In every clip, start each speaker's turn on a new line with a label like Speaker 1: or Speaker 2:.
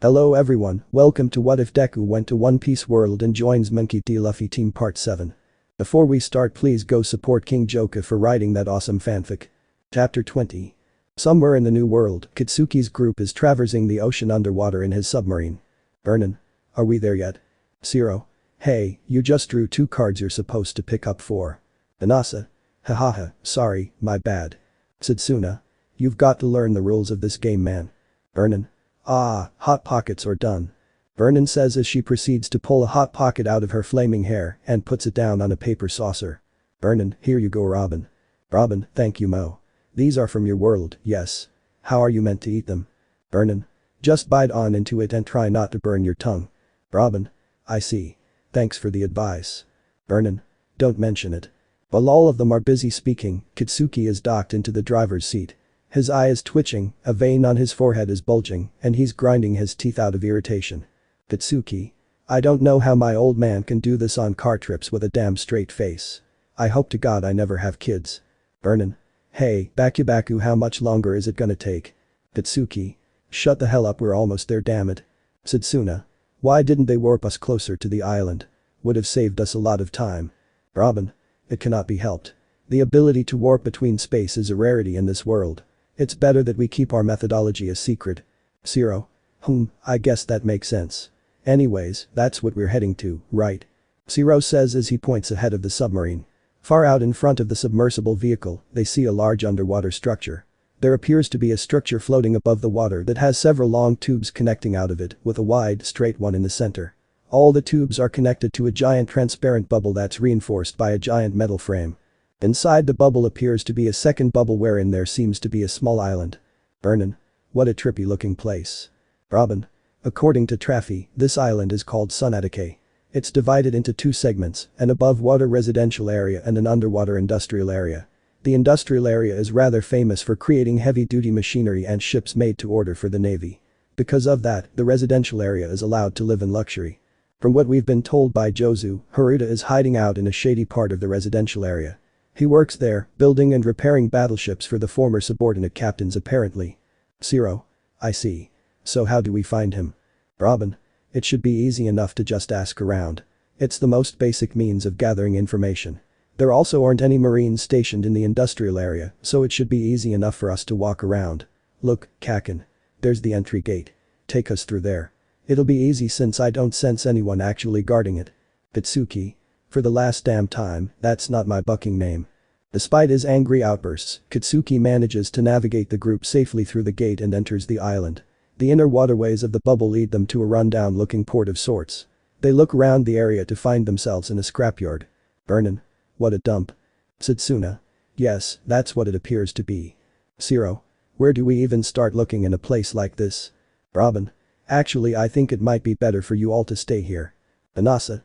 Speaker 1: Hello everyone, welcome to What If Deku Went to One Piece World and Joins Monkey D. Luffy Team Part 7. Before we start, please go support KingJoka for writing that awesome fanfic. Chapter 20. Somewhere in the new world, Katsuki's group is traversing the ocean underwater in his submarine. Vernon. Are we there yet? Zero. Hey, you just drew 2 cards you're supposed to pick up for. Inasa. Hahaha, sorry, my bad. Setsuna. You've got to learn the rules of this game, man. Vernon. Ah, hot pockets are done. Vernon says as she proceeds to pull a hot pocket out of her flaming hair and puts it down on a paper saucer. Vernon, here you go, Robin. Robin, thank you, Mo. These are from your world, yes. How are you meant to eat them? Vernon. Just bite on into it and try not to burn your tongue. Robin. I see. Thanks for the advice. Vernon. Don't mention it. While all of them are busy speaking, Katsuki is docked into the driver's seat. His eye is twitching, a vein on his forehead is bulging, and he's grinding his teeth out of irritation. Katsuki. I don't know how my old man can do this on car trips with a damn straight face. I hope to God I never have kids. Vernon. Hey, Baku, how much longer is it gonna take? Katsuki. Shut the hell up, we're almost there, damn it. Setsuna. Why didn't they warp us closer to the island? Would have saved us a lot of time. Robin. It cannot be helped. The ability to warp between space is a rarity in this world. It's better that we keep our methodology a secret. Zero. I guess that makes sense. Anyways, that's what we're heading to, right? Zero says as he points ahead of the submarine. Far out in front of the submersible vehicle, they see a large underwater structure. There appears to be a structure floating above the water that has several long tubes connecting out of it, with a wide, straight one in the center. All the tubes are connected to a giant transparent bubble that's reinforced by a giant metal frame. Inside the bubble appears to be a second bubble wherein there seems to be a small island. Vernon. What a trippy looking place. Robin. According to Traffy, this island is called Sunad. It's divided into 2 segments, an above-water residential area and an underwater industrial area. The industrial area is rather famous for creating heavy-duty machinery and ships made to order for the Navy. Because of that, the residential area is allowed to live in luxury. From what we've been told by Jozu, Haruta is hiding out in a shady part of the residential area. He works there, building and repairing battleships for the former subordinate captains apparently. Zero. I see. So how do we find him? Robin. It should be easy enough to just ask around. It's the most basic means of gathering information. There also aren't any Marines stationed in the industrial area, so it should be easy enough for us to walk around. Look, Kaken. There's the entry gate. Take us through there. It'll be easy since I don't sense anyone actually guarding it. Katsuki. For the last damn time, that's not my bucking name. Despite his angry outbursts, Katsuki manages to navigate the group safely through the gate and enters the island. The inner waterways of the bubble lead them to a rundown-looking port of sorts. They look around the area to find themselves in a scrapyard. Vernon. What a dump. Setsuna. Yes, that's what it appears to be. Zero. Where do we even start looking in a place like this? Robin. Actually, I think it might be better for you all to stay here. Inasa.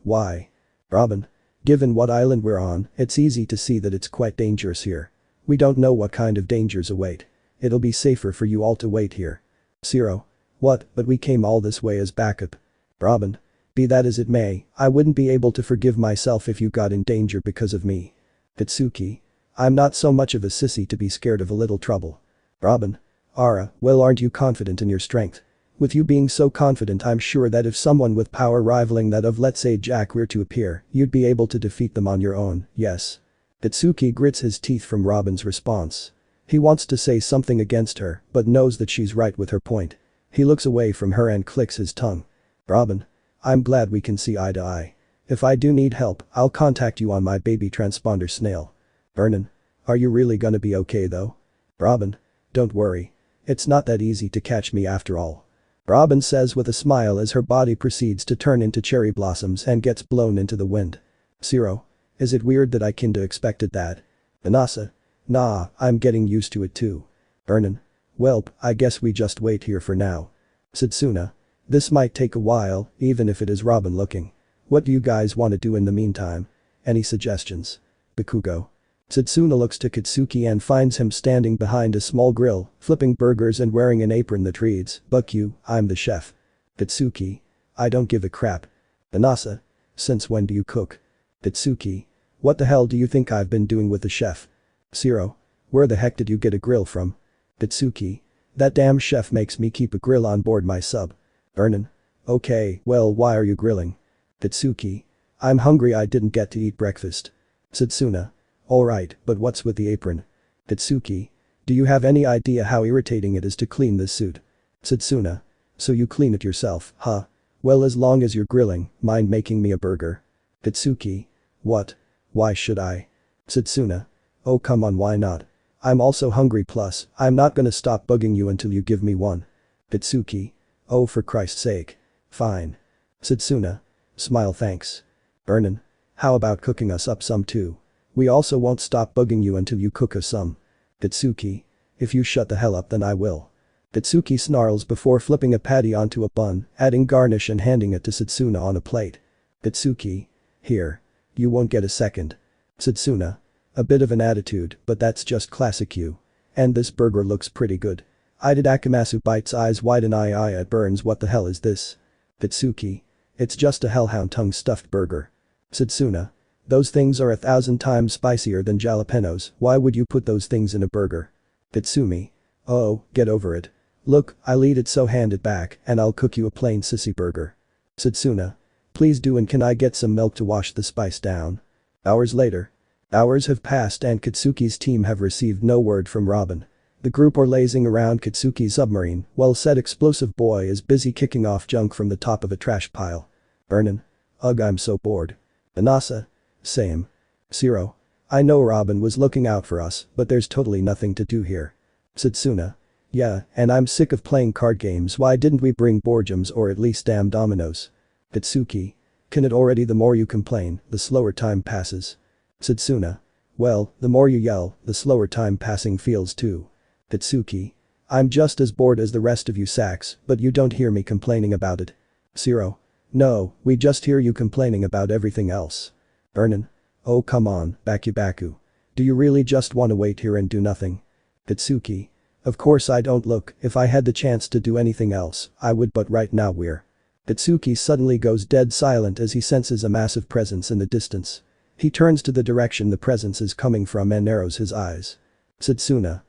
Speaker 1: Why? Robin. Given what island we're on, it's easy to see that it's quite dangerous here. We don't know what kind of dangers await. It'll be safer for you all to wait here. Zero. What, but we came all this way as backup. Robin. Be that as it may, I wouldn't be able to forgive myself if you got in danger because of me. Katsuki. I'm not so much of a sissy to be scared of a little trouble. Robin. Ara, well, aren't you confident in your strength? With you being so confident, I'm sure that if someone with power rivaling that of, let's say, Jack were to appear, you'd be able to defeat them on your own, yes. Katsuki grits his teeth from Robin's response. He wants to say something against her, but knows that she's right with her point. He looks away from her and clicks his tongue. Robin. I'm glad we can see eye to eye. If I do need help, I'll contact you on my baby transponder snail. Vernon. Are you really gonna be okay though? Robin. Don't worry. It's not that easy to catch me after all. Robin says with a smile as her body proceeds to turn into cherry blossoms and gets blown into the wind. Zero. Is it weird that I kinda expected that? Inasa. Nah, I'm getting used to it too. Vernon. Welp, I guess we just wait here for now. Setsuna. This might take a while, even if it is Robin looking. What do you guys want to do in the meantime? Any suggestions? Bakugo. Setsuna looks to Katsuki and finds him standing behind a small grill, flipping burgers and wearing an apron that reads, "Buck you, I'm the chef." Katsuki. I don't give a crap. Inasa. Since when do you cook? Katsuki. What the hell do you think I've been doing with the chef? Zero. Where the heck did you get a grill from? Katsuki. That damn chef makes me keep a grill on board my sub. Vernon. Okay, well why are you grilling? Katsuki. I'm hungry, I didn't get to eat breakfast. Setsuna. Alright, but what's with the apron? Katsuki. Do you have any idea how irritating it is to clean this suit? Setsuna. So you clean it yourself, huh? Well, as long as you're grilling, mind making me a burger? Katsuki. What? Why should I? Setsuna. Oh come on, why not? I'm also hungry, plus, I'm not gonna stop bugging you until you give me one. Katsuki. Oh, for Christ's sake. Fine. Setsuna. Smile, thanks. Vernon. How about cooking us up some too? We also won't stop bugging you until you cook us some. Katsuki. If you shut the hell up then I will. Katsuki snarls before flipping a patty onto a bun, adding garnish and handing it to Setsuna on a plate. Katsuki. Here. You won't get a second. Setsuna. A bit of an attitude, but that's just classic you. And this burger looks pretty good. Akamatsu bites eyes wide and it burns, what the hell is this? Katsuki. It's just a hellhound tongue stuffed burger. Setsuna. Those things are 1,000 times spicier than jalapenos, why would you put those things in a burger? Katsumi. Oh, get over it. Look, I'll eat it, so hand it back and I'll cook you a plain sissy burger. Setsuna. Please do, and can I get some milk to wash the spice down? Hours later. Hours have passed and Katsuki's team have received no word from Robin. The group are lazing around Katsuki's submarine while said explosive boy is busy kicking off junk from the top of a trash pile. Vernon. Ugh, I'm so bored. Anasa. Same. Zero. I know Robin was looking out for us, but there's totally nothing to do here. Setsuna. Yeah, and I'm sick of playing card games, why didn't we bring board games or at least damn dominoes? Katsuki. Can it already? The more you complain, the slower time passes. Setsuna. Well, the more you yell, the slower time passing feels too. Katsuki. I'm just as bored as the rest of you sacks, but you don't hear me complaining about it. Zero. No, we just hear you complaining about everything else. Vernon. Oh come on, Baku. Do you really just want to wait here and do nothing? Katsuki. Of course I don't. Look, if I had the chance to do anything else, I would, but right now we're. Katsuki suddenly goes dead silent as he senses a massive presence in the distance. He turns to the direction the presence is coming from and narrows his eyes. Setsuna.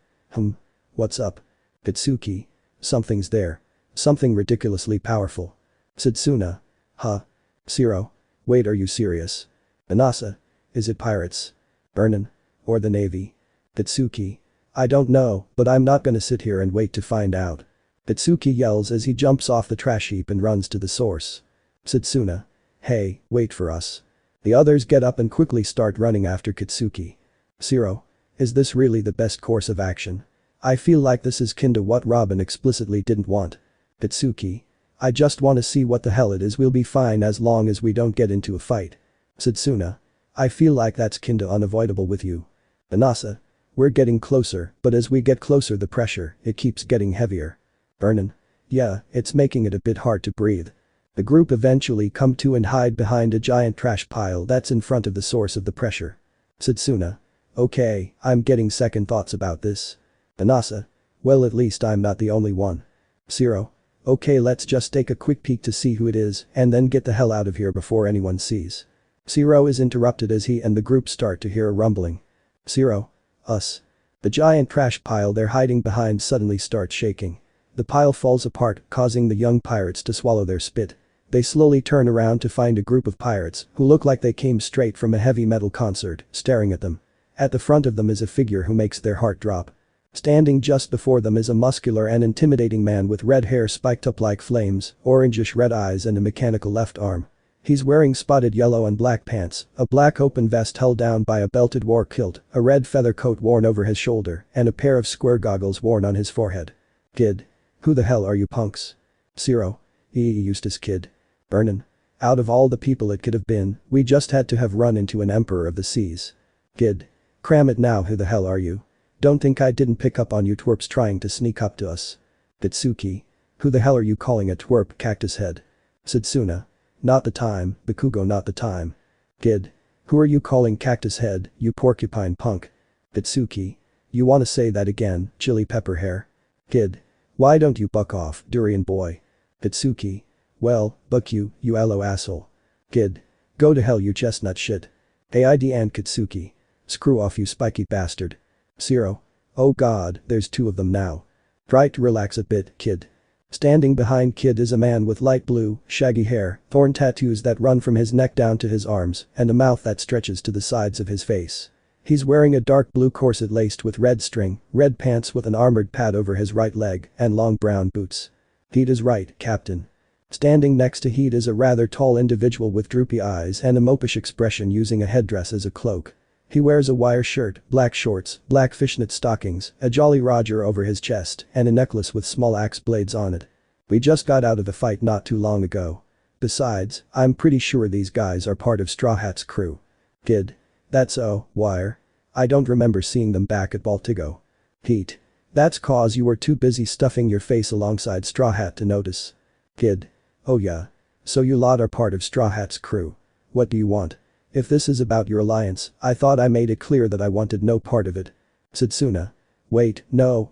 Speaker 1: What's up? Katsuki. Something's there. Something ridiculously powerful. Setsuna. Huh? Zero. Wait, are you serious? Anasa. Is it pirates? Vernon. Or the Navy? Katsuki. I don't know, but I'm not gonna sit here and wait to find out. Katsuki yells as he jumps off the trash heap and runs to the source. Setsuna. Hey, wait for us. The others get up and quickly start running after Katsuki. Zero. Is this really the best course of action? I feel like this is kin to what Robin explicitly didn't want. Katsuki. I just wanna see what the hell it is, we'll be fine as long as we don't get into a fight. Setsuna. I feel like that's kin to unavoidable with you. Anasa. We're getting closer, but as we get closer the pressure, it keeps getting heavier. Vernon. Yeah, it's making it a bit hard to breathe. The group eventually come to and hide behind a giant trash pile that's in front of the source of the pressure. Setsuna. Okay, I'm getting second thoughts about this. Anasa. Well, at least I'm not the only one. Zero. Okay, let's just take a quick peek to see who it is and then get the hell out of here before anyone sees. Zero is interrupted as he and the group start to hear a rumbling. Zero. Us. The giant trash pile they're hiding behind suddenly starts shaking. The pile falls apart, causing the young pirates to swallow their spit. They slowly turn around to find a group of pirates who look like they came straight from a heavy metal concert, staring at them. At the front of them is a figure who makes their heart drop. Standing just before them is a muscular and intimidating man with red hair spiked up like flames, orangish red eyes and a mechanical left arm. He's wearing spotted yellow and black pants, a black open vest held down by a belted war kilt, a red feather coat worn over his shoulder, and a pair of square goggles worn on his forehead. Kid. Who the hell are you punks? Zero. Eustass Kid. Vernon. Out of all the people it could have been, we just had to have run into an emperor of the seas. Kid. Cram it now, who the hell are you? Don't think I didn't pick up on you twerps trying to sneak up to us. Katsuki. Who the hell are you calling a twerp, cactus head? Setsuna. Not the time, Bakugo, not the time. Kid. Who are you calling cactus head, you porcupine punk? Katsuki. You wanna say that again, chili pepper hair? Kid. Why don't you buck off, durian boy? Katsuki. Well, buck you LO asshole. Kid. Go to hell, you chestnut shit. AID and Katsuki. Screw off, you spiky bastard. Zero. Oh god, there's two of them now. Try to relax a bit, kid. Standing behind Kid is a man with light blue, shaggy hair, thorn tattoos that run from his neck down to his arms, and a mouth that stretches to the sides of his face. He's wearing a dark blue corset laced with red string, red pants with an armored pad over his right leg, and long brown boots. Heat is right, Captain. Standing next to Heat is a rather tall individual with droopy eyes and a mopish expression using a headdress as a cloak. He wears a wire shirt, black shorts, black fishnet stockings, a Jolly Roger over his chest, and a necklace with small axe blades on it. We just got out of a fight not too long ago. Besides, I'm pretty sure these guys are part of Straw Hat's crew. Kid. That's Wire. I don't remember seeing them back at Baltigo. Heat. That's cause you were too busy stuffing your face alongside Straw Hat to notice. Kid. Oh yeah. So you lot are part of Straw Hat's crew. What do you want? If this is about your alliance, I thought I made it clear that I wanted no part of it. Setsuna. Wait, no,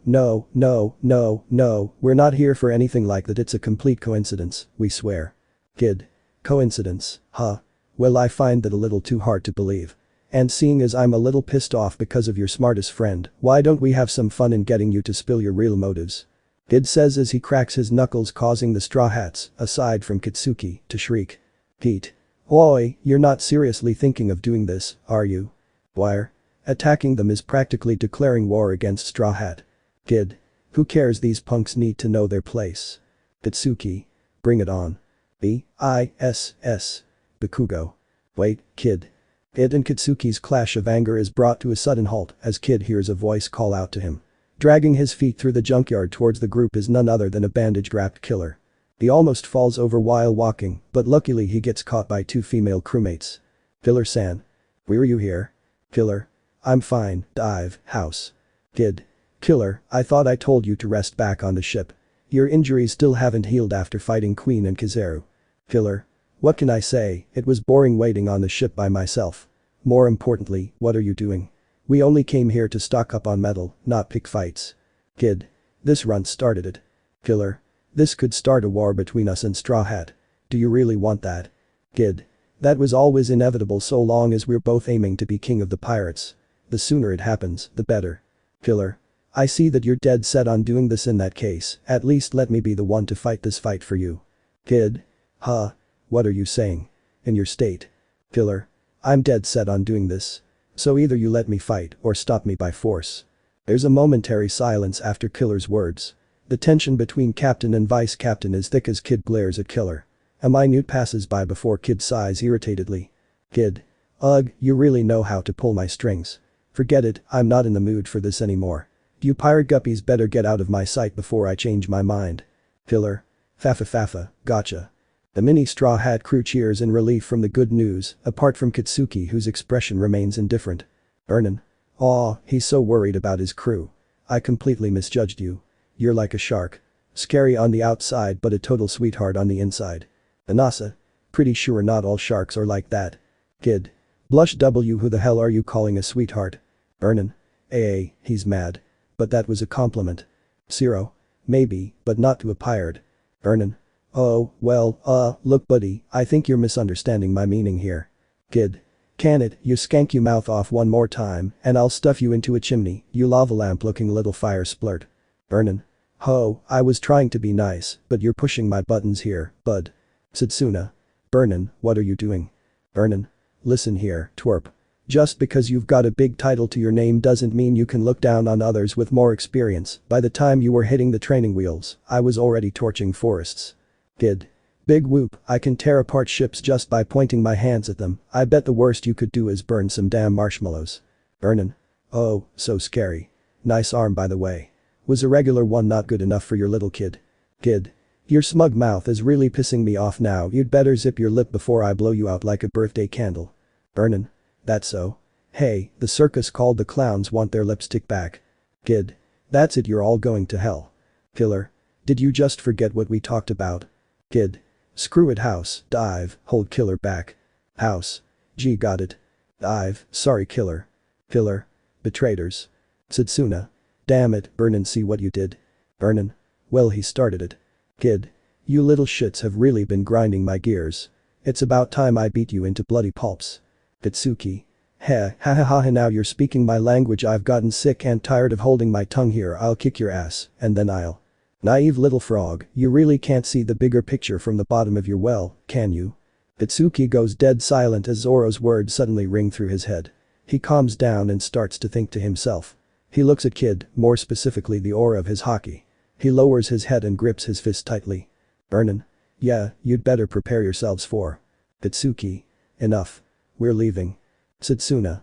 Speaker 1: we're not here for anything like that, it's a complete coincidence, we swear. Kid. Coincidence, huh? Well, I find that a little too hard to believe. And seeing as I'm a little pissed off because of your smartest friend, why don't we have some fun in getting you to spill your real motives? Kid says as he cracks his knuckles, causing the Straw Hats, aside from Katsuki, to shriek. Pete. Oi, you're not seriously thinking of doing this, are you? Wire. Attacking them is practically declaring war against Straw Hat. Kid. Who cares, these punks need to know their place. Katsuki. Bring it on. B-I-S-S. Bakugo. Wait, Kid. It and Katsuki's clash of anger is brought to a sudden halt as Kid hears a voice call out to him. Dragging his feet through the junkyard towards the group is none other than a bandage-wrapped killer. He almost falls over while walking, but luckily he gets caught by two female crewmates. Killer-san. Were you here? Killer. I'm fine, dive, house. Kid. Killer, I thought I told you to rest back on the ship. Your injuries still haven't healed after fighting Queen and Kizaru. Killer. What can I say, it was boring waiting on the ship by myself. More importantly, what are you doing? We only came here to stock up on metal, not pick fights. Kid. This runt started it. Killer. This could start a war between us and Straw Hat. Do you really want that? Kid. That was always inevitable so long as we're both aiming to be king of the pirates. The sooner it happens, the better. Killer. I see that you're dead set on doing this, in that case, at least let me be the one to fight this fight for you. Kid. Huh? What are you saying? In your state. Killer. I'm dead set on doing this. So either you let me fight or stop me by force. There's a momentary silence after Killer's words. The tension between Captain and Vice Captain is thick as Kid glares at Killer. A minute passes by before Kid sighs irritatedly. Kid. Ugh, you really know how to pull my strings. Forget it, I'm not in the mood for this anymore. You pirate guppies better get out of my sight before I change my mind. Killer. Fafa, gotcha. The mini Straw Hat crew cheers in relief from the good news, apart from Katsuki, whose expression remains indifferent. Vernon. Aw, he's so worried about his crew. I completely misjudged you. You're like a shark. Scary on the outside but a total sweetheart on the inside. Anasa. Pretty sure not all sharks are like that. Kid. Blush W, who the hell are you calling a sweetheart? Vernon. He's mad. But that was a compliment. Zero. Maybe, but not to a pirate. Vernon. Oh, well, look buddy, I think you're misunderstanding my meaning here. Kid. Can it, you skank your mouth off one more time and I'll stuff you into a chimney, you lava lamp looking little fire splurt. Vernon. Ho, I was trying to be nice, but you're pushing my buttons here, bud. Setsuna. Vernon, what are you doing? Vernon. Listen here, twerp. Just because you've got a big title to your name doesn't mean you can look down on others with more experience. By the time you were hitting the training wheels, I was already torching forests. Kid. Big whoop, I can tear apart ships just by pointing my hands at them. I bet the worst you could do is burn some damn marshmallows. Vernon. Oh, so scary. Nice arm by the way. Was a regular one not good enough for your little kid? Kid. Your smug mouth is really pissing me off now, you'd better zip your lip before I blow you out like a birthday candle. Vernon. That's so. Hey, the circus called the clowns want their lipstick back. Kid. That's it, you're all going to hell. Killer. Did you just forget what we talked about? Kid. Screw it, house, dive, hold Killer back. House. Gee, got it. Dive, sorry Killer. Killer. Betrayers. Setsuna. Damn it, Vernon, see what you did? Vernon. Well, he started it. Kid. You little shits have really been grinding my gears. It's about time I beat you into bloody pulps. Katsuki. Heh, ha ha ha ha, now you're speaking my language. I've gotten sick and tired of holding my tongue here. I'll kick your ass, and then I'll. Naive little frog, you really can't see the bigger picture from the bottom of your well, can you? Katsuki goes dead silent as Zoro's words suddenly ring through his head. He calms down and starts to think to himself. He looks at Kid, more specifically the aura of his haki. He lowers his head and grips his fist tightly. Burnin'? Yeah, you'd better prepare yourselves for. Katsuki. Enough. We're leaving. Setsuna.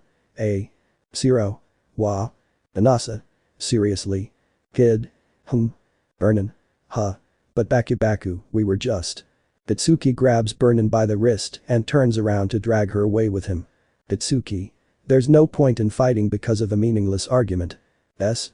Speaker 1: Zero. Wa. Anasa. Seriously? Kid. Burnin'. Huh. But Baku, we were just. Katsuki grabs Burnin' by the wrist and turns around to drag her away with him. Katsuki. There's no point in fighting because of a meaningless argument. S.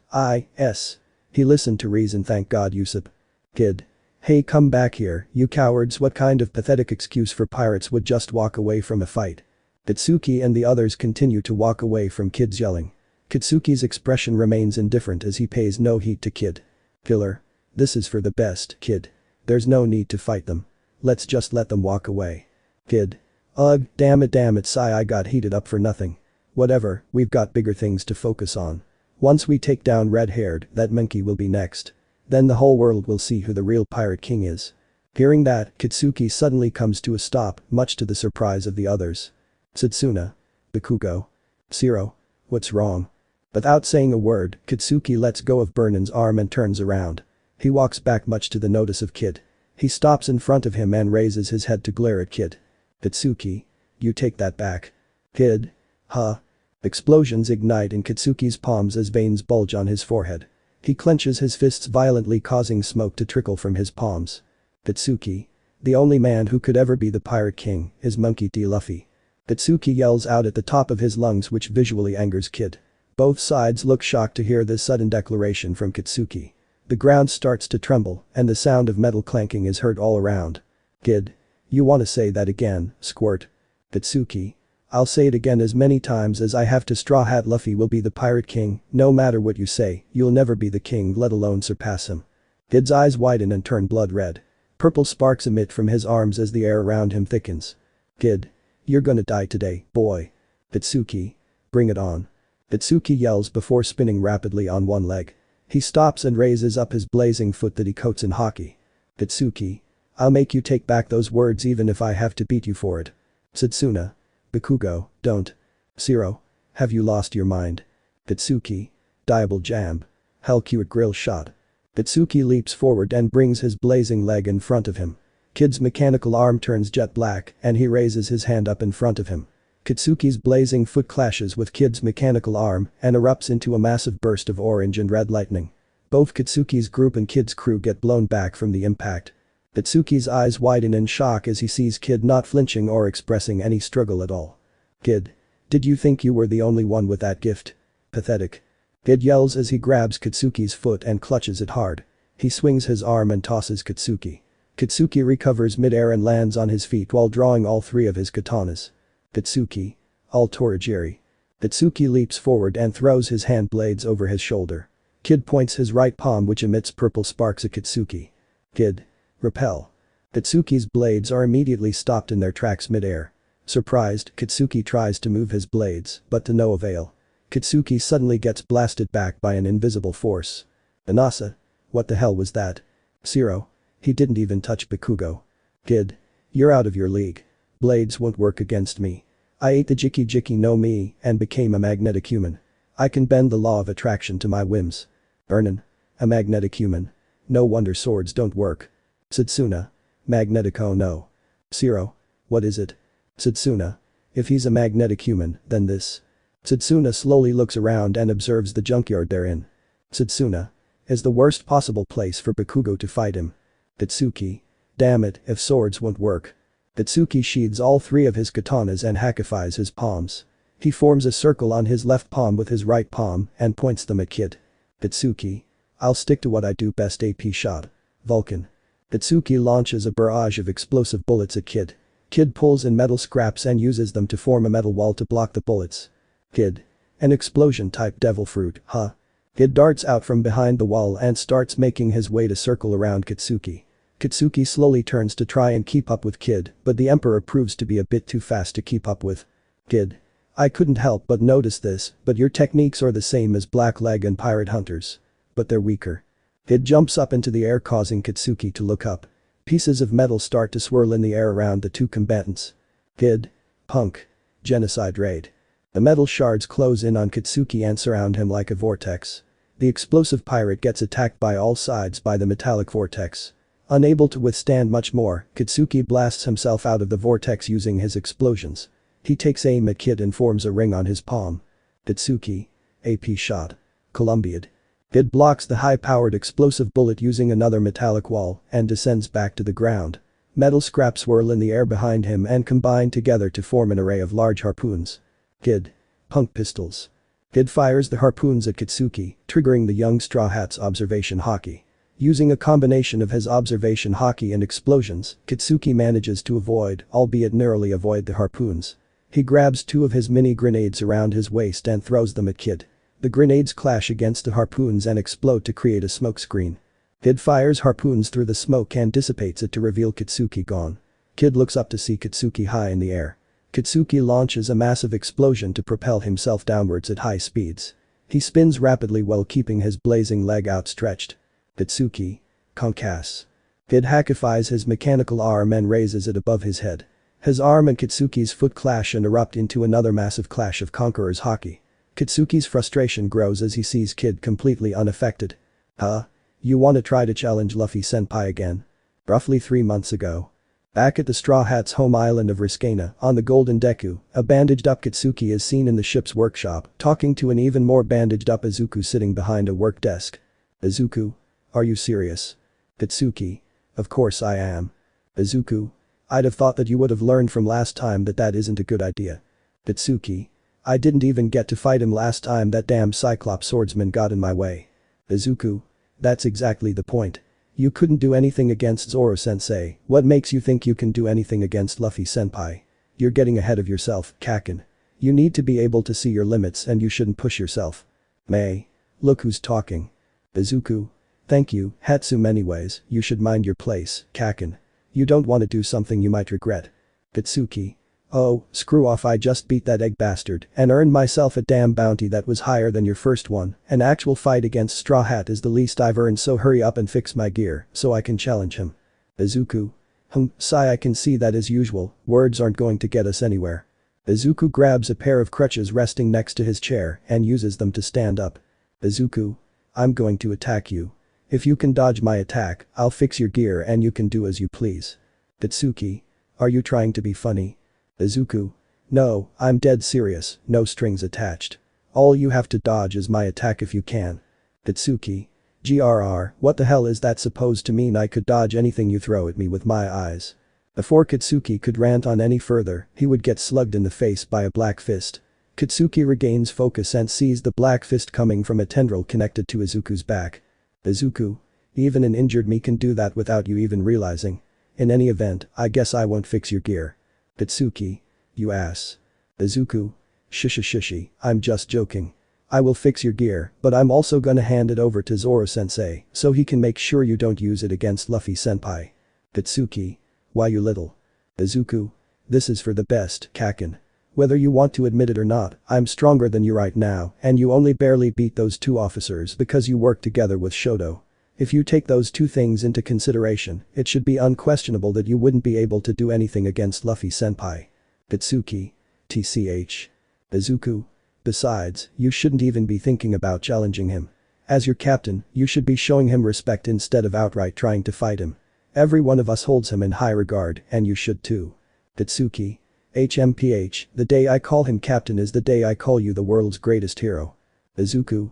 Speaker 1: He listened to reason, thank God, Usopp. Kid. Hey, come back here, you cowards. What kind of pathetic excuse for pirates would just walk away from a fight? Katsuki and the others continue to walk away from Kid's yelling. Katsuki's expression remains indifferent as he pays no heed to Kid. Killer. This is for the best, Kid. There's no need to fight them. Let's just let them walk away. Kid. Ugh, damn it, sigh, I got heated up for nothing. Whatever, we've got bigger things to focus on. Once we take down red-haired, that monkey will be next. Then the whole world will see who the real pirate king is. Hearing that, Katsuki suddenly comes to a stop, much to the surprise of the others. Setsuna. Bakugo. Zero. What's wrong? Without saying a word, Katsuki lets go of Burnin's arm and turns around. He walks back much to the notice of Kid. He stops in front of him and raises his head to glare at Kid. Katsuki. You take that back. Kid. Huh. Explosions ignite in Katsuki's palms as veins bulge on his forehead. He clenches his fists violently, causing smoke to trickle from his palms. Katsuki. The only man who could ever be the pirate king is Monkey D. Luffy. Katsuki yells out at the top of his lungs, which visually angers Kid. Both sides look shocked to hear this sudden declaration from Katsuki. The ground starts to tremble and the sound of metal clanking is heard all around. Kid. You wanna say that again, squirt? Katsuki. I'll say it again as many times as I have to. Straw Hat Luffy will be the pirate king. No matter what you say, you'll never be the king, let alone surpass him. Kid's eyes widen and turn blood red. Purple sparks emit from his arms as the air around him thickens. Kid. You're gonna die today, boy. Katsuki. Bring it on. Katsuki yells before spinning rapidly on one leg. He stops and raises up his blazing foot that he coats in haki. Katsuki. I'll make you take back those words even if I have to beat you for it. Setsuna. Bakugo, don't. Zero. Have you lost your mind? Katsuki. Diable jam. Hell cute grill shot. Katsuki leaps forward and brings his blazing leg in front of him. Kid's mechanical arm turns jet black and he raises his hand up in front of him. Katsuki's blazing foot clashes with Kid's mechanical arm and erupts into a massive burst of orange and red lightning. Both Katsuki's group and Kid's crew get blown back from the impact. Katsuki's eyes widen in shock as he sees Kid not flinching or expressing any struggle at all. Kid. Did you think you were the only one with that gift? Pathetic. Kid yells as he grabs Katsuki's foot and clutches it hard. He swings his arm and tosses Katsuki. Katsuki recovers mid-air and lands on his feet while drawing all three of his katanas. Katsuki. All Torajiri. Katsuki leaps forward and throws his hand blades over his shoulder. Kid points his right palm, which emits purple sparks, at Katsuki. Kid. Repel. Katsuki's blades are immediately stopped in their tracks mid-air. Surprised, Katsuki tries to move his blades, but to no avail. Katsuki suddenly gets blasted back by an invisible force. Anasa. What the hell was that? Zero. He didn't even touch Bakugo. Kid. You're out of your league. Blades won't work against me. I ate the Jiki no Mi and became a magnetic human. I can bend the law of attraction to my whims. Burnin'. A magnetic human. No wonder swords don't work. Setsuna. Magnetico no. Zero. What is it? Setsuna. If he's a magnetic human, then this. Setsuna slowly looks around and observes the junkyard they're in. Setsuna. Is the worst possible place for Bakugo to fight him. Katsuki. Damn it, if swords won't work. Katsuki sheathes all three of his katanas and hakifies his palms. He forms a circle on his left palm with his right palm and points them at Kid. Katsuki. I'll stick to what I do best, AP shot. Vulcan. Katsuki launches a barrage of explosive bullets at Kid. Kid pulls in metal scraps and uses them to form a metal wall to block the bullets. Kid. An explosion type devil fruit, huh? Kid darts out from behind the wall and starts making his way to circle around Katsuki. Katsuki slowly turns to try and keep up with Kid, but the Emperor proves to be a bit too fast to keep up with. Kid. I couldn't help but notice this, but your techniques are the same as Blackleg and Pirate Hunters. But they're weaker. Kid jumps up into the air causing Katsuki to look up. Pieces of metal start to swirl in the air around the two combatants. Kid. Punk. Genocide raid. The metal shards close in on Katsuki and surround him like a vortex. The explosive pirate gets attacked by all sides by the metallic vortex. Unable to withstand much more, Katsuki blasts himself out of the vortex using his explosions. He takes aim at Kid and forms a ring on his palm. Katsuki. AP shot. Columbiad. Kid blocks the high-powered explosive bullet using another metallic wall and descends back to the ground. Metal scraps swirl in the air behind him and combine together to form an array of large harpoons. Kid. Punk pistols. Kid fires the harpoons at Katsuki, triggering the young Straw Hat's observation hockey. Using a combination of his observation hockey and explosions, Katsuki manages to avoid, albeit narrowly avoid the harpoons. He grabs two of his mini grenades around his waist and throws them at Kid. The grenades clash against the harpoons and explode to create a smoke screen. Kid fires harpoons through the smoke and dissipates it to reveal Katsuki gone. Kid looks up to see Katsuki high in the air. Katsuki launches a massive explosion to propel himself downwards at high speeds. He spins rapidly while keeping his blazing leg outstretched. Katsuki. Concass. Kid hackifies his mechanical arm and raises it above his head. His arm and Katsuki's foot clash and erupt into another massive clash of Conqueror's hockey. Katsuki's frustration grows as he sees Kid completely unaffected. Huh? You wanna try to challenge Luffy senpai again? Roughly 3 months ago. Back at the Straw Hats' home island of Riskana, on the Golden Deku, a bandaged-up Katsuki is seen in the ship's workshop, talking to an even more bandaged-up Izuku sitting behind a work desk. Izuku? Are you serious? Katsuki. Of course I am. Izuku. I'd have thought that you would have learned from last time that that isn't a good idea. Katsuki. I didn't even get to fight him last time, that damn Cyclops swordsman got in my way. Izuku. That's exactly the point. You couldn't do anything against Zoro-sensei, what makes you think you can do anything against Luffy-senpai? You're getting ahead of yourself, Kaken. You need to be able to see your limits and you shouldn't push yourself. May. Look who's talking. Izuku. Thank you, Hatsum anyways, you should mind your place, Kaken. You don't want to do something you might regret. Katsuki. Oh, screw off, I just beat that egg bastard and earned myself a damn bounty that was higher than your first one. An actual fight against Straw Hat is the least I've earned, so hurry up and fix my gear so I can challenge him. Izuku. Sigh, I can see that as usual, words aren't going to get us anywhere. Izuku grabs a pair of crutches resting next to his chair and uses them to stand up. Izuku. I'm going to attack you. If you can dodge my attack, I'll fix your gear and you can do as you please. Katsuki. Are you trying to be funny? Izuku. No, I'm dead serious, no strings attached. All you have to dodge is my attack if you can. Katsuki. GRR, what the hell is that supposed to mean? I could dodge anything you throw at me with my eyes. Before Katsuki could rant on any further, he would get slugged in the face by a black fist. Katsuki regains focus and sees the black fist coming from a tendril connected to Izuku's back. Izuku. Even an injured me can do that without you even realizing. In any event, I guess I won't fix your gear. Katsuki. You ass. Izuku. Shishi, I'm just joking. I will fix your gear, but I'm also gonna hand it over to Zoro-sensei so he can make sure you don't use it against Luffy-senpai. Katsuki. Why you little? Izuku. This is for the best, Kaken. Whether you want to admit it or not, I'm stronger than you right now and you only barely beat those two officers because you worked together with Shoto. If you take those two things into consideration, it should be unquestionable that you wouldn't be able to do anything against Luffy-senpai. Katsuki. TCH. Izuku. Besides, you shouldn't even be thinking about challenging him. As your captain, you should be showing him respect instead of outright trying to fight him. Every one of us holds him in high regard and you should too. Katsuki. HMPH, the day I call him captain is the day I call you the world's greatest hero. Izuku.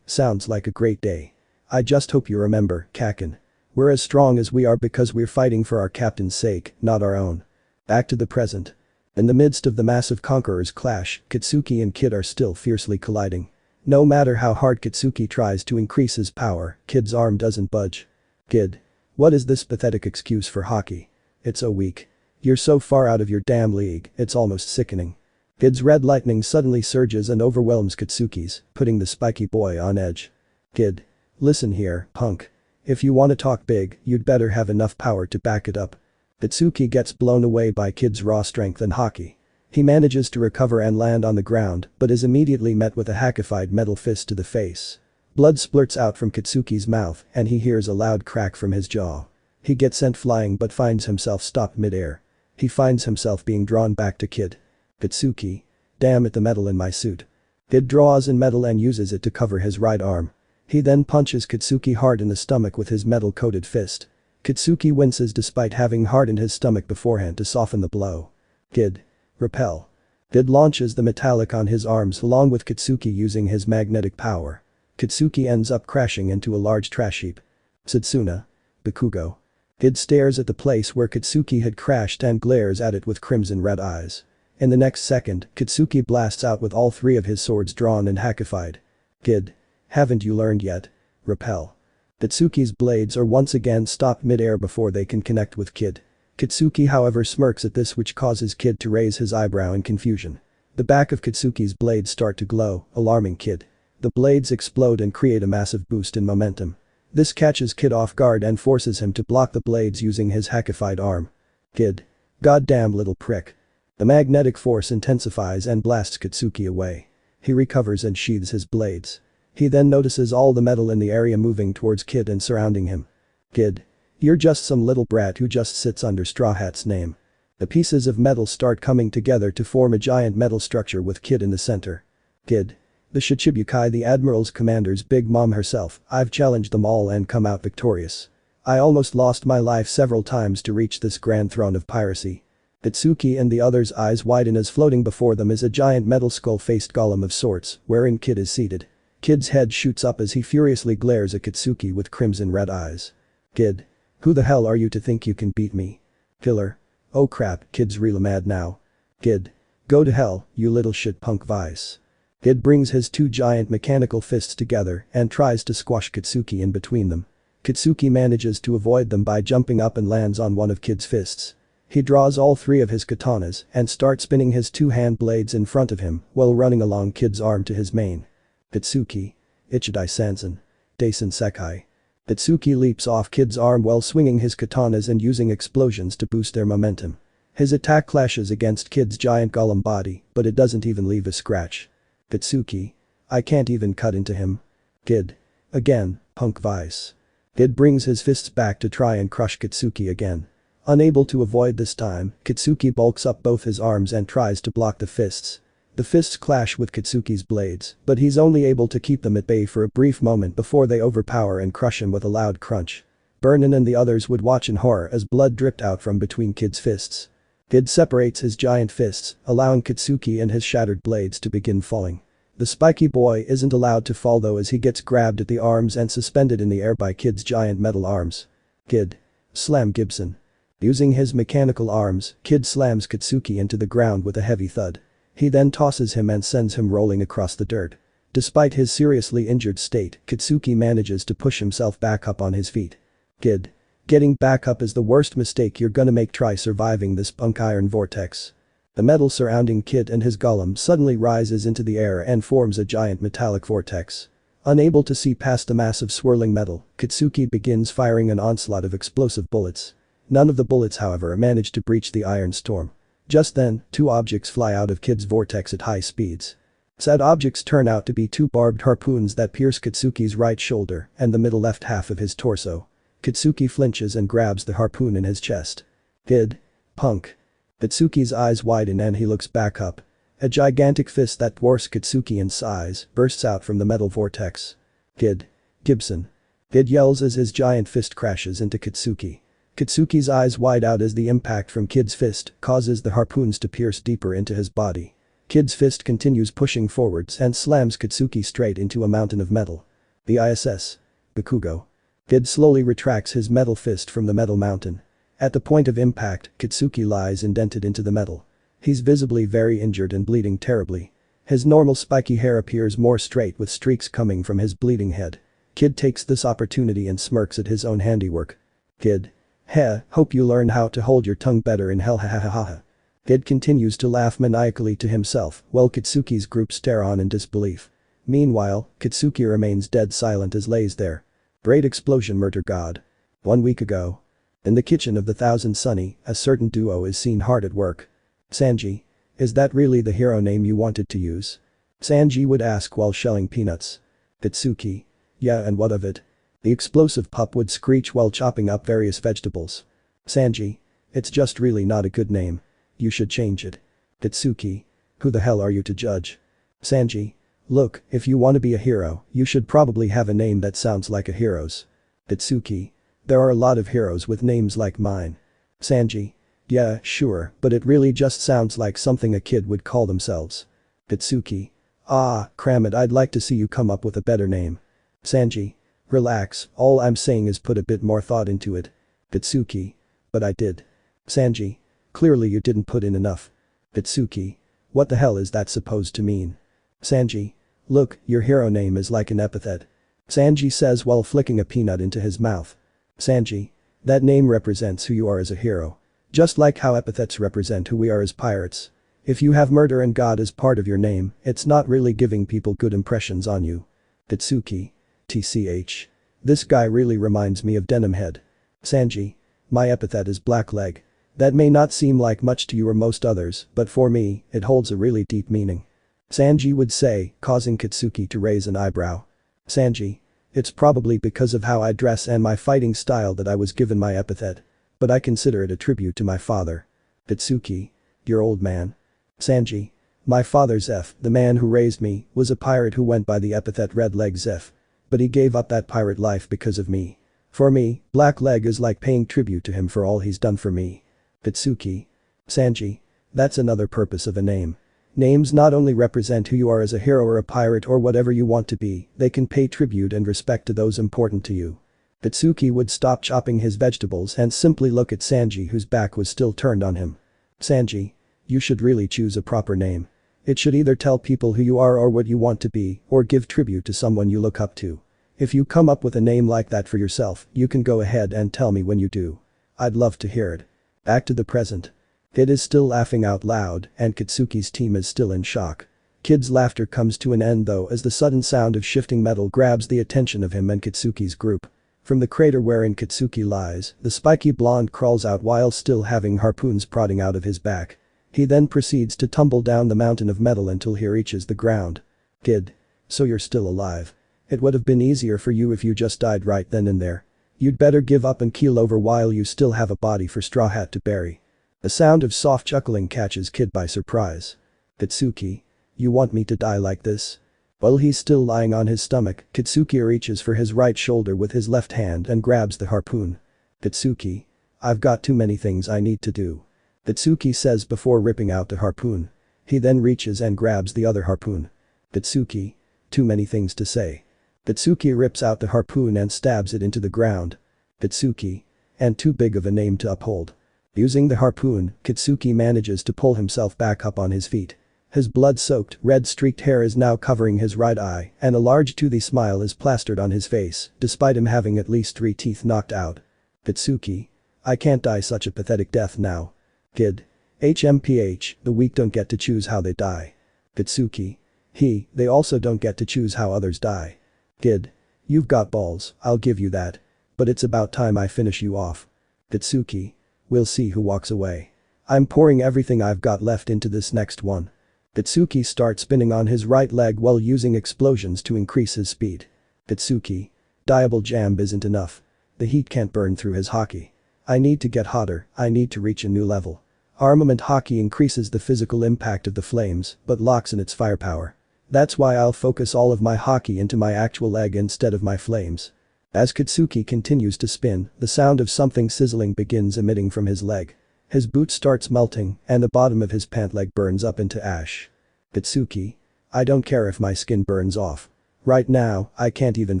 Speaker 1: Sounds like a great day. I just hope you remember, Kaken. We're as strong as we are because we're fighting for our captain's sake, not our own. Back to the present. In the midst of the massive conquerors' clash, Katsuki and Kid are still fiercely colliding. No matter how hard Katsuki tries to increase his power, Kid's arm doesn't budge. Kid. What is this pathetic excuse for hockey? It's so weak. You're so far out of your damn league, it's almost sickening. Kid's red lightning suddenly surges and overwhelms Katsuki's, putting the spiky boy on edge. Kid. Listen here, punk. If you want to talk big, you'd better have enough power to back it up. Katsuki gets blown away by Kid's raw strength and hockey. He manages to recover and land on the ground but is immediately met with a hackified metal fist to the face. Blood splurts out from Katsuki's mouth and he hears a loud crack from his jaw. He gets sent flying but finds himself stopped mid-air. He finds himself being drawn back to Kid. Katsuki. Damn it, the metal in my suit. Kid draws in metal and uses it to cover his right arm. He then punches Katsuki hard in the stomach with his metal-coated fist. Katsuki winces despite having hardened his stomach beforehand to soften the blow. Kid. Repel. Kid launches the metallic on his arms along with Katsuki using his magnetic power. Katsuki ends up crashing into a large trash heap. Satsuna. Bakugo. Kid stares at the place where Katsuki had crashed and glares at it with crimson red eyes. In the next second, Katsuki blasts out with all three of his swords drawn and hackified. Kid. Haven't you learned yet? Repel. Katsuki's blades are once again stopped mid-air before they can connect with Kid. Katsuki however smirks at this which causes Kid to raise his eyebrow in confusion. The back of Katsuki's blades start to glow, alarming Kid. The blades explode and create a massive boost in momentum. This catches Kid off guard and forces him to block the blades using his hackified arm. Kid. Goddamn little prick. The magnetic force intensifies and blasts Katsuki away. He recovers and sheathes his blades. He then notices all the metal in the area moving towards Kid and surrounding him. Kid. You're just some little brat who just sits under Straw Hat's name. The pieces of metal start coming together to form a giant metal structure with Kid in the center. Kid. The Shichibukai, the Admiral's commander's big mom herself. I've challenged them all and come out victorious. I almost lost my life several times to reach this grand throne of piracy. Katsuki and the others' eyes widen as floating before them is a giant metal skull-faced golem of sorts, wherein Kid is seated. Kid's head shoots up as he furiously glares at Katsuki with crimson red eyes. Kid. Who the hell are you to think you can beat me? Killer. Oh crap, Kid's real mad now. Kid. Go to hell, you little shit punk vice. Kid brings his two giant mechanical fists together and tries to squash Katsuki in between them. Katsuki manages to avoid them by jumping up and lands on one of Kid's fists. He draws all three of his katanas and starts spinning his two hand blades in front of him while running along Kid's arm to his mane. Katsuki. Ichidai Sansen. Daisen Sekai. Katsuki leaps off Kid's arm while swinging his katanas and using explosions to boost their momentum. His attack clashes against Kid's giant golem body, but it doesn't even leave a scratch. Katsuki. I can't even cut into him. Kid. Again, punk vice. Kid brings his fists back to try and crush Katsuki again. Unable to avoid this time, Katsuki bulks up both his arms and tries to block the fists. The fists clash with Katsuki's blades, but he's only able to keep them at bay for a brief moment before they overpower and crush him with a loud crunch. Burnin and the others would watch in horror as blood dripped out from between Kid's fists. Kid separates his giant fists, allowing Katsuki and his shattered blades to begin falling. The spiky boy isn't allowed to fall though as he gets grabbed at the arms and suspended in the air by Kid's giant metal arms. Kid. Slam Gibson. Using his mechanical arms, Kid slams Katsuki into the ground with a heavy thud. He then tosses him and sends him rolling across the dirt. Despite his seriously injured state, Katsuki manages to push himself back up on his feet. Kid. Getting back up is the worst mistake you're gonna make. Try surviving this punk iron vortex. The metal surrounding Kid and his golem suddenly rises into the air and forms a giant metallic vortex. Unable to see past the massive swirling metal, Katsuki begins firing an onslaught of explosive bullets. None of the bullets however manage to breach the iron storm. Just then, two objects fly out of Kid's vortex at high speeds. Said objects turn out to be two barbed harpoons that pierce Katsuki's right shoulder and the middle left half of his torso. Katsuki flinches and grabs the harpoon in his chest. Kid. Punk. Katsuki's eyes widen and he looks back up. A gigantic fist that dwarfs Katsuki in size bursts out from the metal vortex. Kid. Gibson. Kid yells as his giant fist crashes into Katsuki. Katsuki's eyes wide out as the impact from Kid's fist causes the harpoons to pierce deeper into his body. Kid's fist continues pushing forwards and slams Katsuki straight into a mountain of metal. The ISS. Bakugo. Kid slowly retracts his metal fist from the metal mountain. At the point of impact, Katsuki lies indented into the metal. He's visibly very injured and bleeding terribly. His normal spiky hair appears more straight with streaks coming from his bleeding head. Kid takes this opportunity and smirks at his own handiwork. Kid. Heh, hope you learn how to hold your tongue better in hell, ha ha ha ha. Kid continues to laugh maniacally to himself while Katsuki's group stare on in disbelief. Meanwhile, Katsuki remains dead silent as lays there. Great explosion, murder god. 1 week ago. In the kitchen of the Thousand Sunny, a certain duo is seen hard at work. Sanji. Is that really the hero name you wanted to use? Sanji would ask while shelling peanuts. Katsuki. Yeah, and what of it? The explosive pup would screech while chopping up various vegetables. Sanji. It's just really not a good name. You should change it. Katsuki. Who the hell are you to judge? Sanji. Look, if you want to be a hero, you should probably have a name that sounds like a hero's. Katsuki. There are a lot of heroes with names like mine. Sanji. Yeah, sure, but it really just sounds like something a kid would call themselves. Katsuki. Ah, cram it, I'd like to see you come up with a better name. Sanji. Relax, all I'm saying is put a bit more thought into it. Katsuki. But I did. Sanji. Clearly you didn't put in enough. Katsuki. What the hell is that supposed to mean? Sanji. Look, your hero name is like an epithet. Sanji says while flicking a peanut into his mouth. Sanji. That name represents who you are as a hero. Just like how epithets represent who we are as pirates. If you have murder and God as part of your name, it's not really giving people good impressions on you. Katsuki. TCH. This guy really reminds me of Denim Head. Sanji. My epithet is Black Leg. That may not seem like much to you or most others, but for me, it holds a really deep meaning. Sanji would say, causing Katsuki to raise an eyebrow. Sanji. It's probably because of how I dress and my fighting style that I was given my epithet. But I consider it a tribute to my father. Katsuki. Your old man. Sanji. My father Zeph, the man who raised me, was a pirate who went by the epithet Red Leg Zeph. But he gave up that pirate life because of me. For me, Black Leg is like paying tribute to him for all he's done for me. Katsuki. Sanji. That's another purpose of a name. Names not only represent who you are as a hero or a pirate or whatever you want to be, they can pay tribute and respect to those important to you. Katsuki would stop chopping his vegetables and simply look at Sanji, whose back was still turned on him. Sanji. You should really choose a proper name. It should either tell people who you are or what you want to be, or give tribute to someone you look up to. If you come up with a name like that for yourself, you can go ahead and tell me when you do. I'd love to hear it. Back to the present. Kid is still laughing out loud, and Katsuki's team is still in shock. Kid's laughter comes to an end though as the sudden sound of shifting metal grabs the attention of him and Katsuki's group. From the crater wherein Katsuki lies, the spiky blonde crawls out while still having harpoons prodding out of his back. He then proceeds to tumble down the mountain of metal until he reaches the ground. Kid. So you're still alive. It would have been easier for you if you just died right then and there. You'd better give up and keel over while you still have a body for Straw Hat to bury. The sound of soft chuckling catches Kid by surprise. Katsuki. You want me to die like this? While he's still lying on his stomach, Katsuki reaches for his right shoulder with his left hand and grabs the harpoon. Katsuki. I've got too many things I need to do. Katsuki says before ripping out the harpoon. He then reaches and grabs the other harpoon. Katsuki. Too many things to say. Katsuki rips out the harpoon and stabs it into the ground. Katsuki. And too big of a name to uphold. Using the harpoon, Katsuki manages to pull himself back up on his feet. His blood-soaked, red-streaked hair is now covering his right eye, and a large toothy smile is plastered on his face, despite him having at least 3 teeth knocked out. Katsuki. I can't die such a pathetic death now. Kid. HMPH, the weak don't get to choose how they die. Katsuki. They also don't get to choose how others die. Kid. You've got balls, I'll give you that. But it's about time I finish you off. Katsuki. We'll see who walks away. I'm pouring everything I've got left into this next one. Katsuki starts spinning on his right leg while using explosions to increase his speed. Katsuki. Diable jam isn't enough. The heat can't burn through his hockey. I need to get hotter, I need to reach a new level. Armament hockey increases the physical impact of the flames, but locks in its firepower. That's why I'll focus all of my hockey into my actual leg instead of my flames. As Katsuki continues to spin, the sound of something sizzling begins emitting from his leg. His boot starts melting, and the bottom of his pant leg burns up into ash. Katsuki. I don't care if my skin burns off. Right now, I can't even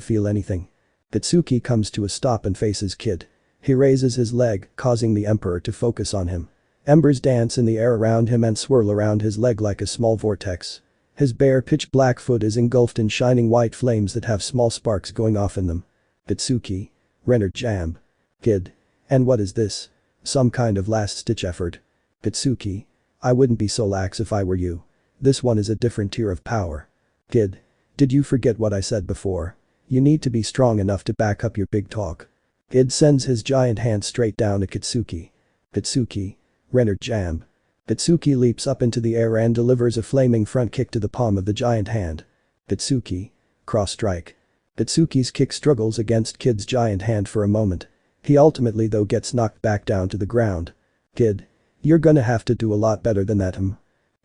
Speaker 1: feel anything. Katsuki comes to a stop and faces Kid. He raises his leg, causing the Emperor to focus on him. Embers dance in the air around him and swirl around his leg like a small vortex. His bare pitch-black foot is engulfed in shining white flames that have small sparks going off in them. Katsuki. Rendered jam. Kid. And what is this? Some kind of last-stitch effort. Katsuki. I wouldn't be so lax if I were you. This one is a different tier of power. Kid. Did you forget what I said before? You need to be strong enough to back up your big talk. Kid sends his giant hand straight down at Katsuki. Katsuki. Rendered jam. Katsuki leaps up into the air and delivers a flaming front kick to the palm of the giant hand. Katsuki. Cross strike. Katsuki's kick struggles against Kid's giant hand for a moment. He ultimately though gets knocked back down to the ground. Kid. You're gonna have to do a lot better than that.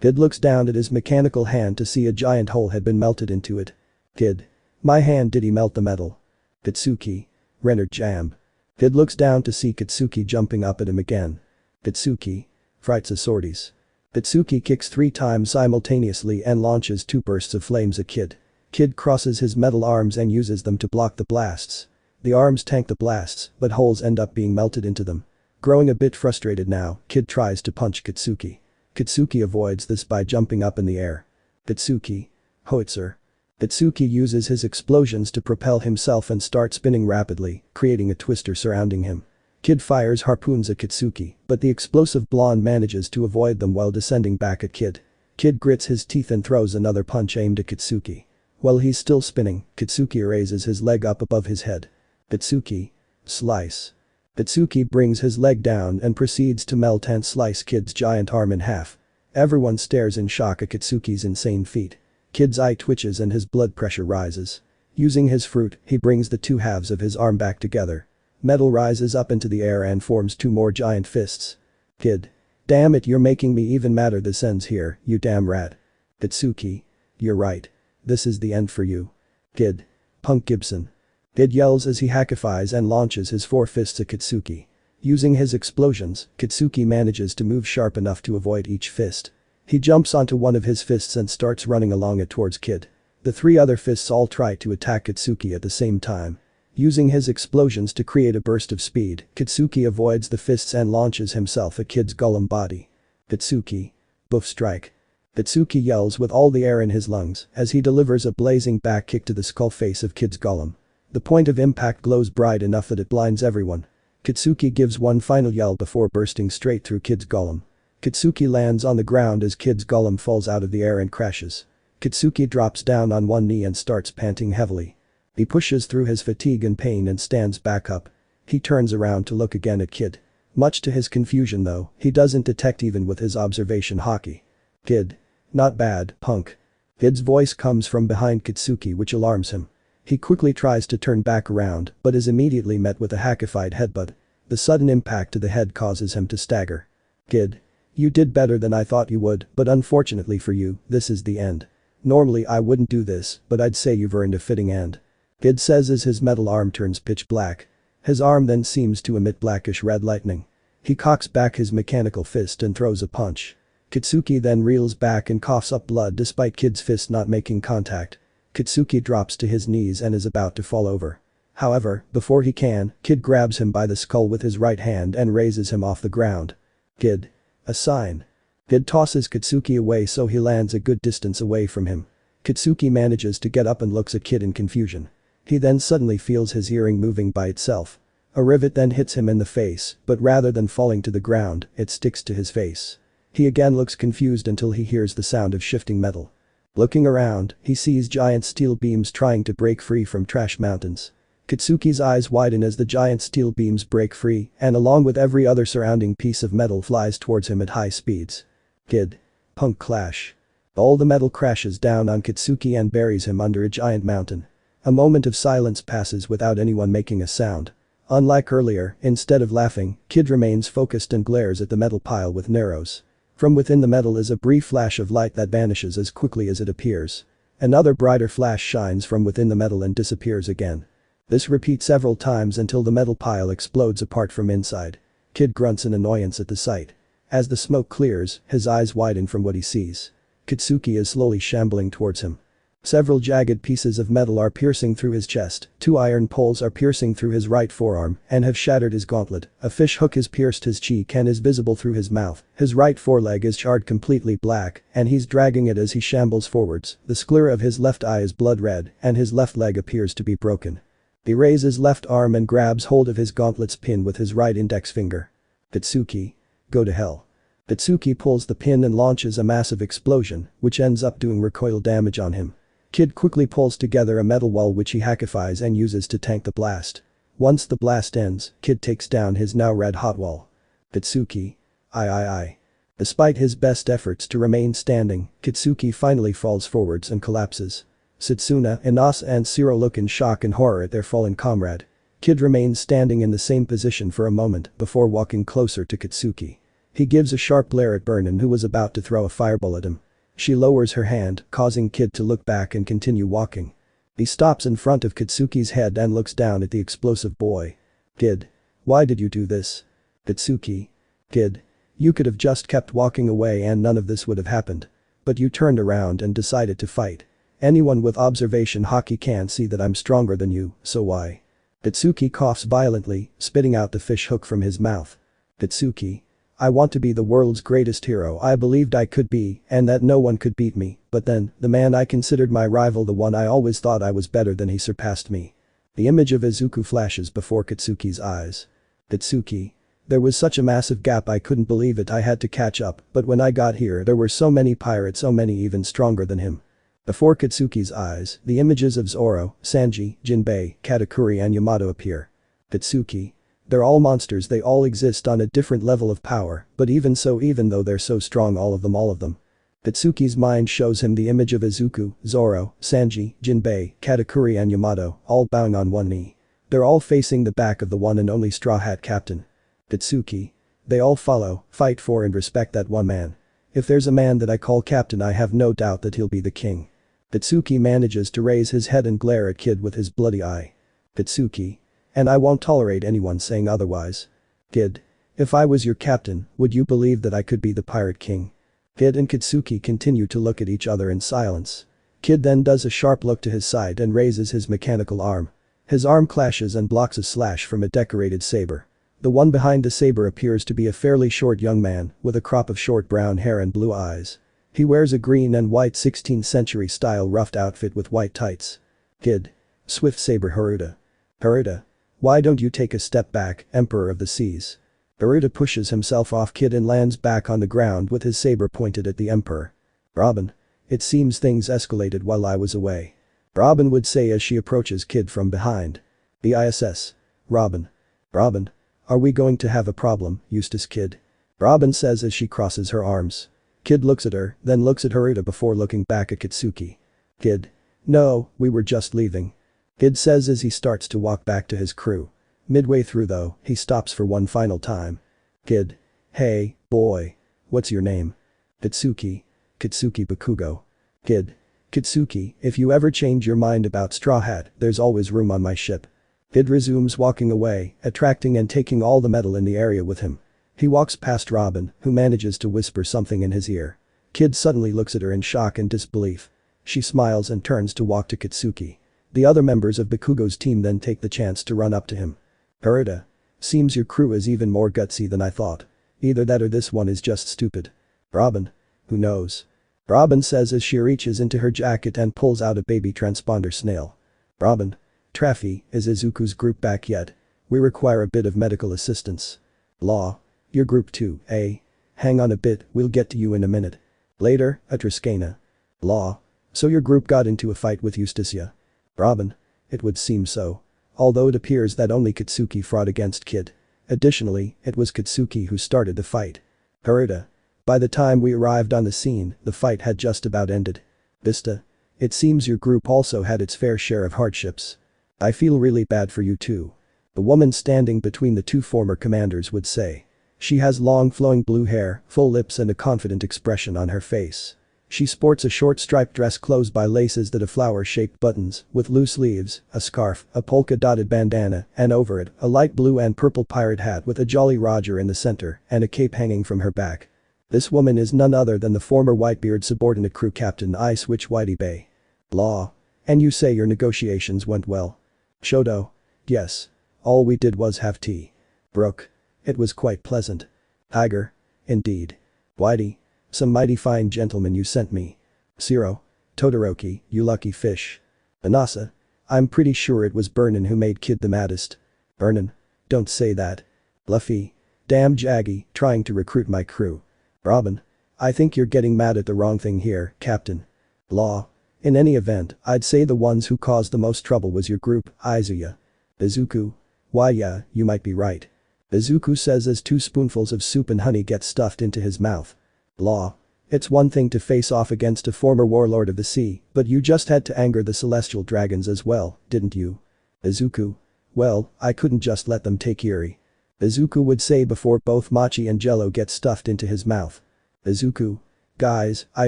Speaker 1: Kid looks down at his mechanical hand to see a giant hole had been melted into it. Kid. My hand, did he melt the metal? Katsuki. Rendered jam. Kid looks down to see Katsuki jumping up at him again. Katsuki. Frights a sorties. Katsuki kicks 3 times simultaneously and launches 2 bursts of flames at Kid. Kid crosses his metal arms and uses them to block the blasts. The arms tank the blasts, but holes end up being melted into them. Growing a bit frustrated now, Kid tries to punch Katsuki. Katsuki avoids this by jumping up in the air. Katsuki. Howitzer. Katsuki uses his explosions to propel himself and start spinning rapidly, creating a twister surrounding him. Kid fires harpoons at Katsuki, but the explosive blonde manages to avoid them while descending back at Kid. Kid grits his teeth and throws another punch aimed at Katsuki. While he's still spinning, Katsuki raises his leg up above his head. Katsuki. Slice. Katsuki brings his leg down and proceeds to melt and slice Kid's giant arm in half. Everyone stares in shock at Katsuki's insane feat. Kid's eye twitches and his blood pressure rises. Using his fruit, he brings the 2 halves of his arm back together. Metal rises up into the air and forms 2 more giant fists. Kid. Damn it, you're making me even madder. This ends here, you damn rat. Katsuki. You're right. This is the end for you. Kid. Punk Gibson. Kid yells as he hackifies and launches his 4 fists at Katsuki. Using his explosions, Katsuki manages to move sharp enough to avoid each fist. He jumps onto one of his fists and starts running along it towards Kid. The 3 other fists all try to attack Katsuki at the same time. Using his explosions to create a burst of speed, Katsuki avoids the fists and launches himself at Kid's golem body. Katsuki. Boof strike. Katsuki yells with all the air in his lungs as he delivers a blazing back kick to the skull face of Kid's golem. The point of impact glows bright enough that it blinds everyone. Katsuki gives one final yell before bursting straight through Kid's golem. Katsuki lands on the ground as Kid's golem falls out of the air and crashes. Katsuki drops down on one knee and starts panting heavily. He pushes through his fatigue and pain and stands back up. He turns around to look again at Kid. Much to his confusion though, he doesn't detect even with his observation hockey. Kid. Not bad, punk. Kid's voice comes from behind Katsuki which alarms him. He quickly tries to turn back around but is immediately met with a hackified headbutt. The sudden impact to the head causes him to stagger. Kid. You did better than I thought you would, but unfortunately for you, this is the end. Normally I wouldn't do this, but I'd say you've earned a fitting end. Kid says as his metal arm turns pitch black. His arm then seems to emit blackish red lightning. He cocks back his mechanical fist and throws a punch. Katsuki then reels back and coughs up blood despite Kid's fist not making contact. Katsuki drops to his knees and is about to fall over. However, before he can, Kid grabs him by the skull with his right hand and raises him off the ground. Kid. A sign. Kid tosses Katsuki away so he lands a good distance away from him. Katsuki manages to get up and looks at Kid in confusion. He then suddenly feels his earring moving by itself. A rivet then hits him in the face, but rather than falling to the ground, it sticks to his face. He again looks confused until he hears the sound of shifting metal. Looking around, he sees giant steel beams trying to break free from trash mountains. Katsuki's eyes widen as the giant steel beams break free and along with every other surrounding piece of metal flies towards him at high speeds. Kid. Punk clash. All the metal crashes down on Katsuki and buries him under a giant mountain. A moment of silence passes without anyone making a sound. Unlike earlier, instead of laughing, Kid remains focused and glares at the metal pile with narrows. From within the metal is a brief flash of light that vanishes as quickly as it appears. Another brighter flash shines from within the metal and disappears again. This repeats several times until the metal pile explodes apart from inside. Kid grunts in annoyance at the sight. As the smoke clears, his eyes widen from what he sees. Katsuki is slowly shambling towards him. Several jagged pieces of metal are piercing through his chest, 2 iron poles are piercing through his right forearm and have shattered his gauntlet, a fish hook has pierced his cheek and is visible through his mouth, his right foreleg is charred completely black and he's dragging it as he shambles forwards, the sclera of his left eye is blood red and his left leg appears to be broken. He raises left arm and grabs hold of his gauntlet's pin with his right index finger. Katsuki. Go to hell. Katsuki pulls the pin and launches a massive explosion, which ends up doing recoil damage on him. Kid quickly pulls together a metal wall which he hackifies and uses to tank the blast. Once the blast ends, Kid takes down his now red hot wall. Katsuki. Aye. Despite his best efforts to remain standing, Katsuki finally falls forwards and collapses. Setsuna, Inasa and Zero look in shock and horror at their fallen comrade. Kid remains standing in the same position for a moment before walking closer to Katsuki. He gives a sharp glare at Burnin, who was about to throw a fireball at him. She lowers her hand, causing Kid to look back and continue walking. He stops in front of Katsuki's head and looks down at the explosive boy. Kid. Why did you do this? Katsuki. Kid. You could have just kept walking away and none of this would have happened. But you turned around and decided to fight. Anyone with observation hockey can see that I'm stronger than you, so why? Katsuki coughs violently, spitting out the fish hook from his mouth. Katsuki. I want to be the world's greatest hero I believed I could be and that no one could beat me, but then, the man I considered my rival, the one I always thought I was better than, he surpassed me. The image of Izuku flashes before Katsuki's eyes. Katsuki. There was such a massive gap I couldn't believe it. I had to catch up, but when I got here there were so many pirates, so many even stronger than him. Before Katsuki's eyes, the images of Zoro, Sanji, Jinbei, Katakuri and Yamato appear. Katsuki. They're all monsters, they all exist on a different level of power, but even so, even though they're so strong, all of them. Katsuki's mind shows him the image of Izuku, Zoro, Sanji, Jinbei, Katakuri and Yamato, all bowing on one knee. They're all facing the back of the one and only Straw Hat Captain. Katsuki. They all follow, fight for and respect that one man. If there's a man that I call captain, I have no doubt that he'll be the king. Katsuki manages to raise his head and glare at Kid with his bloody eye. Katsuki. And I won't tolerate anyone saying otherwise. Kid. If I was your captain, would you believe that I could be the pirate king? Kid and Katsuki continue to look at each other in silence. Kid then does a sharp look to his side and raises his mechanical arm. His arm clashes and blocks a slash from a decorated saber. The one behind the saber appears to be a fairly short young man with a crop of short brown hair and blue eyes. He wears a green and white 16th century style ruffed outfit with white tights. Kid. Swift saber Haruta. Haruta. Why don't you take a step back, Emperor of the Seas? Haruta pushes himself off Kid and lands back on the ground with his saber pointed at the Emperor. Robin. It seems things escalated while I was away. Robin would say as she approaches Kid from behind. BISS. Robin. Robin. Are we going to have a problem, Eustass Kid? Robin says as she crosses her arms. Kid looks at her, then looks at Haruta before looking back at Katsuki. Kid. No, we were just leaving. Kid says as he starts to walk back to his crew. Midway through though, he stops for one final time. Kid. Hey, boy. What's your name? Katsuki. Katsuki Bakugo. Kid. Katsuki, if you ever change your mind about Straw Hat, there's always room on my ship. Kid resumes walking away, attracting and taking all the metal in the area with him. He walks past Robin, who manages to whisper something in his ear. Kid suddenly looks at her in shock and disbelief. She smiles and turns to walk to Katsuki. The other members of Bakugo's team then take the chance to run up to him. Haruta. Seems your crew is even more gutsy than I thought. Either that or this one is just stupid. Robin. Who knows? Robin says as she reaches into her jacket and pulls out a baby transponder snail. Robin. Traffy, is Izuku's group back yet? We require a bit of medical assistance. Law. Your group too, eh? Hang on a bit, we'll get to you in a minute. Later, Atraskana. Law. So your group got into a fight with Eustass? Robin. It would seem so. Although it appears that only Katsuki fought against Kid. Additionally, it was Katsuki who started the fight. Haruta. By the time we arrived on the scene, the fight had just about ended. Vista. It seems your group also had its fair share of hardships. I feel really bad for you too. The woman standing between the two former commanders would say. She has long flowing blue hair, full lips and a confident expression on her face. She sports a short striped dress closed by laces that have flower-shaped buttons, with loose sleeves, a scarf, a polka-dotted bandana, and over it, a light blue and purple pirate hat with a Jolly Roger in the center, and a cape hanging from her back. This woman is none other than the former Whitebeard subordinate crew captain Ice Witch Whitey Bay. Law. And you say your negotiations went well? Shoto. Yes. All we did was have tea. Brooke. It was quite pleasant. Tiger. Indeed. Whitey. Some mighty fine gentlemen you sent me. Zero. Todoroki, you lucky fish. Inasa. I'm pretty sure it was Burnin who made Kid the maddest. Burnin. Don't say that. Luffy. Damn Jaggy, trying to recruit my crew. Robin. I think you're getting mad at the wrong thing here, Captain. Law. In any event, I'd say the ones who caused the most trouble was your group, Izuya. Izuku. Why yeah, you might be right. Izuku says as 2 spoonfuls of soup and honey get stuffed into his mouth. Law. It's one thing to face off against a former warlord of the sea, but you just had to anger the celestial dragons as well, didn't you? Izuku. Well, I couldn't just let them take Eri. Izuku would say before both mochi and jello get stuffed into his mouth. Izuku. Guys, I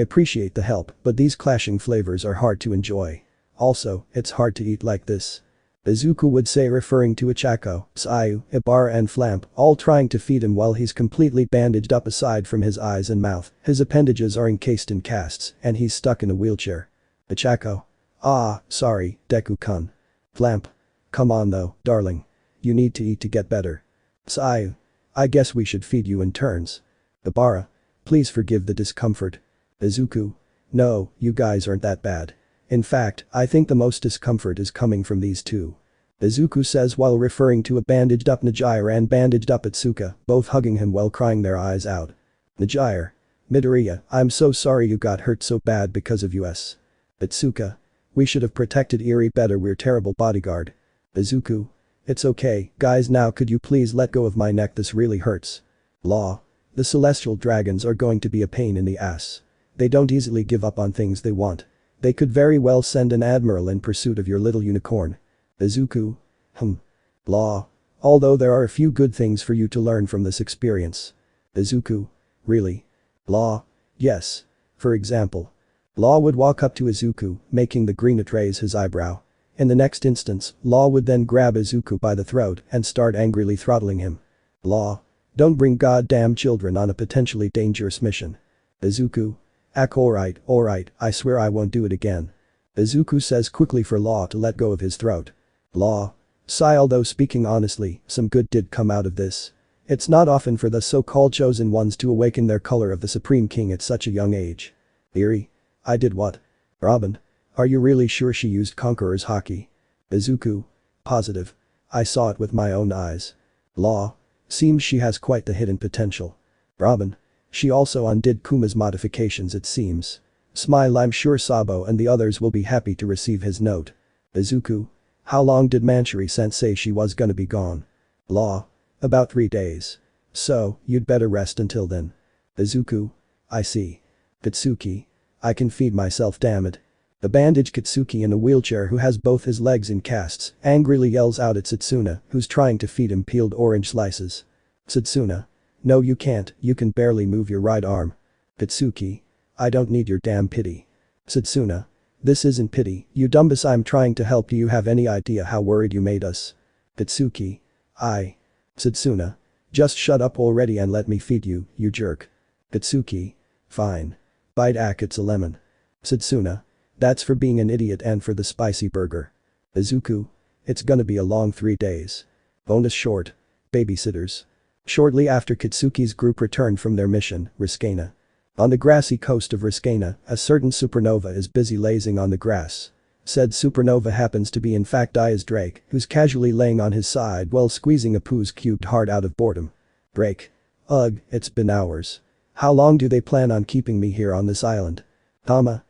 Speaker 1: appreciate the help, but these clashing flavors are hard to enjoy. Also, it's hard to eat like this. Izuku would say referring to Ichako, Sayu, Ibara and Flamp, all trying to feed him while he's completely bandaged up aside from his eyes and mouth, his appendages are encased in casts, and he's stuck in a wheelchair. Ichako. Ah, sorry, Deku-kun. Flamp. Come on though, darling. You need to eat to get better. Sayu. I guess we should feed you in turns. Ibara. Please forgive the discomfort. Izuku. No, you guys aren't that bad. In fact, I think the most discomfort is coming from these two. Izuku says while referring to a bandaged up Najire and bandaged up Atsuka, both hugging him while crying their eyes out. Najire. Midoriya, I'm so sorry you got hurt so bad because of us. Atsuka. We should have protected Eri better, we're terrible bodyguard. Izuku. It's okay, guys, now could you please let go of my neck, this really hurts. Law. The celestial dragons are going to be a pain in the ass. They don't easily give up on things they want. They could very well send an admiral in pursuit of your little unicorn. Izuku. Law. Although there are a few good things for you to learn from this experience. Izuku. Really? Law. Yes. For example. Law would walk up to Izuku, making the greenet raise his eyebrow. In the next instance, Law would then grab Izuku by the throat and start angrily throttling him. Law. Don't bring goddamn children on a potentially dangerous mission. Izuku. Alright, I swear I won't do it again. Izuku says quickly for Law to let go of his throat. Law. Sigh, although speaking honestly, some good did come out of this. It's not often for the so-called chosen ones to awaken their color of the Supreme King at such a young age. Eri. I did what? Robin. Are you really sure she used Conqueror's Haki? Izuku. Positive. I saw it with my own eyes. Law. Seems she has quite the hidden potential. Robin. She also undid Kuma's modifications, it seems. Smile, I'm sure Sabo and the others will be happy to receive his note. Izuku. How long did Manchuri-sensei say she was gonna be gone? Law. About 3 days. So, you'd better rest until then. Izuku. I see. Katsuki. I can feed myself, damn it. The bandaged Katsuki in a wheelchair who has both his legs in casts angrily yells out at Satsuna, who's trying to feed him peeled orange slices. Satsuna. No, you can't, you can barely move your right arm. Katsuki. I don't need your damn pity. Satsuna. This isn't pity, you dumbass, I'm trying to help. Do you have any idea how worried you made us? Katsuki. Satsuna. Just shut up already and let me feed you, you jerk. Katsuki. Fine. Bite, it's a lemon. Satsuna. That's for being an idiot and for the spicy burger. Izuku. It's gonna be a long 3 days. Bonus short. Babysitters. Shortly after Katsuki's group returned from their mission, Riskana. On the grassy coast of Riskana, a certain supernova is busy lazing on the grass. Said supernova happens to be in fact Aya's Drake, who's casually laying on his side while squeezing Apu's cubed heart out of boredom. Drake. Ugh, it's been hours. How long do they plan on keeping me here on this island? Tama.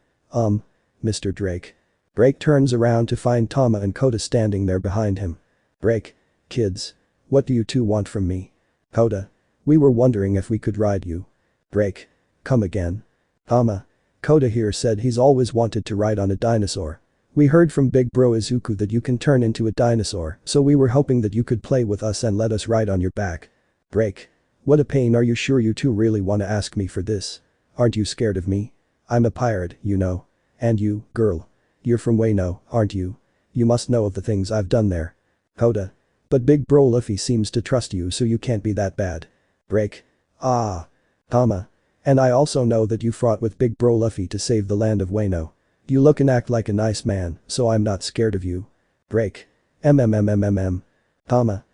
Speaker 1: Mr. Drake. Drake turns around to find Tama and Kota standing there behind him. Drake. Kids. What do you two want from me? Kota. We were wondering if we could ride you. Drake. Come again. Tama. Kota here said he's always wanted to ride on a dinosaur. We heard from Big Bro Izuku that you can turn into a dinosaur, so we were hoping that you could play with us and let us ride on your back. Drake. What a pain, are you sure you two really want to ask me for this? Aren't you scared of me? I'm a pirate, you know. And you, girl. You're from Wano, aren't you? You must know of the things I've done there. Kota. But Big Bro Luffy seems to trust you, so you can't be that bad. Drake. Tama. And I also know that you fought with Big Bro Luffy to save the land of Wano. You look and act like a nice man, so I'm not scared of you. Drake. Tama.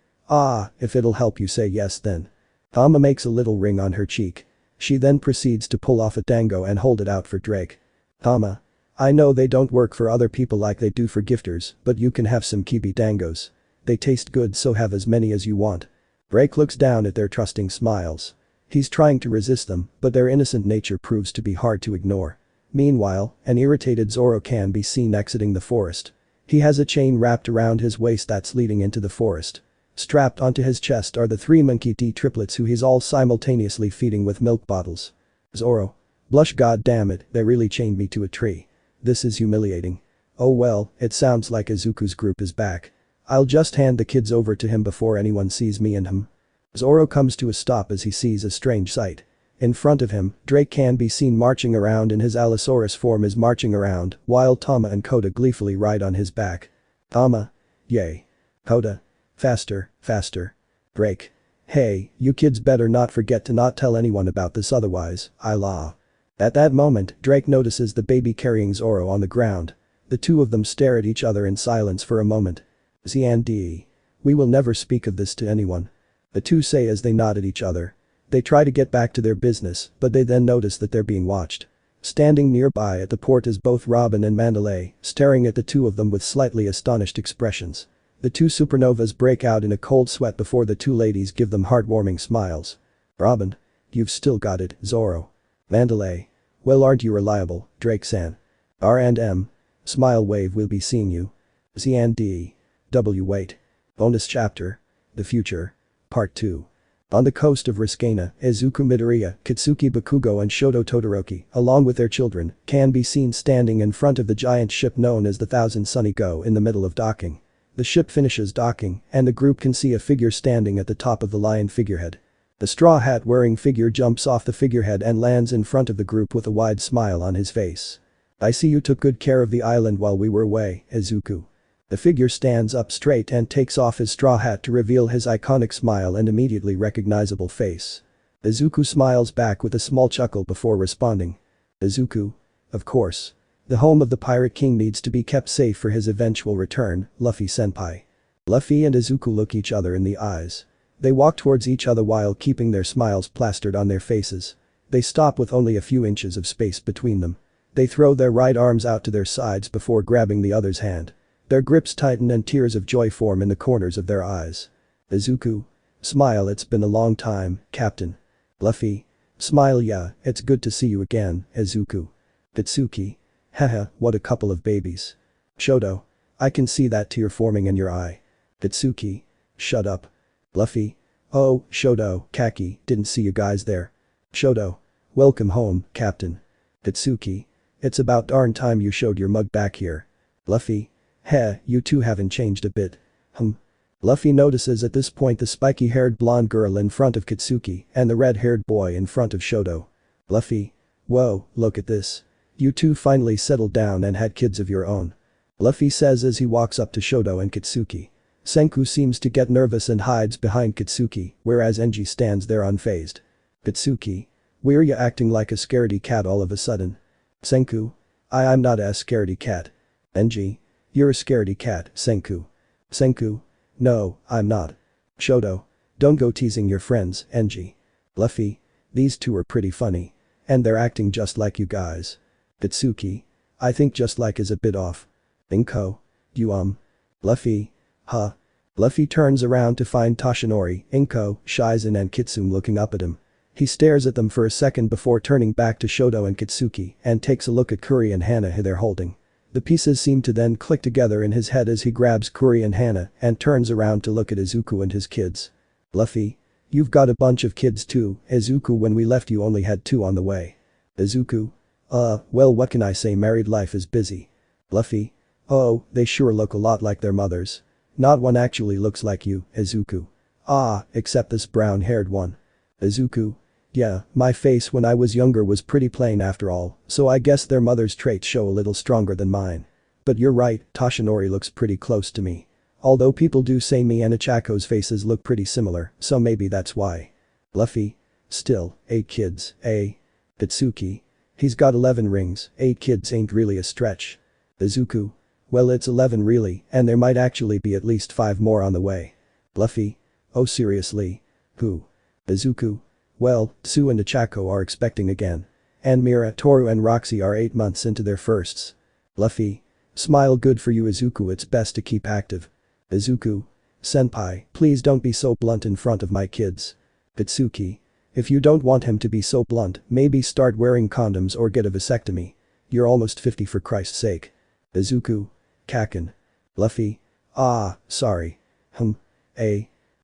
Speaker 1: If it'll help you say yes then. Tama makes a little ring on her cheek. She then proceeds to pull off a dango and hold it out for Drake. Tama. I know they don't work for other people like they do for gifters, but you can have some kibi dangos. They taste good, so have as many as you want. Drake looks down at their trusting smiles. He's trying to resist them, but their innocent nature proves to be hard to ignore. Meanwhile, an irritated Zoro can be seen exiting the forest. He has a chain wrapped around his waist that's leading into the forest. Strapped onto his chest are the 3 Monkey D triplets who he's all simultaneously feeding with milk bottles. Zoro. Blush, god damn it, they really chained me to a tree. This is humiliating. Oh well, it sounds like Izuku's group is back. I'll just hand the kids over to him before anyone sees me and him. Zoro comes to a stop as he sees a strange sight. In front of him, Drake can be seen marching around and his Allosaurus form is marching around, while Tama and Koda gleefully ride on his back. Tama. Yay. Koda. Faster, faster. Drake. Hey, you kids better not forget to not tell anyone about this otherwise, I law. At that moment, Drake notices the baby carrying Zoro on the ground. The two of them stare at each other in silence for a moment. Z&D. We will never speak of this to anyone. The two say as they nod at each other. They try to get back to their business, but they then notice that they're being watched. Standing nearby at the port is both Robin and Mandalay, staring at the two of them with slightly astonished expressions. The two supernovas break out in a cold sweat before the two ladies give them heartwarming smiles. Robin. You've still got it, Zoro. Mandalay. Well, aren't you reliable, Drake-san? R&M. Smile wave, we'll be seeing you. Z&D. W wait. Bonus chapter. The future. Part 2. On the coast of Riskana, Izuku, Midoriya, Katsuki, Bakugo and Shoto Todoroki, along with their children, can be seen standing in front of the giant ship known as the Thousand Sunny Go in the middle of docking. The ship finishes docking, and the group can see a figure standing at the top of the lion figurehead. The straw hat wearing figure jumps off the figurehead and lands in front of the group with a wide smile on his face. I see you took good care of the island while we were away, Izuku. The figure stands up straight and takes off his straw hat to reveal his iconic smile and immediately recognizable face. Izuku smiles back with a small chuckle before responding. Izuku. Of course. The home of the Pirate King needs to be kept safe for his eventual return, Luffy-senpai. Luffy and Izuku look each other in the eyes. They walk towards each other while keeping their smiles plastered on their faces. They stop with only a few inches of space between them. They throw their right arms out to their sides before grabbing the other's hand. Their grips tighten and tears of joy form in the corners of their eyes. Izuku. Smile, it's been a long time, Captain. Luffy. Smile, yeah, it's good to see you again, Izuku. Katsuki. Haha, what a couple of babies. Shoto. I can see that tear forming in your eye. Katsuki. Shut up. Luffy. Oh, Shoto, Kaki, didn't see you guys there. Shoto. Welcome home, Captain. Katsuki. It's about darn time you showed your mug back here. Luffy. Heh, you two haven't changed a bit. Luffy notices at this point the spiky-haired blonde girl in front of Katsuki and the red-haired boy in front of Shoto. Luffy. Whoa, look at this. You two finally settled down and had kids of your own. Luffy says as he walks up to Shoto and Katsuki. Senku seems to get nervous and hides behind Katsuki, whereas Enji stands there unfazed. Katsuki. Why are you acting like a scaredy cat all of a sudden? Senku. I'm not a scaredy cat. Enji. You're a scaredy cat, Senku. Senku. No, I'm not. Shoto. Don't go teasing your friends, Enji. Luffy. These two are pretty funny. And they're acting just like you guys. Katsuki. I think just like is a bit off. Inko. You Luffy. Huh. Luffy turns around to find Toshinori, Inko, Shizen and Kitsune looking up at him. He stares at them for a second before turning back to Shoto and Katsuki and takes a look at Kuri and Hana they're holding. The pieces seem to then click together in his head as he grabs Kuri and Hana and turns around to look at Izuku and his kids. Luffy. You've got a bunch of kids too, Izuku, when we left you only had 2 on the way. Izuku. Well, what can I say, married life is busy. Luffy. Oh, they sure look a lot like their mothers. Not one actually looks like you, Izuku. Except this brown-haired one. Izuku. Yeah, my face when I was younger was pretty plain after all, so I guess their mother's traits show a little stronger than mine. But you're right, Toshinori looks pretty close to me. Although people do say me and Ichako's faces look pretty similar, so maybe that's why. Luffy. Still, 8 kids, eh? Katsuki. He's got 11 rings, 8 kids ain't really a stretch. Izuku. Well, it's 11 really, and there might actually be at least 5 more on the way. Luffy. Oh, seriously? Who? Izuku. Well, Tsu and Ichako are expecting again. And Mira, Toru and Roxy are 8 months into their firsts. Luffy. Smile, good for you, Izuku, it's best to keep active. Izuku. Senpai, please don't be so blunt in front of my kids. Katsuki. If you don't want him to be so blunt, maybe start wearing condoms or get a vasectomy. You're almost 50 for Christ's sake. Izuku. Kaken. Luffy. Sorry.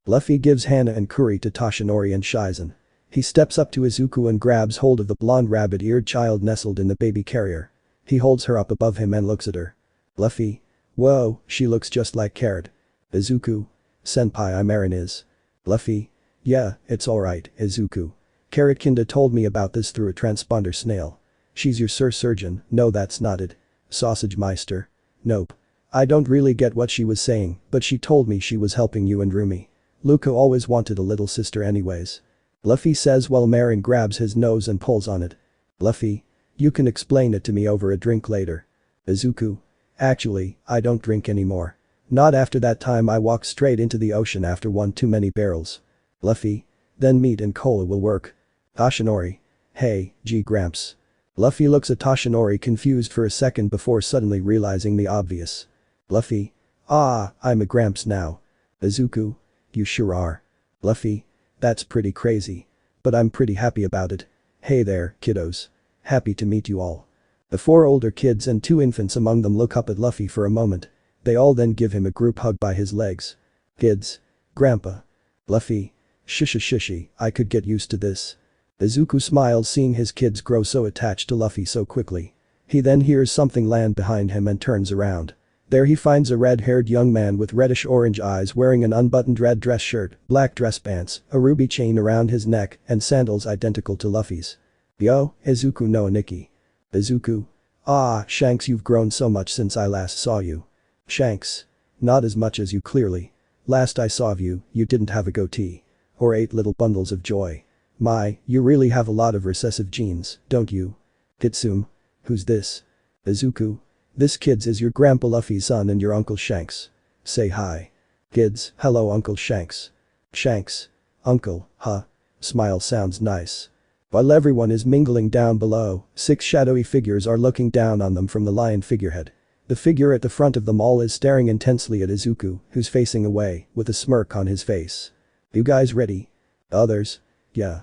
Speaker 1: Luffy gives Hana and Kuri to Toshinori and Shizen. He steps up to Izuku and grabs hold of the blonde rabbit-eared child nestled in the baby carrier. He holds her up above him and looks at her. Luffy. Whoa, she looks just like Carrot. Izuku. Senpai, I'm Eren is. Luffy. Yeah, it's alright, Izuku. Carrot Kinda told me about this through a transponder snail. She's your surgeon. No, that's not it. Sausage Meister. Nope. I don't really get what she was saying, but she told me she was helping you and Rumi. Luca always wanted a little sister anyways. Luffy says while Marin grabs his nose and pulls on it. Luffy. You can explain it to me over a drink later. Izuku. Actually, I don't drink anymore. Not after that time I walked straight into the ocean after one too many barrels. Luffy. Then meat and cola will work. Toshinori. Hey, G Gramps. Luffy looks at Toshinori confused for a second before suddenly realizing the obvious. Luffy. Ah, I'm a Gramps now. Izuku. You sure are. Luffy. That's pretty crazy. But I'm pretty happy about it. Hey there, kiddos. Happy to meet you all. The 4 older kids and 2 infants among them look up at Luffy for a moment. They all then give him a group hug by his legs. Kids. Grandpa. Luffy. Shishy, I could get used to this. Izuku smiles seeing his kids grow so attached to Luffy so quickly. He then hears something land behind him and turns around. There he finds a red-haired young man with reddish-orange eyes wearing an unbuttoned red dress shirt, black dress pants, a ruby chain around his neck, and sandals identical to Luffy's. Yo, Izuku no Nikki. Izuku. Ah, Shanks, you've grown so much since I last saw you. Shanks. Not as much as you clearly. Last I saw of you, you didn't have a goatee. Or 8 little bundles of joy. My, you really have a lot of recessive genes, don't you? Kitsum. Who's this? Izuku. This kids is your grandpa Luffy's son and your Uncle Shanks. Say hi. Kids, hello Uncle Shanks. Shanks. Uncle, huh? Smile sounds nice. While everyone is mingling down below, 6 shadowy figures are looking down on them from the lion figurehead. The figure at the front of them all is staring intensely at Izuku, who's facing away, with a smirk on his face. You guys ready? Others? Yeah.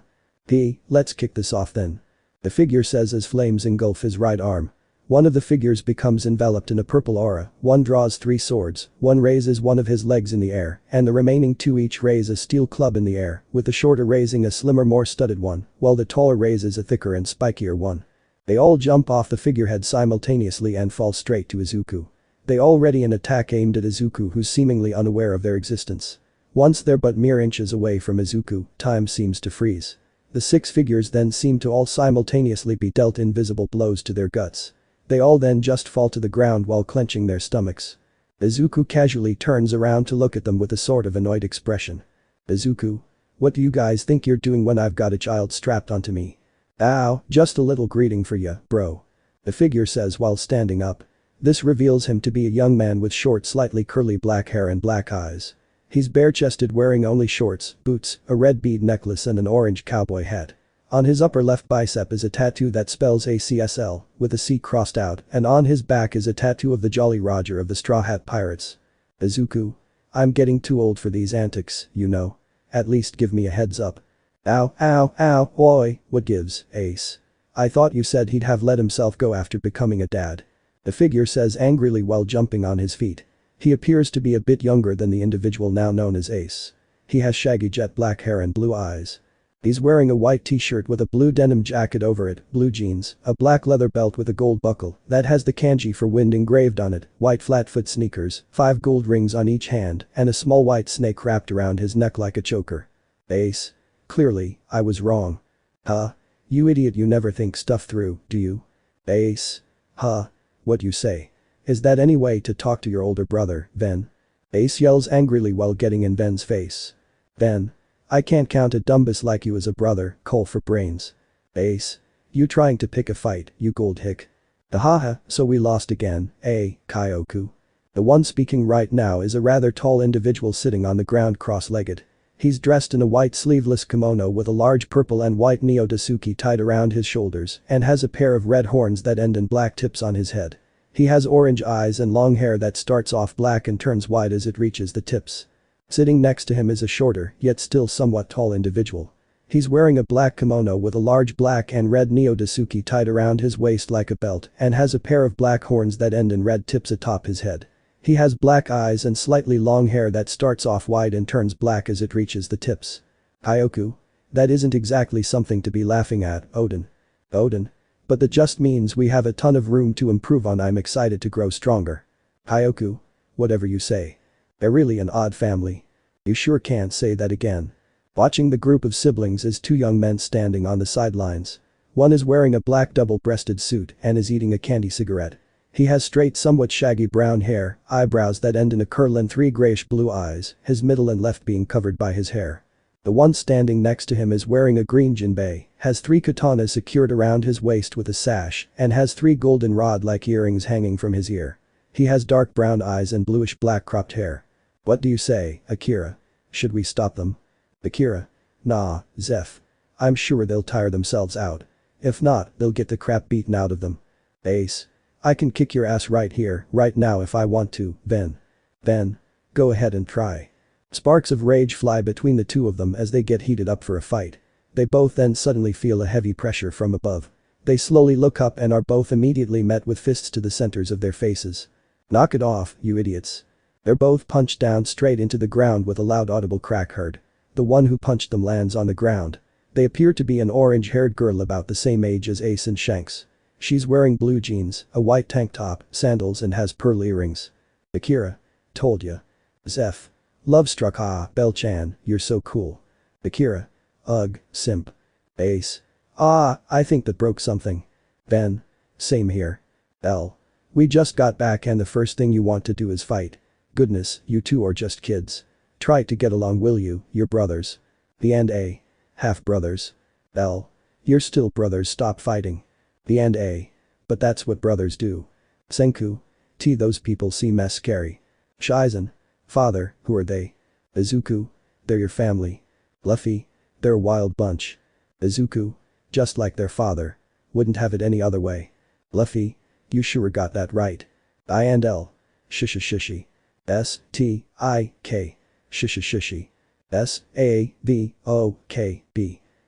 Speaker 1: Let's kick this off then. The figure says as flames engulf his right arm. One of the figures becomes enveloped in a purple aura, one draws 3 swords, one raises one of his legs in the air, and the remaining 2 each raise a steel club in the air, with the shorter raising a slimmer more studded one, while the taller raises a thicker and spikier one. They all jump off the figurehead simultaneously and fall straight to Izuku. They all ready an attack aimed at Izuku who's seemingly unaware of their existence. Once they're but mere inches away from Izuku, time seems to freeze. The 6 figures then seem to all simultaneously be dealt invisible blows to their guts. They all then just fall to the ground while clenching their stomachs. Izuku casually turns around to look at them with a sort of annoyed expression. Izuku. What do you guys think you're doing when I've got a child strapped onto me? Ow, just a little greeting for ya, bro. The figure says while standing up. This reveals him to be a young man with short slightly curly black hair and black eyes. He's bare-chested wearing only shorts, boots, a red bead necklace and an orange cowboy hat. On his upper left bicep is a tattoo that spells ACSL, with a C crossed out, and on his back is a tattoo of the Jolly Roger of the Straw Hat Pirates. Izuku. I'm getting too old for these antics, you know. At least give me a heads up. Ow, oi, what gives, Ace? I thought you said he'd have let himself go after becoming a dad. The figure says angrily while jumping on his feet. He appears to be a bit younger than the individual now known as Ace. He has shaggy jet black hair and blue eyes. He's wearing a white t-shirt with a blue denim jacket over it, blue jeans, a black leather belt with a gold buckle that has the kanji for wind engraved on it, white flat-foot sneakers, 5 gold rings on each hand, and a small white snake wrapped around his neck like a choker. Ace. Clearly, I was wrong. Huh? You idiot, you never think stuff through, do you? Ace. Huh? What you say? Is that any way to talk to your older brother, Ven? Ace yells angrily while getting in Ven's face. Ven. I can't count a dumbus like you as a brother, call for brains. Ace. You trying to pick a fight, you gold hick. Haha, so we lost again, eh, Kyoku? The one speaking right now is a rather tall individual sitting on the ground cross-legged. He's dressed in a white sleeveless kimono with a large purple and white Neo-Dasuki tied around his shoulders and has a pair of red horns that end in black tips on his head. He has orange eyes and long hair that starts off black and turns white as it reaches the tips. Sitting next to him is a shorter, yet still somewhat tall individual. He's wearing a black kimono with a large black and red Neo-Dasuki tied around his waist like a belt and has a pair of black horns that end in red tips atop his head. He has black eyes and slightly long hair that starts off white and turns black as it reaches the tips. Kyoku. That isn't exactly something to be laughing at, Odin. Odin. But that just means we have a ton of room to improve on. I'm excited to grow stronger. Hyoku. Whatever you say. They're really an odd family. You sure can't say that again. Watching the group of siblings is two young men standing on the sidelines. One is wearing a black double-breasted suit and is eating a candy cigarette. He has straight, somewhat shaggy brown hair, eyebrows that end in a curl and three grayish-blue eyes, his middle and left being covered by his hair. The one standing next to him is wearing a green jinbei, has three katanas secured around his waist with a sash, and has three golden rod-like earrings hanging from his ear. He has dark brown eyes and bluish-black cropped hair. What do you say, Akira? Should we stop them? Akira. Nah, Zeph. I'm sure they'll tire themselves out. If not, they'll get the crap beaten out of them. Ace. I can kick your ass right here, right now if I want to, Ben. Ben. Go ahead and try. Sparks of rage fly between the two of them as they get heated up for a fight. They both then suddenly feel a heavy pressure from above. They slowly look up and are both immediately met with fists to the centers of their faces. Knock it off, you idiots. They're both punched down straight into the ground with a loud audible crack heard. The one who punched them lands on the ground. They appear to be an orange-haired girl about the same age as Ace and Shanks. She's wearing blue jeans, a white tank top, sandals and has pearl earrings. Akira. Told ya. Zeph. Love struck. Ah, Bell-chan, you're so cool. Akira. Ugh, simp. Ace. Ah, I think that broke something. Ben. Same here. L. We just got back and the first thing you want to do is fight. Goodness, you two are just kids. Try to get along, will you, you're brothers. The and A. Half-brothers. L. You're still brothers, stop fighting. The and A. But that's what brothers do. Senku. T. Those people seem less scary. Shizen. Father, who are they? Izuku. They're your family. Luffy. They're a wild bunch. Izuku. Just like their father. Wouldn't have it any other way. Luffy. You sure got that right. I and L. Shishishishi. S-T-I-K. Shishishishi. S-A-V-O-K-B.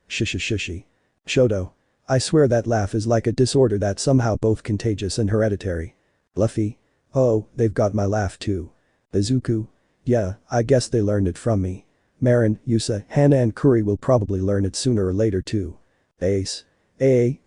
Speaker 1: Shishishishi. Shoto. I swear that laugh is like a disorder that's somehow both contagious and hereditary. Luffy. Oh, they've got my laugh too. Izuku. Yeah, I guess they learned it from me. Marin, Yusa, Hana and Kuri will probably learn it sooner or later too. Ace.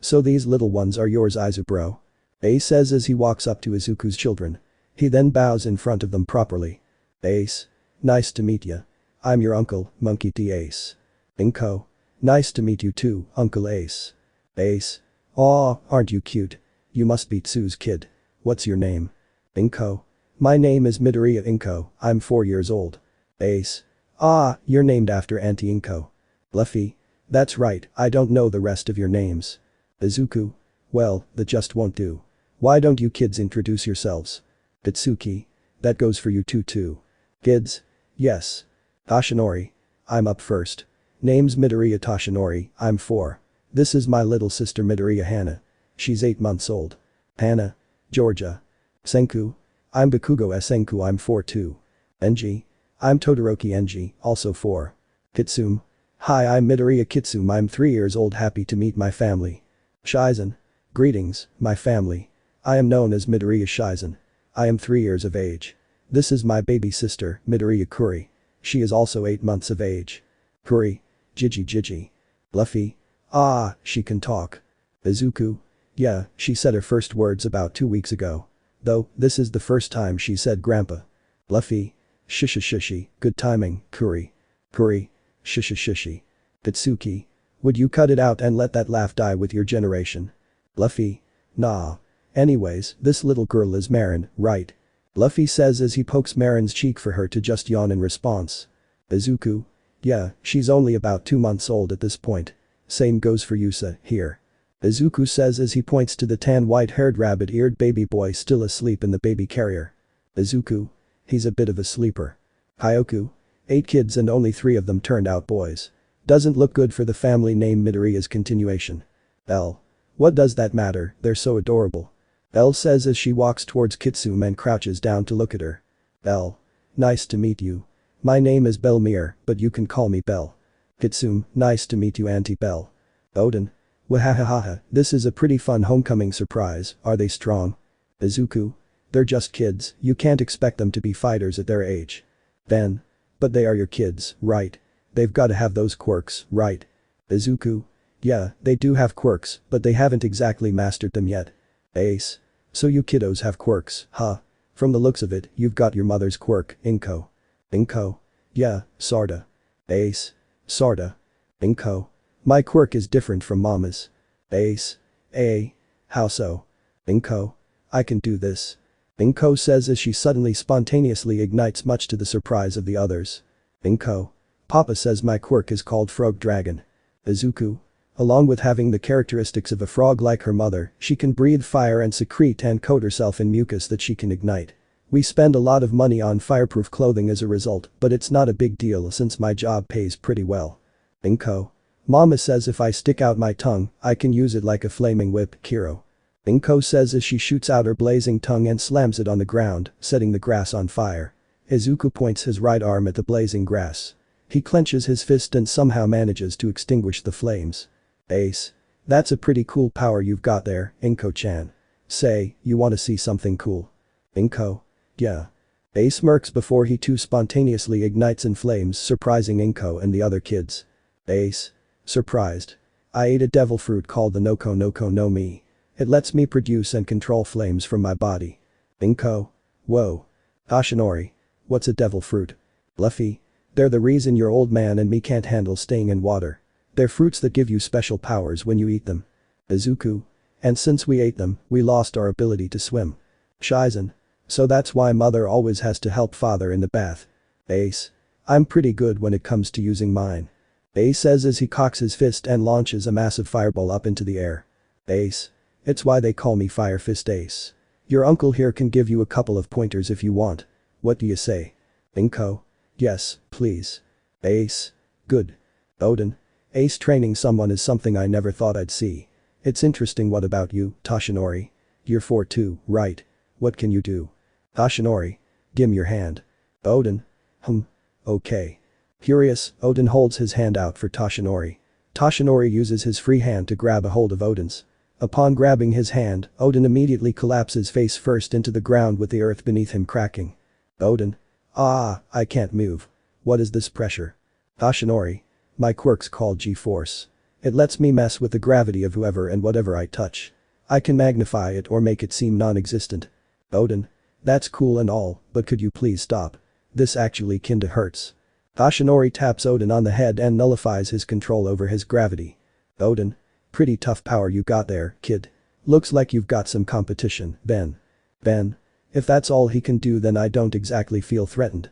Speaker 1: So these little ones are yours, Izubro? Ace says as he walks up to Izuku's children. He then bows in front of them properly. Ace. Nice to meet ya. I'm your uncle, Monkey D. Ace. Inko. Nice to meet you too, Uncle Ace. Ace. Aw, aren't you cute? You must be Tsu's kid. What's your name? Inko. My name is Midoriya Inko, I'm 4 years old. Ace. Ah, you're named after Auntie Inko. Luffy. That's right, I don't know the rest of your names. Izuku. Well, that just won't do. Why don't you kids introduce yourselves? Katsuki. That goes for you too. Kids. Yes. Toshinori. I'm up first. Name's Midoriya Toshinori, I'm 4. This is my little sister Midoriya Hana. She's 8 months old. Hana. Georgia. Senku. I'm Bakugo Senku, I'm 4 too. Enji. I'm Todoroki Enji, also 4. Kitsum. Hi, I'm Midoriya Kitsum, I'm 3 years old, happy to meet my family. Shizen. Greetings, my family. I am known as Midoriya Shizen. I am 3 years of age. This is my baby sister, Midoriya Kuri. She is also 8 months of age. Kuri. Jiji. Luffy. Ah, she can talk. Izuku. Yeah, she said her first words about 2 weeks ago. Though, this is the first time she said grandpa. Luffy. Shishishishi, good timing, Kuri. Kuri. Shishishishi. Katsuki. Would you cut it out and let that laugh die with your generation? Luffy. Nah. Anyways, this little girl is Marin, right? Luffy says as he pokes Marin's cheek for her to just yawn in response. Izuku. Yeah, she's only about 2 months old at this point. Same goes for Yusa, here. Izuku says as he points to the tan white-haired rabbit-eared baby boy still asleep in the baby carrier. Izuku. He's a bit of a sleeper. Hyoku. 8 kids and only 3 of them turned out boys. Doesn't look good for the family name. Midoriya's continuation. L. What does that matter, they're so adorable. L says as she walks towards Kitsum and crouches down to look at her. L. Nice to meet you. My name is Belmere, but you can call me Bell. Kitsum, nice to meet you, Auntie Bell. Odin. Wahahaha, this is a pretty fun homecoming surprise, are they strong? Izuku. They're just kids, you can't expect them to be fighters at their age. Ben. But they are your kids, right? They've gotta have those quirks, right? Izuku. Yeah, they do have quirks, but they haven't exactly mastered them yet. Ace. So you kiddos have quirks, huh? From the looks of it, you've got your mother's quirk, Inko. Inko? Yeah, sorta. Ace. Sorta. Inko. My quirk is different from mama's. Ace. How so? Inko. I can do this. Inko says as she suddenly spontaneously ignites, much to the surprise of the others. Inko. Papa says my quirk is called Frog Dragon. Izuku. Along with having the characteristics of a frog like her mother, she can breathe fire and secrete and coat herself in mucus that she can ignite. We spend a lot of money on fireproof clothing as a result, but it's not a big deal since my job pays pretty well. Inko. Mama says if I stick out my tongue, I can use it like a flaming whip, Kiro. Inko says as she shoots out her blazing tongue and slams it on the ground, setting the grass on fire. Izuku points his right arm at the blazing grass. He clenches his fist and somehow manages to extinguish the flames. Ace. That's a pretty cool power you've got there, Inko-chan. Say, you wanna see something cool? Inko. Yeah. Ace smirks before he too spontaneously ignites in flames, surprising Inko and the other kids. Ace. Surprised. I ate a devil fruit called the Noko no Mi. It lets me produce and control flames from my body. Inko. Whoa. Ashinori. What's a devil fruit? Luffy. They're the reason your old man and me can't handle staying in water. They're fruits that give you special powers when you eat them. Izuku. And since we ate them, we lost our ability to swim. Shizen. So that's why mother always has to help father in the bath. Ace. I'm pretty good when it comes to using mine. Ace says as he cocks his fist and launches a massive fireball up into the air. Ace. It's why they call me Fire Fist Ace. Your uncle here can give you a couple of pointers if you want. What do you say? Inko. Yes, please. Ace. Good. Odin. Ace training someone is something I never thought I'd see. It's interesting. What about you, Toshinori? You're 4 too, right? What can you do? Toshinori. Gimme your hand. Odin. Okay. Curious, Odin holds his hand out for Toshinori. Toshinori uses his free hand to grab a hold of Odin's. Upon grabbing his hand, Odin immediately collapses face first into the ground with the earth beneath him cracking. Odin. I can't move. What is this pressure? Toshinori. My quirk's called G-Force. It lets me mess with the gravity of whoever and whatever I touch. I can magnify it or make it seem non-existent. Odin. That's cool and all, but could you please stop? This actually kinda hurts. Toshinori taps Odin on the head and nullifies his control over his gravity. Odin. Pretty tough power you got there, kid. Looks like you've got some competition, Ben. If that's all he can do then I don't exactly feel threatened.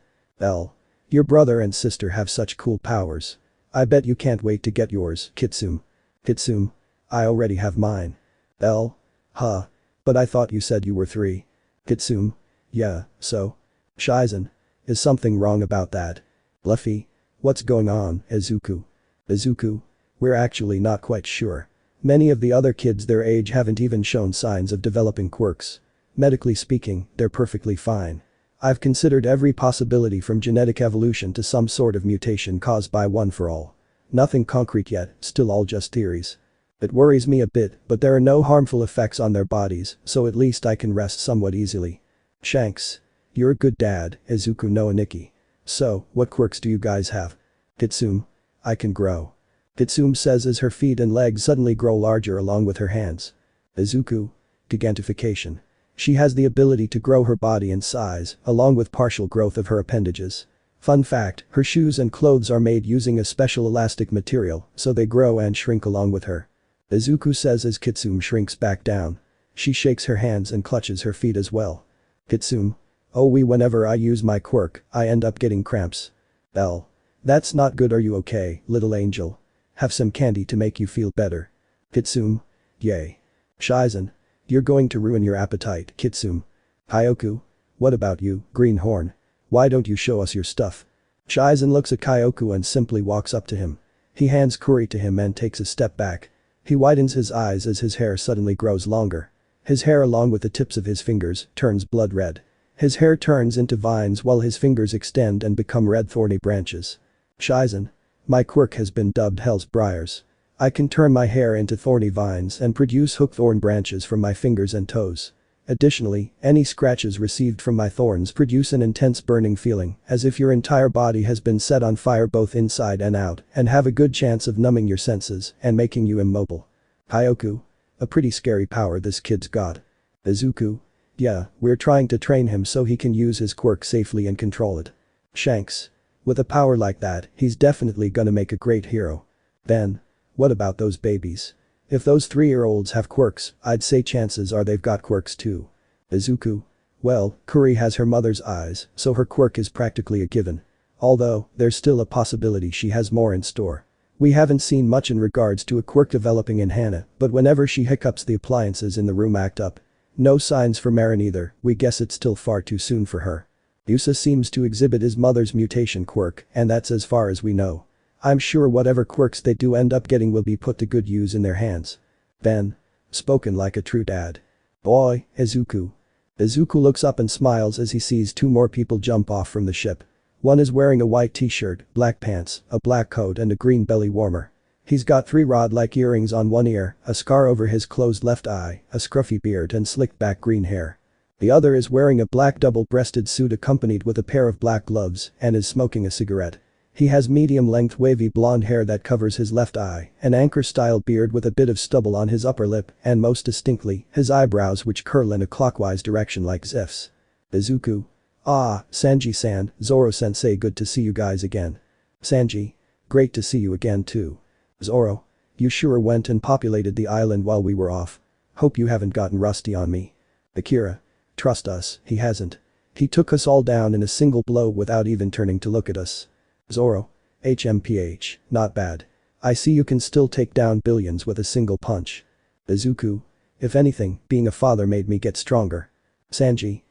Speaker 1: Your brother and sister have such cool powers. I bet you can't wait to get yours, Kitsum. Kitsum. I already have mine. But I thought you said you were 3. Kitsum. Yeah, so? Shizen. Is something wrong about that? Luffy. What's going on, Izuku? Izuku. We're actually not quite sure. Many of the other kids their age haven't even shown signs of developing quirks. Medically speaking, they're perfectly fine. I've considered every possibility from genetic evolution to some sort of mutation caused by one for all. Nothing concrete yet, still all just theories. It worries me a bit, but there are no harmful effects on their bodies, so at least I can rest somewhat easily. Shanks. You're a good dad, Izuku no Aniki. So, what quirks do you guys have? Kitsum. I can grow. Kitsum says as her feet and legs suddenly grow larger along with her hands. Izuku. Gigantification. She has the ability to grow her body in size, along with partial growth of her appendages. Fun fact, her shoes and clothes are made using a special elastic material, so they grow and shrink along with her. Izuku says as Kitsum shrinks back down. She shakes her hands and clutches her feet as well. Kitsum. Whenever I use my quirk, I end up getting cramps. That's not good. Are you okay, little angel? Have some candy to make you feel better. Kitsum. Yay. Shizen. You're going to ruin your appetite, Kitsum. Kyoku. What about you, Greenhorn? Why don't you show us your stuff? Shizen looks at Kyoku and simply walks up to him. He hands curry to him and takes a step back. He widens his eyes as his hair suddenly grows longer. His hair along with the tips of his fingers turns blood red. His hair turns into vines while his fingers extend and become red thorny branches. Shizen. My quirk has been dubbed Hell's Briars. I can turn my hair into thorny vines and produce hook thorn branches from my fingers and toes. Additionally, any scratches received from my thorns produce an intense burning feeling, as if your entire body has been set on fire both inside and out, and have a good chance of numbing your senses and making you immobile. Hyoku. A pretty scary power this kid's got. Izuku. Yeah, we're trying to train him so he can use his quirk safely and control it. Shanks. With a power like that, he's definitely gonna make a great hero. Ben. What about those babies? If those 3-year-olds have quirks, I'd say chances are they've got quirks too. Izuku. Well, Kuri has her mother's eyes, so her quirk is practically a given. Although, there's still a possibility she has more in store. We haven't seen much in regards to a quirk developing in Hana, but whenever she hiccups the appliances in the room act up. No signs for Marin either, we guess it's still far too soon for her. Yusa seems to exhibit his mother's mutation quirk, and that's as far as we know. I'm sure whatever quirks they do end up getting will be put to good use in their hands. Ben. Spoken like a true dad. Boy, Izuku. Izuku looks up and smiles as he sees 2 more people jump off from the ship. One is wearing a white t-shirt, black pants, a black coat and a green belly warmer. He's got 3 rod-like earrings on one ear, a scar over his closed left eye, a scruffy beard and slicked back green hair. The other is wearing a black double-breasted suit accompanied with a pair of black gloves and is smoking a cigarette. He has medium-length wavy blonde hair that covers his left eye, an anchor-style beard with a bit of stubble on his upper lip, and most distinctly, his eyebrows which curl in a clockwise direction like Zef's. Izuku. Ah, Sanji-san, Zoro-sensei, good to see you guys again. Sanji. Great to see you again too. Zoro. You sure went and populated the island while we were off. Hope you haven't gotten rusty on me. Akira. Trust us, he hasn't. He took us all down in a single blow without even turning to look at us. Zoro. HMPH, not bad. I see you can still take down billions with a single punch. Izuku. If anything, being a father made me get stronger. Sanji.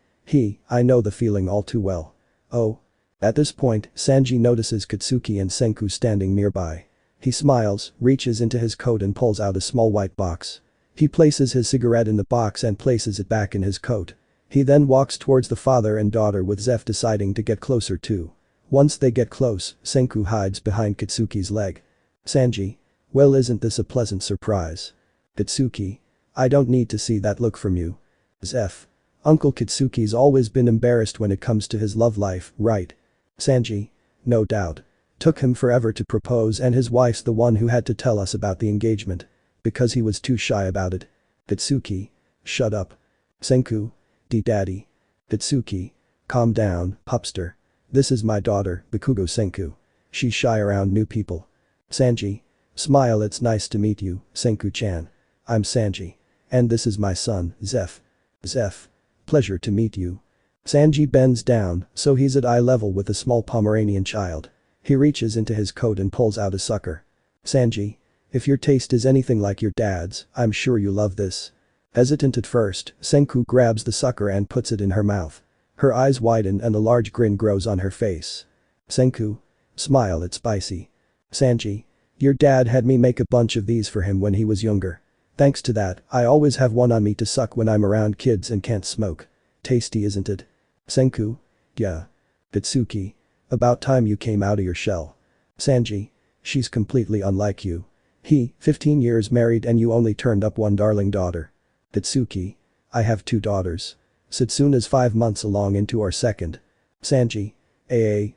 Speaker 1: I know the feeling all too well. Oh. At this point, Sanji notices Katsuki and Senku standing nearby. He smiles, reaches into his coat and pulls out a small white box. He places his cigarette in the box and places it back in his coat. He then walks towards the father and daughter with Zef deciding to get closer too. Once they get close, Senku hides behind Katsuki's leg. Sanji. Well, isn't this a pleasant surprise? Katsuki. I don't need to see that look from you. Zef. Uncle Katsuki's always been embarrassed when it comes to his love life, right? Sanji. No doubt. Took him forever to propose and his wife's the one who had to tell us about the engagement. Because he was too shy about it. Katsuki. Shut up. Senku. Daddy. Katsuki. Calm down, pupster. This is my daughter, Bakugo Senku. She's shy around new people. Sanji. Smile, it's nice to meet you, Senku-chan. I'm Sanji. And this is my son, Zef. Zef. Pleasure to meet you. Sanji bends down, so he's at eye level with the small Pomeranian child. He reaches into his coat and pulls out a sucker. Sanji. If your taste is anything like your dad's, I'm sure you love this. Hesitant at first, Senku grabs the sucker and puts it in her mouth. Her eyes widen and a large grin grows on her face. Senku. Smile, it's spicy. Sanji. Your dad had me make a bunch of these for him when he was younger. Thanks to that, I always have one on me to suck when I'm around kids and can't smoke. Tasty, isn't it? Senku. Yeah. Katsuki. About time you came out of your shell. Sanji. She's completely unlike you. 15 years married and you only turned up one darling daughter. Katsuki. I have 2 daughters. Satsuna's 5 months along into our second. Sanji.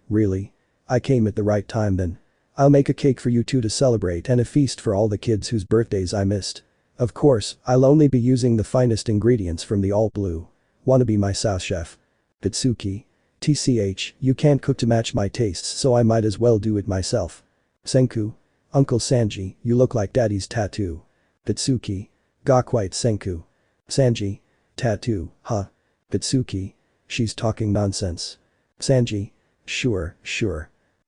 Speaker 1: Really? I came at the right time then. I'll make a cake for you 2 to celebrate and a feast for all the kids whose birthdays I missed. Of course, I'll only be using the finest ingredients from the All Blue. Wanna be my sous chef? Katsuki. TCH, you can't cook to match my tastes so I might as well do it myself. Senku. Uncle Sanji, you look like daddy's tattoo. Katsuki. Ga quite Senku. Sanji. Tattoo, huh? Katsuki. She's talking nonsense. Sanji. Sure.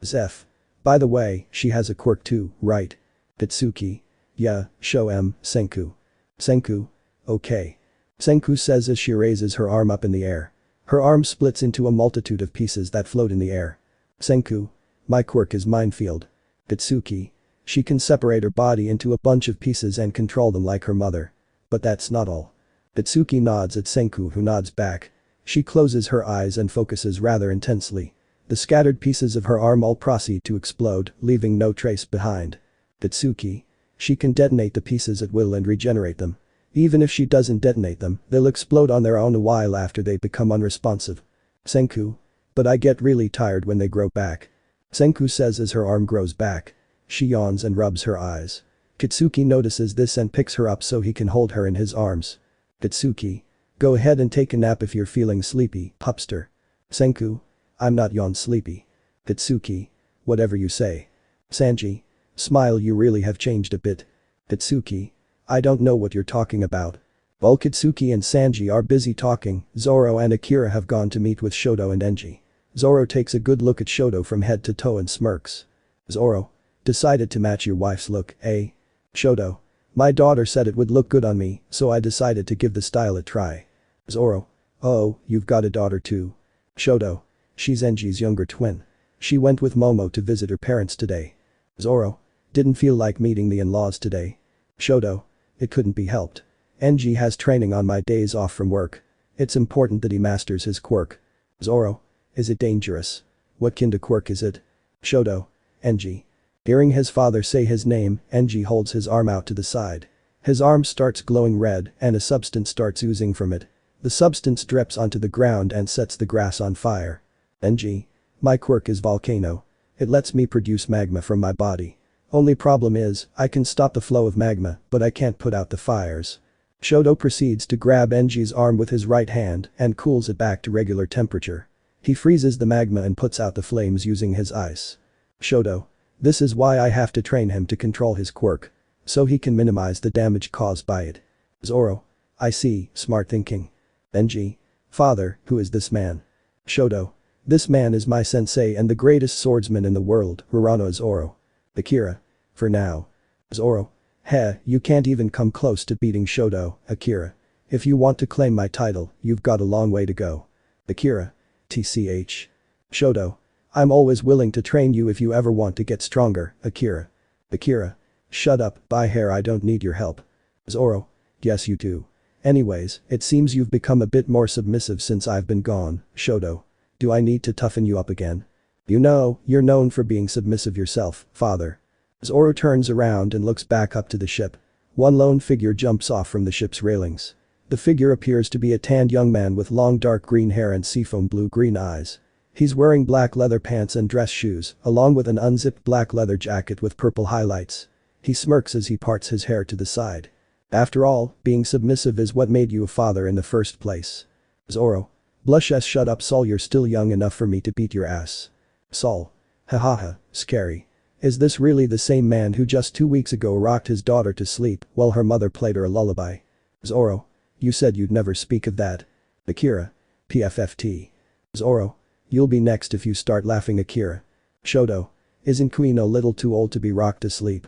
Speaker 1: Zef. By the way, she has a quirk too, right? Katsuki. Yeah, show Senku. Senku. Okay. Senku says as she raises her arm up in the air. Her arm splits into a multitude of pieces that float in the air. Senku. My quirk is minefield. Katsuki. She can separate her body into a bunch of pieces and control them like her mother. But that's not all. Katsuki nods at Senku who nods back. She closes her eyes and focuses rather intensely. The scattered pieces of her arm all proceed to explode, leaving no trace behind. Katsuki. She can detonate the pieces at will and regenerate them. Even if she doesn't detonate them, they'll explode on their own a while after they become unresponsive. Senku. But I get really tired when they grow back. Senku says as her arm grows back. She yawns and rubs her eyes. Katsuki notices this and picks her up so he can hold her in his arms. Katsuki. Go ahead and take a nap if you're feeling sleepy, pupster. Senku. I'm not yawn sleepy. Katsuki. Whatever you say. Sanji. Smile, you really have changed a bit. Katsuki. I don't know what you're talking about. While Katsuki and Sanji are busy talking, Zoro and Akira have gone to meet with Shoto and Enji. Zoro takes a good look at Shoto from head to toe and smirks. Zoro. Decided to match your wife's look, eh? Shoto. My daughter said it would look good on me, so I decided to give the style a try. Zoro. Oh, you've got a daughter too. Shoto. She's Enji's younger twin. She went with Momo to visit her parents today. Zoro. Didn't feel like meeting the in-laws today. Shoto. It couldn't be helped. Enji has training on my days off from work. It's important that he masters his quirk. Zoro. Is it dangerous? What kind of quirk is it? Shoto. Enji. Hearing his father say his name, Enji holds his arm out to the side. His arm starts glowing red and a substance starts oozing from it. The substance drips onto the ground and sets the grass on fire. Enji. My quirk is volcano. It lets me produce magma from my body. Only problem is, I can stop the flow of magma, but I can't put out the fires. Shoto proceeds to grab Enji's arm with his right hand and cools it back to regular temperature. He freezes the magma and puts out the flames using his ice. Shoto. This is why I have to train him to control his quirk. So he can minimize the damage caused by it. Zoro. I see, smart thinking. Enji. Father, who is this man? Shoto. This man is my sensei and the greatest swordsman in the world, Hirano Zoro. Akira. For now. Zoro. Heh, you can't even come close to beating Shoto, Akira. If you want to claim my title, you've got a long way to go. Akira. TCH. Shoto. I'm always willing to train you if you ever want to get stronger, Akira. Akira. Shut up, bye hair, I don't need your help. Zoro. Yes you do. Anyways, it seems you've become a bit more submissive since I've been gone, Shoto. Do I need to toughen you up again? You know, you're known for being submissive yourself, father. Zoro turns around and looks back up to the ship. One lone figure jumps off from the ship's railings. The figure appears to be a tanned young man with long dark green hair and seafoam blue-green eyes. He's wearing black leather pants and dress shoes, along with an unzipped black leather jacket with purple highlights. He smirks as he parts his hair to the side. After all, being submissive is what made you a father in the first place. Zoro. Blush s shut up Sol, you're still young enough for me to beat your ass. Sol. Hahaha, scary. Is this really the same man who just 2 weeks ago rocked his daughter to sleep while her mother played her a lullaby? Zoro. You said you'd never speak of that. Akira. PFFT. Zoro. You'll be next if you start laughing, Akira. Shoto. Isn't Queen a little too old to be rocked to sleep?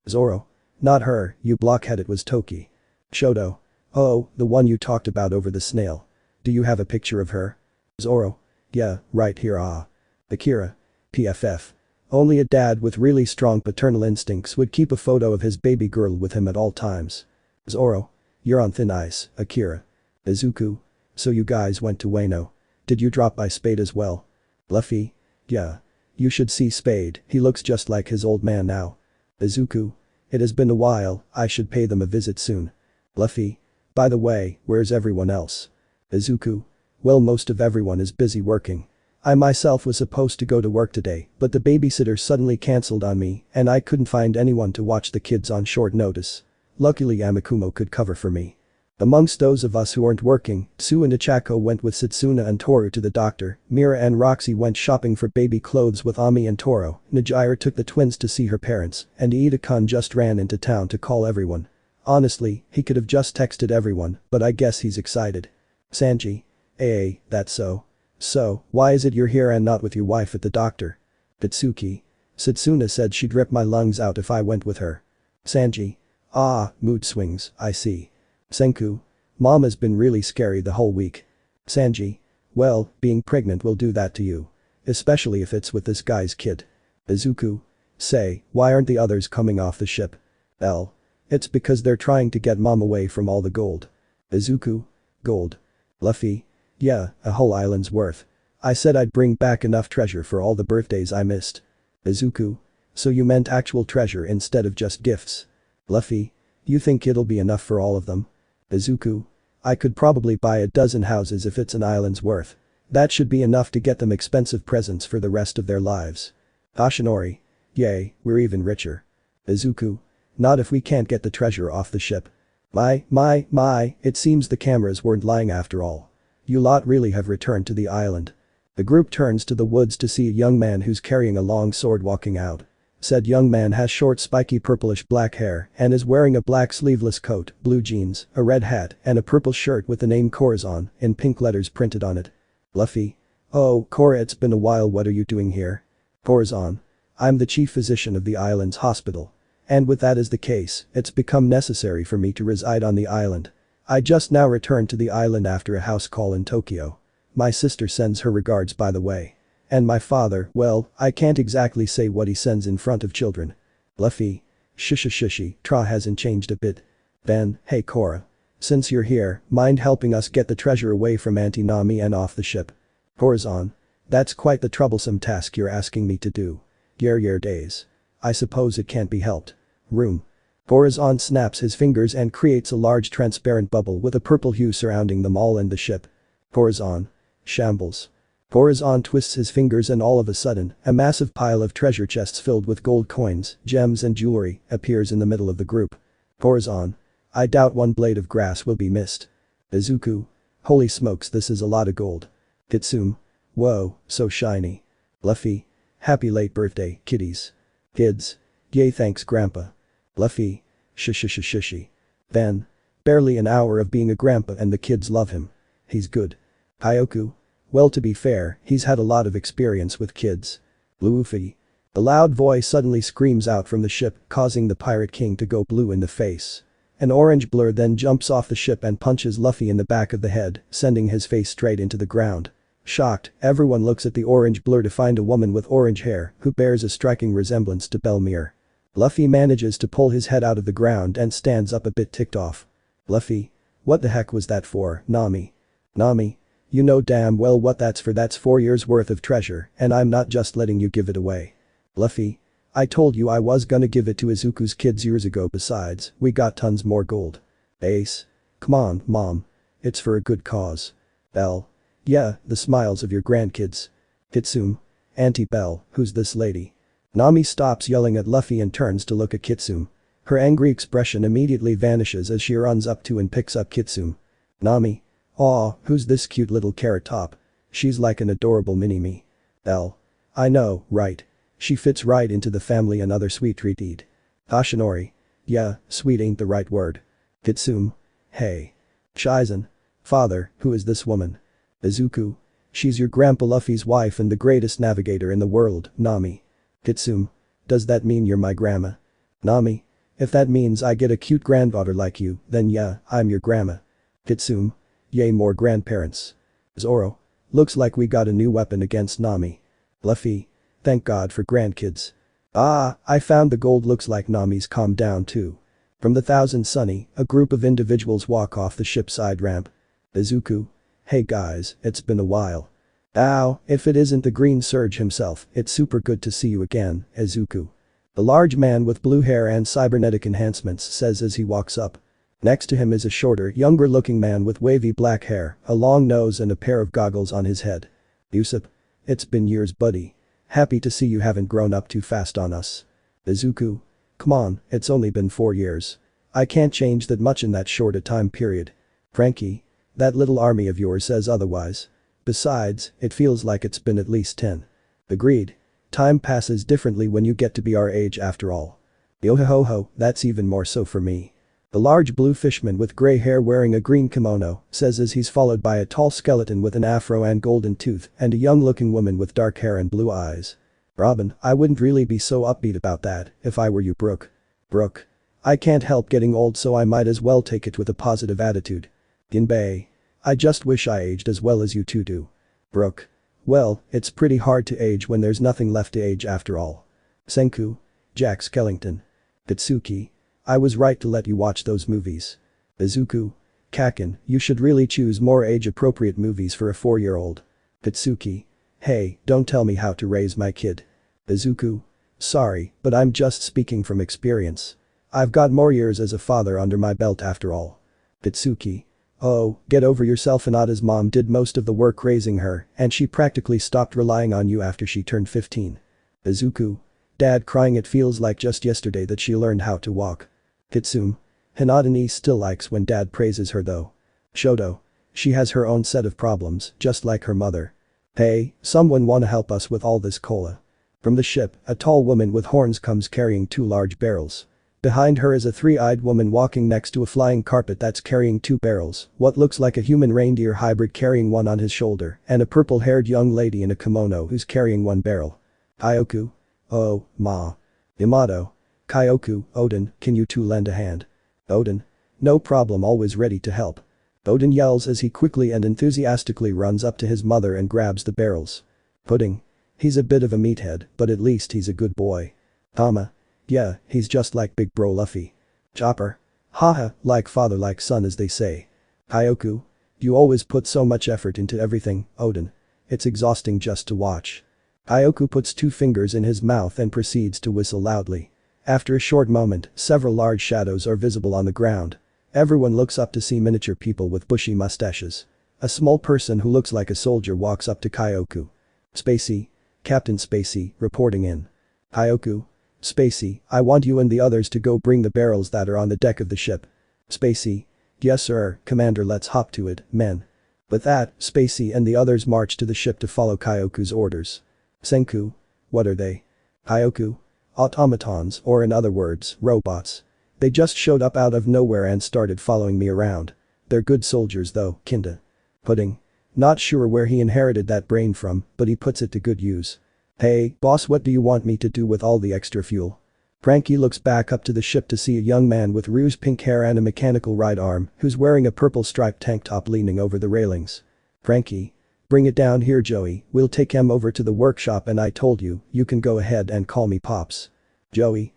Speaker 1: Zoro. Not her, you blockhead, it was Toki. Shoto. Oh, the one you talked about over the snail. Do you have a picture of her? Zoro. Yeah, right here Akira. PFF. Only a dad with really strong paternal instincts would keep a photo of his baby girl with him at all times. Zoro. You're on thin ice, Akira. Izuku. So you guys went to Wano. Did you drop by Spade as well? Luffy. Yeah. You should see Spade, he looks just like his old man now. Izuku. It has been a while, I should pay them a visit soon. Luffy. By the way, where's everyone else? Izuku. Well, most of everyone is busy working. I myself was supposed to go to work today, but the babysitter suddenly cancelled on me and I couldn't find anyone to watch the kids on short notice. Luckily Yamakumo could cover for me. Amongst those of us who aren't working, Tsu and Ichako went with Setsuna and Toru to the doctor, Mira and Roxy went shopping for baby clothes with Ami and Toro, Najira took the twins to see her parents, and Iida-kun just ran into town to call everyone. Honestly, he could have just texted everyone, but I guess he's excited. Sanji. That's so. So, why is it you're here and not with your wife at the doctor? Katsuki. Setsuna said she'd rip my lungs out if I went with her. Sanji. Ah, mood swings, I see. Senku. Mom has been really scary the whole week. Sanji. Well, being pregnant will do that to you. Especially if it's with this guy's kid. Izuku. Say, why aren't the others coming off the ship? L. It's because they're trying to get mom away from all the gold. Izuku. Gold. Luffy. Yeah, a whole island's worth. I said I'd bring back enough treasure for all the birthdays I missed. Izuku. So you meant actual treasure instead of just gifts. Luffy. You think it'll be enough for all of them? Izuku. I could probably buy a dozen houses if it's an island's worth. That should be enough to get them expensive presents for the rest of their lives. Ashinori. Yay, we're even richer. Izuku. Not if we can't get the treasure off the ship. My, it seems the cameras weren't lying after all. You lot really have returned to the island. The group turns to the woods to see a young man who's carrying a long sword walking out. Said young man has short spiky purplish black hair and is wearing a black sleeveless coat, blue jeans, a red hat and a purple shirt with the name Corazon in pink letters printed on it. Luffy. Oh, Cora, it's been a while, what are you doing here? Corazon. I'm the chief physician of the island's hospital. And with that as the case, it's become necessary for me to reside on the island. I just now returned to the island after a house call in Tokyo. My sister sends her regards, by the way. And my father, well, I can't exactly say what he sends in front of children. Luffy. Shishy, Tra hasn't changed a bit. Ben, hey Cora. Since you're here, mind helping us get the treasure away from Auntie Nami and off the ship? Corazon. That's quite the troublesome task you're asking me to do. Yer days. I suppose it can't be helped. Room. Corazon snaps his fingers and creates a large transparent bubble with a purple hue surrounding them all and the ship. Corazon. Shambles. Corazon twists his fingers and all of a sudden, a massive pile of treasure chests filled with gold coins, gems and jewelry appears in the middle of the group. Corazon. I doubt one blade of grass will be missed. Izuku. Holy smokes, this is a lot of gold. Kitsune. Whoa, so shiny. Luffy. Happy late birthday, kiddies. Kids. Yay, thanks grandpa. Luffy. Shishy. Ben. Barely an hour of being a grandpa and the kids love him. He's good. Kyoku. Well, to be fair, he's had a lot of experience with kids. Luffy. The loud voice suddenly screams out from the ship, causing the Pirate King to go blue in the face. An orange blur then jumps off the ship and punches Luffy in the back of the head, sending his face straight into the ground. Shocked, everyone looks at the orange blur to find a woman with orange hair who bears a striking resemblance to Belmere. Luffy manages to pull his head out of the ground and stands up a bit ticked off. Luffy. What the heck was that for, Nami? Nami. You know damn well what that's for. That's 4 years worth of treasure and I'm not just letting you give it away. Luffy. I told you I was gonna give it to Izuku's kids years ago, besides, we got tons more gold. Ace. Come on, mom. It's for a good cause. Belle. Yeah, the smiles of your grandkids. Kitsune. Auntie Belle, who's this lady? Nami stops yelling at Luffy and turns to look at Kitsune. Her angry expression immediately vanishes as she runs up to and picks up Kitsune. Nami. Aw, who's this cute little carrot top? She's like an adorable mini-me. Belle. I know, right? She fits right into the family, another sweet treat eat. Ashinori. Yeah, sweet ain't the right word. Kitsune. Hey. Shizen. Father, who is this woman? Izuku. She's your grandpa Luffy's wife and the greatest navigator in the world, Nami. Kitsune. Does that mean you're my grandma? Nami. If that means I get a cute granddaughter like you, then yeah, I'm your grandma. Kitsune. Yay, more grandparents. Zoro. Looks like we got a new weapon against Nami. Luffy. Thank God for grandkids. Ah, I found the gold. Looks like Nami's calmed down too. From the Thousand Sunny, a group of individuals walk off the ship's side ramp. Izuku. Hey guys, it's been a while. Ow, if it isn't the Green Surge himself, it's super good to see you again, Izuku. The large man with blue hair and cybernetic enhancements says as he walks up. Next to him is a shorter, younger looking man with wavy black hair, a long nose and a pair of goggles on his head. Usopp. It's been years, buddy. Happy to see you haven't grown up too fast on us. Izuku. Come on, it's only been 4 years. I can't change that much in that short a time period. Frankie. That little army of yours says otherwise. Besides, it feels like it's been at least 10. Agreed. Time passes differently when you get to be our age after all. Yo-ho-ho, that's even more so for me. The large blue fishman with gray hair wearing a green kimono says as he's followed by a tall skeleton with an afro and golden tooth and a young-looking woman with dark hair and blue eyes. Robin, I wouldn't really be so upbeat about that if I were you, Brooke. Brooke. I can't help getting old, so I might as well take it with a positive attitude. Ginbei. I just wish I aged as well as you two do. Brooke. Well, it's pretty hard to age when there's nothing left to age after all. Senku. Jack Skellington. Katsuki. I was right to let you watch those movies. Izuku. Kaken, you should really choose more age-appropriate movies for a 4-year-old. Katsuki. Hey, don't tell me how to raise my kid. Izuku. Sorry, but I'm just speaking from experience. I've got more years as a father under my belt after all. Katsuki. Oh, get over yourself. Hinata's mom did most of the work raising her, and she practically stopped relying on you after she turned 15. Izuku. Dad crying. It feels like just yesterday that she learned how to walk. Kitsune. Hinata still likes when dad praises her though. Shoto. She has her own set of problems, just like her mother. Hey, someone wanna help us with all this cola? From the ship, a tall woman with horns comes carrying 2 large barrels. Behind her is a 3-eyed woman walking next to a flying carpet that's carrying 2 barrels, what looks like a human reindeer hybrid carrying one on his shoulder, and a purple-haired young lady in a kimono who's carrying 1 barrel. Kyoku. Oh, ma. Yamato. Kyoku, Odin, can you two lend a hand? Odin. No problem, always ready to help. Odin yells as he quickly and enthusiastically runs up to his mother and grabs the barrels. Pudding. He's a bit of a meathead, but at least he's a good boy. Tama. Yeah, he's just like big bro Luffy. Chopper. Haha, like father like son as they say. Kyoku. You always put so much effort into everything, Odin. It's exhausting just to watch. Kyoku puts 2 fingers in his mouth and proceeds to whistle loudly. After a short moment, several large shadows are visible on the ground. Everyone looks up to see miniature people with bushy mustaches. A small person who looks like a soldier walks up to Kyoku. Spacey. Captain Spacey, reporting in. Kyoku. Spacey, I want you and the others to go bring the barrels that are on the deck of the ship. Spacey. Yes sir, Commander, let's hop to it, men. With that, Spacey and the others march to the ship to follow Kyoku's orders. Senku. What are they? Kyoku. Automatons, or in other words, robots. They just showed up out of nowhere and started following me around. They're good soldiers though, kinda. Pudding. Not sure where he inherited that brain from, but he puts it to good use. Hey, boss, what do you want me to do with all the extra fuel? Frankie looks back up to the ship to see a young man with ruse pink hair and a mechanical right arm who's wearing a purple striped tank top leaning over the railings. Frankie. Bring it down here, Joey, we'll take him over to the workshop and I told you, you can go ahead and call me Pops. Joey.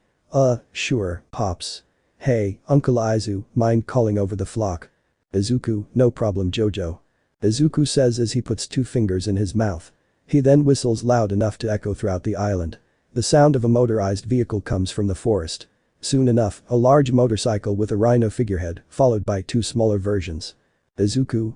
Speaker 1: Sure, Pops. Hey, Uncle Izu, mind calling over the flock? Izuku, no problem Jojo. Izuku says as he puts 2 fingers in his mouth. He then whistles loud enough to echo throughout the island. The sound of a motorized vehicle comes from the forest. Soon enough, a large motorcycle with a rhino figurehead, followed by 2 smaller versions. Izuku.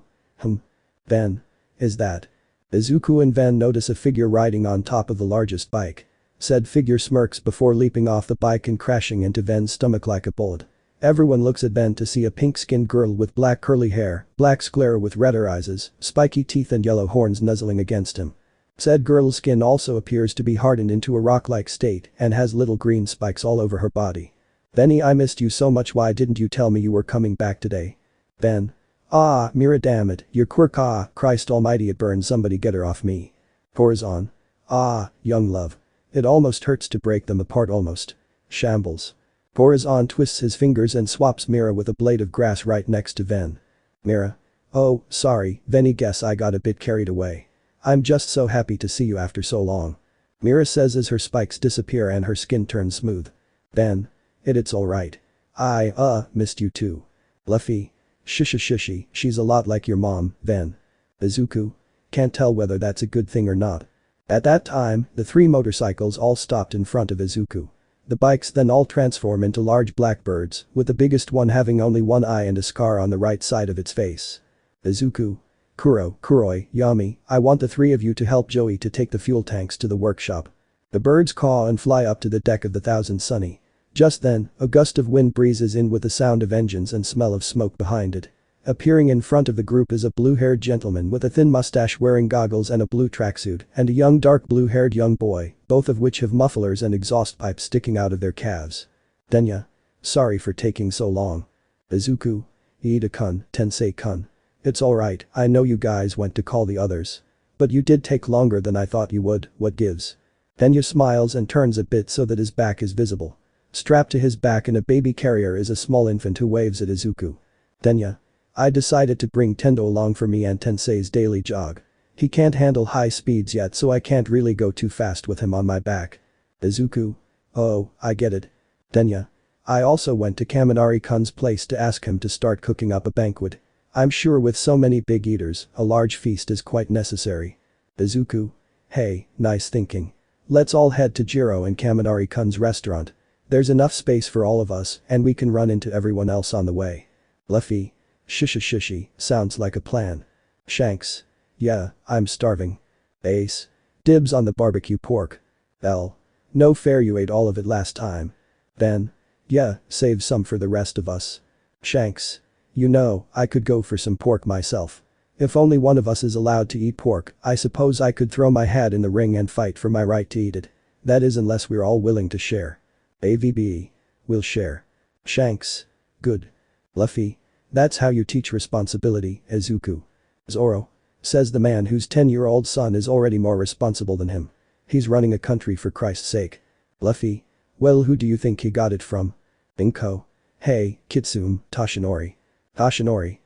Speaker 1: Ven. Is that? Izuku and Ven notice a figure riding on top of the largest bike. Said figure smirks before leaping off the bike and crashing into Ven's stomach like a bullet. Everyone looks at Ven to see a pink-skinned girl with black curly hair, black sclera with redder eyes, spiky teeth and yellow horns nuzzling against him. Said girl's skin also appears to be hardened into a rock-like state and has little green spikes all over her body. Venny, I missed you so much, why didn't you tell me you were coming back today? Ven. Ah, Mira, damn it, your quirk, ah, Christ almighty, it burns, somebody get her off me. Horizon. Ah, young love. It almost hurts to break them apart almost. Shambles. Horizon twists his fingers and swaps Mira with a blade of grass right next to Ven. Mira. Oh, sorry, Venny, guess I got a bit carried away. I'm just so happy to see you after so long. Mira says as her spikes disappear and her skin turns smooth. Ven. It's alright. I, missed you too. Luffy. Shishy, she's a lot like your mom, Ven. Izuku. Can't tell whether that's a good thing or not. At that time, the 3 motorcycles all stopped in front of Izuku. The bikes then all transform into large blackbirds, with the biggest one having only 1 eye and a scar on the right side of its face. Izuku. Kuroi, Yami, I want the 3 of you to help Joey to take the fuel tanks to the workshop. The birds caw and fly up to the deck of the Thousand Sunny. Just then, a gust of wind breezes in with the sound of engines and smell of smoke behind it. Appearing in front of the group is a blue-haired gentleman with a thin mustache wearing goggles and a blue tracksuit, and a young dark blue-haired young boy, both of which have mufflers and exhaust pipes sticking out of their calves. Denya. Sorry for taking so long. Izuku. Ida-kun, Tensei-kun. It's alright, I know you guys went to call the others. But you did take longer than I thought you would, what gives? Denya smiles and turns a bit so that his back is visible. Strapped to his back in a baby carrier is a small infant who waves at Izuku. Denya. I decided to bring Tendo along for me and Tensei's daily jog. He can't handle high speeds yet, so I can't really go too fast with him on my back. Izuku. Oh, I get it. Denya. I also went to Kaminari-kun's place to ask him to start cooking up a banquet. I'm sure with so many big eaters, a large feast is quite necessary. Izuku. Hey, nice thinking. Let's all head to Jiro and Kaminari-kun's restaurant. There's enough space for all of us, and we can run into everyone else on the way. Luffy. Shishy, sounds like a plan. Shanks. Yeah, I'm starving. Ace. Dibs on the barbecue pork. L. No fair, you ate all of it last time. Ben. Yeah, save some for the rest of us. Shanks. You know, I could go for some pork myself. If only one of us is allowed to eat pork, I suppose I could throw my hat in the ring and fight for my right to eat it. That is, unless we're all willing to share. AVB. We'll share. Shanks. Good. Luffy. That's how you teach responsibility, Izuku. Zoro. Says the man whose 10-year-old son is already more responsible than him. He's running a country for Christ's sake. Luffy. Well, who do you think he got it from? Inko. Hey, Kitsune, Toshinori. Toshinori.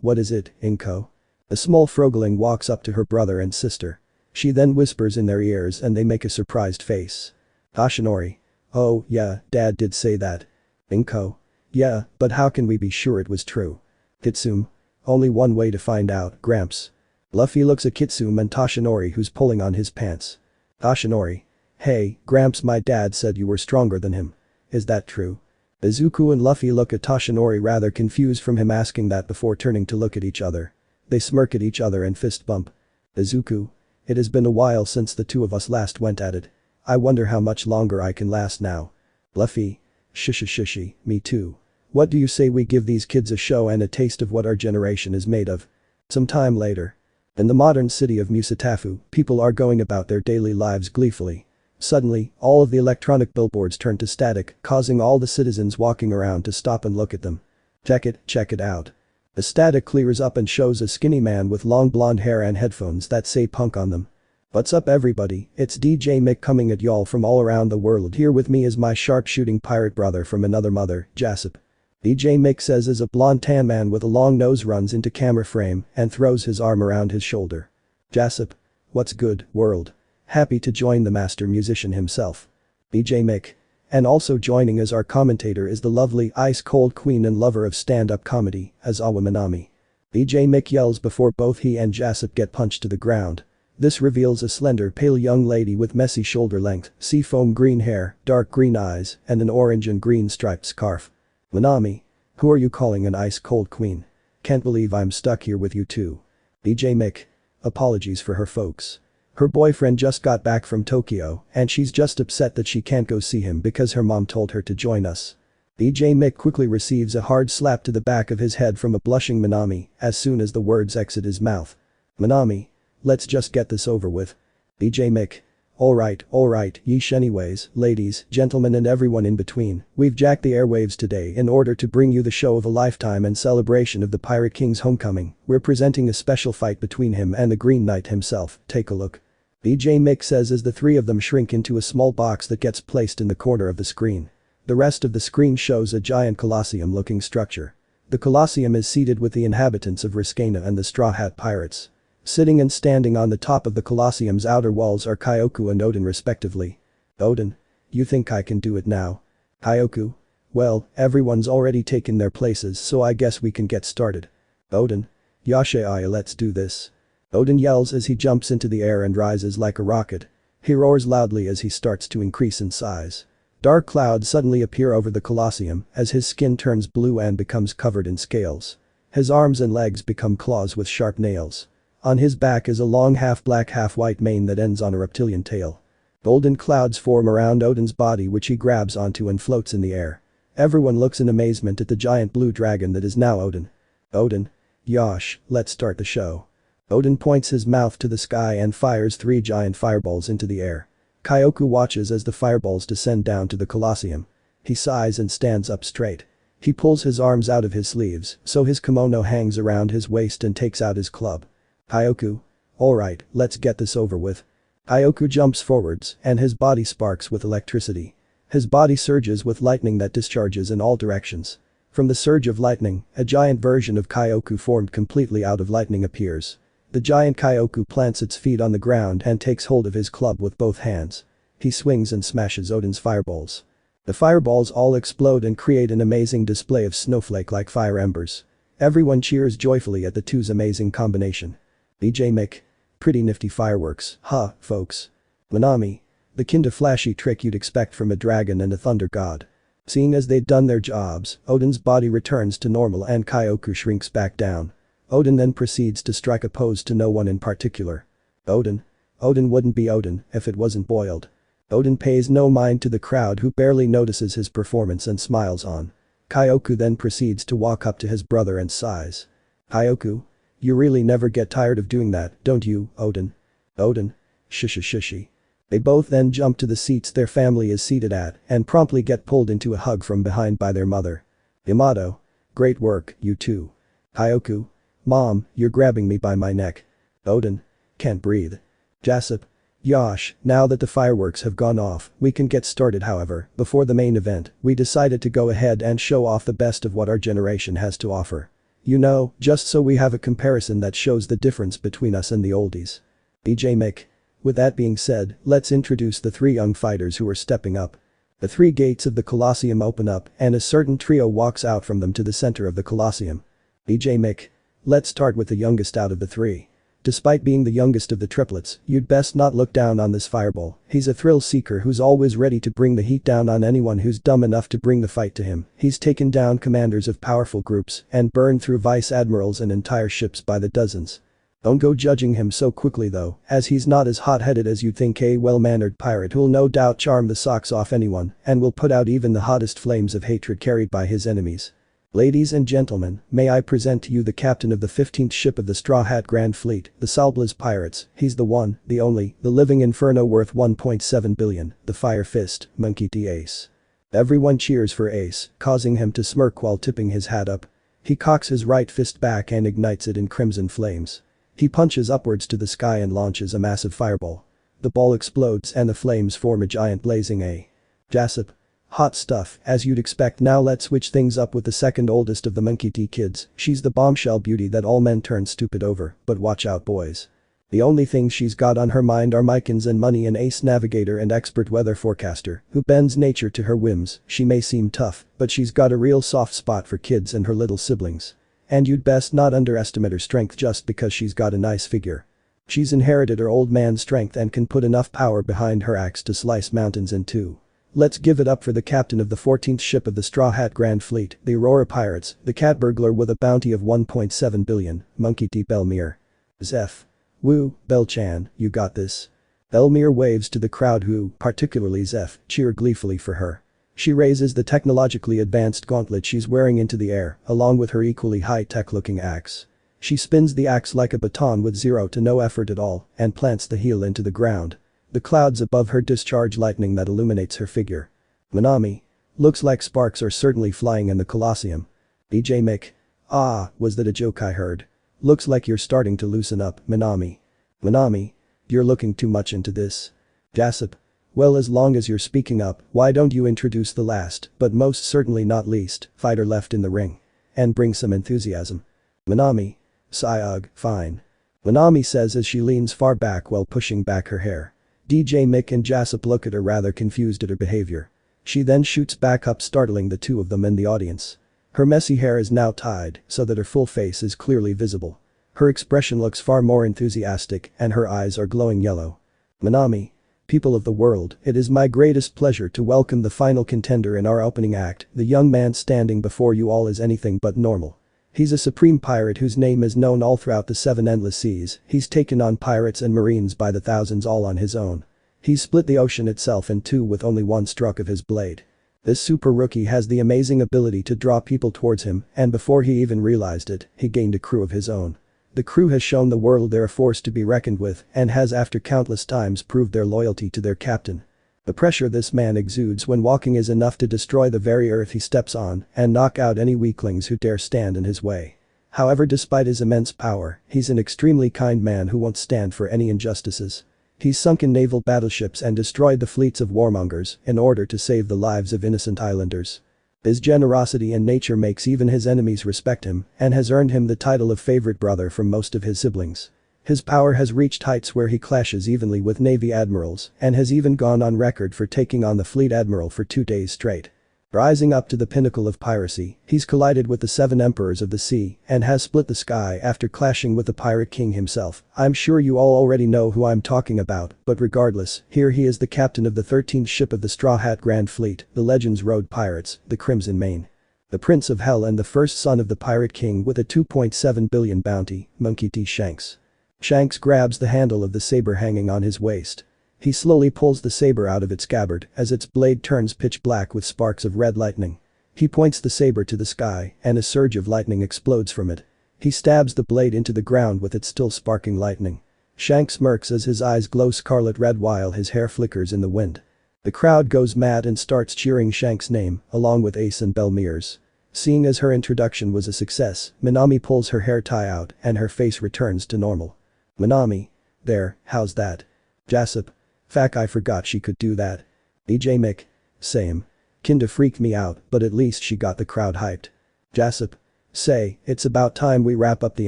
Speaker 1: What is it, Inko? The small frogling walks up to her brother and sister. She then whispers in their ears and they make a surprised face. Toshinori. Oh, yeah, Dad did say that. Inko. Yeah, but how can we be sure it was true? Kitsune. Only one way to find out, Gramps. Luffy looks at Kitsune and Toshinori, who's pulling on his pants. Toshinori. Hey, Gramps, my dad said you were stronger than him. Is that true? Izuku and Luffy look at Toshinori, rather confused from him asking that before turning to look at each other. They smirk at each other and fist bump. Izuku. It has been a while since the two of us last went at it. I wonder how much longer I can last now. Luffy. Shishy, me too. What do you say we give these kids a show and a taste of what our generation is made of? Some time later. In the modern city of Musatafu, people are going about their daily lives gleefully. Suddenly, all of the electronic billboards turn to static, causing all the citizens walking around to stop and look at them. Check it out. The static clears up and shows a skinny man with long blonde hair and headphones that say punk on them. What's up, everybody? It's DJ Mick coming at y'all from all around the world. Here with me is my sharpshooting pirate brother from another mother, Jasip. DJ Mick says as a blonde tan man with a long nose runs into camera frame and throws his arm around his shoulder. Jasip. What's good, world? Happy to join the master musician himself. DJ Mick. And also joining as our commentator is the lovely ice-cold queen and lover of stand-up comedy, Azawa Nami. DJ Mick yells before both he and Jasip get punched to the ground. This reveals a slender, pale young lady with messy shoulder length, seafoam green hair, dark green eyes, and an orange and green striped scarf. Nami. Who are you calling an ice-cold queen? Can't believe I'm stuck here with you two. DJ Mick. Apologies for her, folks. Her boyfriend just got back from Tokyo and she's just upset that she can't go see him because her mom told her to join us. DJ Mick quickly receives a hard slap to the back of his head from a blushing Minami as soon as the words exit his mouth. Minami. Let's just get this over with. DJ Mick. Alright, yeesh. Anyways, ladies, gentlemen and everyone in between, we've jacked the airwaves today in order to bring you the show of a lifetime and celebration of the Pirate King's homecoming. We're presenting a special fight between him and the Green Knight himself. Take a look. DJ Mick says as the three of them shrink into a small box that gets placed in the corner of the screen. The rest of the screen shows a giant Colosseum-looking structure. The Colosseum is seated with the inhabitants of Riskana and the Straw Hat Pirates. Sitting and standing on the top of the Colosseum's outer walls are Kyoku and Odin respectively. Odin. You think I can do it now? Kyoku. Well, everyone's already taken their places so I guess we can get started. Odin. Yashai, let's do this. Odin yells as he jumps into the air and rises like a rocket. He roars loudly as he starts to increase in size. Dark clouds suddenly appear over the Colosseum as his skin turns blue and becomes covered in scales. His arms and legs become claws with sharp nails. On his back is a long half-black half-white mane that ends on a reptilian tail. Golden clouds form around Odin's body which he grabs onto and floats in the air. Everyone looks in amazement at the giant blue dragon that is now Odin. Odin. Yosh, let's start the show. Odin points his mouth to the sky and fires 3 giant fireballs into the air. Kyoku watches as the fireballs descend down to the Colosseum. He sighs and stands up straight. He pulls his arms out of his sleeves so his kimono hangs around his waist and takes out his club. Kyoku. Alright, let's get this over with. Kyoku jumps forwards and his body sparks with electricity. His body surges with lightning that discharges in all directions. From the surge of lightning, a giant version of Kyoku formed completely out of lightning appears. The giant Kyoku plants its feet on the ground and takes hold of his club with both hands. He swings and smashes Odin's fireballs. The fireballs all explode and create an amazing display of snowflake-like fire embers. Everyone cheers joyfully at the two's amazing combination. DJ Mick. Pretty nifty fireworks, huh, folks. Minami. The kinda flashy trick you'd expect from a dragon and a thunder god. Seeing as they'd done their jobs, Odin's body returns to normal and Kyoku shrinks back down. Odin then proceeds to strike a pose to no one in particular. Odin wouldn't be Odin if it wasn't boiled. Odin pays no mind to the crowd who barely notices his performance and smiles on. Kyoku then proceeds to walk up to his brother and sighs. Kyoku? You really never get tired of doing that, don't you, Odin? Odin? Shushi. They both then jump to the seats their family is seated at and promptly get pulled into a hug from behind by their mother. Yamato. Great work, you two. Kyoku. Mom, you're grabbing me by my neck. Odin. Can't breathe. Jasip. Yosh, now that the fireworks have gone off, we can get started. However, before the main event, we decided to go ahead and show off the best of what our generation has to offer. You know, just so we have a comparison that shows the difference between us and the oldies. DJ Mick. With that being said, let's introduce the three young fighters who are stepping up. The three gates of the Colosseum open up and a certain trio walks out from them to the center of the Colosseum. DJ Mick. Let's start with the youngest out of the three. Despite being the youngest of the triplets, you'd best not look down on this fireball. He's a thrill seeker who's always ready to bring the heat down on anyone who's dumb enough to bring the fight to him. He's taken down commanders of powerful groups and burned through vice admirals and entire ships by the dozens. Don't go judging him so quickly though, as he's not as hot-headed as you'd think. A well-mannered pirate who'll no doubt charm the socks off anyone and will put out even the hottest flames of hatred carried by his enemies. Ladies and gentlemen, may I present to you the captain of the 15th ship of the Straw Hat Grand Fleet, the Salblas Pirates. He's the one, the only, the living inferno worth 1.7 billion, the Fire Fist, Monkey D. Ace. Everyone cheers for Ace, causing him to smirk while tipping his hat up. He cocks his right fist back and ignites it in crimson flames. He punches upwards to the sky and launches a massive fireball. The ball explodes and the flames form a giant blazing A. Jasip. Hot stuff, as you'd expect. Now let's switch things up with the second oldest of the Monkey D kids. She's the bombshell beauty that all men turn stupid over, but watch out boys. The only things she's got on her mind are Mycons and money, an ace navigator and expert weather forecaster who bends nature to her whims. She may seem tough, but she's got a real soft spot for kids and her little siblings. And you'd best not underestimate her strength just because she's got a nice figure. She's inherited her old man's strength and can put enough power behind her axe to slice mountains in two. Let's give it up for the captain of the 14th ship of the Straw Hat Grand Fleet, the Aurora Pirates, the cat burglar with a bounty of 1.7 billion, Monkey D. Belmere. Zeph. Woo, Bel-chan, you got this. Belmere waves to the crowd who, particularly Zeph, cheer gleefully for her. She raises the technologically advanced gauntlet she's wearing into the air, along with her equally high-tech looking axe. She spins the axe like a baton with zero to no effort at all and plants the heel into the ground. The clouds above her discharge lightning that illuminates her figure. Minami. Looks like sparks are certainly flying in the Colosseum. DJ Mick. Ah, was that a joke I heard? Looks like you're starting to loosen up, Minami. Minami. You're looking too much into this. Jasip. Well, as long as you're speaking up, why don't you introduce the last, but most certainly not least, fighter left in the ring. And bring some enthusiasm. Minami. Sayag, fine. Minami says as she leans far back while pushing back her hair. DJ Mick and Jasip look at her rather confused at her behavior. She then shoots back up, startling the two of them in the audience. Her messy hair is now tied so that her full face is clearly visible. Her expression looks far more enthusiastic and her eyes are glowing yellow. Minami. People of the world, it is my greatest pleasure to welcome the final contender in our opening act. The young man standing before you all is anything but normal. He's a supreme pirate whose name is known all throughout the seven endless seas. He's taken on pirates and marines by the thousands all on his own. He's split the ocean itself in two with only one stroke of his blade. This super rookie has the amazing ability to draw people towards him, and before he even realized it, he gained a crew of his own. The crew has shown the world they're a force to be reckoned with and has after countless times proved their loyalty to their captain. The pressure this man exudes when walking is enough to destroy the very earth he steps on and knock out any weaklings who dare stand in his way. However, despite his immense power, he's an extremely kind man who won't stand for any injustices. He's sunk in naval battleships and destroyed the fleets of warmongers in order to save the lives of innocent islanders. His generosity and nature makes even his enemies respect him and has earned him the title of favorite brother from most of his siblings. His power has reached heights where he clashes evenly with Navy admirals and has even gone on record for taking on the fleet admiral for 2 days straight. Rising up to the pinnacle of piracy, he's collided with the 7 emperors of the sea and has split the sky after clashing with the pirate king himself. I'm sure you all already know who I'm talking about, but regardless, here he is, the captain of the 13th ship of the Straw Hat Grand Fleet, the Legends Road Pirates, the Crimson Mane. The Prince of Hell and the first son of the Pirate King with a 2.7 billion bounty, Monkey D. Shanks. Shanks grabs the handle of the saber hanging on his waist. He slowly pulls the saber out of its scabbard as its blade turns pitch black with sparks of red lightning. He points the saber to the sky and a surge of lightning explodes from it. He stabs the blade into the ground with its still sparking lightning. Shanks smirks as his eyes glow scarlet red while his hair flickers in the wind. The crowd goes mad and starts cheering Shanks' name, along with Ace and Belmir's. Seeing as her introduction was a success, Minami pulls her hair tie out and her face returns to normal. Minami. There, how's that? Jasip. Fuck, I forgot she could do that. DJ Mick. Same. Kinda freaked me out, but at least she got the crowd hyped. Jasip. Say, it's about time we wrap up the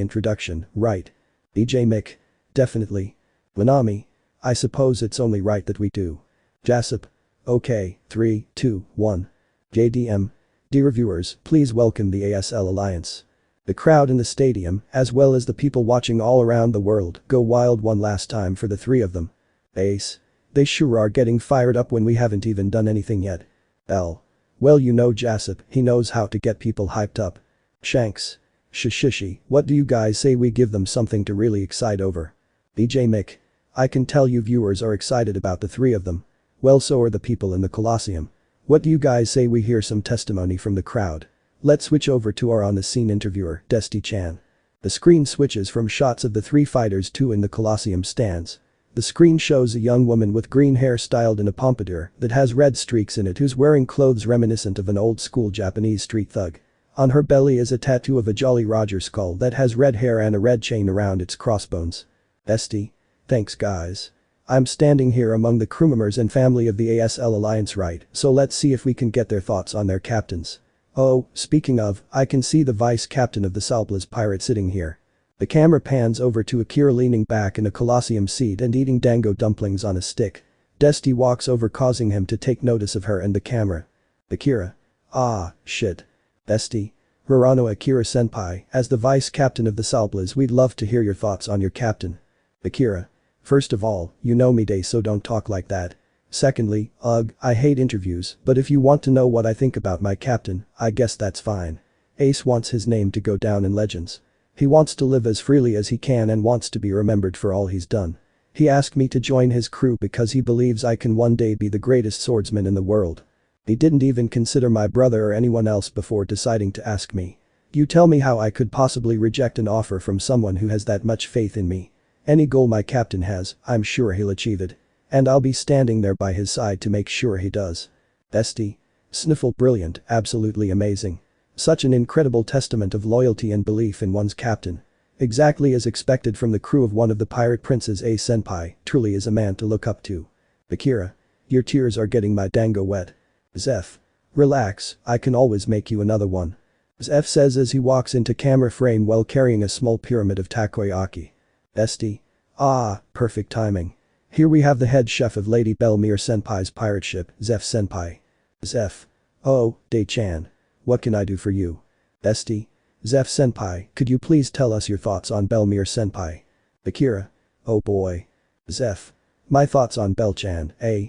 Speaker 1: introduction, right? DJ Mick. Definitely. Minami. I suppose it's only right that we do. Jasip. Okay, 3, 2, 1. JDM. Dear viewers, please welcome the ASL Alliance. The crowd in the stadium, as well as the people watching all around the world, go wild one last time for the 3 of them. Ace. They sure are getting fired up when we haven't even done anything yet. L. Well, you know Jasip, he knows how to get people hyped up. Shanks. Shishishi, what do you guys say we give them something to really excite over? DJ Mick. I can tell you viewers are excited about the 3 of them. Well, so are the people in the Colosseum. What do you guys say we hear some testimony from the crowd? Let's switch over to our on-the-scene interviewer, Desti-chan. The screen switches from shots of the 3 fighters to in the Colosseum stands. The screen shows a young woman with green hair styled in a pompadour that has red streaks in it who's wearing clothes reminiscent of an old-school Japanese street thug. On her belly is a tattoo of a Jolly Roger skull that has red hair and a red chain around its crossbones. Esti. Thanks guys. I'm standing here among the crew members and family of the ASL Alliance, right, so let's see if we can get their thoughts on their captains. Oh, speaking of, I can see the vice captain of the Salblas pirate sitting here. The camera pans over to Akira leaning back in a Colosseum seat and eating dango dumplings on a stick. Desti walks over causing him to take notice of her and the camera. Akira. Ah, shit. Desti. Hirano Akira senpai, as the vice captain of the Salblas, we'd love to hear your thoughts on your captain. Akira. First of all, you know me day, so don't talk like that. Secondly, ugh, I hate interviews, but if you want to know what I think about my captain, I guess that's fine. Ace wants his name to go down in legends. He wants to live as freely as he can and wants to be remembered for all he's done. He asked me to join his crew because he believes I can one day be the greatest swordsman in the world. He didn't even consider my brother or anyone else before deciding to ask me. You tell me how I could possibly reject an offer from someone who has that much faith in me. Any goal my captain has, I'm sure he'll achieve it. And I'll be standing there by his side to make sure he does. Esti. Sniffle. Brilliant, absolutely amazing. Such an incredible testament of loyalty and belief in one's captain. Exactly as expected from the crew of one of the pirate princes. A senpai truly is a man to look up to. Akira. Your tears are getting my dango wet. Zeph. Relax, I can always make you another one. Zeph says as he walks into camera frame while carrying a small pyramid of takoyaki. Esti. Ah, perfect timing. Here we have the head chef of Lady Belmir senpai's pirate ship, Zeph senpai. Zeph. Oh, Day-chan. What can I do for you? Esti. Zeph senpai, could you please tell us your thoughts on Belmir senpai? Akira. Oh boy. Zeph. My thoughts on Bel-chan, eh?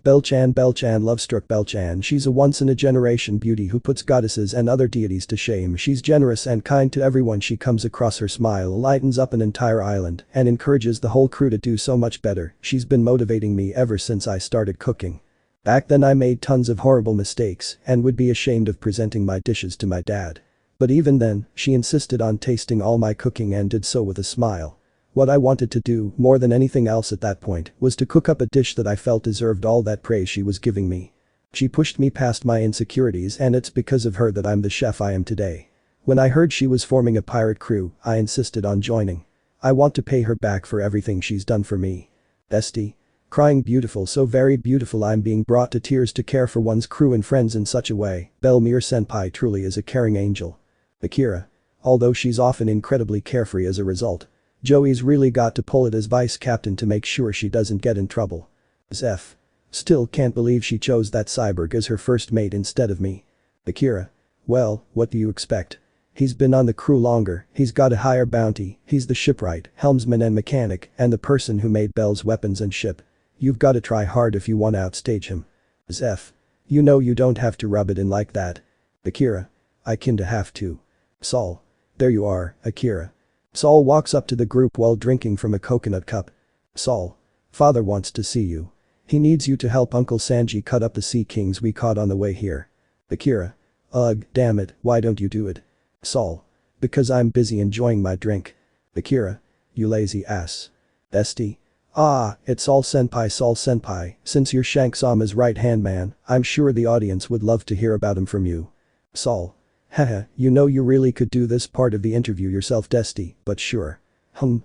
Speaker 1: Bel-chan love-struck Bel-chan, she's a once-in-a-generation beauty who puts goddesses and other deities to shame. She's generous and kind to everyone she comes across. Her smile lightens up an entire island and encourages the whole crew to do so much better. She's been motivating me ever since I started cooking. Back then I made tons of horrible mistakes and would be ashamed of presenting my dishes to my dad. But even then, she insisted on tasting all my cooking and did so with a smile. What I wanted to do, more than anything else at that point, was to cook up a dish that I felt deserved all that praise she was giving me. She pushed me past my insecurities, and it's because of her that I'm the chef I am today. When I heard she was forming a pirate crew, I insisted on joining. I want to pay her back for everything she's done for me. Esti. Crying beautiful, so very beautiful. I'm being brought to tears to care for one's crew and friends in such a way. Belmir senpai truly is a caring angel. Akira. Although she's often incredibly carefree as a result. Joey's really got to pull it as vice captain to make sure she doesn't get in trouble. Zeph. Still can't believe she chose that cyborg as her first mate instead of me. Akira. Well, what do you expect? He's been on the crew longer, he's got a higher bounty, he's the shipwright, helmsman and mechanic, and the person who made Bell's weapons and ship. You've gotta try hard if you wanna outstage him. Zeph. You know you don't have to rub it in like that. Akira. I kinda have to. Saul. There you are, Akira. Saul walks up to the group while drinking from a coconut cup. Saul. Father wants to see you. He needs you to help Uncle Sanji cut up the sea kings we caught on the way here. Akira. Ugh, damn it, why don't you do it? Saul. Because I'm busy enjoying my drink. Akira. You lazy ass. Bestie. Ah, it's Saul Senpai, since you're Shanks-sama's right-hand man, I'm sure the audience would love to hear about him from you. Saul. Haha, you know you really could do this part of the interview yourself Desti, but sure.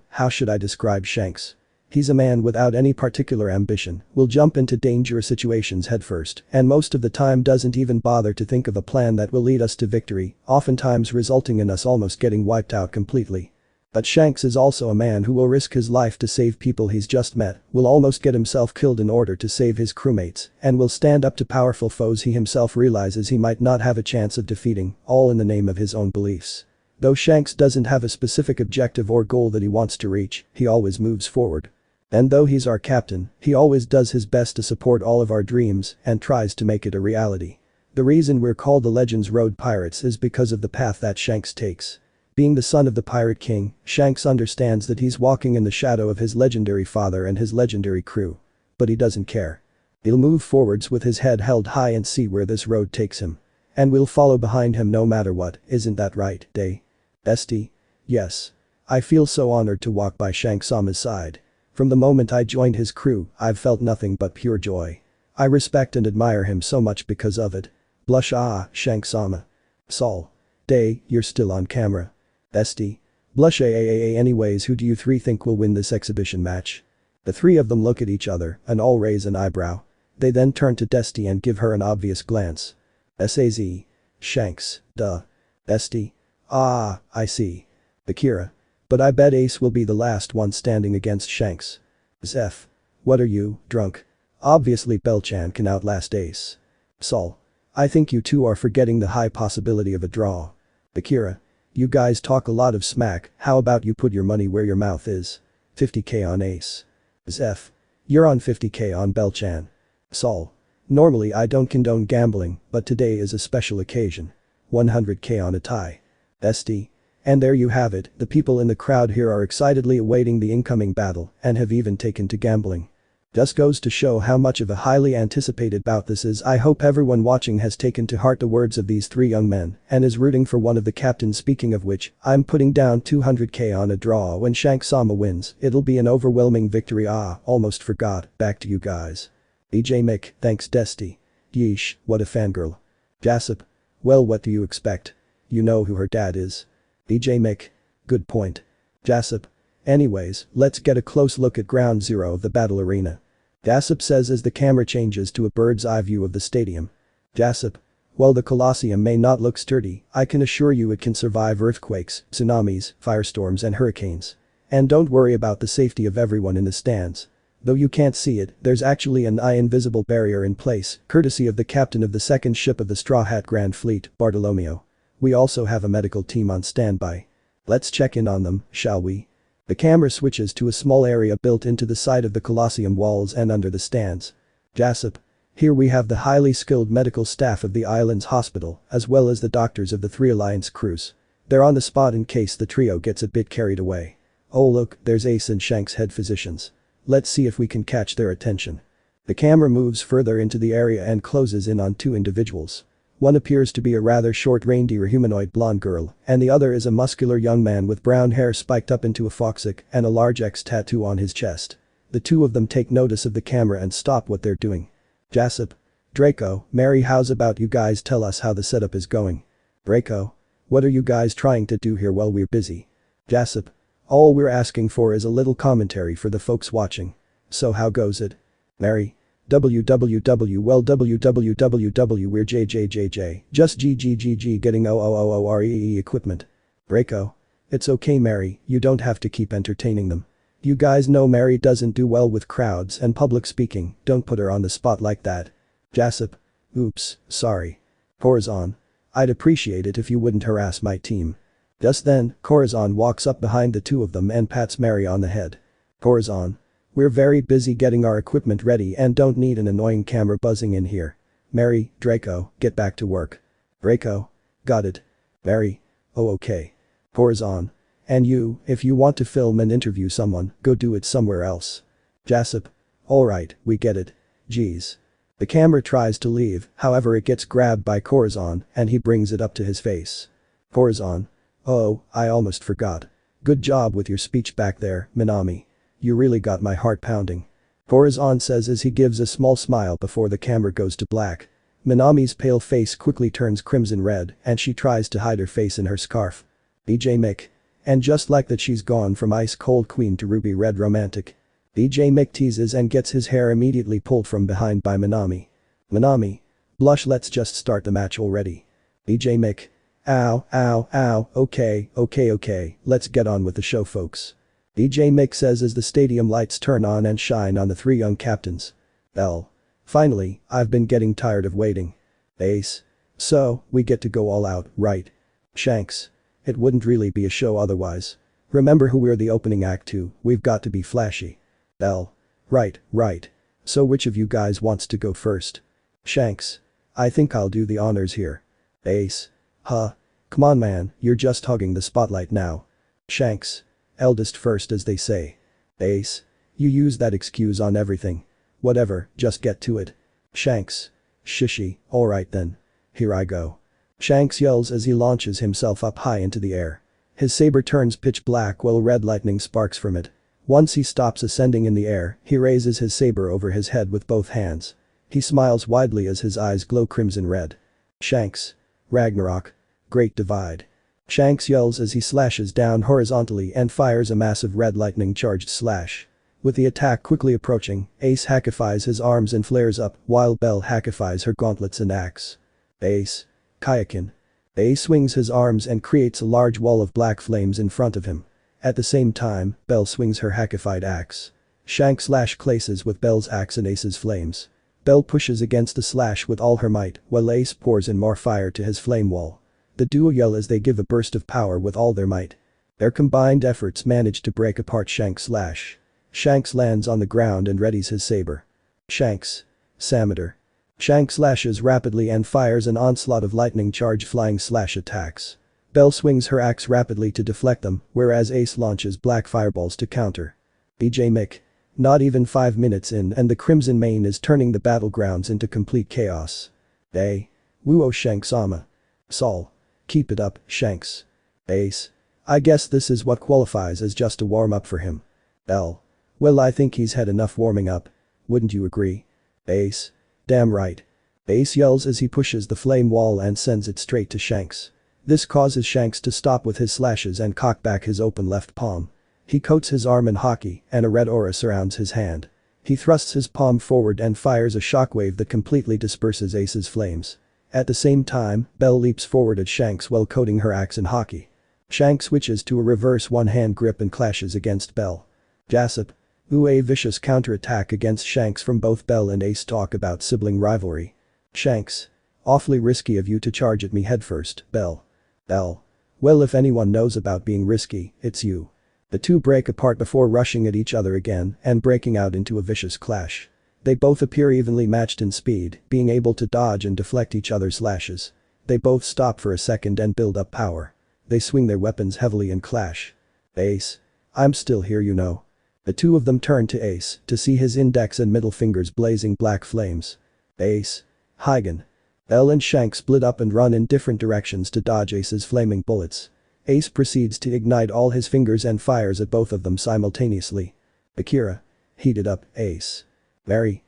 Speaker 1: How should I describe Shanks? He's a man without any particular ambition, will jump into dangerous situations headfirst, and most of the time doesn't even bother to think of a plan that will lead us to victory, oftentimes resulting in us almost getting wiped out completely. But Shanks is also a man who will risk his life to save people he's just met, will almost get himself killed in order to save his crewmates, and will stand up to powerful foes he himself realizes he might not have a chance of defeating, all in the name of his own beliefs. Though Shanks doesn't have a specific objective or goal that he wants to reach, he always moves forward. And though he's our captain, he always does his best to support all of our dreams and tries to make it a reality. The reason we're called the Legends Road Pirates is because of the path that Shanks takes. Being the son of the Pirate King, Shanks understands that he's walking in the shadow of his legendary father and his legendary crew. But he doesn't care. He'll move forwards with his head held high and see where this road takes him. And we'll follow behind him no matter what, isn't that right, Day? Bestie? Yes. I feel so honored to walk by Shanks-sama's side. From the moment I joined his crew, I've felt nothing but pure joy. I respect and admire him so much because of it. Blush Shanks-sama. Saul. Day, you're still on camera. Bestie. Blush anyways, who do you three think will win this exhibition match? The three of them look at each other and all raise an eyebrow. They then turn to Desti and give her an obvious glance. Saz. Shanks, duh. Bestie. Ah, I see. Akira. But I bet Ace will be the last one standing against Shanks. Zeph. What are you, drunk? Obviously Bell-chan can outlast Ace. Saul. I think you two are forgetting the high possibility of a draw. Akira. You guys talk a lot of smack, how about you put your money where your mouth is? 50k on Ace. Zeph. You're on 50k on Bell-chan. Saul. Normally I don't condone gambling, but today is a special occasion. 100k on a tie. Bestie. And there you have it, the people in the crowd here are excitedly awaiting the incoming battle and have even taken to gambling. Just goes to show how much of a highly anticipated bout this is. I hope everyone watching has taken to heart the words of these three young men and is rooting for one of the captains, speaking of which, I'm putting down 200k on a draw when Shanks-sama wins, it'll be an overwhelming victory. Almost forgot, back to you guys. BJ Mick, thanks Desti. Yeesh, what a fangirl. Jassip. Well, what do you expect? You know who her dad is. BJ Mick. Good point. Jassip. Anyways, let's get a close look at ground zero of the battle arena. Jassip says as the camera changes to a bird's eye view of the stadium. Jassip. While the Colosseum may not look sturdy, I can assure you it can survive earthquakes, tsunamis, firestorms and hurricanes. And don't worry about the safety of everyone in the stands. Though you can't see it, there's actually an invisible barrier in place, courtesy of the captain of the second ship of the Straw Hat Grand Fleet, Bartolomeo. We also have a medical team on standby. Let's check in on them, shall we? The camera switches to a small area built into the side of the Colosseum walls and under the stands. Jassip. Here we have the highly skilled medical staff of the island's hospital, as well as the doctors of the three Alliance crews. They're on the spot in case the trio gets a bit carried away. Oh look, there's Ace and Shanks' head physicians. Let's see if we can catch their attention. The camera moves further into the area and closes in on two individuals. One appears to be a rather short reindeer humanoid blonde girl, and the other is a muscular young man with brown hair spiked up into a foxic and a large X tattoo on his chest. The two of them take notice of the camera and stop what they're doing. Jassip. Draco, Mary, how's about you guys tell us how the setup is going? Draco. What are you guys trying to do here while we're busy? Jassip. All we're asking for is a little commentary for the folks watching. So how goes it? Mary. www well www we're jjjj just ggggg getting OOOOREE equipment. Draco. It's okay Mary, you don't have to keep entertaining them. You guys know Mary doesn't do well with crowds and public speaking, don't put her on the spot like that. Jasip. Oops, sorry. Corazon. I'd appreciate it if you wouldn't harass my team. Just then, Corazon walks up behind the two of them and pats Mary on the head. Corazon. We're very busy getting our equipment ready and don't need an annoying camera buzzing in here. Mary, Draco, get back to work. Draco. Got it. Mary. Oh okay. Corazon. And you, if you want to film and interview someone, go do it somewhere else. Jasip. Alright, we get it. Geez. The camera tries to leave, however it gets grabbed by Corazon and he brings it up to his face. Corazon. Oh, I almost forgot. Good job with your speech back there, Minami. You really got my heart pounding. Corazon says as he gives a small smile before the camera goes to black. Minami's pale face quickly turns crimson red and she tries to hide her face in her scarf. DJ Mick. And just like that she's gone from ice cold queen to ruby red romantic. DJ Mick teases and gets his hair immediately pulled from behind by Minami. Minami. Blush, let's just start the match already. DJ Mick. Ow, ow, ow, okay, let's get on with the show folks. DJ Mick says as the stadium lights turn on and shine on the three young captains. L. Finally, I've been getting tired of waiting. Ace. So, we get to go all out, right? Shanks. It wouldn't really be a show otherwise. Remember who we're the opening act to, we've got to be flashy. L. Right. So which of you guys wants to go first? Shanks. I think I'll do the honors here. Ace. Huh. Come on man, you're just hogging the spotlight now. Shanks. Eldest first as they say. Ace. You use that excuse on everything. Whatever, just get to it. Shanks. Shishy, alright then. Here I go. Shanks yells as he launches himself up high into the air. His saber turns pitch black while red lightning sparks from it. Once he stops ascending in the air, he raises his saber over his head with both hands. He smiles widely as his eyes glow crimson red. Shanks. Ragnarok. Great divide. Shanks yells as he slashes down horizontally and fires a massive red lightning charged slash. With the attack quickly approaching, Ace hackifies his arms and flares up while Belle hackifies her gauntlets and axe. Ace. Kayakin. Ace swings his arms and creates a large wall of black flames in front of him. At the same time, Belle swings her hackified axe. Shanks slash clashes with Belle's axe and Ace's flames. Belle pushes against the slash with all her might while Ace pours in more fire to his flame wall. The duo yell as they give a burst of power with all their might. Their combined efforts manage to break apart Shanks' slash. Shanks lands on the ground and readies his saber. Shanks. Sameter. Shanks slashes rapidly and fires an onslaught of lightning charge flying slash attacks. Belle swings her axe rapidly to deflect them, whereas Ace launches black fireballs to counter. DJ Mick. Not even 5 minutes in and the Crimson Mane is turning the battlegrounds into complete chaos. A. Woo-oh Shanks-sama. Sol. Keep it up, Shanks. Ace. I guess this is what qualifies as just a warm-up for him. L. Well I think he's had enough warming up. Wouldn't you agree? Ace. Damn right. Ace yells as he pushes the flame wall and sends it straight to Shanks. This causes Shanks to stop with his slashes and cock back his open left palm. He coats his arm in hockey and a red aura surrounds his hand. He thrusts his palm forward and fires a shockwave that completely disperses Ace's flames. At the same time, Belle leaps forward at Shanks while coating her axe in hockey. Shanks switches to a reverse one-hand grip and clashes against Belle. Jasip. Ooh, a vicious counterattack against Shanks from both Belle and Ace talk about sibling rivalry. Shanks. Awfully risky of you to charge at me headfirst, Belle. Belle. Well if anyone knows about being risky, it's you. The two break apart before rushing at each other again and breaking out into a vicious clash. They both appear evenly matched in speed, being able to dodge and deflect each other's slashes. They both stop for a second and build up power. They swing their weapons heavily and clash. Ace. I'm still here you know. The two of them turn to Ace to see his index and middle fingers blazing black flames. Ace. Hygen. Belle and Shanks split up and run in different directions to dodge Ace's flaming bullets. Ace proceeds to ignite all his fingers and fires at both of them simultaneously. Akira. Heated up, Ace. Mary.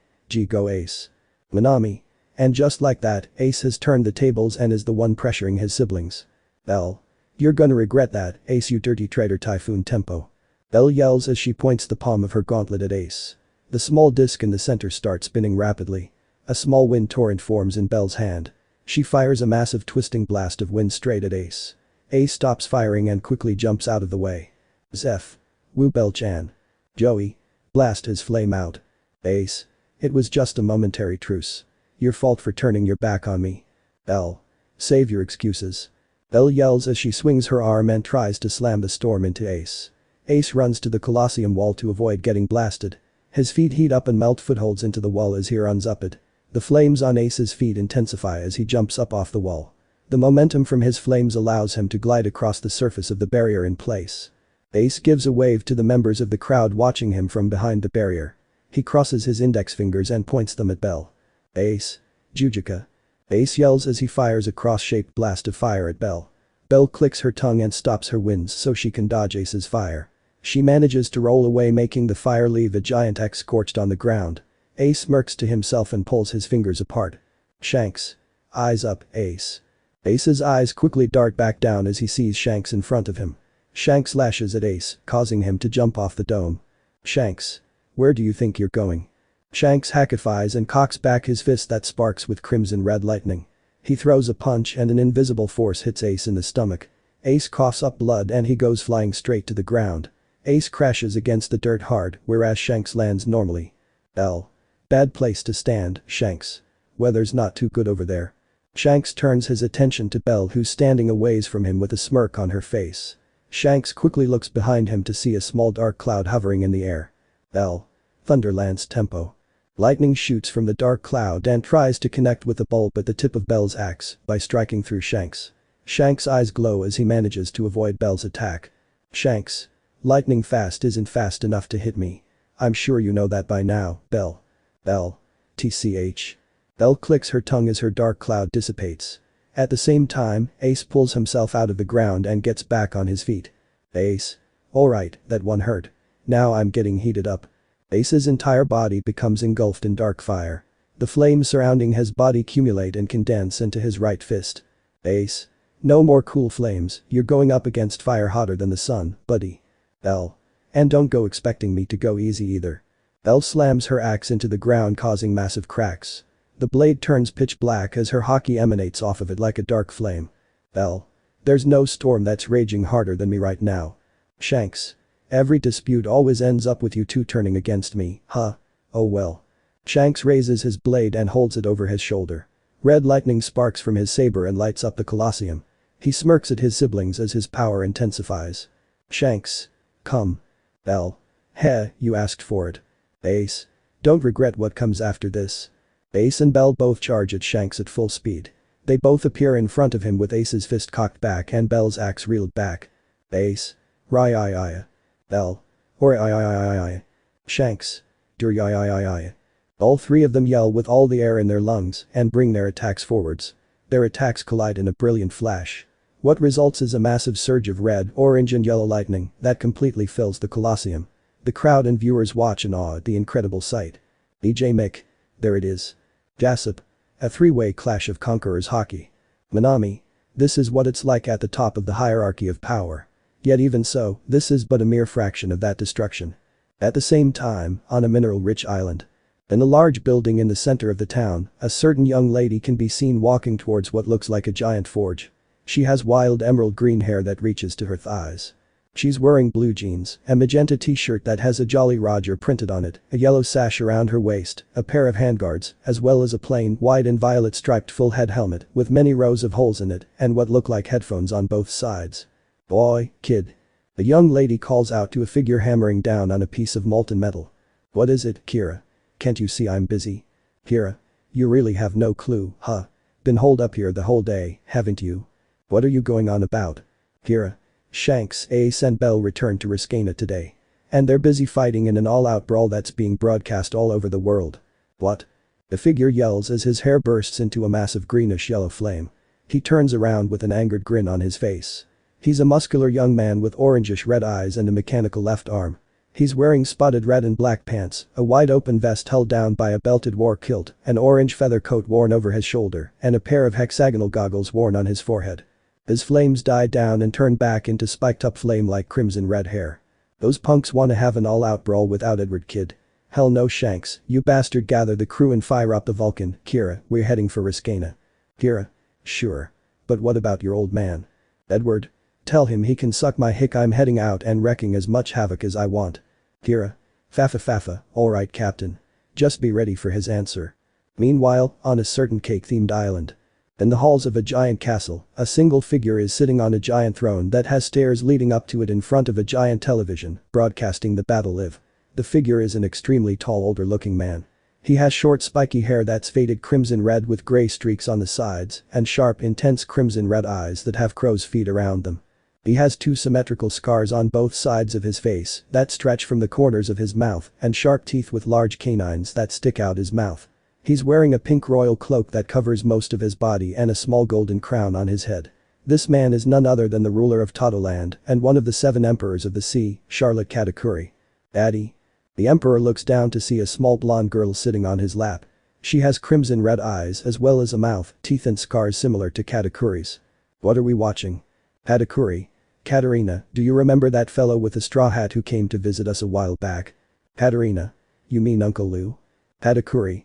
Speaker 1: Go Ace. Minami. And just like that, Ace has turned the tables and is the one pressuring his siblings. Belle. You're gonna regret that, Ace you dirty traitor Typhoon Tempo. Belle yells as she points the palm of her gauntlet at Ace. The small disc in the center starts spinning rapidly. A small wind torrent forms in Belle's hand. She fires a massive twisting blast of wind straight at Ace. Ace stops firing and quickly jumps out of the way. Zeph. Woo Belle-chan. Joey. Blast his flame out. Ace. It was just a momentary truce. Your fault for turning your back on me. L. Save your excuses. L yells as she swings her arm and tries to slam the storm into Ace. Ace runs to the Colosseum wall to avoid getting blasted. His feet heat up and melt footholds into the wall as he runs up it. The flames on Ace's feet intensify as he jumps up off the wall. The momentum from his flames allows him to glide across the surface of the barrier in place. Ace gives a wave to the members of the crowd watching him from behind the barrier. He crosses his index fingers and points them at Bell. Ace. Jujuka. Ace yells as he fires a cross-shaped blast of fire at Bell. Bell clicks her tongue and stops her winds so she can dodge Ace's fire. She manages to roll away, making the fire leave a giant X scorched on the ground. Ace smirks to himself and pulls his fingers apart. Shanks. Eyes up, Ace. Ace's eyes quickly dart back down as he sees Shanks in front of him. Shanks lashes at Ace, causing him to jump off the dome. Shanks. Where do you think you're going? Shanks hackifies and cocks back his fist that sparks with crimson red lightning. He throws a punch and an invisible force hits Ace in the stomach. Ace coughs up blood and he goes flying straight to the ground. Ace crashes against the dirt hard, whereas Shanks lands normally. L. Bad place to stand, Shanks. Weather's not too good over there. Shanks turns his attention to Bell, who's standing a ways from him with a smirk on her face. Shanks quickly looks behind him to see a small dark cloud hovering in the air. L. Thunderland's tempo. Lightning shoots from the dark cloud and tries to connect with the bulb at the tip of Bell's axe by striking through Shanks. Shanks' eyes glow as he manages to avoid Bell's attack. Shanks. Lightning fast isn't fast enough to hit me. I'm sure you know that by now, Bell. Bell. TCH. Bell clicks her tongue as her dark cloud dissipates. At the same time, Ace pulls himself out of the ground and gets back on his feet. Ace. Alright, that one hurt. Now I'm getting heated up. Ace's entire body becomes engulfed in dark fire. The flames surrounding his body accumulate and condense into his right fist. Ace. No more cool flames, you're going up against fire hotter than the sun, buddy. L. And don't go expecting me to go easy either. L slams her axe into the ground, causing massive cracks. The blade turns pitch black as her hockey emanates off of it like a dark flame. L. There's no storm that's raging harder than me right now. Shanks. Every dispute always ends up with you two turning against me, huh? Oh well. Shanks raises his blade and holds it over his shoulder. Red lightning sparks from his saber and lights up the Colosseum. He smirks at his siblings as his power intensifies. Shanks. Come. L. Heh, you asked for it. Ace. Don't regret what comes after this. Ace and Bell both charge at Shanks at full speed. They both appear in front of him with Ace's fist cocked back and Bell's axe reeled back. Ace. Rai. L. Or I. Shanks. Dur I. All three of them yell with all the air in their lungs and bring their attacks forwards. Their attacks collide in a brilliant flash. What results is a massive surge of red, orange and yellow lightning that completely fills the Colosseum. The crowd and viewers watch in awe at the incredible sight. BJ Mick. There it is. Jassop. A three-way clash of conquerors hockey. Manami. This is what it's like at the top of the hierarchy of power. Yet even so, this is but a mere fraction of that destruction. At the same time, on a mineral-rich island. In a large building in the center of the town, a certain young lady can be seen walking towards what looks like a giant forge. She has wild emerald green hair that reaches to her thighs. She's wearing blue jeans, a magenta t-shirt that has a Jolly Roger printed on it, a yellow sash around her waist, a pair of handguards, as well as a plain white and violet striped full-head helmet with many rows of holes in it and what look like headphones on both sides. Boy, kid. The young lady calls out to a figure hammering down on a piece of molten metal. What is it, Kira? Can't you see I'm busy? Kira. You really have no clue, huh? Been holed up here the whole day, haven't you? What are you going on about? Kira. Shanks, Ace and Bell returned to Riskana today. And they're busy fighting in an all-out brawl that's being broadcast all over the world. What? The figure yells as his hair bursts into a massive greenish-yellow flame. He turns around with an angered grin on his face. He's a muscular young man with orangish red eyes and a mechanical left arm. He's wearing spotted red and black pants, a wide-open vest held down by a belted war kilt, an orange feather coat worn over his shoulder, and a pair of hexagonal goggles worn on his forehead. His flames die down and turn back into spiked-up flame-like crimson red hair. Those punks wanna have an all-out brawl without Edward, kid. Hell no, Shanks, you bastard. Gather the crew and fire up the Vulcan. Kira, we're heading for Riskana. Kira. Sure. But what about your old man? Edward. Tell him he can suck my hick. I'm heading out and wrecking as much havoc as I want. Kira. Fafa fafa, alright captain. Just be ready for his answer. Meanwhile, on a certain cake-themed island. In the halls of a giant castle, a single figure is sitting on a giant throne that has stairs leading up to it in front of a giant television, broadcasting the battle live. The figure is an extremely tall older-looking man. He has short spiky hair that's faded crimson red with grey streaks on the sides and sharp intense crimson red eyes that have crow's feet around them. He has two symmetrical scars on both sides of his face that stretch from the corners of his mouth and sharp teeth with large canines that stick out his mouth. He's wearing a pink royal cloak that covers most of his body and a small golden crown on his head. This man is none other than the ruler of Totoland and one of the 7 emperors of the sea, Charlotte Katakuri. Daddy. The emperor looks down to see a small blonde girl sitting on his lap. She has crimson red eyes as well as a mouth, teeth and scars similar to Katakuri's. What are we watching? Katakuri. Katarina, do you remember that fellow with the straw hat who came to visit us a while back? Katarina. You mean Uncle Lou? Katakuri.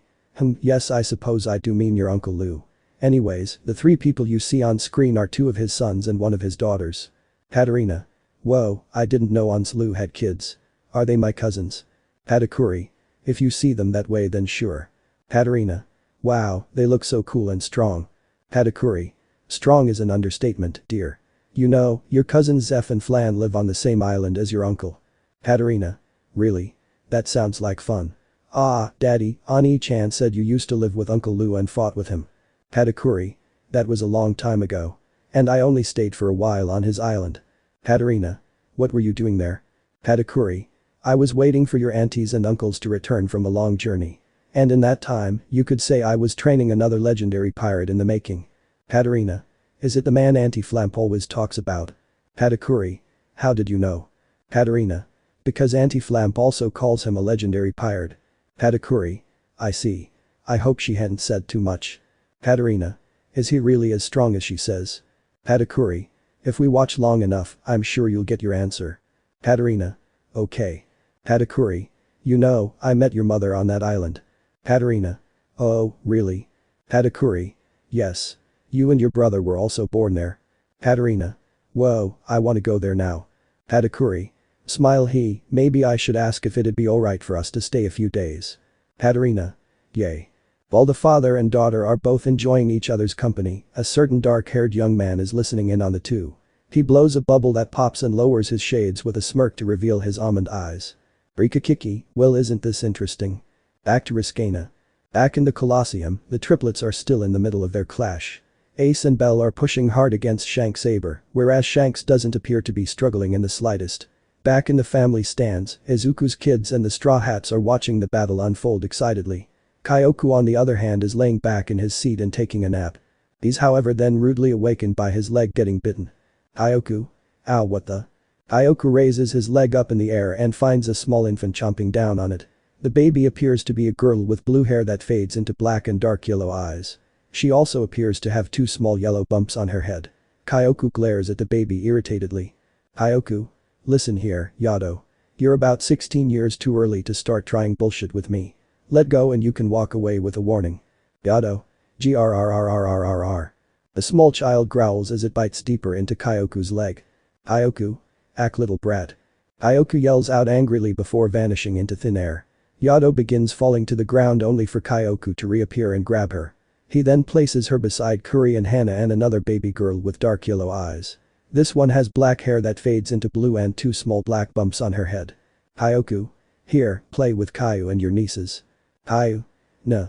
Speaker 1: Yes, I suppose I do mean your Uncle Lou. Anyways, the 3 people you see on screen are 2 of his sons and 1 of his daughters. Katarina. Whoa, I didn't know Uncle Lou had kids. Are they my cousins? Katakuri. If you see them that way then sure. Katarina. Wow, they look so cool and strong. Katakuri. Strong is an understatement, dear. You know, your cousins Zeph and Flan live on the same island as your uncle. Katarina. Really? That sounds like fun. Ah, Daddy, Ani-chan said you used to live with Uncle Lou and fought with him. Katakuri. That was a long time ago. And I only stayed for a while on his island. Katarina. What were you doing there? Katakuri. I was waiting for your aunties and uncles to return from a long journey. And in that time, you could say I was training another legendary pirate in the making. Katarina. Is it the man Auntie Flamp always talks about? Katakuri. How did you know? Katarina. Because Auntie Flamp also calls him a legendary pirate. Katakuri. I see. I hope she hadn't said too much. Katarina. Is he really as strong as she says? Katakuri. If we watch long enough, I'm sure you'll get your answer. Katarina. Okay. Katakuri. You know, I met your mother on that island. Katarina. Oh, really? Katakuri. Yes. You and your brother were also born there. Katarina. Whoa, I want to go there now. Katakuri. Smile he, maybe I should ask if it'd be alright for us to stay a few days. Katarina. Yay. While the father and daughter are both enjoying each other's company, a certain dark-haired young man is listening in on the two. He blows a bubble that pops and lowers his shades with a smirk to reveal his almond eyes. Rikakiki, well isn't this interesting? Back to Riskana. Back in the Colosseum, the triplets are still in the middle of their clash. Ace and Bell are pushing hard against Shanks' saber, whereas Shanks doesn't appear to be struggling in the slightest. Back in the family stands, Izuku's kids and the Straw Hats are watching the battle unfold excitedly. Kyoku on the other hand is laying back in his seat and taking a nap. He's however then rudely awakened by his leg getting bitten. Kyoku? Ow, what the? Kyoku raises his leg up in the air and finds a small infant chomping down on it. The baby appears to be a girl with blue hair that fades into black and dark yellow eyes. She also appears to have 2 small yellow bumps on her head. Kyoku glares at the baby irritatedly. Kyoku? Listen here, Yado. You're about 16 years too early to start trying bullshit with me. Let go and you can walk away with a warning. Yado. Grrrrrrrrrr. The small child growls as it bites deeper into Kyoku's leg. Kyoku? Ack little brat. Kyoku yells out angrily before vanishing into thin air. Yado begins falling to the ground only for Kyoku to reappear and grab her. He then places her beside Kuri and Hana and another baby girl with dark yellow eyes. This one has black hair that fades into blue and 2 small black bumps on her head. Kyoku. Here, play with Kyu and your nieces. Kyu. Nah.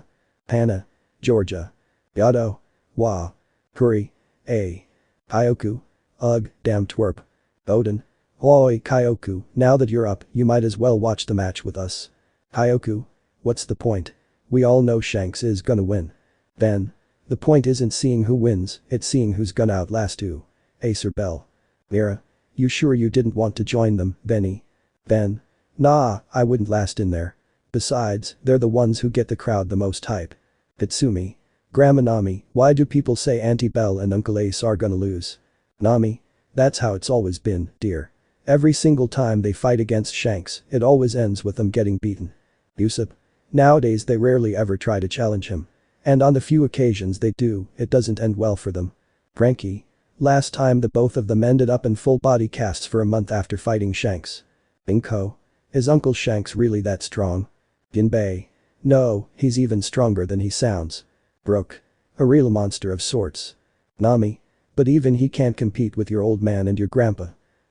Speaker 1: Hana. Georgia. Yado. Wah. Kuri. Kyoku. Ugh, damn twerp. Odin. Oi, Kyoku, now that you're up, you might as well watch the match with us. Kyoku. What's the point? We all know Shanks is gonna win. Ben. The point isn't seeing who wins, it's seeing who's gonna outlast who. Ace or Bell. Mira. You sure you didn't want to join them, Benny? Ben. Nah, I wouldn't last in there. Besides, they're the ones who get the crowd the most hype. Hitsumi. Grandma Nami, why do people say Auntie Belle and Uncle Ace are gonna lose? Nami. That's how it's always been, dear. Every single time they fight against Shanks, it always ends with them getting beaten. Usopp. Nowadays they rarely ever try to challenge him. And on the few occasions they do, it doesn't end well for them. Frankie. Last time the both of them ended up in full body casts for a month after fighting Shanks. Inko. Is Uncle Shanks really that strong? Jinbei. No, he's even stronger than he sounds. Brook. A real monster of sorts. Nami. But even he can't compete with your old man and your grandpa.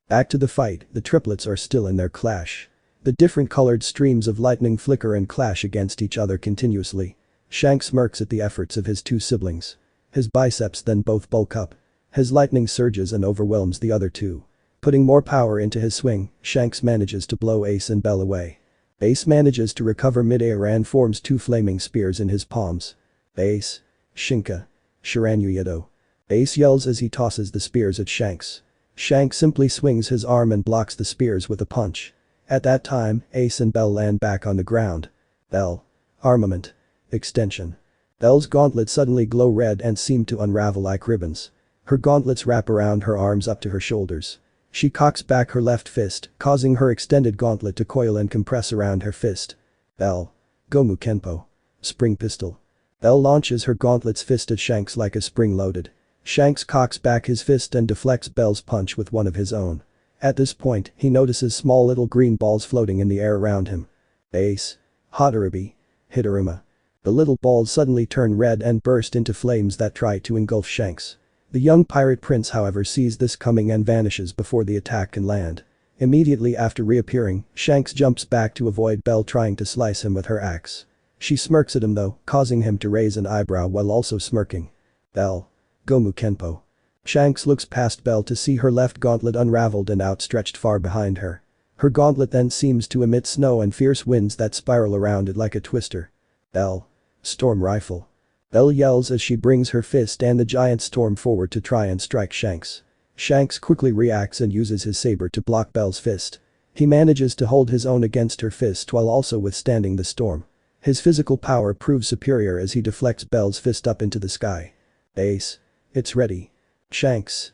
Speaker 1: Back to the fight, the triplets are still in their clash. The different colored streams of lightning flicker and clash against each other continuously. Shanks smirks at the efforts of his two siblings. His biceps then both bulk up. His lightning surges and overwhelms the other two. Putting more power into his swing, Shanks manages to blow Ace and Bell away. Ace manages to recover mid-air and forms two flaming spears in his palms. Ace. Shinka. Shiranyuyedo. Ace yells as he tosses the spears at Shanks. Shanks simply swings his arm and blocks the spears with a punch. At that time, Ace and Bell land back on the ground. Bell. Armament. Extension. Bell's gauntlets suddenly glow red and seem to unravel like ribbons. Her gauntlets wrap around her arms up to her shoulders. She cocks back her left fist, causing her extended gauntlet to coil and compress around her fist. Bell. Gomu Kenpo. Spring pistol. Bell launches her gauntlet's fist at Shanks like a spring-loaded. Shanks cocks back his fist and deflects Bell's punch with one of his own. At this point, he notices small little green balls floating in the air around him. Ace. Hatarabi. Hitaruma. The little balls suddenly turn red and burst into flames that try to engulf Shanks. The young pirate prince however sees this coming and vanishes before the attack can land. Immediately after reappearing, Shanks jumps back to avoid Bell trying to slice him with her axe. She smirks at him though, causing him to raise an eyebrow while also smirking. Bell. Gomu Kenpo. Shanks looks past Bell to see her left gauntlet unraveled and outstretched far behind her. Her gauntlet then seems to emit snow and fierce winds that spiral around it like a twister. Bell. Storm rifle. Bell yells as she brings her fist and the giant storm forward to try and strike Shanks. Shanks quickly reacts and uses his saber to block Bell's fist. He manages to hold his own against her fist while also withstanding the storm. His physical power proves superior as he deflects Bell's fist up into the sky. Ace. It's ready. Shanks.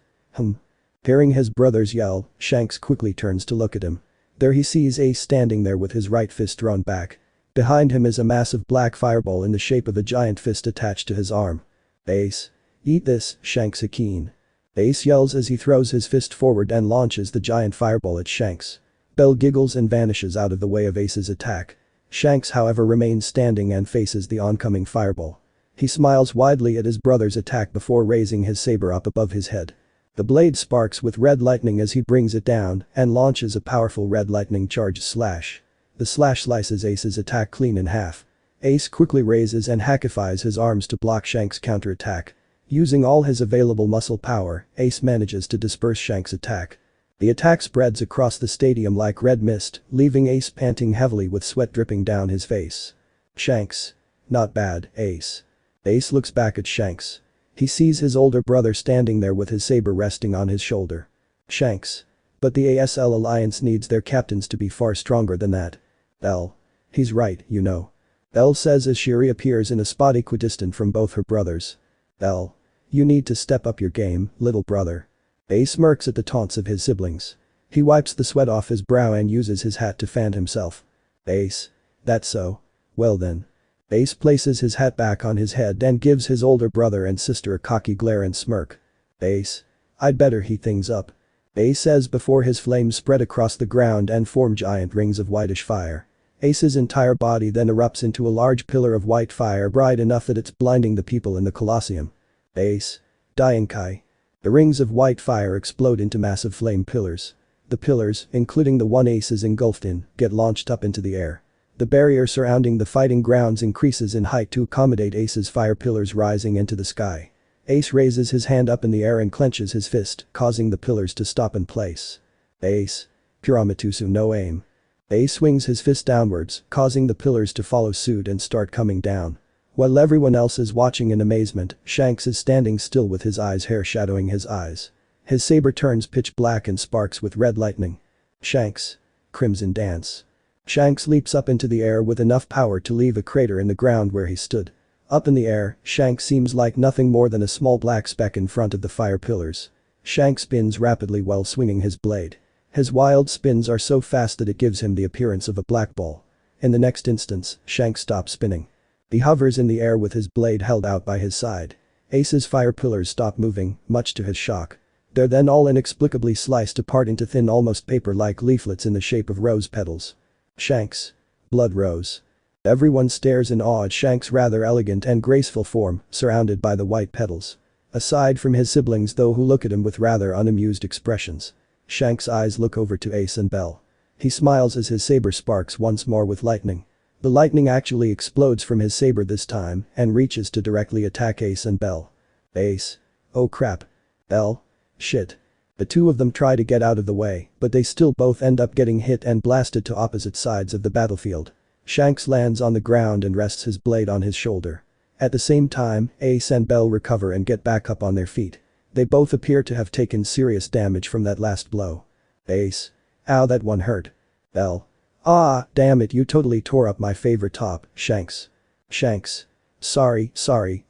Speaker 1: Hearing his brothers yell, Shanks quickly turns to look at him. There he sees Ace standing there with his right fist drawn back. Behind him is a massive black fireball in the shape of a giant fist attached to his arm. Ace. Eat this, Shanks Akin. Ace yells as he throws his fist forward and launches the giant fireball at Shanks. Bell giggles and vanishes out of the way of Ace's attack. Shanks however remains standing and faces the oncoming fireball. He smiles widely at his brother's attack before raising his saber up above his head. The blade sparks with red lightning as he brings it down and launches a powerful red lightning charge slash. The slash slices Ace's attack clean in half. Ace quickly raises and hackifies his arms to block Shanks' counterattack. Using all his available muscle power, Ace manages to disperse Shanks' attack. The attack spreads across the stadium like red mist, leaving Ace panting heavily with sweat dripping down his face. Shanks. Not bad, Ace. Ace looks back at Shanks. He sees his older brother standing there with his saber resting on his shoulder. Shanks. But the ASL Alliance needs their captains to be far stronger than that. Bell. He's right, you know. Bell says as she reappears in a spot equidistant from both her brothers. Bell. You need to step up your game, little brother. Ace smirks at the taunts of his siblings. He wipes the sweat off his brow and uses his hat to fan himself. Ace. That's so. Well then. Ace places his hat back on his head and gives his older brother and sister a cocky glare and smirk. Ace. I'd better heat things up. Ace says before his flames spread across the ground and form giant rings of whitish fire. Ace's entire body then erupts into a large pillar of white fire bright enough that it's blinding the people in the Colosseum. Ace. Dainkai. The rings of white fire explode into massive flame pillars. The pillars, including the one Ace is engulfed in, get launched up into the air. The barrier surrounding the fighting grounds increases in height to accommodate Ace's fire pillars rising into the sky. Ace raises his hand up in the air and clenches his fist, causing the pillars to stop in place. Ace. Pyramitusu no aim. Ace swings his fist downwards, causing the pillars to follow suit and start coming down. While everyone else is watching in amazement, Shanks is standing still with his hair shadowing his eyes. His saber turns pitch black and sparks with red lightning. Shanks. Crimson dance. Shanks leaps up into the air with enough power to leave a crater in the ground where he stood. Up in the air, Shanks seems like nothing more than a small black speck in front of the fire pillars. Shanks spins rapidly while swinging his blade. His wild spins are so fast that it gives him the appearance of a black ball. In the next instance, Shanks stops spinning. He hovers in the air with his blade held out by his side. Ace's fire pillars stop moving, much to his shock. They're then all inexplicably sliced apart into thin almost paper-like leaflets in the shape of rose petals. Shanks. Blood rose. Everyone stares in awe at Shanks' rather elegant and graceful form, surrounded by the white petals. Aside from his siblings though who look at him with rather unamused expressions. Shanks' eyes look over to Ace and Bell. He smiles as his saber sparks once more with lightning. The lightning actually explodes from his saber this time and reaches to directly attack Ace and Bell. Ace. Oh crap. Bell. Shit. The two of them try to get out of the way, but they still both end up getting hit and blasted to opposite sides of the battlefield. Shanks lands on the ground and rests his blade on his shoulder. At the same time, Ace and Bell recover and get back up on their feet. They both appear to have taken serious damage from that last blow. Ace. Ow, that one hurt. Bell. Ah, damn it, you totally tore up my favorite top, Shanks. Shanks. Sorry,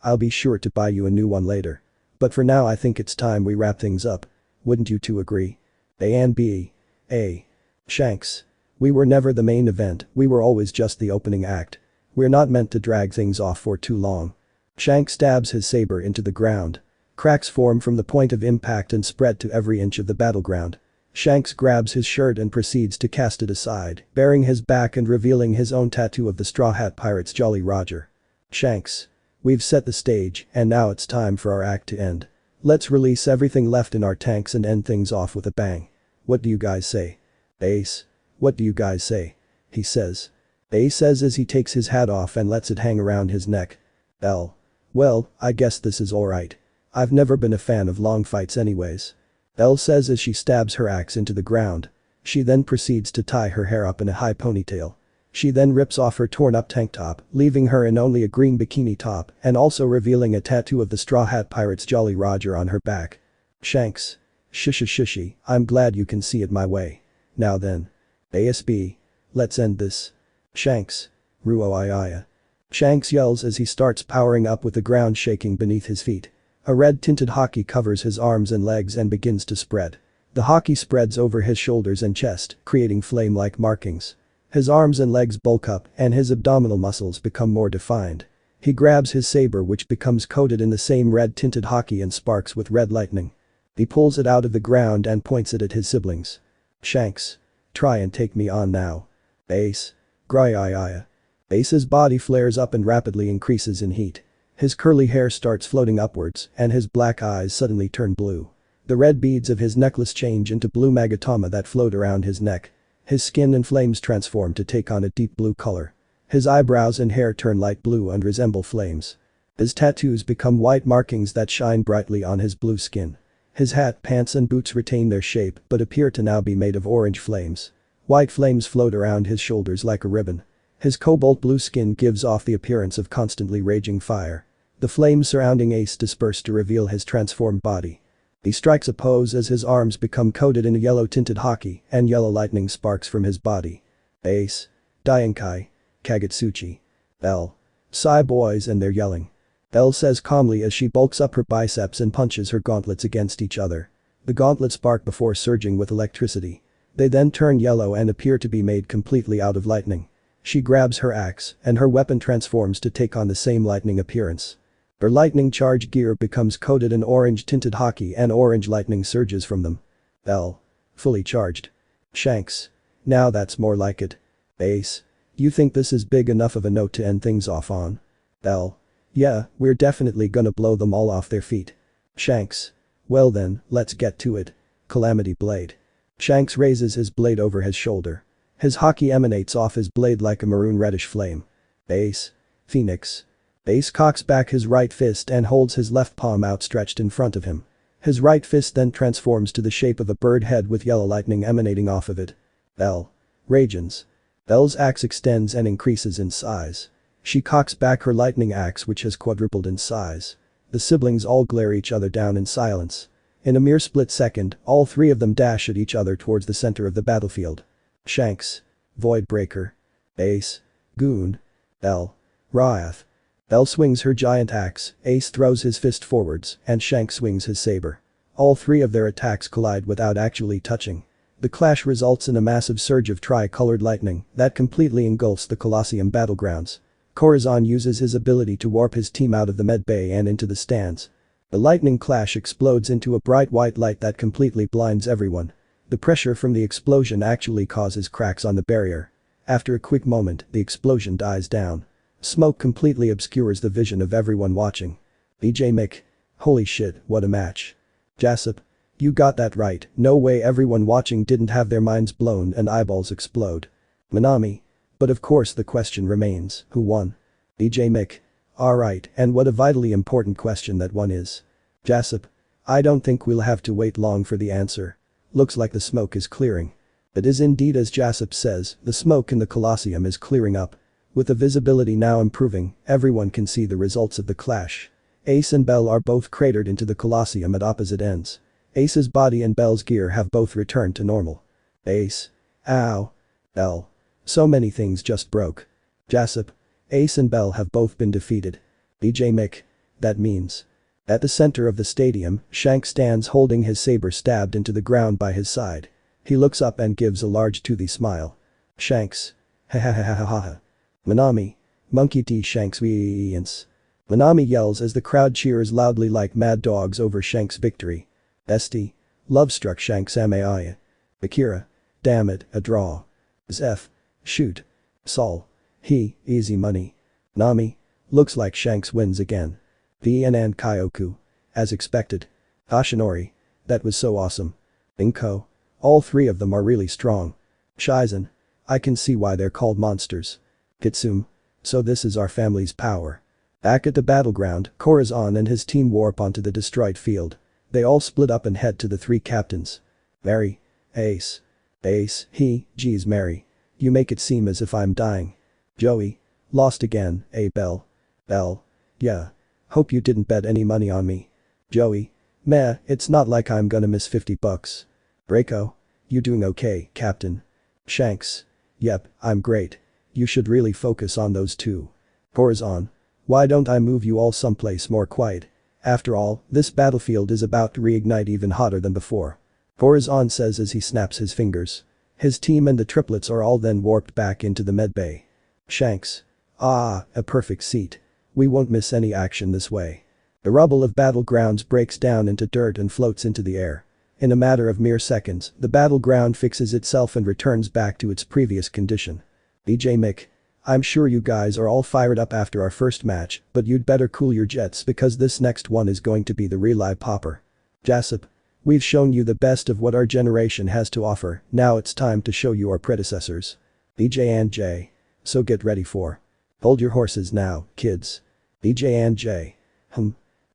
Speaker 1: I'll be sure to buy you a new one later. But for now I think it's time we wrap things up. Wouldn't you two agree? A and B. A. Shanks. We were never the main event, we were always just the opening act. We're not meant to drag things off for too long. Shanks stabs his saber into the ground. Cracks form from the point of impact and spread to every inch of the battleground. Shanks grabs his shirt and proceeds to cast it aside, baring his back and revealing his own tattoo of the Straw Hat Pirate's Jolly Roger. Shanks. We've set the stage, and now it's time for our act to end. Let's release everything left in our tanks and end things off with a bang. What do you guys say? Ace. What do you guys say? He says. Ace says as he takes his hat off and lets it hang around his neck. L. Well, I guess this is alright. I've never been a fan of long fights anyways. Elle says as she stabs her axe into the ground. She then proceeds to tie her hair up in a high ponytail. She then rips off her torn up tank top, leaving her in only a green bikini top and also revealing a tattoo of the Straw Hat Pirate's Jolly Roger on her back. Shanks. Shishy, I'm glad you can see it my way. Now then. ASB. Let's end this. Shanks. Ruoiia. Shanks yells as he starts powering up with the ground shaking beneath his feet. A red-tinted hockey covers his arms and legs and begins to spread. The hockey spreads over his shoulders and chest, creating flame-like markings. His arms and legs bulk up and his abdominal muscles become more defined. He grabs his saber which becomes coated in the same red-tinted hockey and sparks with red lightning. He pulls it out of the ground and points it at his siblings. Shanks. Try and take me on now. Ace. Gruiia. Ace's body flares up and rapidly increases in heat. His curly hair starts floating upwards and his black eyes suddenly turn blue. The red beads of his necklace change into blue magatama that float around his neck. His skin and flames transform to take on a deep blue color. His eyebrows and hair turn light blue and resemble flames. His tattoos become white markings that shine brightly on his blue skin. His hat, pants and boots retain their shape but appear to now be made of orange flames. White flames float around his shoulders like a ribbon. His cobalt blue skin gives off the appearance of constantly raging fire. The flames surrounding Ace disperse to reveal his transformed body. He strikes a pose as his arms become coated in a yellow-tinted hockey and yellow lightning sparks from his body. Ace. Dainkai. Kagutsuchi. L. Psy boys and they're yelling. Elle says calmly as she bulks up her biceps and punches her gauntlets against each other. The gauntlets spark before surging with electricity. They then turn yellow and appear to be made completely out of lightning. She grabs her axe and her weapon transforms to take on the same lightning appearance. Her lightning charge gear becomes coated in orange-tinted hockey and orange lightning surges from them. L. Fully charged. Shanks. Now that's more like it. Ace. You think this is big enough of a note to end things off on? L. Yeah, we're definitely gonna blow them all off their feet. Shanks. Well then, let's get to it. Calamity Blade. Shanks raises his blade over his shoulder. His hockey emanates off his blade like a maroon-reddish flame. Ace. Phoenix. Ace cocks back his right fist and holds his left palm outstretched in front of him. His right fist then transforms to the shape of a bird head with yellow lightning emanating off of it. L. Ragens. L's axe extends and increases in size. She cocks back her lightning axe which has quadrupled in size. The siblings all glare each other down in silence. In a mere split second, all three of them dash at each other towards the center of the battlefield. Shanks. Voidbreaker. Ace. Goon. L. Wrath. L swings her giant axe, Ace throws his fist forwards, and Shanks swings his saber. All three of their attacks collide without actually touching. The clash results in a massive surge of tri-colored lightning that completely engulfs the Colosseum battlegrounds. Corazon uses his ability to warp his team out of the med bay and into the stands. The lightning clash explodes into a bright white light that completely blinds everyone. The pressure from the explosion actually causes cracks on the barrier. After a quick moment, the explosion dies down. Smoke completely obscures the vision of everyone watching. BJ Mick. Holy shit, what a match. Jasip. You got that right, no way everyone watching didn't have their minds blown and eyeballs explode. Minami. But of course the question remains, who won? BJ Mick. Alright, and what a vitally important question that one is. Jasip. I don't think we'll have to wait long for the answer. Looks like the smoke is clearing. It is indeed as Jasip says, the smoke in the Colosseum is clearing up. With the visibility now improving, everyone can see the results of the clash. Ace and Bell are both cratered into the Colosseum at opposite ends. Ace's body and Bell's gear have both returned to normal. Ace. Ow. Bell. So many things just broke. Jasip. Ace and Bell have both been defeated. BJ Mick. That means. At the center of the stadium, Shanks stands holding his saber stabbed into the ground by his side. He looks up and gives a large toothy smile. Shanks. Ha ha ha ha ha ha. Minami. Monkey D. Shanks weeence. Minami yells as the crowd cheers loudly like mad dogs over Shanks' victory. St. Love-struck Shanks Amaya. Akira. Damn it, a draw. Zef. Shoot. Sol. He, easy money. Nami. Looks like Shanks wins again. VN and Kyoku. As expected. Ashinori. That was so awesome. Inko. All three of them are really strong. Shizen. I can see why they're called monsters. Kitsum. So this is our family's power. Back at the battleground, Corazon and his team warp onto the destroyed field. They all split up and head to the three captains. Mary. Ace. Ace, geez Mary. You make it seem as if I'm dying. Joey. Lost again, Bell? Bell. Yeah. Hope you didn't bet any money on me. Joey. Meh, it's not like I'm gonna miss $50. Reiko. You doing okay, Captain? Shanks. Yep, I'm great. You should really focus on those two. Corazon. Why don't I move you all someplace more quiet? After all, this battlefield is about to reignite even hotter than before. Corazon says as he snaps his fingers. His team and the triplets are all then warped back into the medbay. Shanks. Ah, a perfect seat. We won't miss any action this way. The rubble of battlegrounds breaks down into dirt and floats into the air. In a matter of mere seconds, the battleground fixes itself and returns back to its previous condition. BJ Mick. I'm sure you guys are all fired up after our first match, but you'd better cool your jets because this next one is going to be the real eye popper. Jasip. We've shown you the best of what our generation has to offer, now it's time to show you our predecessors. BJ and J. So get ready for. Hold your horses now, kids. BJ and J.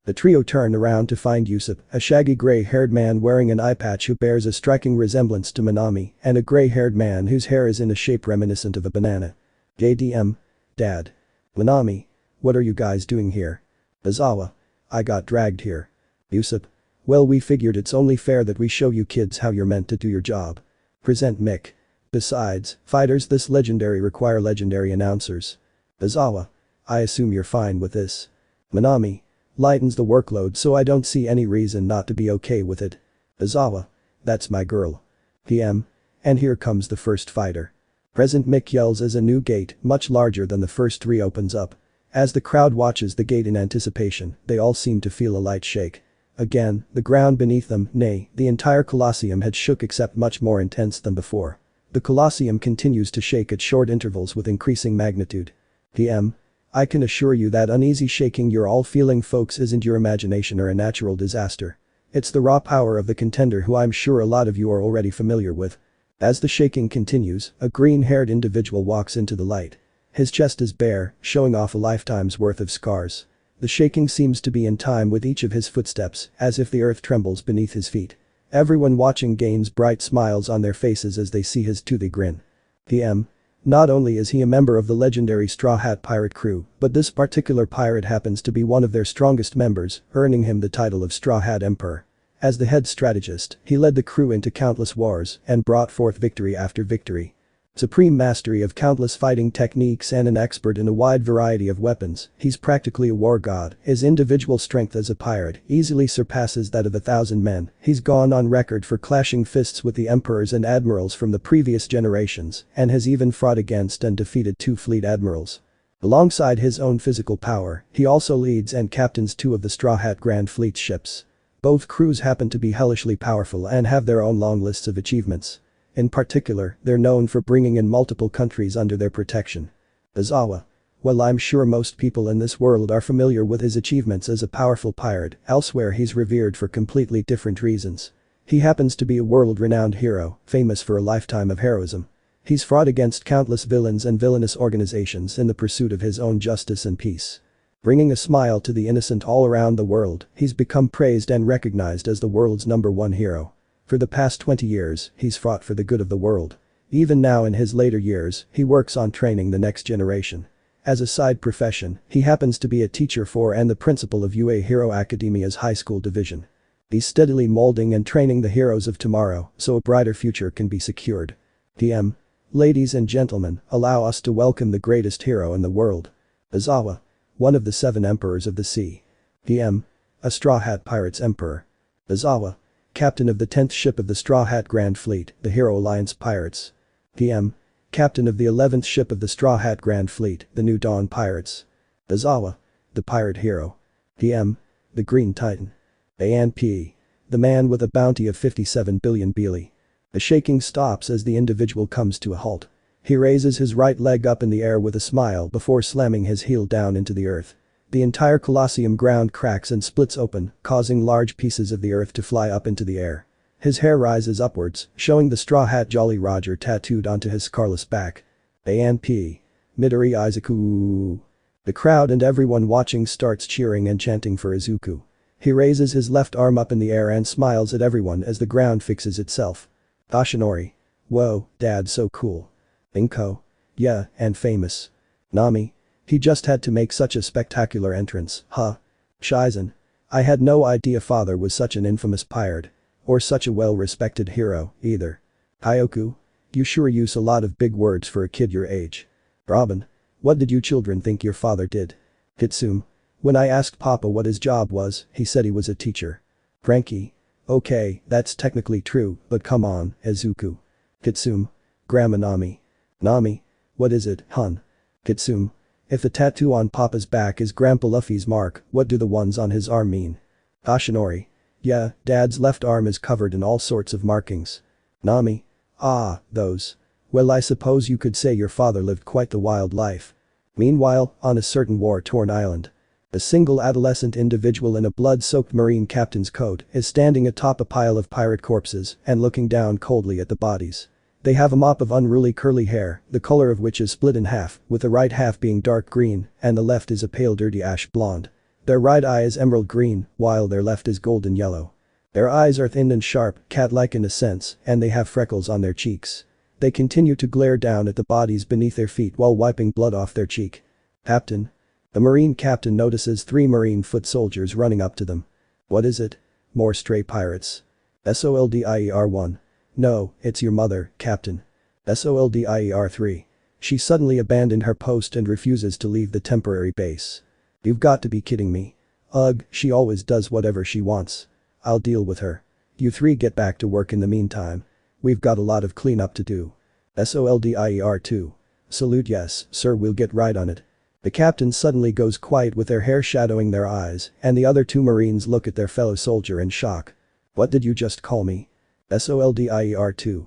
Speaker 1: The trio turn around to find Yusuf, a shaggy gray-haired man wearing an eye patch who bears a striking resemblance to Minami, and a gray-haired man whose hair is in a shape reminiscent of a banana. JDM. Dad. Minami. What are you guys doing here? Izawa. I got dragged here. Yusuf. Well, we figured it's only fair that we show you kids how you're meant to do your job. Present Mick. Besides, fighters this legendary require legendary announcers. Izawa. I assume you're fine with this. Minami. Lightens the workload so I don't see any reason not to be okay with it. Izawa. That's my girl. PM. And here comes the first fighter. Present Mick yells as a new gate, much larger than the first three opens up. As the crowd watches the gate in anticipation, they all seem to feel a light shake. Again, the ground beneath them, nay, the entire Colosseum had shook except much more intense than before. The Colosseum continues to shake at short intervals with increasing magnitude. PM. I can assure you that uneasy shaking you're all feeling folks isn't your imagination or a natural disaster. It's the raw power of the contender who I'm sure a lot of you are already familiar with. As the shaking continues, a green-haired individual walks into the light. His chest is bare, showing off a lifetime's worth of scars. The shaking seems to be in time with each of his footsteps, as if the earth trembles beneath his feet. Everyone watching gains bright smiles on their faces as they see his toothy grin. PM. Not only is he a member of the legendary Straw Hat Pirate crew, but this particular pirate happens to be one of their strongest members, earning him the title of Straw Hat Emperor. As the head strategist, he led the crew into countless wars and brought forth victory after victory. Supreme mastery of countless fighting techniques and an expert in a wide variety of weapons, he's practically a war god. His individual strength as a pirate easily surpasses that of 1,000 men. He's gone on record for clashing fists with the emperors and admirals from the previous generations and has even fought against and defeated 2 fleet admirals. Alongside his own physical power, he also leads and captains 2 of the Straw Hat Grand Fleet ships. Both crews happen to be hellishly powerful and have their own long lists of achievements. In particular, they're known for bringing in multiple countries under their protection. Izawa. Well, I'm sure most people in this world are familiar with his achievements as a powerful pirate, elsewhere he's revered for completely different reasons. He happens to be a world-renowned hero, famous for a lifetime of heroism. He's fought against countless villains and villainous organizations in the pursuit of his own justice and peace. Bringing a smile to the innocent all around the world, he's become praised and recognized as the world's #1 hero. For the past 20 years, he's fought for the good of the world. Even now in his later years, he works on training the next generation. As a side profession, he happens to be a teacher for and the principal of UA Hero Academia's high school division. He's steadily molding and training the heroes of tomorrow so a brighter future can be secured. DM. Ladies and gentlemen, allow us to welcome the greatest hero in the world. Izawa. One of the 7 emperors of the sea. DM. A Straw Hat Pirates Emperor. Izawa. Captain of the 10th ship of the Straw Hat Grand Fleet, the Hero Alliance Pirates. DM. Captain of the 11th ship of the Straw Hat Grand Fleet, the New Dawn Pirates. Izawa. The Pirate Hero. DM. The Green Titan. ANP. The man with a bounty of 57 billion Beely. The shaking stops as the individual comes to a halt. He raises his right leg up in the air with a smile before slamming his heel down into the earth. The entire Colosseum ground cracks and splits open, causing large pieces of the earth to fly up into the air. His hair rises upwards, showing the Straw Hat Jolly Roger tattooed onto his scarlet back. ANP. Midoriya Izuku. The crowd and everyone watching starts cheering and chanting for Izuku. He raises his left arm up in the air and smiles at everyone as the ground fixes itself. Ashinori. Whoa, Dad, so cool. Inko. Yeah, and famous. Nami. He just had to make such a spectacular entrance, huh? Shizen. I had no idea father was such an infamous pirate. Or such a well-respected hero, either. Hyoku. You sure use a lot of big words for a kid your age. Robin. What did you children think your father did? Kitsum. When I asked Papa what his job was, he said he was a teacher. Frankie. Okay, that's technically true, but come on, Izuku. Kitsum. Grandma Nami. Nami. What is it, hun? Kitsum. If the tattoo on Papa's back is Grandpa Luffy's mark, what do the ones on his arm mean? Ashinori. Yeah, Dad's left arm is covered in all sorts of markings. Nami. Ah, those. Well, I suppose you could say your father lived quite the wild life. Meanwhile, on a certain war-torn island. A single adolescent individual in a blood-soaked marine captain's coat is standing atop a pile of pirate corpses and looking down coldly at the bodies. They have a mop of unruly curly hair, the color of which is split in half, with the right half being dark green and the left is a pale dirty ash blonde. Their right eye is emerald green, while their left is golden yellow. Their eyes are thin and sharp, cat-like in a sense, and they have freckles on their cheeks. They continue to glare down at the bodies beneath their feet while wiping blood off their cheek. Captain. The marine captain notices 3 marine foot soldiers running up to them. What is it? More stray pirates. SOLDIER1. No, it's your mother, Captain. SOLDIER3. She suddenly abandoned her post and refuses to leave the temporary base. You've got to be kidding me. Ugh, she always does whatever she wants. I'll deal with her. You 3 get back to work in the meantime. We've got a lot of cleanup to do. SOLDIER2. Salute yes, sir, we'll get right on it. The captain suddenly goes quiet with their hair shadowing their eyes, and the other 2 marines look at their fellow soldier in shock. What did you just call me? SOLDIER2.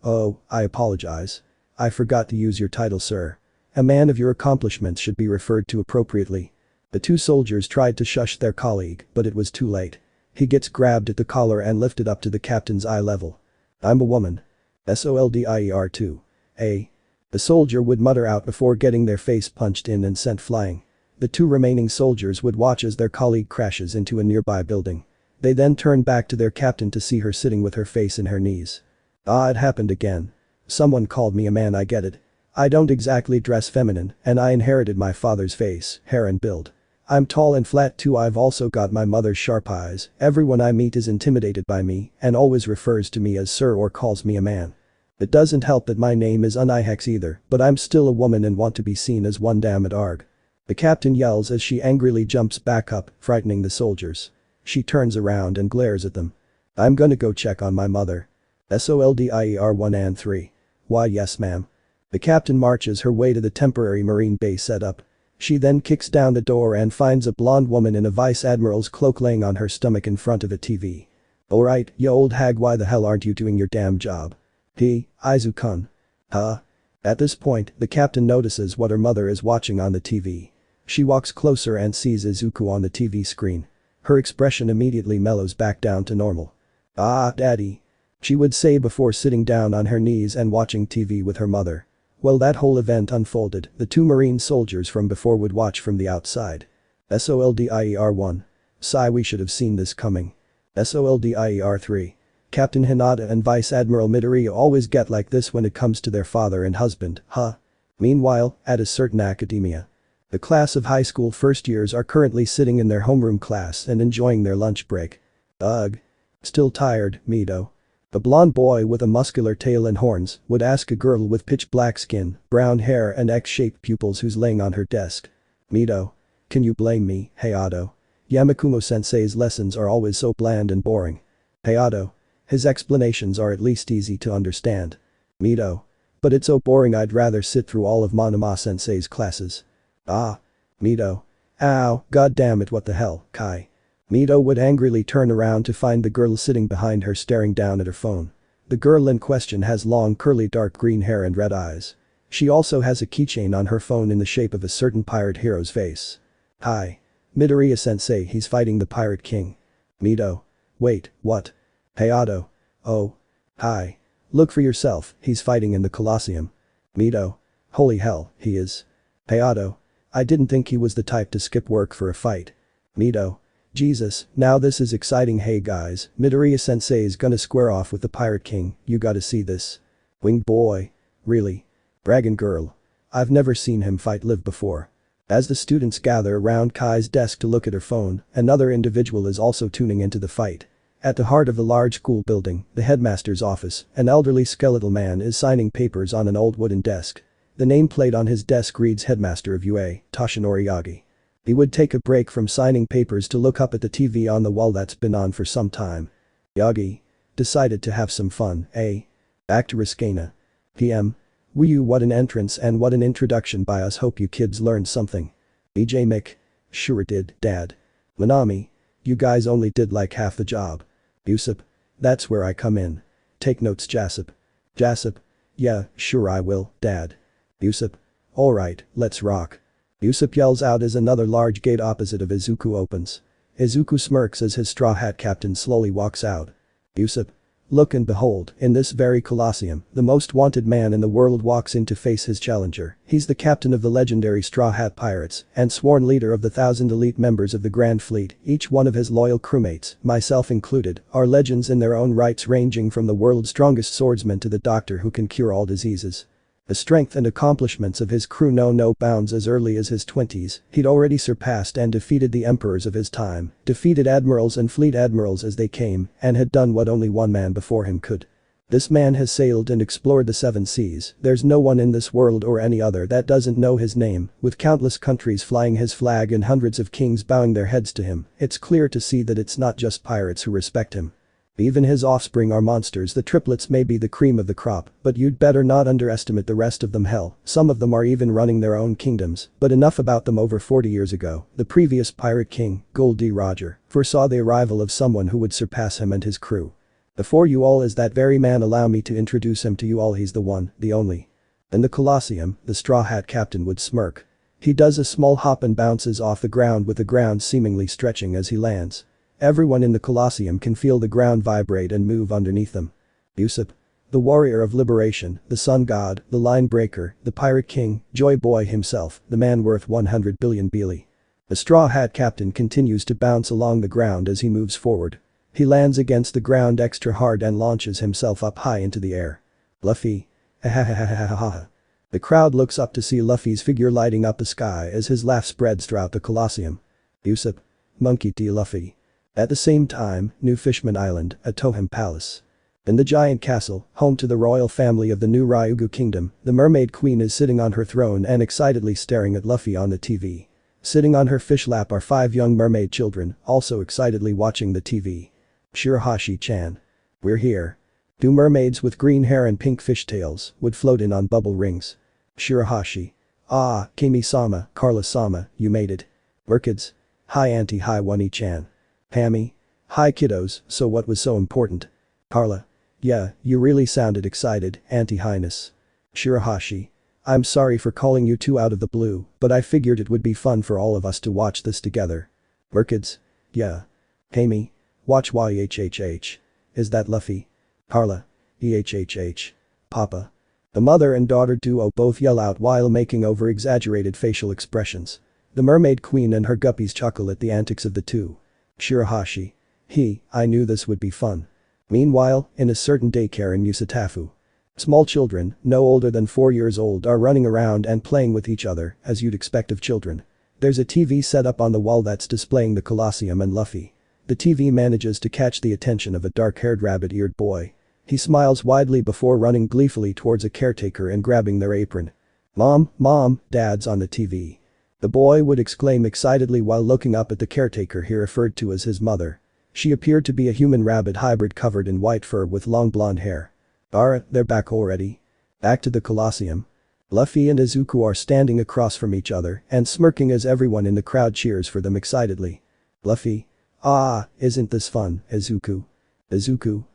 Speaker 1: Oh, I apologize. I forgot to use your title, sir. A man of your accomplishments should be referred to appropriately. The 2 soldiers tried to shush their colleague, but it was too late. He gets grabbed at the collar and lifted up to the captain's eye level. I'm a woman. SOLDIER2. The soldier would mutter out before getting their face punched in and sent flying. The 2 remaining soldiers would watch as their colleague crashes into a nearby building. They then turn back to their captain to see her sitting with her face in her knees. Ah, it happened again. Someone called me a man, I get it. I don't exactly dress feminine, and I inherited my father's face, hair and build. I'm tall and flat too. I've also got my mother's sharp eyes. Everyone I meet is intimidated by me and always refers to me as sir or calls me a man. It doesn't help that my name is Unihex either, but I'm still a woman and want to be seen as one, damn it arg. The captain yells as she angrily jumps back up, frightening the soldiers. She turns around and glares at them. I'm gonna go check on my mother. SOLDIER1 and 3. Why yes ma'am. The captain marches her way to the temporary marine base setup. She then kicks down the door and finds a blonde woman in a vice admiral's cloak laying on her stomach in front of a TV. Alright, you old hag, why the hell aren't you doing your damn job? Izuku-kun. Huh? At this point, the captain notices what her mother is watching on the TV. She walks closer and sees Izuku on the TV screen. Her expression immediately mellows back down to normal. "Ah, daddy," she would say before sitting down on her knees and watching TV with her mother. While that whole event unfolded, the two marine soldiers from before would watch from the outside. SOLDIER1. Sigh, we should have seen this coming. SOLDIER3. Captain Hinata and Vice Admiral Midoriya always get like this when it comes to their father and husband, huh? Meanwhile, at a certain academia. The class of high school first years are currently sitting in their homeroom class and enjoying their lunch break. Ugh. Still tired, Mido? A blonde boy with a muscular tail and horns would ask a girl with pitch black skin, brown hair and X-shaped pupils who's laying on her desk. Mido. Can you blame me, Hayato? Yamakumo-sensei's lessons are always so bland and boring. Hayato. His explanations are at least easy to understand. Mido. But it's so boring, I'd rather sit through all of Monoma-sensei's classes. Ah. Mido. Ow, god damn it, what the hell, Kai. Mido would angrily turn around to find the girl sitting behind her staring down at her phone. The girl in question has long curly dark green hair and red eyes. She also has a keychain on her phone in the shape of a certain pirate hero's face. Hi. Midoriya-sensei, he's fighting the Pirate King. Mido. Wait, what? Hayato. Oh. Hi. Look for yourself, he's fighting in the Colosseum. Mido. Holy hell, he is. Hayato. I didn't think he was the type to skip work for a fight. Mido. Jesus, now this is exciting. Hey guys, Midoriya-sensei is gonna square off with the Pirate King, you gotta see this. Winged boy. Really? Dragon girl. I've never seen him fight live before. As the students gather around Kai's desk to look at her phone, another individual is also tuning into the fight. At the heart of the large school building, the headmaster's office, an elderly skeletal man is signing papers on an old wooden desk. The nameplate on his desk reads Headmaster of UA, Toshinori Yagi. He would take a break from signing papers to look up at the TV on the wall that's been on for some time. Yagi. Decided to have some fun, eh? Actor Iskana. PM. Woo you, what an entrance and what an introduction by us, hope you kids learned something. BJ Mick. Sure it did, Dad. Nami. You guys only did like half the job. Yusuf. That's where I come in. Take notes, Jasip. Jasip. Yeah, sure I will, Dad. Yusuf. Alright, let's rock. Yusuf yells out as another large gate opposite of Izuku opens. Izuku smirks as his straw hat captain slowly walks out. Yusuf. Look and behold, in this very Colosseum, the most wanted man in the world walks in to face his challenger. He's the captain of the legendary Straw Hat Pirates and sworn leader of the 1,000 elite members of the Grand Fleet. Each one of his loyal crewmates, myself included, are legends in their own rights, ranging from the world's strongest swordsman to the doctor who can cure all diseases. The strength and accomplishments of his crew know no bounds. As early as his 20s, he'd already surpassed and defeated the emperors of his time, defeated admirals and fleet admirals as they came, and had done what only one man before him could. This man has sailed and explored the 7 seas. There's no one in this world or any other that doesn't know his name, with countless countries flying his flag and hundreds of kings bowing their heads to him. It's clear to see that it's not just pirates who respect him. Even his offspring are monsters. The triplets may be the cream of the crop, but you'd better not underestimate the rest of them. Hell, some of them are even running their own kingdoms. But enough about them. Over 40 years ago, the previous pirate king, Gold D. Roger, foresaw the arrival of someone who would surpass him and his crew. Before you all is that very man. Allow me to introduce him to you all. He's the one, the only. In the Colosseum, the Straw Hat captain would smirk. He does a small hop and bounces off the ground, with the ground seemingly stretching as he lands. Everyone in the Colosseum can feel the ground vibrate and move underneath them. Yusuf. The warrior of liberation, the sun god, the line breaker, the pirate king, Joy Boy himself, the man worth 100 billion Beely. The Straw Hat captain continues to bounce along the ground as he moves forward. He lands against the ground extra hard and launches himself up high into the air. Luffy. The crowd looks up to see Luffy's figure lighting up the sky as his laugh spreads throughout the Colosseum. Yusuf. Monkey D. Luffy. At the same time, New Fishman Island, at Tohem Palace. In the giant castle, home to the royal family of the new Ryugu Kingdom, the Mermaid Queen is sitting on her throne and excitedly staring at Luffy on the TV. Sitting on her fish lap are 5 young mermaid children, also excitedly watching the TV. Shirahashi-chan. We're here. 2 mermaids with green hair and pink fishtails would float in on bubble rings. Shirahashi. Ah, Kimi-sama, Carla-sama, you made it. We're kids. Hi auntie, hi Wani-chan. Hammy. Hi kiddos, so what was so important? Carla. Yeah, you really sounded excited, Anti-Highness. Shirahashi. I'm sorry for calling you two out of the blue, but I figured it would be fun for all of us to watch this together. Merkids? Yeah. Hamey? Watch YHHH. Is that Luffy? Carla. EHHH. Papa. The mother and daughter duo both yell out while making over-exaggerated facial expressions. The mermaid queen and her guppies chuckle at the antics of the two. Shirahashi. I knew this would be fun. Meanwhile, in a certain daycare in Yusatafu. Small children, no older than 4 years old, are running around and playing with each other, as you'd expect of children. There's a TV set up on the wall that's displaying the Colosseum and Luffy. The TV manages to catch the attention of a dark-haired rabbit-eared boy. He smiles widely before running gleefully towards a caretaker and grabbing their apron. Mom, Dad's on the TV. The boy would exclaim excitedly while looking up at the caretaker he referred to as his mother. She appeared to be a human-rabbit hybrid covered in white fur with long blonde hair. They're back already. Back to the Colosseum. Luffy and Izuku are standing across from each other and smirking as everyone in the crowd cheers for them excitedly. Luffy. Isn't this fun, Izuku? Izuku.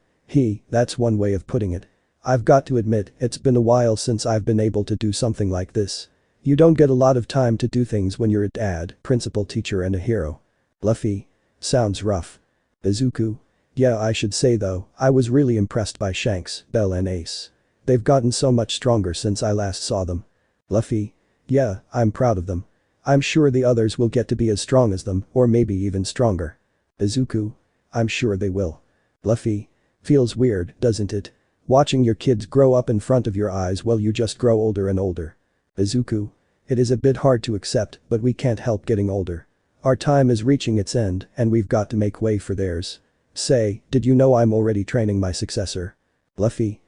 Speaker 1: That's one way of putting it. I've got to admit, it's been a while since I've been able to do something like this. You don't get a lot of time to do things when you're a dad, principal, teacher and a hero. Luffy. Sounds rough. Izuku. Yeah, I should say though, I was really impressed by Shanks, Bell and Ace. They've gotten so much stronger since I last saw them. Luffy. Yeah, I'm proud of them. I'm sure the others will get to be as strong as them, or maybe even stronger. Izuku. I'm sure they will. Luffy. Feels weird, doesn't it? Watching your kids grow up in front of your eyes while you just grow older and older. Izuku. It is a bit hard to accept, but we can't help getting older. Our time is reaching its end, and we've got to make way for theirs. Say, did you know I'm already training my successor? Luffy.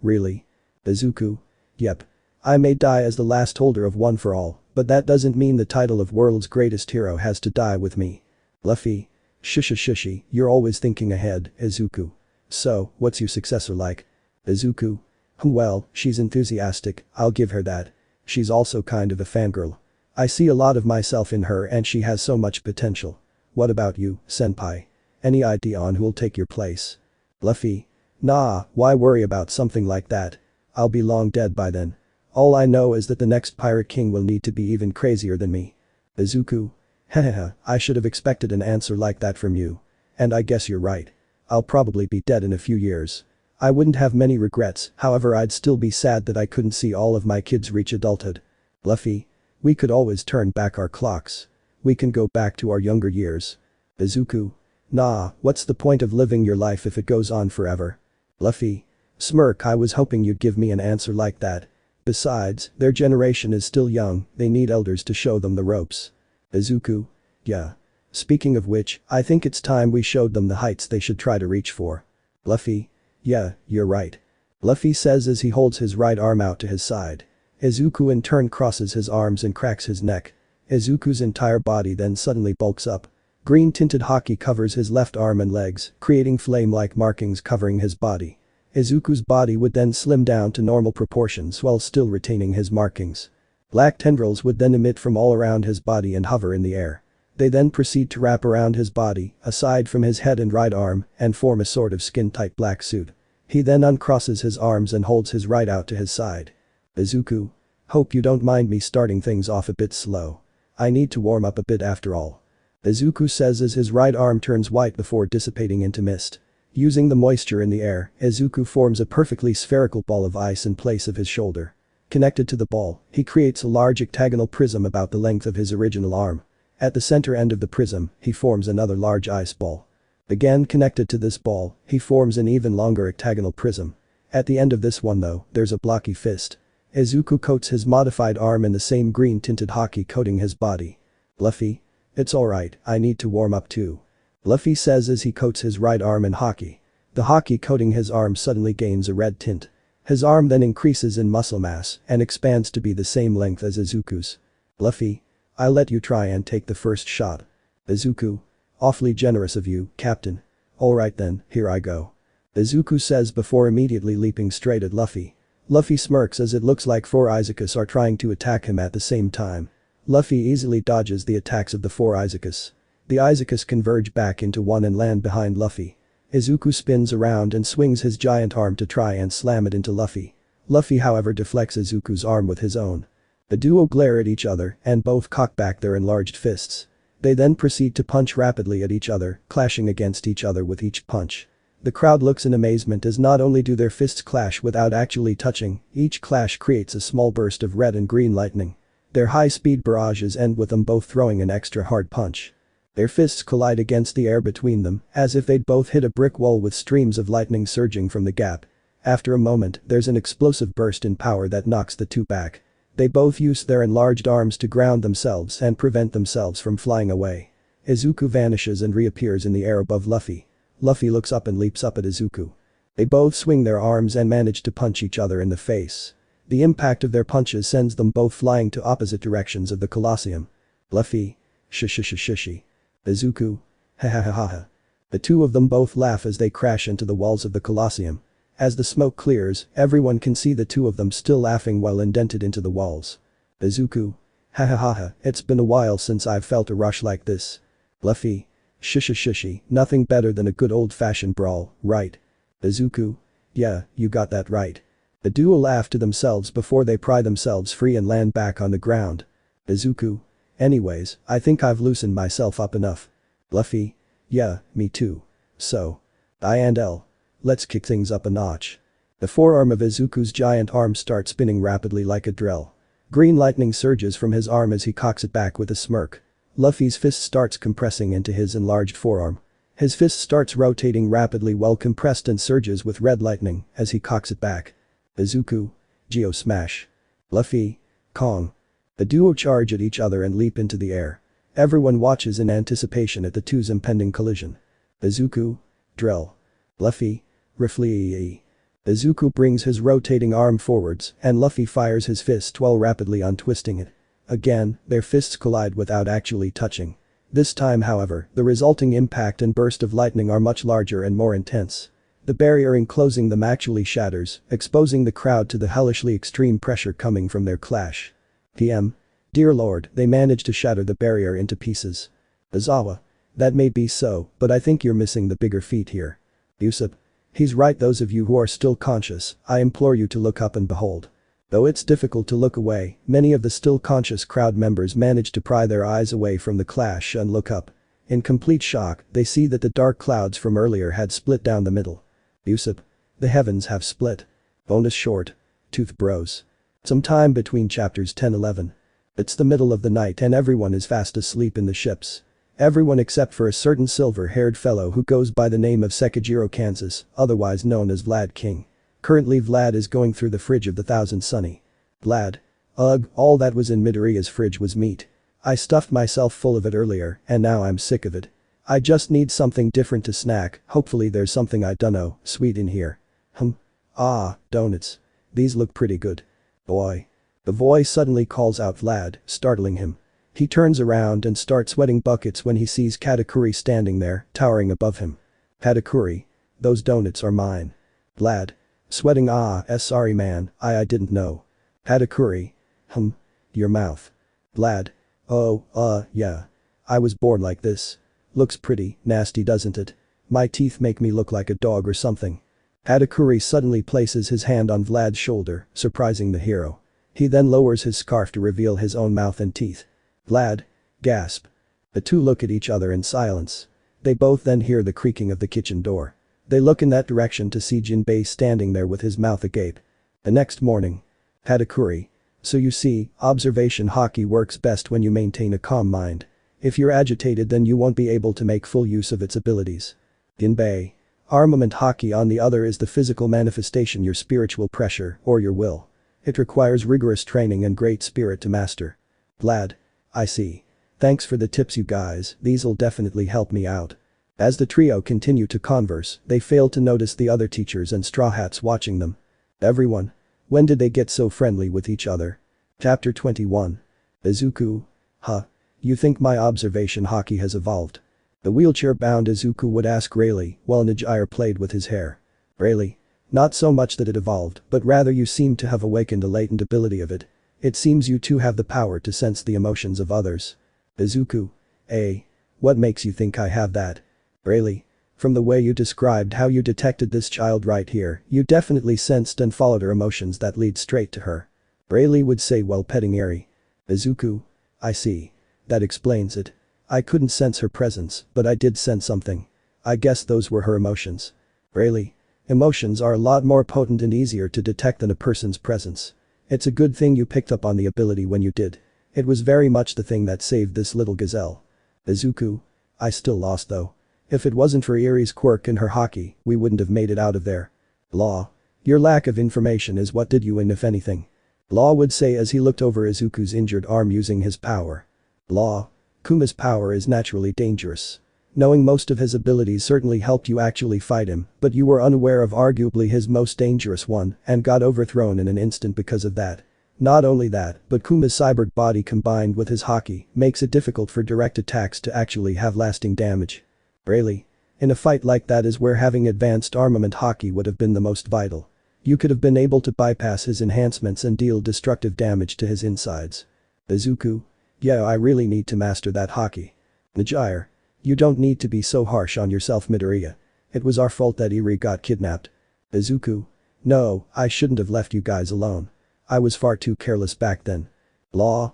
Speaker 1: Really? Izuku. Yep. I may die as the last holder of One for All, but that doesn't mean the title of world's greatest hero has to die with me. Luffy. Shushi, you're always thinking ahead, Izuku. So, what's your successor like? Izuku. Well, she's enthusiastic, I'll give her that. She's also kind of a fangirl. I see a lot of myself in her and she has so much potential. What about you, senpai? Any idea on who'll take your place? Luffy. Nah, why worry about something like that? I'll be long dead by then. All I know is that the next Pirate King will need to be even crazier than me. Izuku. Hehehe, I should have expected an answer like that from you. And I guess you're right. I'll probably be dead in a few years. I wouldn't have many regrets, however I'd still be sad that I couldn't see all of my kids reach adulthood. Luffy. We could always turn back our clocks. We can go back to our younger years. Izuku. Nah, what's the point of living your life if it goes on forever? Luffy. Smirk, I was hoping you'd give me an answer like that. Besides, their generation is still young, they need elders to show them the ropes. Izuku. Yeah. Speaking of which, I think it's time we showed them the heights they should try to reach for. Luffy. Yeah, you're right. Luffy says as he holds his right arm out to his side. Izuku in turn crosses his arms and cracks his neck. Izuku's entire body then suddenly bulks up. Green-tinted haki covers his left arm and legs, creating flame-like markings covering his body. Izuku's body would then slim down to normal proportions while still retaining his markings. Black tendrils would then emit from all around his body and hover in the air. They then proceed to wrap around his body, aside from his head and right arm, and form a sort of skin-tight black suit. He then uncrosses his arms and holds his right out to his side. Izuku. Hope you don't mind me starting things off a bit slow. I need to warm up a bit after all. Izuku says as his right arm turns white before dissipating into mist. Using the moisture in the air, Izuku forms a perfectly spherical ball of ice in place of his shoulder. Connected to the ball, he creates a large octagonal prism about the length of his original arm. At the center end of the prism, he forms another large ice ball. Again connected to this ball, he forms an even longer octagonal prism. At the end of this one though, there's a blocky fist. Izuku coats his modified arm in the same green-tinted haki coating his body. Luffy. It's alright, I need to warm up too. Luffy says as he coats his right arm in haki. The haki coating his arm suddenly gains a red tint. His arm then increases in muscle mass and expands to be the same length as Izuku's. Luffy. I'll let you try and take the first shot. Izuku. Awfully generous of you, Captain. Alright then, here I go. Izuku says before immediately leaping straight at Luffy. Luffy smirks as it looks like 4 Izukus are trying to attack him at the same time. Luffy easily dodges the attacks of the 4 Izukus. The Izukus converge back into one and land behind Luffy. Izuku spins around and swings his giant arm to try and slam it into Luffy. Luffy however deflects Izuku's arm with his own. The duo glare at each other and both cock back their enlarged fists. They then proceed to punch rapidly at each other, clashing against each other with each punch. The crowd looks in amazement as not only do their fists clash without actually touching, each clash creates a small burst of red and green lightning. Their high-speed barrages end with them both throwing an extra hard punch. Their fists collide against the air between them, as if they'd both hit a brick wall with streams of lightning surging from the gap. After a moment, there's an explosive burst in power that knocks the two back. They both use their enlarged arms to ground themselves and prevent themselves from flying away. Izuku vanishes and reappears in the air above Luffy. Luffy looks up and leaps up at Izuku. They both swing their arms and manage to punch each other in the face. The impact of their punches sends them both flying to opposite directions of the Colosseum. Luffy. Shishi. Izuku. Ha ha ha ha. The two of them both laugh as they crash into the walls of the Colosseum. As the smoke clears, everyone can see the two of them still laughing while indented into the walls. Izuku. Ha ha ha ha, it's been a while since I've felt a rush like this. Luffy. Shishi, nothing better than a good old-fashioned brawl, right? Izuku. Yeah, you got that right. The duo laugh to themselves before they pry themselves free and land back on the ground. Izuku. Anyways, I think I've loosened myself up enough. Luffy. Yeah, me too. So. I and L. Let's kick things up a notch. The forearm of Izuku's giant arm starts spinning rapidly like a drill. Green lightning surges from his arm as he cocks it back with a smirk. Luffy's fist starts compressing into his enlarged forearm. His fist starts rotating rapidly while compressed and surges with red lightning as he cocks it back. Izuku. Geo Smash. Luffy. Kong. The duo charge at each other and leap into the air. Everyone watches in anticipation at the two's impending collision. Izuku. Drill. Luffy. Reflee. Izuku brings his rotating arm forwards and Luffy fires his fist while rapidly untwisting it. Again, their fists collide without actually touching. This time however, the resulting impact and burst of lightning are much larger and more intense. The barrier enclosing them actually shatters, exposing the crowd to the hellishly extreme pressure coming from their clash. PM. Dear Lord, they managed to shatter the barrier into pieces. Izawa. That may be so, but I think you're missing the bigger feat here. Usopp. He's right, those of you who are still conscious, I implore you to look up and behold. Though it's difficult to look away, many of the still conscious crowd members manage to pry their eyes away from the clash and look up. In complete shock, they see that the dark clouds from earlier had split down the middle. Usopp. The heavens have split. Bonus short. Tooth Bros. Some time between chapters 10-11. It's the middle of the night and everyone is fast asleep in the ships. Everyone except for a certain silver-haired fellow who goes by the name of Sekijiro Kansas, otherwise known as Vlad King. Currently Vlad is going through the fridge of the Thousand Sunny. Vlad. Ugh, all that was in Midoriya's fridge was meat. I stuffed myself full of it earlier and now I'm sick of it. I just need something different to snack, hopefully there's something I dunno, sweet in here. Ah, donuts. These look pretty good. Boy. The voice suddenly calls out Vlad, startling him. He turns around and starts sweating buckets when he sees Katakuri standing there, towering above him. Katakuri. Those donuts are mine. Vlad. Sweating sorry man, I didn't know. Katakuri. Your mouth. Vlad. Oh, yeah. I was born like this. Looks pretty nasty doesn't it? My teeth make me look like a dog or something. Katakuri suddenly places his hand on Vlad's shoulder, surprising the hero. He then lowers his scarf to reveal his own mouth and teeth. Vlad. Gasp. The two look at each other in silence. They both then hear the creaking of the kitchen door. They look in that direction to see Jinbei standing there with his mouth agape. The next morning. Katakuri. So you see, observation hockey works best when you maintain a calm mind. If you're agitated then you won't be able to make full use of its abilities. Jinbei. Armament hockey on the other is the physical manifestation your spiritual pressure or your will. It requires rigorous training and great spirit to master. Vlad. I see. Thanks for the tips you guys, these'll definitely help me out. As the trio continue to converse, they fail to notice the other teachers and Straw Hats watching them. Everyone. When did they get so friendly with each other? Chapter 21. Izuku. You think my observation hockey has evolved? The wheelchair-bound Izuku would ask Rayleigh while Nijire played with his hair. Rayleigh. Not so much that it evolved, but rather you seem to have awakened a latent ability of it. It seems you too have the power to sense the emotions of others. Izuku. What makes you think I have that? Rayleigh. From the way you described how you detected this child right here, you definitely sensed and followed her emotions that lead straight to her. Rayleigh would say while petting Eri. Izuku. I see. That explains it. I couldn't sense her presence, but I did sense something. I guess those were her emotions. Rayleigh. Emotions are a lot more potent and easier to detect than a person's presence. It's a good thing you picked up on the ability when you did. It was very much the thing that saved this little gazelle. Izuku. I still lost though. If it wasn't for Eri's quirk and her hockey, we wouldn't have made it out of there. Law. Your lack of information is what did you in if anything. Law would say as he looked over Izuku's injured arm using his power. Law. Kuma's power is naturally dangerous. Knowing most of his abilities certainly helped you actually fight him, but you were unaware of arguably his most dangerous one and got overthrown in an instant because of that. Not only that, but Kuma's cyborg body combined with his hockey makes it difficult for direct attacks to actually have lasting damage. Rayleigh. In a fight like that is where having advanced armament hockey would have been the most vital. You could have been able to bypass his enhancements and deal destructive damage to his insides. Izuku. Yeah, I really need to master that hockey. Najire. You don't need to be so harsh on yourself, Midoriya. It was our fault that Eri got kidnapped. Izuku. No, I shouldn't have left you guys alone. I was far too careless back then. Law.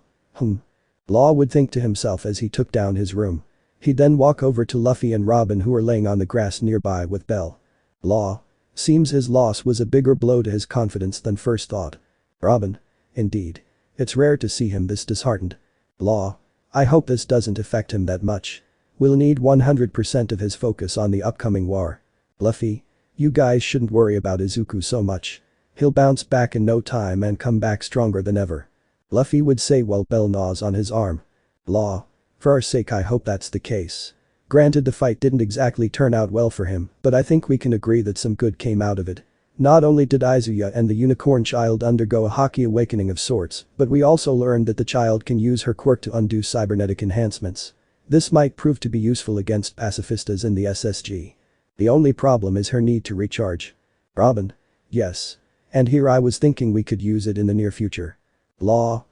Speaker 1: Law would think to himself as he took down his room. He'd then walk over to Luffy and Robin who were laying on the grass nearby with Belle. Law. Seems his loss was a bigger blow to his confidence than first thought. Robin. Indeed. It's rare to see him this disheartened. Law. I hope this doesn't affect him that much. We'll need 100% of his focus on the upcoming war. Luffy. You guys shouldn't worry about Izuku so much. He'll bounce back in no time and come back stronger than ever. Luffy would say while Belle gnaws on his arm. Law. For our sake I hope that's the case. Granted the fight didn't exactly turn out well for him, but I think we can agree that some good came out of it. Not only did Izuya and the unicorn child undergo a hockey awakening of sorts, but we also learned that the child can use her quirk to undo cybernetic enhancements. This might prove to be useful against pacifistas in the SSG. The only problem is her need to recharge. Robin. Yes. And here I was thinking we could use it in the near future. Law.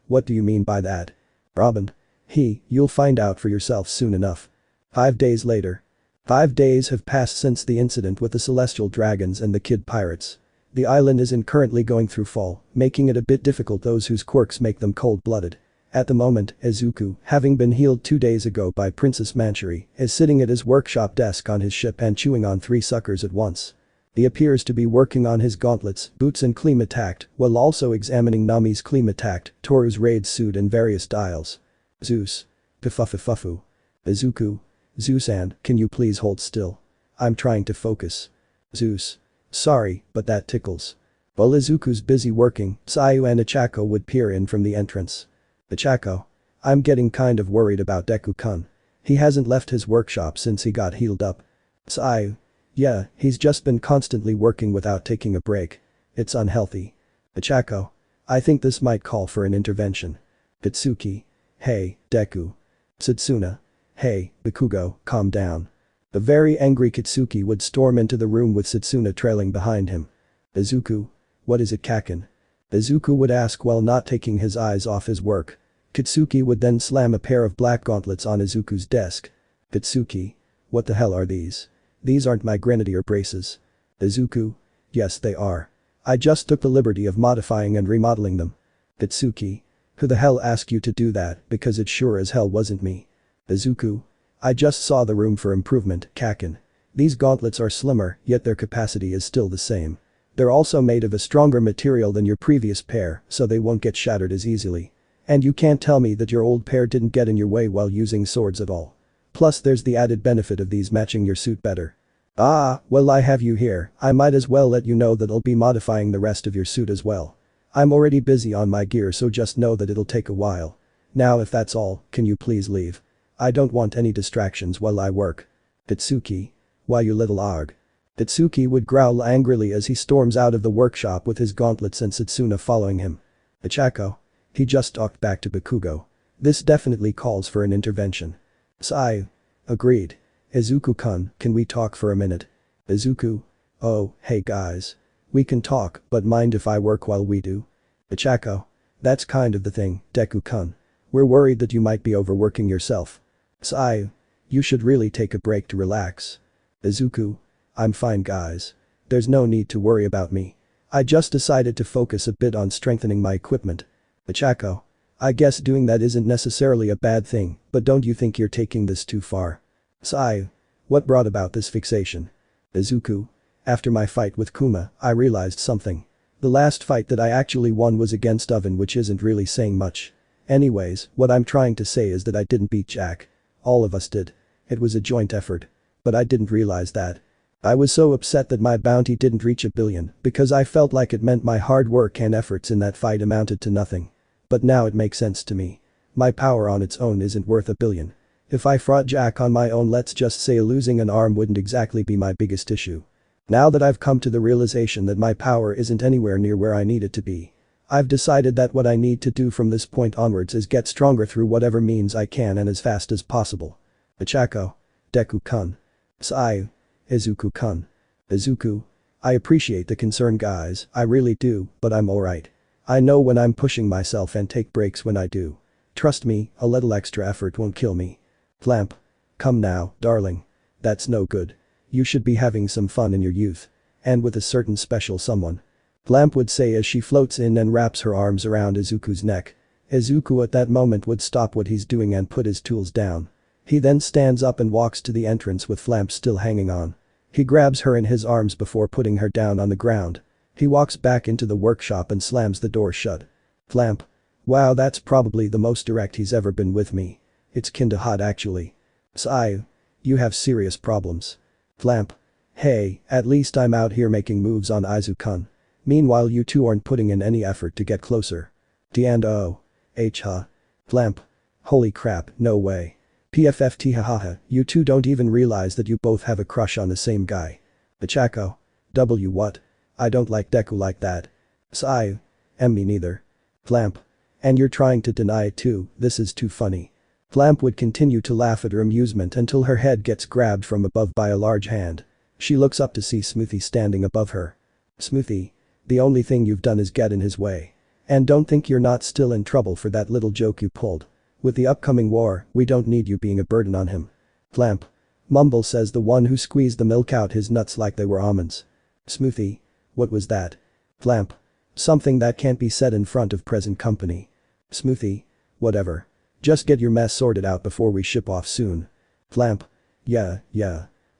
Speaker 1: What do you mean by that? Robin. You'll find out for yourself soon enough. 5 days later. 5 days have passed since the incident with the celestial dragons and the kid pirates. The island isn't currently going through fall, making it a bit difficult those whose quirks make them cold-blooded. At the moment, Izuku, having been healed 2 days ago by Princess Manchuri, is sitting at his workshop desk on his ship and chewing on 3 suckers at once. He appears to be working on his gauntlets, boots and Climax, while also examining Nami's Climax, Toru's raid suit and various dials. Zeus. Pifufufufu. Izuku. Zeus-san, can you please hold still? I'm trying to focus. Zeus. Sorry, but that tickles. While Izuku's busy working, Sayu and Ichako would peer in from the entrance. Ichako. I'm getting kind of worried about Deku-kun. He hasn't left his workshop since he got healed up. Sayu. Yeah, he's just been constantly working without taking a break. It's unhealthy. Ichako. I think this might call for an intervention. Katsuki. Hey, Deku. Satsuna. Hey, Bakugo, calm down. The very angry Katsuki would storm into the room with Satsuna trailing behind him. Izuku. What is it, Kakin? Izuku would ask while not taking his eyes off his work. Katsuki would then slam a pair of black gauntlets on Izuku's desk. Katsuki. What the hell are these? These aren't my grenadier braces. Izuku. Yes they are. I just took the liberty of modifying and remodeling them. Katsuki. Who the hell asked you to do that, because it sure as hell wasn't me. Izuku. I just saw the room for improvement, Kakin. These gauntlets are slimmer, yet their capacity is still the same. They're also made of a stronger material than your previous pair, so they won't get shattered as easily. And you can't tell me that your old pair didn't get in your way while using swords at all. Plus there's the added benefit of these matching your suit better. Ah, well I have you here, I might as well let you know that I'll be modifying the rest of your suit as well. I'm already busy on my gear so just know that it'll take a while. Now if that's all, can you please leave? I don't want any distractions while I work. Katsuki. Why you little arg. Katsuki would growl angrily as he storms out of the workshop with his gauntlets and Satsuna following him. Ichako. He just talked back to Bakugo. This definitely calls for an intervention. Sayu. Agreed. Izuku-kun, can we talk for a minute? Izuku. Oh, hey guys. We can talk, but mind if I work while we do? Ichako. That's kind of the thing, Deku-kun. We're worried that you might be overworking yourself. Sayu. You should really take a break to relax. Izuku. I'm fine guys. There's no need to worry about me. I just decided to focus a bit on strengthening my equipment. Ichako. I guess doing that isn't necessarily a bad thing, but don't you think you're taking this too far? Sai. What brought about this fixation? Izuku. After my fight with Kuma, I realized something. The last fight that I actually won was against Oven, which isn't really saying much. Anyways, what I'm trying to say is that I didn't beat Jack. All of us did. It was a joint effort. But I didn't realize that. I was so upset that my bounty didn't reach 1 billion because I felt like it meant my hard work and efforts in that fight amounted to nothing. But now it makes sense to me. My power on its own isn't worth 1 billion. If I fought Jack on my own, let's just say losing an arm wouldn't exactly be my biggest issue. Now that I've come to the realization that my power isn't anywhere near where I need it to be, I've decided that what I need to do from this point onwards is get stronger through whatever means I can and as fast as possible. Ichako. Deku-kun. Sai. Izuku-kun. Izuku. I appreciate the concern guys, I really do, but I'm alright. I know when I'm pushing myself and take breaks when I do. Trust me, a little extra effort won't kill me. Flamp. Come now, darling. That's no good. You should be having some fun in your youth. And with a certain special someone. Flamp would say as she floats in and wraps her arms around Izuku's neck. Izuku at that moment would stop what he's doing and put his tools down. He then stands up and walks to the entrance with Flamp still hanging on. He grabs her in his arms before putting her down on the ground. He walks back into the workshop and slams the door shut. Flamp. Wow, that's probably the most direct he's ever been with me. It's kinda hot actually. Sai. You have serious problems. Flamp. Hey, at least I'm out here making moves on Izuku-kun. Meanwhile you two aren't putting in any effort to get closer. D&O. Huh. Flamp. Holy crap, no way. PFFT hahaha, you two don't even realize that you both have a crush on the same guy. Ichako. W what? I don't like Deku like that. Sai. Me neither. Flamp. And you're trying to deny it too, this is too funny. Flamp would continue to laugh at her amusement until her head gets grabbed from above by a large hand. She looks up to see Smoothie standing above her. Smoothie. The only thing you've done is get in his way. And don't think you're not still in trouble for that little joke you pulled. With the upcoming war, we don't need you being a burden on him. Flamp. Mumble says the one who squeezed the milk out his nuts like they were almonds. Smoothie. What was that? Flamp. Something that can't be said in front of present company. Smoothie. Whatever. Just get your mess sorted out before we ship off soon. Flamp. Yeah.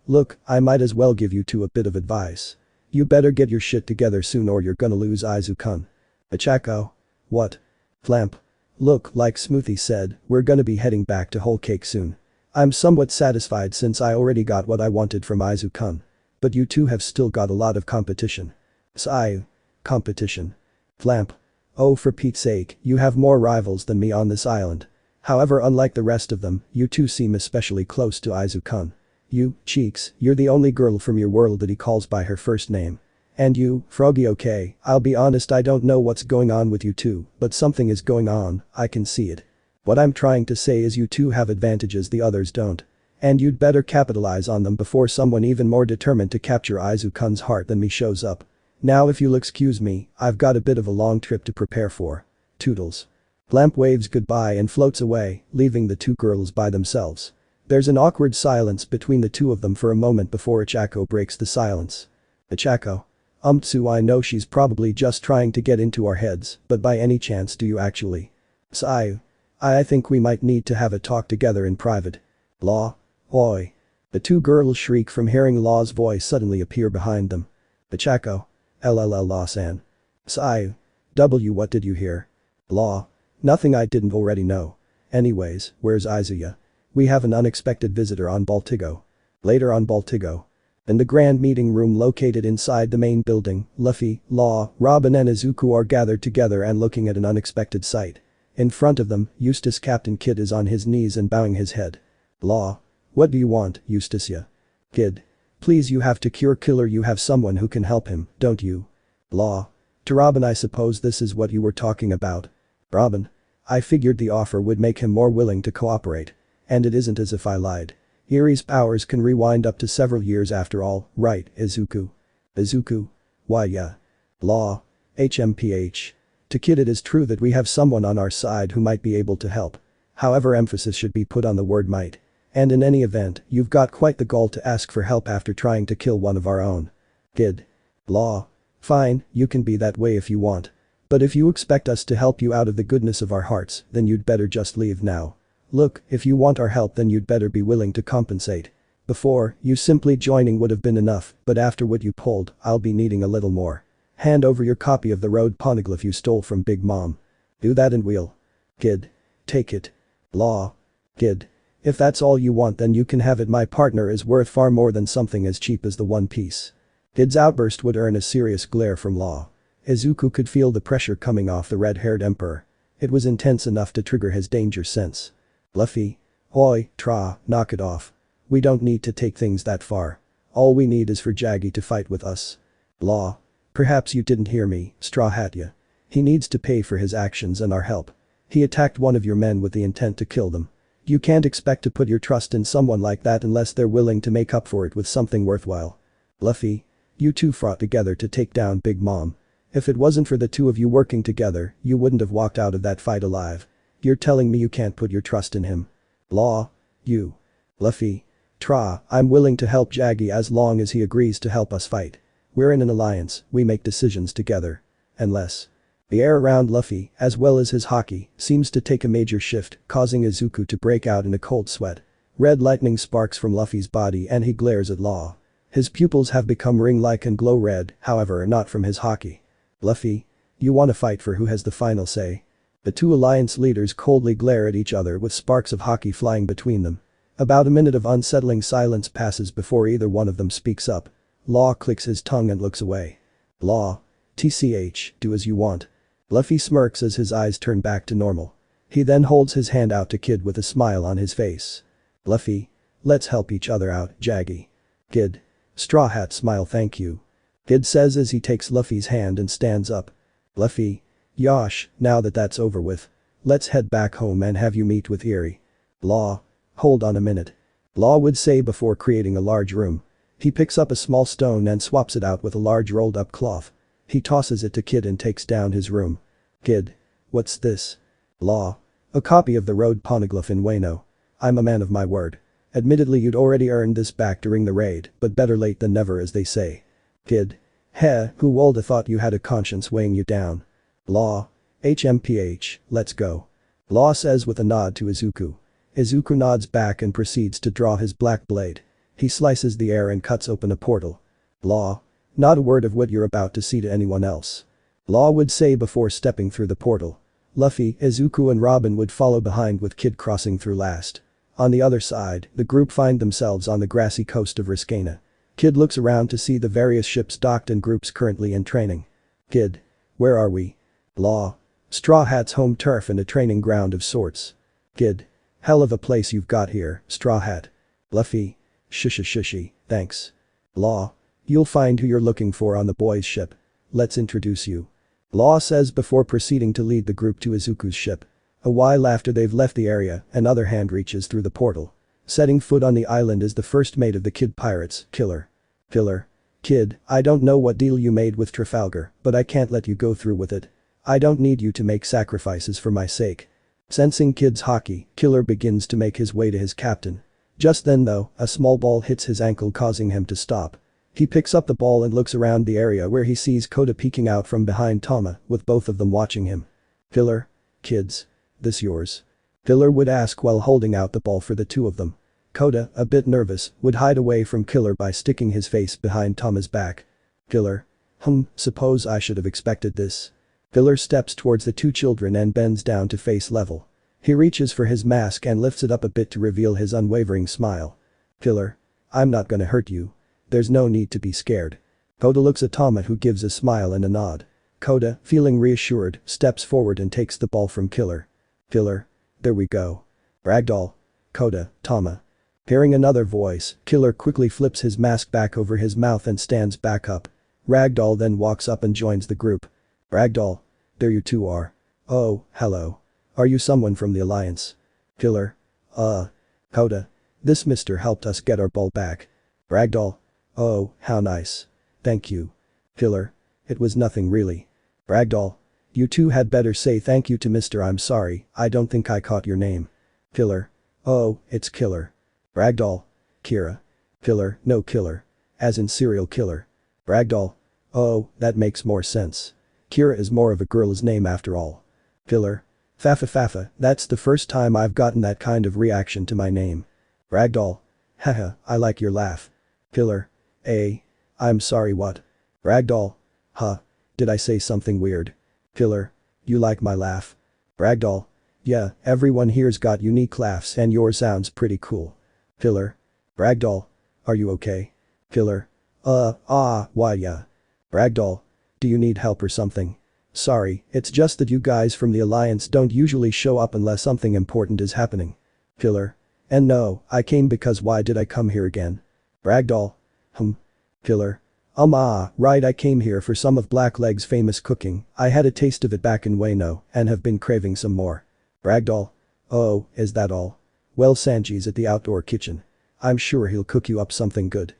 Speaker 1: Look, I might as well give you two a bit of advice. You better get your shit together soon or you're gonna lose Izuku-kun. Ichako. What? Flamp. Look, like Smoothie said, we're gonna be heading back to Whole Cake soon. I'm somewhat satisfied since I already got what I wanted from Izuku-kun. But you two have still got a lot of competition. Sai. Competition. Flamp. Oh, for Pete's sake, you have more rivals than me on this island. However, unlike the rest of them, you two seem especially close to Izuku-kun. You, Cheeks, you're the only girl from your world that he calls by her first name. And you, Froggy. Okay, I'll be honest, I don't know what's going on with you two, but something is going on, I can see it. What I'm trying to say is you two have advantages the others don't. And you'd better capitalize on them before someone even more determined to capture Izuku-kun's heart than me shows up. Now if you'll excuse me, I've got a bit of a long trip to prepare for. Toodles. Flamp waves goodbye and floats away, leaving the two girls by themselves. There's an awkward silence between the two of them for a moment before Ichako breaks the silence. Ichako. Tsu, I know she's probably just trying to get into our heads, but by any chance do you actually? Sai. I think we might need to have a talk together in private. Law. Oi. The two girls shriek from hearing Law's voice suddenly appear behind them. Ichako. Law-san. Sai. What did you hear? Law. Nothing I didn't already know. Anyways, where's Izuya? We have an unexpected visitor on Baltigo. Later on Baltigo. In the grand meeting room located inside the main building, Luffy, Law, Robin and Izuku are gathered together and looking at an unexpected sight. In front of them, Eustass Kid is on his knees and bowing his head. Law. What do you want, Eustass? Kid. Please, you have to cure Killer, you have someone who can help him, don't you? Law. To Robin, I suppose this is what you were talking about. Robin. I figured the offer would make him more willing to cooperate. And it isn't as if I lied. Erie's powers can rewind up to several years after all, right, Izuku? Izuku? Why yeah. Law. HMPH. To Kid, it is true that we have someone on our side who might be able to help. However, emphasis should be put on the word might. And in any event, you've got quite the gall to ask for help after trying to kill one of our own. Kid. Law. Fine, you can be that way if you want. But if you expect us to help you out of the goodness of our hearts, then you'd better just leave now. Look, if you want our help then you'd better be willing to compensate. Before, you simply joining would have been enough, but after what you pulled, I'll be needing a little more. Hand over your copy of the road poneglyph you stole from Big Mom. Do that and we'll. Kid. Take it. Law. Kid. If that's all you want then you can have it. My partner is worth far more than something as cheap as the One Piece. Kid's outburst would earn a serious glare from Law. Izuku could feel the pressure coming off the red-haired emperor. It was intense enough to trigger his danger sense. Luffy. Oi, Tra, knock it off. We don't need to take things that far. All we need is for Jaggy to fight with us. Law. Perhaps you didn't hear me, Straw Hat ya. He needs to pay for his actions and our help. He attacked one of your men with the intent to kill them. You can't expect to put your trust in someone like that unless they're willing to make up for it with something worthwhile. Luffy. You two fought together to take down Big Mom. If it wasn't for the two of you working together, you wouldn't have walked out of that fight alive. You're telling me you can't put your trust in him. Law. You. Luffy. Tra, I'm willing to help Jaggy as long as he agrees to help us fight. We're in an alliance, we make decisions together. Unless. The air around Luffy, as well as his haki, seems to take a major shift, causing Izuku to break out in a cold sweat. Red lightning sparks from Luffy's body and he glares at Law. His pupils have become ring-like and glow red, however not from his haki. Luffy. You wanna fight for who has the final say? The two alliance leaders coldly glare at each other with sparks of haki flying between them. About a minute of unsettling silence passes before either one of them speaks up. Law clicks his tongue and looks away. Law. TCH, do as you want. Luffy smirks as his eyes turn back to normal. He then holds his hand out to Kid with a smile on his face. Luffy. Let's help each other out, Jaggy. Kid. Straw Hat smile thank you. Kid says as he takes Luffy's hand and stands up. Luffy. Yosh, now that that's over with. Let's head back home and have you meet with Erie. Law. Hold on a minute. Law would say before creating a large room. He picks up a small stone and swaps it out with a large rolled up cloth. He tosses it to Kid and takes down his room. Kid. What's this? Law. A copy of the road poneglyph in Wano. I'm a man of my word. Admittedly you'd already earned this back during the raid, but better late than never as they say. Kid. Heh, who woulda thought you had a conscience weighing you down? Law. HMPH, let's go. Law says with a nod to Izuku. Izuku nods back and proceeds to draw his black blade. He slices the air and cuts open a portal. Law. Not a word of what you're about to see to anyone else. Law would say before stepping through the portal. Luffy, Izuku and Robin would follow behind with Kid crossing through last. On the other side, the group find themselves on the grassy coast of Riskana. Kid looks around to see the various ships docked and groups currently in training. Kid. Where are we? Law. Straw Hat's home turf and a training ground of sorts. Kid. Hell of a place you've got here, Straw Hat. Luffy. Shushy, thanks. Law. You'll find who you're looking for on the boys' ship. Let's introduce you. Law says before proceeding to lead the group to Izuku's ship. A while after they've left the area, another hand reaches through the portal. Setting foot on the island is the first mate of the Kid pirates, Killer. Killer. Kid, I don't know what deal you made with Trafalgar, but I can't let you go through with it. I don't need you to make sacrifices for my sake. Sensing Kid's haki, Killer begins to make his way to his captain. Just then though, a small ball hits his ankle causing him to stop. He picks up the ball and looks around the area where he sees Koda peeking out from behind Tama, with both of them watching him. Killer. Kids. This yours? Killer would ask while holding out the ball for the two of them. Koda, a bit nervous, would hide away from Killer by sticking his face behind Tama's back. Killer. Suppose I should have expected this. Killer steps towards the two children and bends down to face level. He reaches for his mask and lifts it up a bit to reveal his unwavering smile. Killer. I'm not gonna hurt you. There's no need to be scared. Koda looks at Tama who gives a smile and a nod. Koda, feeling reassured, steps forward and takes the ball from Killer. Killer. There we go. Ragdoll. Koda, Tama. Hearing another voice, Killer quickly flips his mask back over his mouth and stands back up. Ragdoll then walks up and joins the group. Ragdoll. There you two are. Oh, hello. Are you someone from the Alliance? Killer. Koda. This mister helped us get our ball back. Ragdoll. Oh, how nice. Thank you. Killer. It was nothing really. Ragdoll. You two had better say thank you to Mr. I'm sorry, I don't think I caught your name. Killer. Oh, it's Killer. Ragdoll. Kira. Killer, no killer. As in serial killer. Ragdoll. Oh, that makes more sense. Kira is more of a girl's name after all. Killer. Fafa Fafa, that's the first time I've gotten that kind of reaction to my name. Ragdoll. Haha, I like your laugh. Killer. I'm sorry what? Ragdoll. Huh. Did I say something weird? Killer. You like my laugh? Ragdoll. Yeah, everyone here's got unique laughs and yours sounds pretty cool. Killer. Ragdoll. Are you okay? Killer. Why yeah. Ragdoll. Do you need help or something? Sorry, it's just that you guys from the Alliance don't usually show up unless something important is happening. Killer. And no, I came because why did I come here again? Ragdoll. Killer. Right, I came here for some of Blackleg's famous cooking, I had a taste of it back in Wano and have been craving some more. Ragdoll. Oh, is that all? Well, Sanji's at the outdoor kitchen. I'm sure he'll cook you up something good.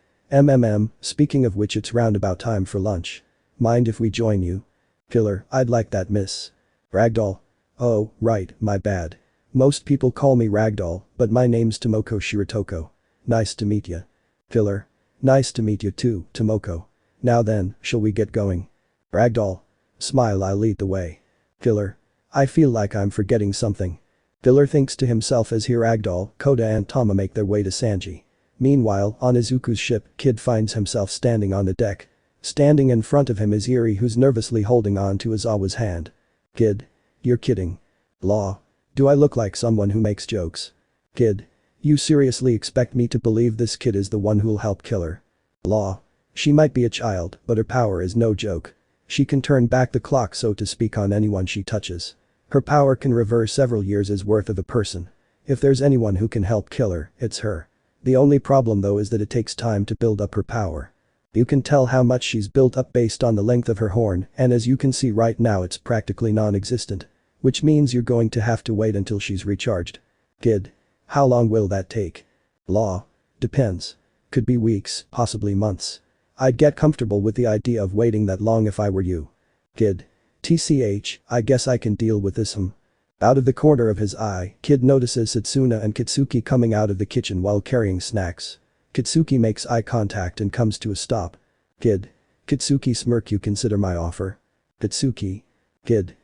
Speaker 1: Speaking of which, it's roundabout time for lunch. Mind if we join you? Killer, I'd like that, miss. Ragdoll. Oh, right, my bad. Most people call me Ragdoll, but my name's Tomoko Shiratoko. Nice to meet ya. Killer. Nice to meet you too, Tomoko. Now then, shall we get going? Ragdoll. Smile, I'll lead the way. Killer. I feel like I'm forgetting something. Killer thinks to himself as here Ragdoll, Koda and Tama make their way to Sanji. Meanwhile, on Izuku's ship, Kid finds himself standing on the deck. Standing in front of him is Eri, who's nervously holding on to Izawa's hand. Kid. You're kidding. Law. Do I look like someone who makes jokes? Kid. You seriously expect me to believe this kid is the one who'll help Killer? Law. She might be a child, but her power is no joke. She can turn back the clock, so to speak, on anyone she touches. Her power can reverse several years' worth of a person. If there's anyone who can help Killer, it's her. The only problem though is that it takes time to build up her power. You can tell how much she's built up based on the length of her horn, and as you can see right now it's practically non-existent. Which means you're going to have to wait until she's recharged. Kid. How long will that take? Law. Depends. Could be weeks, possibly months. I'd get comfortable with the idea of waiting that long if I were you. Kid. TCH, I guess I can deal with this. Out of the corner of his eye, Kid notices Satsuna and Katsuki coming out of the kitchen while carrying snacks. Katsuki makes eye contact and comes to a stop. Kid. Katsuki smirk, you consider my offer? Katsuki. Kid.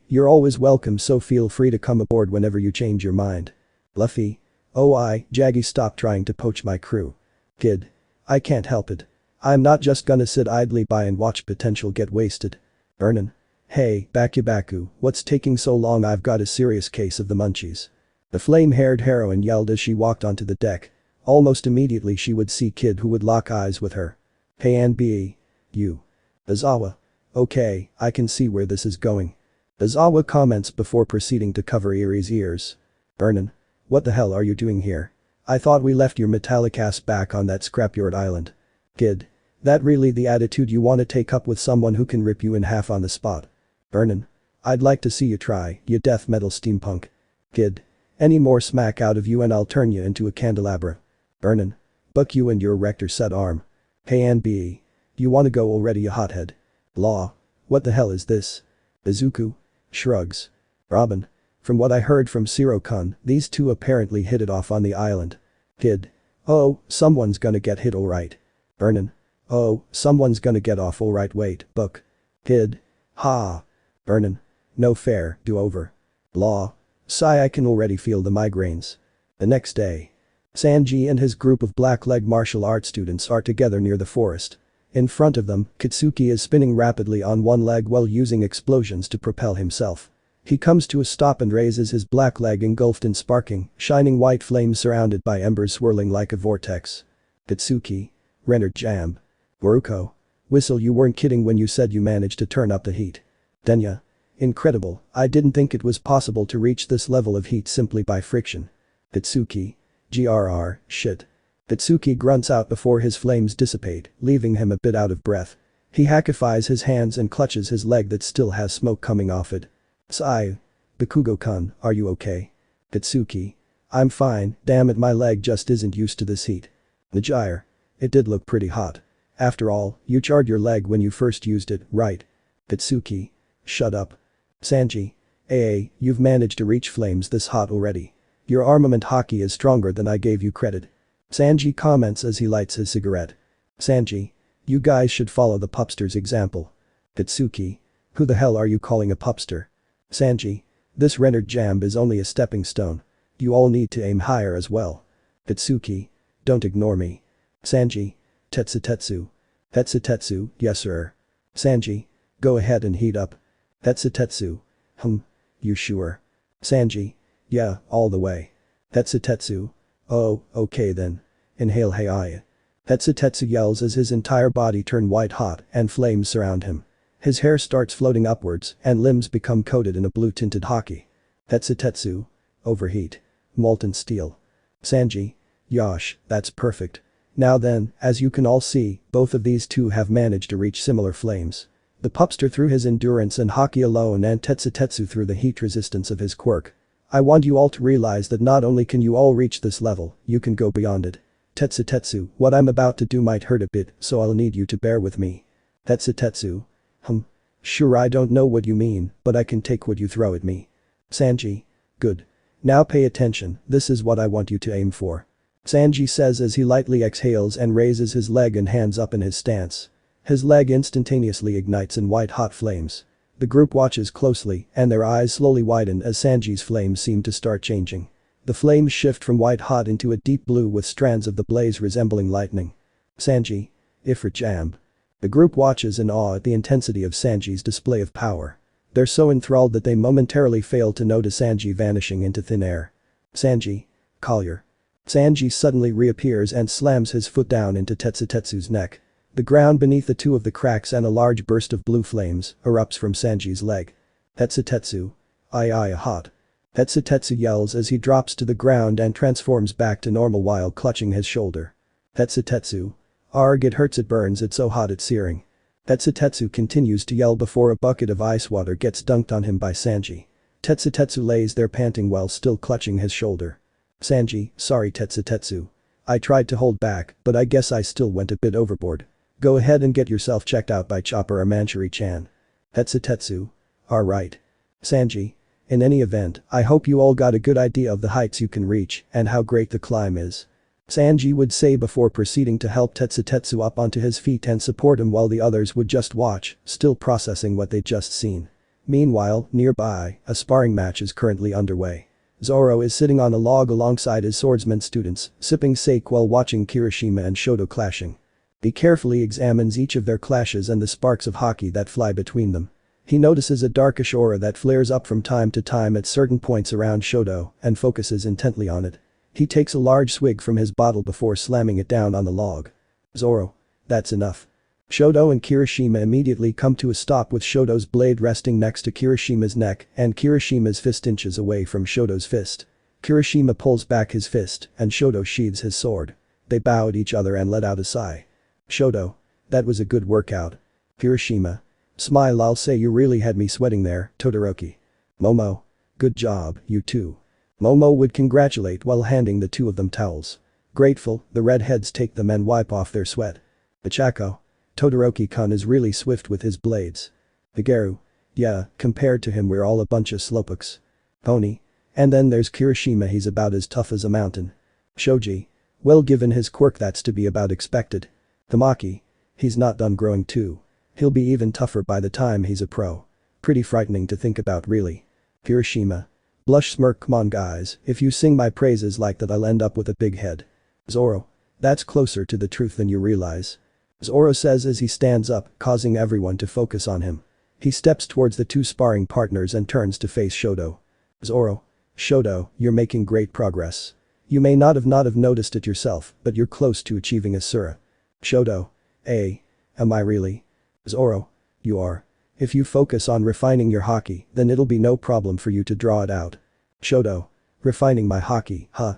Speaker 1: You're always welcome, so feel free to come aboard whenever you change your mind. Luffy. Oh Jaggy, stop trying to poach my crew. Kid. I can't help it. I'm not just gonna sit idly by and watch potential get wasted. Ernan. Hey, Baku, what's taking so long? I've got a serious case of the munchies. The flame-haired heroine yelled as she walked onto the deck. Almost immediately she would see Kid, who would lock eyes with her. Hey Nbe. You. Izawa. Okay, I can see where this is going. Izawa comments before proceeding to cover Eri's ears. Ernan. What the hell are you doing here? I thought we left your metallic ass back on that scrapyard island. Kid. That really the attitude you want to take up with someone who can rip you in half on the spot? Ernan. I'd like to see you try, you death metal steampunk. Kid. Any more smack out of you and I'll turn you into a candelabra. Ernan. Buck you and your rector set arm. Hey Nbe. You wanna go already, you hothead? Law. What the hell is this? Izuku. Shrugs. Robin. From what I heard from Siro-kun, these two apparently hit it off on the island. Kid. Oh, someone's gonna get hit alright. Ernan. Oh, someone's gonna get off alright, wait, Book. Kid. Ha. Ernan. No fair, do over. Law. Sigh, I can already feel the migraines. The next day. Sanji and his group of black-leg martial arts students are together near the forest. In front of them, Katsuki is spinning rapidly on one leg while using explosions to propel himself. He comes to a stop and raises his black leg, engulfed in sparking, shining white flames surrounded by embers swirling like a vortex. Katsuki. Renard Jam. Boruko. Whistle, you weren't kidding when you said you managed to turn up the heat. Denya. Incredible, I didn't think it was possible to reach this level of heat simply by friction. Katsuki. GRR, shit. Katsuki grunts out before his flames dissipate, leaving him a bit out of breath. He hackifies his hands and clutches his leg that still has smoke coming off it. Sigh. Bakugo-kun, are you okay? Katsuki. I'm fine, damn it, my leg just isn't used to this heat. Najire. It did look pretty hot. After all, you charred your leg when you first used it, right? Katsuki. Shut up. Sanji. You've managed to reach flames this hot already. Your armament hockey is stronger than I gave you credit. Sanji comments as he lights his cigarette. Sanji. You guys should follow the pupster's example. Katsuki. Who the hell are you calling a pupster? Sanji. This rendered jamb is only a stepping stone. You all need to aim higher as well. Katsuki. Don't ignore me. Sanji. Tetsu. Tetsu, yes sir. Sanji. Go ahead and heat up. Tetsu. You sure? Sanji. Yeah, all the way. Tetsu. Oh, okay then. Inhale hey. Tetsu yells as his entire body turns white hot and flames surround him. His hair starts floating upwards and limbs become coated in a blue-tinted hockey. Tetsu. Overheat. Molten steel. Sanji. Yosh, that's perfect. Now then, as you can all see, both of these two have managed to reach similar flames. The pupster through his endurance and hockey alone and Tetsu through the heat resistance of his quirk. I want you all to realize that not only can you all reach this level, you can go beyond it. Tetsu, what I'm about to do might hurt a bit, so I'll need you to bear with me. Tetsu. Sure, I don't know what you mean, but I can take what you throw at me. Sanji. Good. Now pay attention, this is what I want you to aim for. Sanji says as he lightly exhales and raises his leg and hands up in his stance. His leg instantaneously ignites in white-hot flames. The group watches closely and their eyes slowly widen as Sanji's flames seem to start changing. The flames shift from white-hot into a deep blue with strands of the blaze resembling lightning. Sanji. Ifrit Jamb. The group watches in awe at the intensity of Sanji's display of power. They're so enthralled that they momentarily fail to notice Sanji vanishing into thin air. Sanji. Collier. Sanji suddenly reappears and slams his foot down into Tetsu's neck. The ground beneath the two of the cracks and a large burst of blue flames erupts from Sanji's leg. Tetsu. Aye hot. Tetsu yells as he drops to the ground and transforms back to normal while clutching his shoulder. Tetsu. Arg, it hurts, it burns, it's so hot it's searing. Tetsu continues to yell before a bucket of ice water gets dunked on him by Sanji. Tetsu lays there panting while still clutching his shoulder. Sanji, sorry Tetsu. I tried to hold back, but I guess I still went a bit overboard. Go ahead and get yourself checked out by Chopper or Manchuri-chan. Tetsu. Alright. Sanji. In any event, I hope you all got a good idea of the heights you can reach and how great the climb is. Sanji would say before proceeding to help Tetsu up onto his feet and support him while the others would just watch, still processing what they'd just seen. Meanwhile, nearby, a sparring match is currently underway. Zoro is sitting on a log alongside his swordsman students, sipping sake while watching Kirishima and Shoto clashing. He carefully examines each of their clashes and the sparks of hockey that fly between them. He notices a darkish aura that flares up from time to time at certain points around Shoto and focuses intently on it. He takes a large swig from his bottle before slamming it down on the log. Zoro. That's enough. Shoto and Kirishima immediately come to a stop with Shoto's blade resting next to Kirishima's neck and Kirishima's fist inches away from Shoto's fist. Kirishima pulls back his fist and Shoto sheathes his sword. They bow at each other and let out a sigh. Shoto. That was a good workout. Kirishima. Smile, I'll say you really had me sweating there, Todoroki. Momo. Good job, you too. Momo would congratulate while handing the two of them towels. Grateful, the redheads take them and wipe off their sweat. Ichako. Todoroki-kun is really swift with his blades. Higeru. Yeah, compared to him we're all a bunch of slowpokes. Pony. And then there's Kirishima, he's about as tough as a mountain. Shoji. Well, given his quirk that's to be about expected. Tamaki. He's not done growing too. He'll be even tougher by the time he's a pro. Pretty frightening to think about really. Kirishima. Blush smirk, come on guys, if you sing my praises like that I'll end up with a big head. Zoro. That's closer to the truth than you realize. Zoro says as he stands up, causing everyone to focus on him. He steps towards the two sparring partners and turns to face Shoto. Zoro. Shoto, you're making great progress. You may not have noticed it yourself, but you're close to achieving a Sura. Shoto. Am I really? Zoro. You are. If you focus on refining your hockey, then it'll be no problem for you to draw it out. Shoto. Refining my hockey, huh?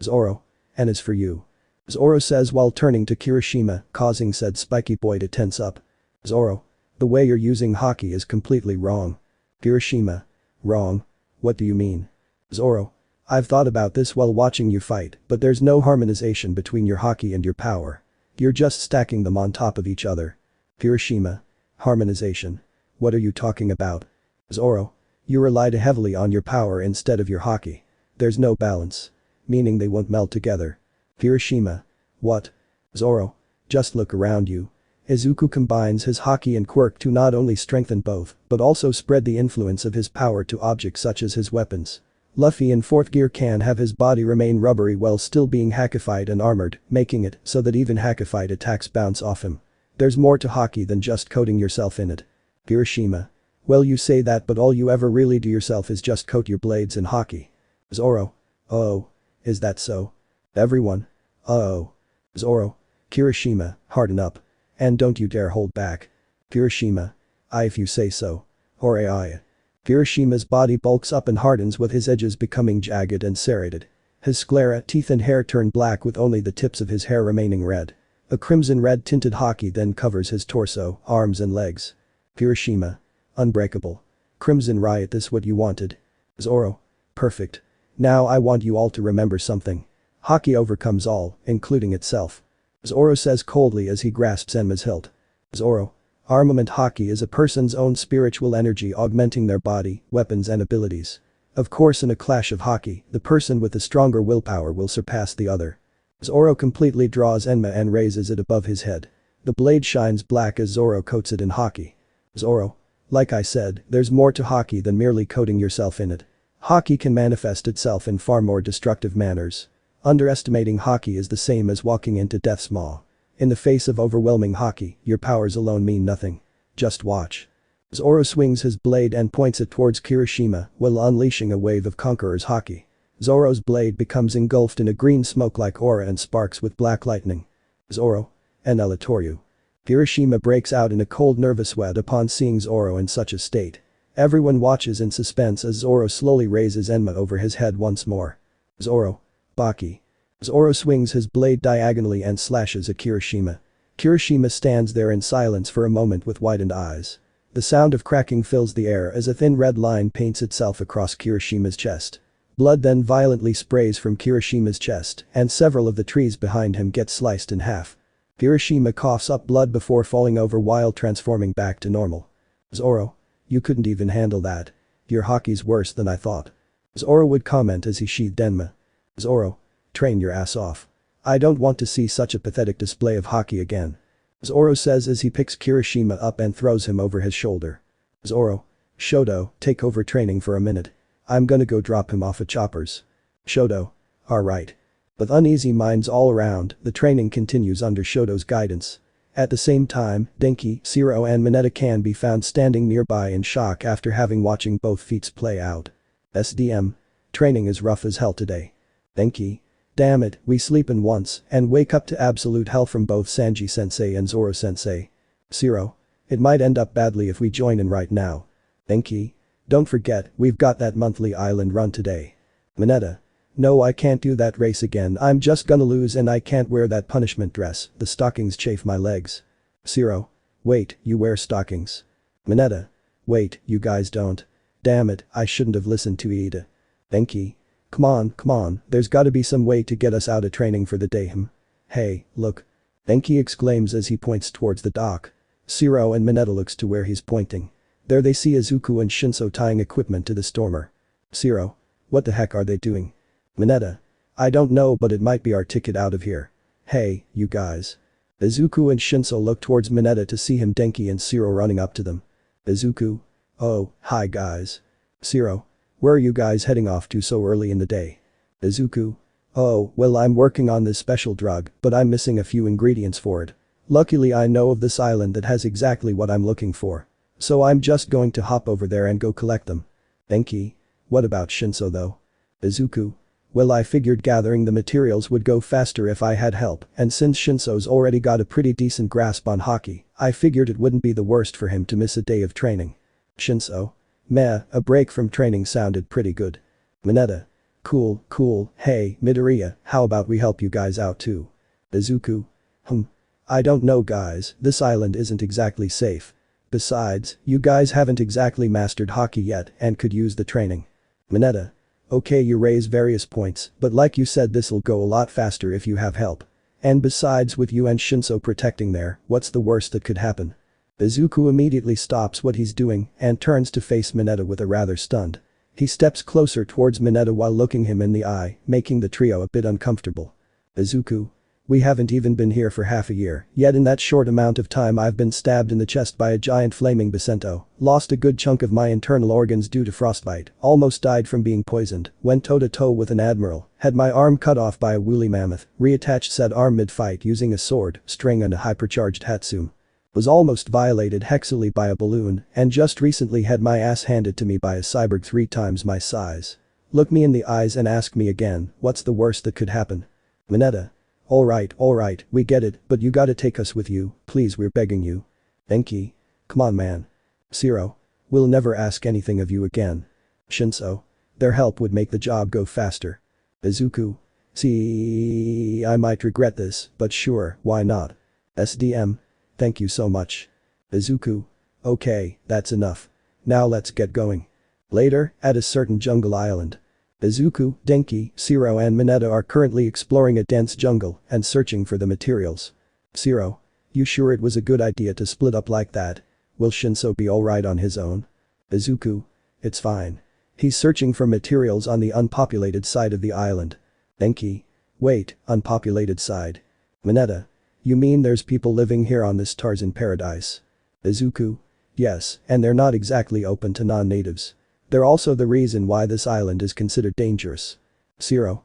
Speaker 1: Zoro. And as for you. Zoro says while turning to Kirishima, causing said spiky boy to tense up. Zoro. The way you're using hockey is completely wrong. Kirishima. Wrong? What do you mean? Zoro. I've thought about this while watching you fight, but there's no harmonization between your hockey and your power. You're just stacking them on top of each other. Kirishima. Harmonization. What are you talking about? Zoro. You relied heavily on your power instead of your hockey. There's no balance. Meaning they won't meld together. Hiroshima. What? Zoro. Just look around you. Izuku combines his haki and quirk to not only strengthen both, but also spread the influence of his power to objects such as his weapons. Luffy in 4th gear can have his body remain rubbery while still being hakified and armored, making it so that even hakified attacks bounce off him. There's more to haki than just coating yourself in it. Hiroshima. Well, you say that, but all you ever really do yourself is just coat your blades in haki. Zoro. Oh. Is that so? Everyone. Oh. Zoro. Kirishima, harden up. And don't you dare hold back. Kirishima. If you say so. Or I. Kirishima's body bulks up and hardens with his edges becoming jagged and serrated. His sclera, teeth and hair turn black with only the tips of his hair remaining red. A crimson-red tinted haki then covers his torso, arms and legs. Kirishima. Unbreakable. Crimson riot, this what you wanted? Zoro. Perfect. Now I want you all to remember something. Haki overcomes all, including itself. Zoro says coldly as he grasps Enma's hilt. Zoro. Armament haki is a person's own spiritual energy augmenting their body, weapons and abilities. Of course, in a clash of haki, the person with the stronger willpower will surpass the other. Zoro completely draws Enma and raises it above his head. The blade shines black as Zoro coats it in haki. Zoro. Like I said, there's more to haki than merely coating yourself in it. Haki can manifest itself in far more destructive manners. Underestimating haki is the same as walking into death's maw. In the face of overwhelming haki, your powers alone mean nothing. Just watch. Zoro swings his blade and points it towards Kirishima while unleashing a wave of Conqueror's haki. Zoro's blade becomes engulfed in a green smoke-like aura and sparks with black lightning. Zoro. En Elatoryu. Kirishima breaks out in a cold nervous sweat upon seeing Zoro in such a state. Everyone watches in suspense as Zoro slowly raises Enma over his head once more. Zoro. Baki. Zoro swings his blade diagonally and slashes at Kirishima. Kirishima stands there in silence for a moment with widened eyes. The sound of cracking fills the air as a thin red line paints itself across Kirishima's chest. Blood then violently sprays from Kirishima's chest, and several of the trees behind him get sliced in half. Kirishima coughs up blood before falling over while transforming back to normal. Zoro. You couldn't even handle that. Your haki's worse than I thought. Zoro would comment as he sheathed Enma. Zoro. Train your ass off. I don't want to see such a pathetic display of haki again. Zoro says as he picks Kirishima up and throws him over his shoulder. Zoro. Shoto, take over training for a minute. I'm gonna go drop him off at Choppers. Shoto. Alright. With uneasy minds all around, the training continues under Shoto's guidance. At the same time, Denki, Zero and Mineta can be found standing nearby in shock after having watching both feats play out. SDM. Training is rough as hell today. Denki. Damn it, we sleep in once and wake up to absolute hell from both Sanji-sensei and Zoro-sensei. Zero. It might end up badly if we join in right now. Denki. Don't forget, we've got that monthly island run today. Mineta. No, I can't do that race again, I'm just gonna lose and I can't wear that punishment dress, the stockings chafe my legs. Zero. Wait, you wear stockings. Mineta. Wait, you guys don't. Damn it, I shouldn't have listened to Ida. Denki. Come on, there's gotta be some way to get us out of training for the day. Hey, look. Denki exclaims as he points towards the dock. Zero and Mineta looks to where he's pointing. There they see Izuku and Shinso tying equipment to the stormer. Zero. What the heck are they doing? Mineta. I don't know, but it might be our ticket out of here. Hey, you guys. Izuku and Shinso look towards Mineta to see him, Denki and Zero running up to them. Izuku. Oh, hi guys. Zero. Where are you guys heading off to so early in the day? Izuku. Oh, well, I'm working on this special drug, but I'm missing a few ingredients for it. Luckily I know of this island that has exactly what I'm looking for. So I'm just going to hop over there and go collect them. Denki. What about Shinso though? Izuku. Well, I figured gathering the materials would go faster if I had help, and since Shinso's already got a pretty decent grasp on haki, I figured it wouldn't be the worst for him to miss a day of training. Shinso. Meh, a break from training sounded pretty good. Mineta. Cool, hey, Midoriya, how about we help you guys out too? Izuku. I don't know guys, this island isn't exactly safe. Besides, you guys haven't exactly mastered haki yet and could use the training. Mineta. Okay, you raise various points, but like you said, this'll go a lot faster if you have help. And besides, with you and Shinso protecting there, what's the worst that could happen? Izuku immediately stops what he's doing and turns to face Mineta with a rather stunned He steps closer towards Mineta while looking him in the eye, making the trio a bit uncomfortable. Izuku. We haven't even been here for half a year, yet in that short amount of time I've been stabbed in the chest by a giant flaming Basento, lost a good chunk of my internal organs due to frostbite, almost died from being poisoned, went toe-to-toe with an admiral, had my arm cut off by a woolly mammoth, reattached said arm mid-fight using a sword, string and a hypercharged Hatsum. Was almost violated hexily by a balloon, and just recently had my ass handed to me by a cyborg 3 times my size. Look me in the eyes and ask me again, what's the worst that could happen? Mineta. Alright, we get it, but you gotta take us with you, please we're begging you. Enki. Come on man. Zero. We'll never ask anything of you again. Shinso. Their help would make the job go faster. Izuku. See, I might regret this, but sure, why not? SDM. Thank you so much. Izuku. Okay, that's enough. Now let's get going. Later, at a certain jungle island. Izuku, Denki, Zero and Mineta are currently exploring a dense jungle and searching for the materials. Zero. You sure it was a good idea to split up like that? Will Shinso be alright on his own? Izuku. It's fine. He's searching for materials on the unpopulated side of the island. Denki. Wait, unpopulated side. Mineta. You mean there's people living here on this Tarzan paradise? Izuku. Yes, and they're not exactly open to non-natives. They're also the reason why this island is considered dangerous. Zero.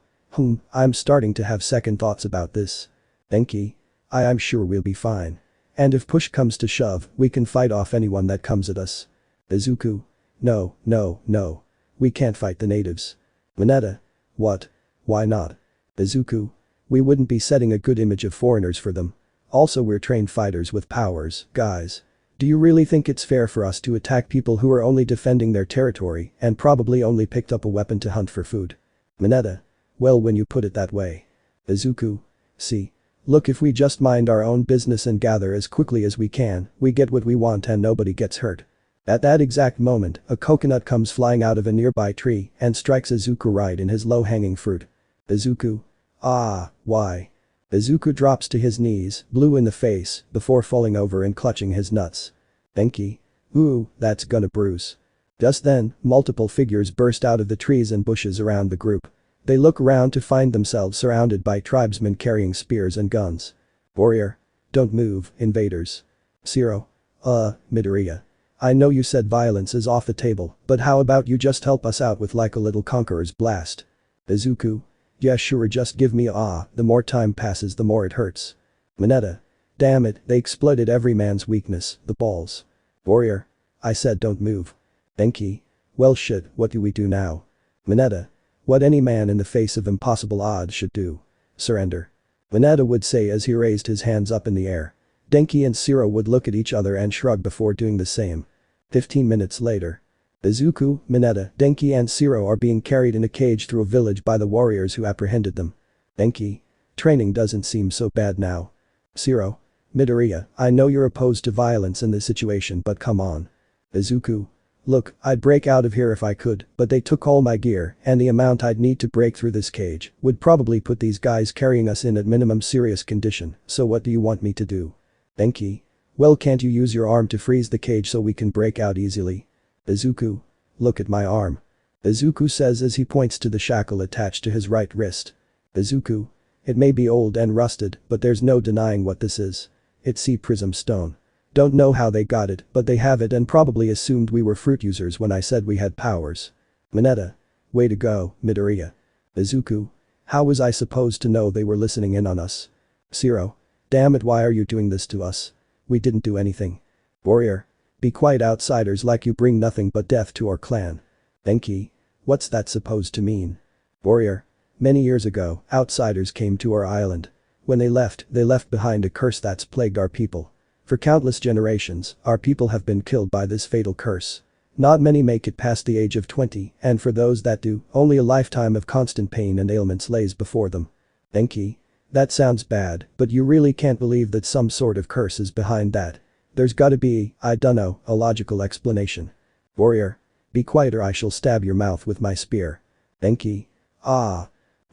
Speaker 1: I'm starting to have second thoughts about this. Denki. I'm sure we'll be fine. And if push comes to shove, we can fight off anyone that comes at us. Izuku. No. We can't fight the natives. Mineta. What? Why not? Izuku. We wouldn't be setting a good image of foreigners for them. Also we're trained fighters with powers, guys. Do you really think it's fair for us to attack people who are only defending their territory and probably only picked up a weapon to hunt for food? Mineta. Well when you put it that way. Izuku. See. Look if we just mind our own business and gather as quickly as we can, we get what we want and nobody gets hurt. At that exact moment, a coconut comes flying out of a nearby tree and strikes Izuku right in his low-hanging fruit. Izuku. Why? Izuku drops to his knees, blue in the face, before falling over and clutching his nuts. Denki. Ooh, that's gonna bruise. Just then, multiple figures burst out of the trees and bushes around the group. They look around to find themselves surrounded by tribesmen carrying spears and guns. Warrior. Don't move, invaders. Zero. Midoriya. I know you said violence is off the table, but how about you just help us out with like a little conqueror's blast? Izuku. Yeah sure just give me the more time passes the more it hurts. Mineta. Damn it, they exploited every man's weakness, the balls. Warrior. I said don't move. Denki. Well shit, what do we do now? Mineta. What any man in the face of impossible odds should do. Surrender. Mineta would say as he raised his hands up in the air. Denki and Zero would look at each other and shrug before doing the same. 15 minutes later. Izuku, Mineta, Denki and Zero are being carried in a cage through a village by the warriors who apprehended them. Denki. Training doesn't seem so bad now. Zero. Midoriya, I know you're opposed to violence in this situation but come on. Izuku. Look, I'd break out of here if I could, but they took all my gear and the amount I'd need to break through this cage would probably put these guys carrying us in at minimum serious condition, so what do you want me to do? Denki. Well can't you use your arm to freeze the cage so we can break out easily? Izuku. Look at my arm. Izuku says as he points to the shackle attached to his right wrist. Izuku. It may be old and rusted, but there's no denying what this is. It's sea prism stone. Don't know how they got it, but they have it and probably assumed we were fruit users when I said we had powers. Mineta. Way to go, Midoriya. Izuku. How was I supposed to know they were listening in on us? Zero. Damn it, why are you doing this to us? We didn't do anything. Warrior. Be quiet, outsiders like you bring nothing but death to our clan. Denki. What's that supposed to mean? Warrior. Many years ago, outsiders came to our island. When they left behind a curse that's plagued our people. For countless generations, our people have been killed by this fatal curse. Not many make it past the age of 20, and for those that do, only a lifetime of constant pain and ailments lays before them. Denki. That sounds bad, but you really can't believe that some sort of curse is behind that. There's gotta be, I dunno, a logical explanation. Warrior. Be quiet or I shall stab your mouth with my spear. Denki.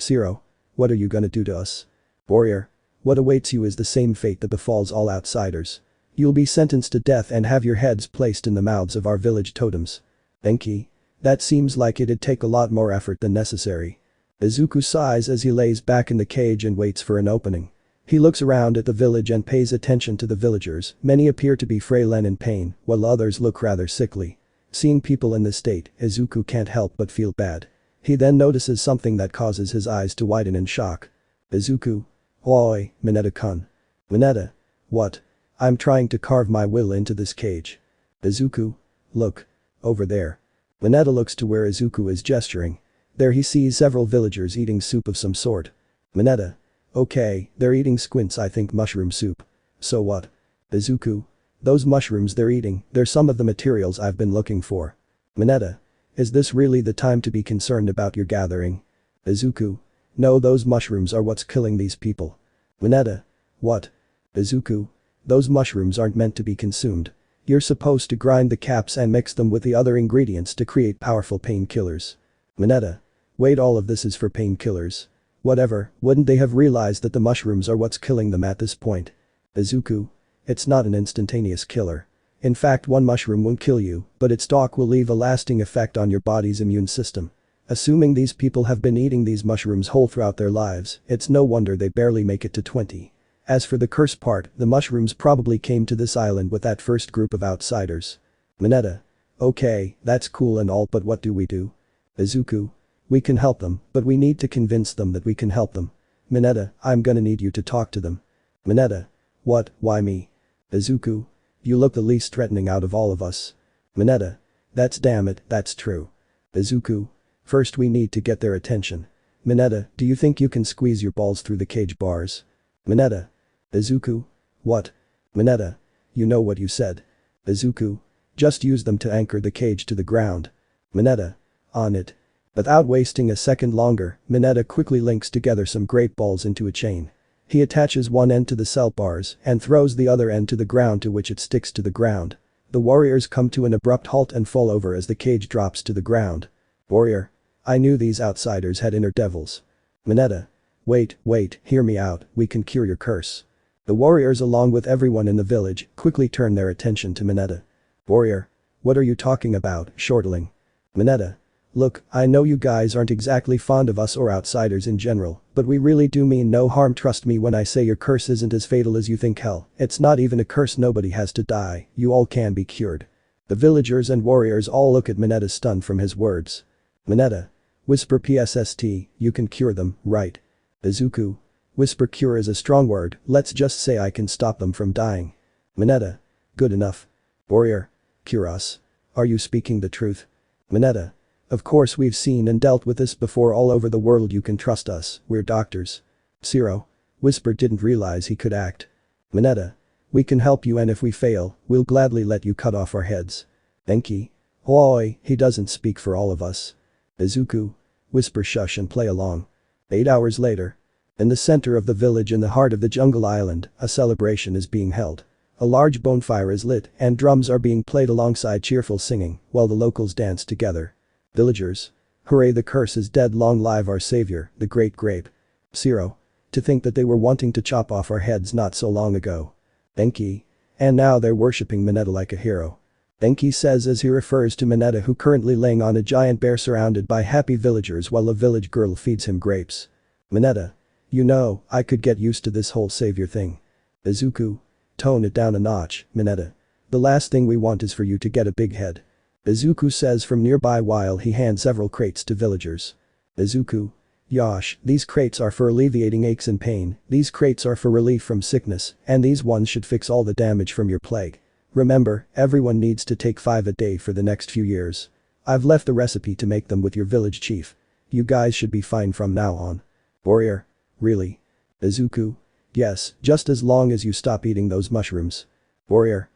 Speaker 1: Zero. What are you gonna do to us? Warrior. What awaits you is the same fate that befalls all outsiders. You'll be sentenced to death and have your heads placed in the mouths of our village totems. Denki. That seems like it'd take a lot more effort than necessary. Izuku sighs as he lays back in the cage and waits for an opening. He looks around at the village and pays attention to the villagers. Many appear to be frail and in pain, while others look rather sickly. Seeing people in this state, Izuku can't help but feel bad. He then notices something that causes his eyes to widen in shock. Izuku. Oi, Mineta-kun. Mineta. What? I'm trying to carve my will into this cage. Izuku. Look. Over there. Mineta looks to where Izuku is gesturing. There he sees several villagers eating soup of some sort. Mineta. Okay, they're eating squints, I think mushroom soup. So what? Izuku. Those mushrooms they're eating, they're some of the materials I've been looking for. Mineta. Is this really the time to be concerned about your gathering? Izuku. No, those mushrooms are what's killing these people. Mineta. What? Izuku. Those mushrooms aren't meant to be consumed. You're supposed to grind the caps and mix them with the other ingredients to create powerful painkillers. Mineta. Wait, all of this is for painkillers. Whatever, wouldn't they have realized that the mushrooms are what's killing them at this point? Izuku. It's not an instantaneous killer. In fact, one mushroom won't kill you, but its stalk will leave a lasting effect on your body's immune system. Assuming these people have been eating these mushrooms whole throughout their lives, it's no wonder they barely make it to 20. As for the curse part, the mushrooms probably came to this island with that first group of outsiders. Mineta. Okay, that's cool and all, but what do we do? Izuku. We can help them, but we need to convince them that we can help them. Mineta, I'm gonna need you to talk to them. Mineta. What, why me? Izuku. You look the least threatening out of all of us. Mineta. Damn it, that's true. Izuku. First we need to get their attention. Mineta, do you think you can squeeze your balls through the cage bars? Mineta. Izuku. What? Mineta. You know what you said. Izuku. Just use them to anchor the cage to the ground. Mineta. On it. Without wasting a second longer, Mineta quickly links together some great balls into a chain. He attaches one end to the cell bars and throws the other end to the ground, to which it sticks to the ground. The warriors come to an abrupt halt and fall over as the cage drops to the ground. Warrior. I knew these outsiders had inner devils. Mineta. Wait, hear me out, we can cure your curse. The warriors along with everyone in the village quickly turn their attention to Mineta. Warrior. What are you talking about, shortling? Mineta. Look, I know you guys aren't exactly fond of us or outsiders in general, but we really do mean no harm. Trust me when I say your curse isn't as fatal as you think. Hell, it's not even a curse, nobody has to die, you all can be cured. The villagers and warriors all look at Mineta stunned from his words. Mineta. Whisper PSST, you can cure them, right? Izuku. Whisper cure is a strong word, let's just say I can stop them from dying. Mineta. Good enough. Warrior. Cure us. Are you speaking the truth? Mineta. Of course, we've seen and dealt with this before all over the world, you can trust us, we're doctors. Zero. Whisper didn't realize he could act. Mineta. We can help you, and if we fail, we'll gladly let you cut off our heads. Enki. Oi, he doesn't speak for all of us. Izuku. Whisper shush and play along. 8 hours later. In the center of the village in the heart of the jungle island, a celebration is being held. A large bonfire is lit and drums are being played alongside cheerful singing while the locals dance together. Villagers. Hooray, the curse is dead, long live our savior, the great grape. Zero. To think that they were wanting to chop off our heads not so long ago. Enki. And now they're worshipping Mineta like a hero. Enki says as he refers to Mineta, who currently laying on a giant bear surrounded by happy villagers while a village girl feeds him grapes. Mineta. You know, I could get used to this whole savior thing. Izuku. Tone it down a notch, Mineta. The last thing we want is for you to get a big head. Izuku says from nearby while he hands several crates to villagers. Izuku. Yosh, these crates are for alleviating aches and pain, these crates are for relief from sickness, and these ones should fix all the damage from your plague. Remember, everyone needs to take 5 a day for the next few years. I've left the recipe to make them with your village chief. You guys should be fine from now on. Warrior. Really? Izuku. Yes, just as long as you stop eating those mushrooms. Warrior.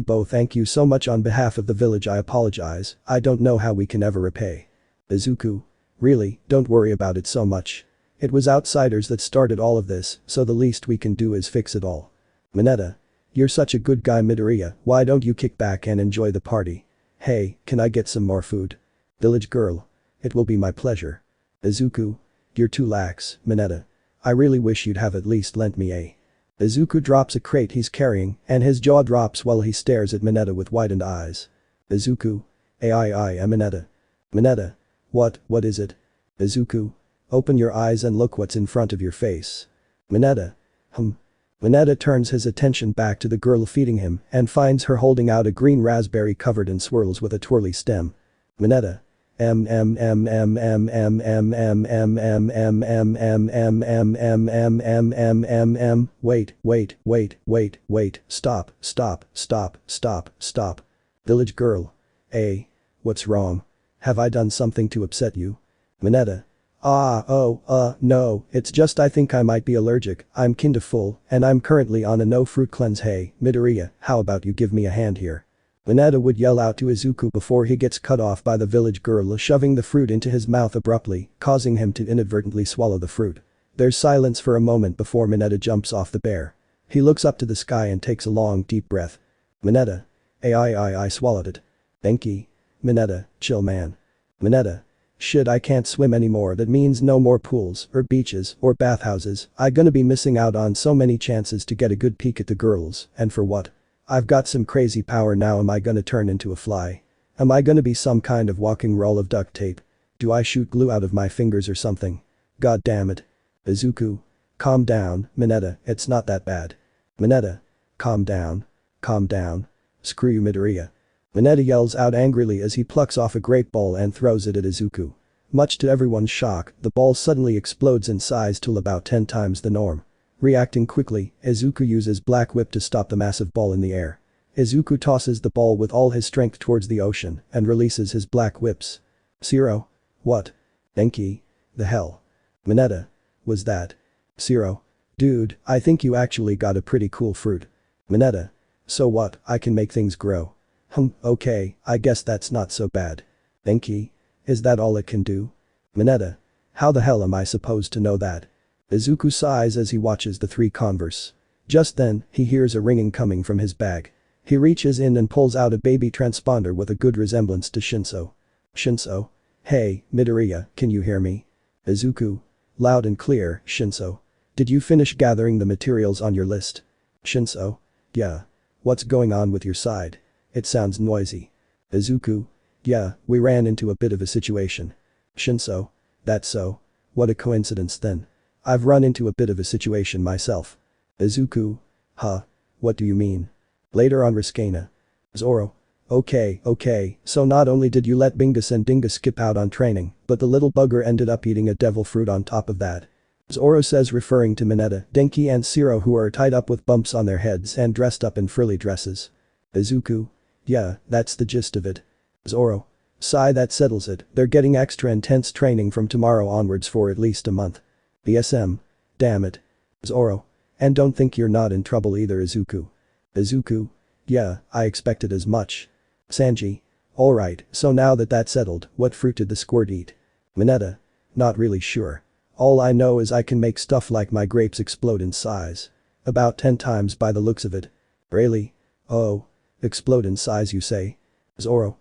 Speaker 1: Bo, thank you so much on behalf of the village. I apologize, I don't know how we can ever repay. Izuku. Really, don't worry about it so much. It was outsiders that started all of this, so the least we can do is fix it all. Mineta. You're such a good guy, Midoriya, why don't you kick back and enjoy the party? Hey, can I get some more food? Village girl. It will be my pleasure. Izuku. You're too lax, Mineta. I really wish you'd have at least lent me a. Izuku drops a crate he's carrying and his jaw drops while he stares at Mineta with widened eyes. Izuku. Ai Mineta. Mineta. What is it? Izuku. Open your eyes and look what's in front of your face. Mineta. Mineta turns his attention back to the girl feeding him and finds her holding out a green raspberry covered in swirls with a twirly stem. Mineta. Wait, stop. Village girl. What's wrong? Have I done something to upset you? Mineta. No, it's just I think I might be allergic, I'm kinda full, and I'm currently on a no fruit cleanse. Hey, Midoriya, how about you give me a hand here? Mineta would yell out to Izuku before he gets cut off by the village girl shoving the fruit into his mouth abruptly, causing him to inadvertently swallow the fruit. There's silence for a moment before Mineta jumps off the bear. He looks up to the sky and takes a long deep breath. Mineta. I swallowed it. Denki. Mineta, chill man. Mineta. Shit, I can't swim anymore. That means no more pools, or beaches, or bathhouses. I gonna be missing out on so many chances to get a good peek at the girls, and for what? I've got some crazy power now. Am I gonna turn into a fly? Am I gonna be some kind of walking roll of duct tape? Do I shoot glue out of my fingers or something? God damn it. Izuku. Calm down, Mineta, it's not that bad. Mineta. Calm down. Screw you, Midoriya. Mineta yells out angrily as he plucks off a great ball and throws it at Izuku. Much to everyone's shock, the ball suddenly explodes in size to about 10 times the norm. Reacting quickly, Izuku uses Black Whip to stop the massive ball in the air. Izuku tosses the ball with all his strength towards the ocean and releases his Black Whips. Zero. What? Denki. The hell? Mineta. Was that? Zero. Dude, I think you actually got a pretty cool fruit. Mineta. So what, I can make things grow. Okay, I guess that's not so bad. Denki. Is that all it can do? Mineta. How the hell am I supposed to know that? Izuku sighs as he watches the three converse. Just then, he hears a ringing coming from his bag. He reaches in and pulls out a baby transponder with a good resemblance to Shinso. Shinso. Hey, Midoriya, can you hear me? Izuku. Loud and clear, Shinso. Did you finish gathering the materials on your list? Shinso. Yeah. What's going on with your side? It sounds noisy. Izuku. Yeah, we ran into a bit of a situation. Shinso. That's so. What a coincidence then. I've run into a bit of a situation myself. Izuku. Huh. What do you mean? Later on Riskana. Zoro. Okay, so not only did you let Bingus and Dingus skip out on training, but the little bugger ended up eating a devil fruit on top of that. Zoro says, referring to Mineta, Denki and Zero, who are tied up with bumps on their heads and dressed up in frilly dresses. Izuku. Yeah, that's the gist of it. Zoro. Sigh, that settles it, they're getting extra intense training from tomorrow onwards for at least a month. BSM. Damn it. Zoro. And don't think you're not in trouble either, Izuku. Izuku. Yeah, I expected as much. Sanji. Alright, so now that that's settled, what fruit did the squirt eat? Mineta. Not really sure. All I know is I can make stuff like my grapes explode in size. About 10 times by the looks of it. Really? Oh. Explode in size, you say? Zoro.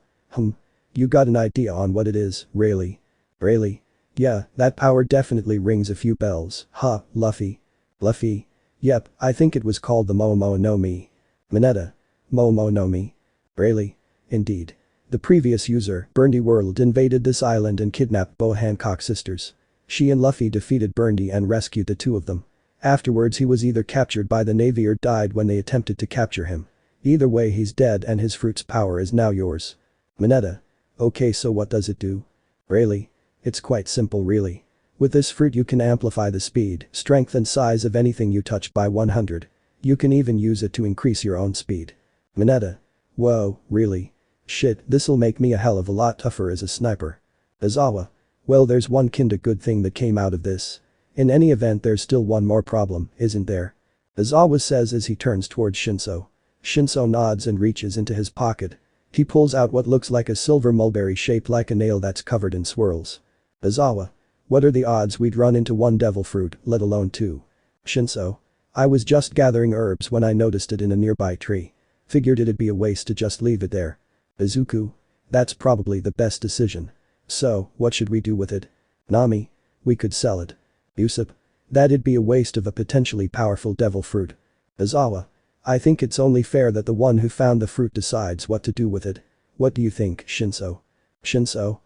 Speaker 1: You got an idea on what it is, really? Really? Yeah, that power definitely rings a few bells. Luffy. Luffy? Yep, I think it was called the Momo no Mi. Mineta. Momo no Mi. Really? Indeed. The previous user, Burndy World, invaded this island and kidnapped Bo Hancock's sisters. She and Luffy defeated Burndy and rescued the two of them. Afterwards he was either captured by the Navy or died when they attempted to capture him. Either way he's dead and his fruit's power is now yours. Mineta. Okay, so what does it do? Really? It's quite simple really. With this fruit you can amplify the speed, strength and size of anything you touch by 100. You can even use it to increase your own speed. Mineta. Whoa, really? Shit, this'll make me a hell of a lot tougher as a sniper. Izawa. Well, there's one kinda good thing that came out of this. In any event, there's still one more problem, isn't there? Izawa says as he turns towards Shinso. Shinso nods and reaches into his pocket. He pulls out what looks like a silver mulberry shaped like a nail that's covered in swirls. Izawa. What are the odds we'd run into one devil fruit, let alone two? Shinso. I was just gathering herbs when I noticed it in a nearby tree. Figured it'd be a waste to just leave it there. Izuku. That's probably the best decision. So, what should we do with it? Nami. We could sell it. Usopp. That'd be a waste of a potentially powerful devil fruit. Izawa. I think it's only fair that the one who found the fruit decides what to do with it. What do you think, Shinso? Shinso.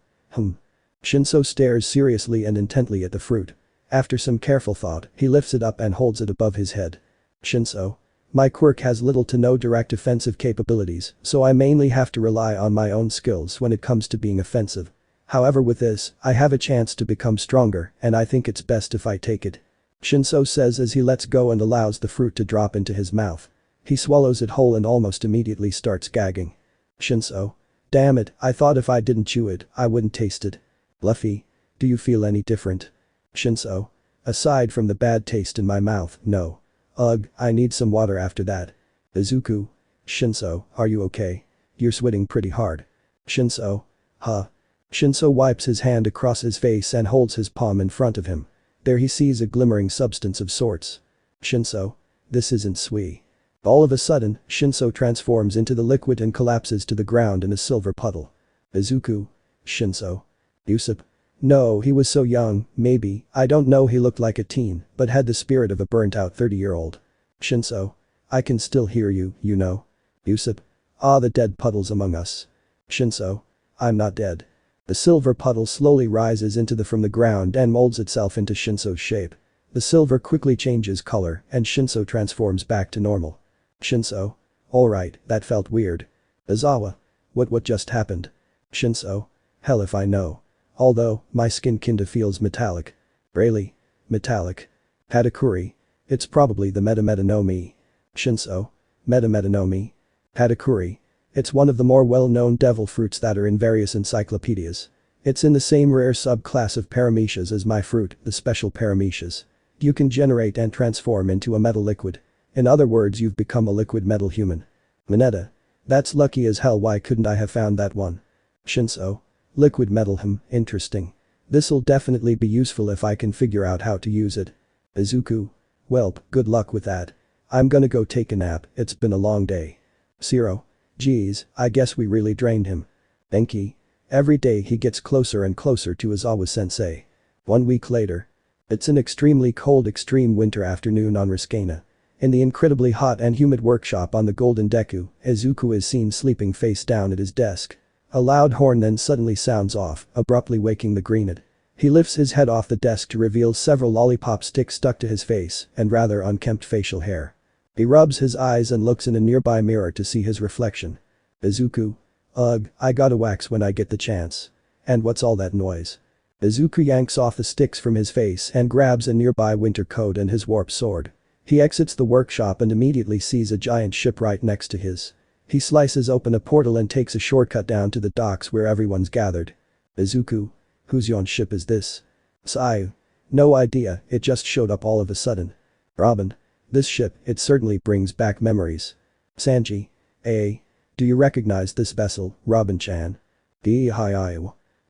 Speaker 1: Shinso stares seriously and intently at the fruit. After some careful thought, he lifts it up and holds it above his head. Shinso. My quirk has little to no direct offensive capabilities, so I mainly have to rely on my own skills when it comes to being offensive. However, with this, I have a chance to become stronger, and I think it's best if I take it. Shinso says as he lets go and allows the fruit to drop into his mouth. He swallows it whole and almost immediately starts gagging. Shinso. Damn it, I thought if I didn't chew it, I wouldn't taste it. Luffy. Do you feel any different? Shinso. Aside from the bad taste in my mouth, no. Ugh, I need some water after that. Izuku. Shinso, are you okay? You're sweating pretty hard. Shinso. Huh. Shinso wipes his hand across his face and holds his palm in front of him. There he sees a glimmering substance of sorts. Shinso. This isn't sweet. All of a sudden, Shinso transforms into the liquid and collapses to the ground in a silver puddle. Izuku. Shinso. Usopp. No, he was so young, maybe, I don't know, he looked like a teen, but had the spirit of a burnt-out 30-year-old. Shinso. I can still hear you, you know. Usopp. Ah, the dead puddles among us. Shinso. I'm not dead. The silver puddle slowly rises from the ground and molds itself into Shinso's shape. The silver quickly changes color and Shinso transforms back to normal. Shinso. Alright, that felt weird. Izawa. What just happened? Shinso. Hell if I know. Although, my skin kinda feels metallic. Really? Metallic. Hatakuri. It's probably the meta no Mi. Shinso. Meta no Mi. Hatakuri. It's one of the more well-known devil fruits that are in various encyclopedias. It's in the same rare subclass of paramecias as my fruit, the special paramecias. You can generate and transform into a metal liquid. In other words, you've become a liquid metal human. Mineta. That's lucky as hell, why couldn't I have found that one? Shinso. Liquid metal, interesting. This'll definitely be useful if I can figure out how to use it. Izuku. Welp, good luck with that. I'm gonna go take a nap, it's been a long day. Zero. Geez, I guess we really drained him. Enki. Every day he gets closer and closer to Izawa-sensei. 1 week later. It's an extremely cold extreme winter afternoon on Riskana. In the incredibly hot and humid workshop on the Golden Deku, Izuku is seen sleeping face down at his desk. A loud horn then suddenly sounds off, abruptly waking the greenhead. He lifts his head off the desk to reveal several lollipop sticks stuck to his face and rather unkempt facial hair. He rubs his eyes and looks in a nearby mirror to see his reflection. Izuku. Ugh, I gotta wax when I get the chance. And what's all that noise? Izuku yanks off the sticks from his face and grabs a nearby winter coat and his warp sword. He exits the workshop and immediately sees a giant ship right next to his. He slices open a portal and takes a shortcut down to the docks where everyone's gathered. Izuku. Whose yon ship is this? Sayu. No idea, it just showed up all of a sudden. Robin. This ship, it certainly brings back memories. Sanji. Do you recognize this vessel, Robin-chan? Hi.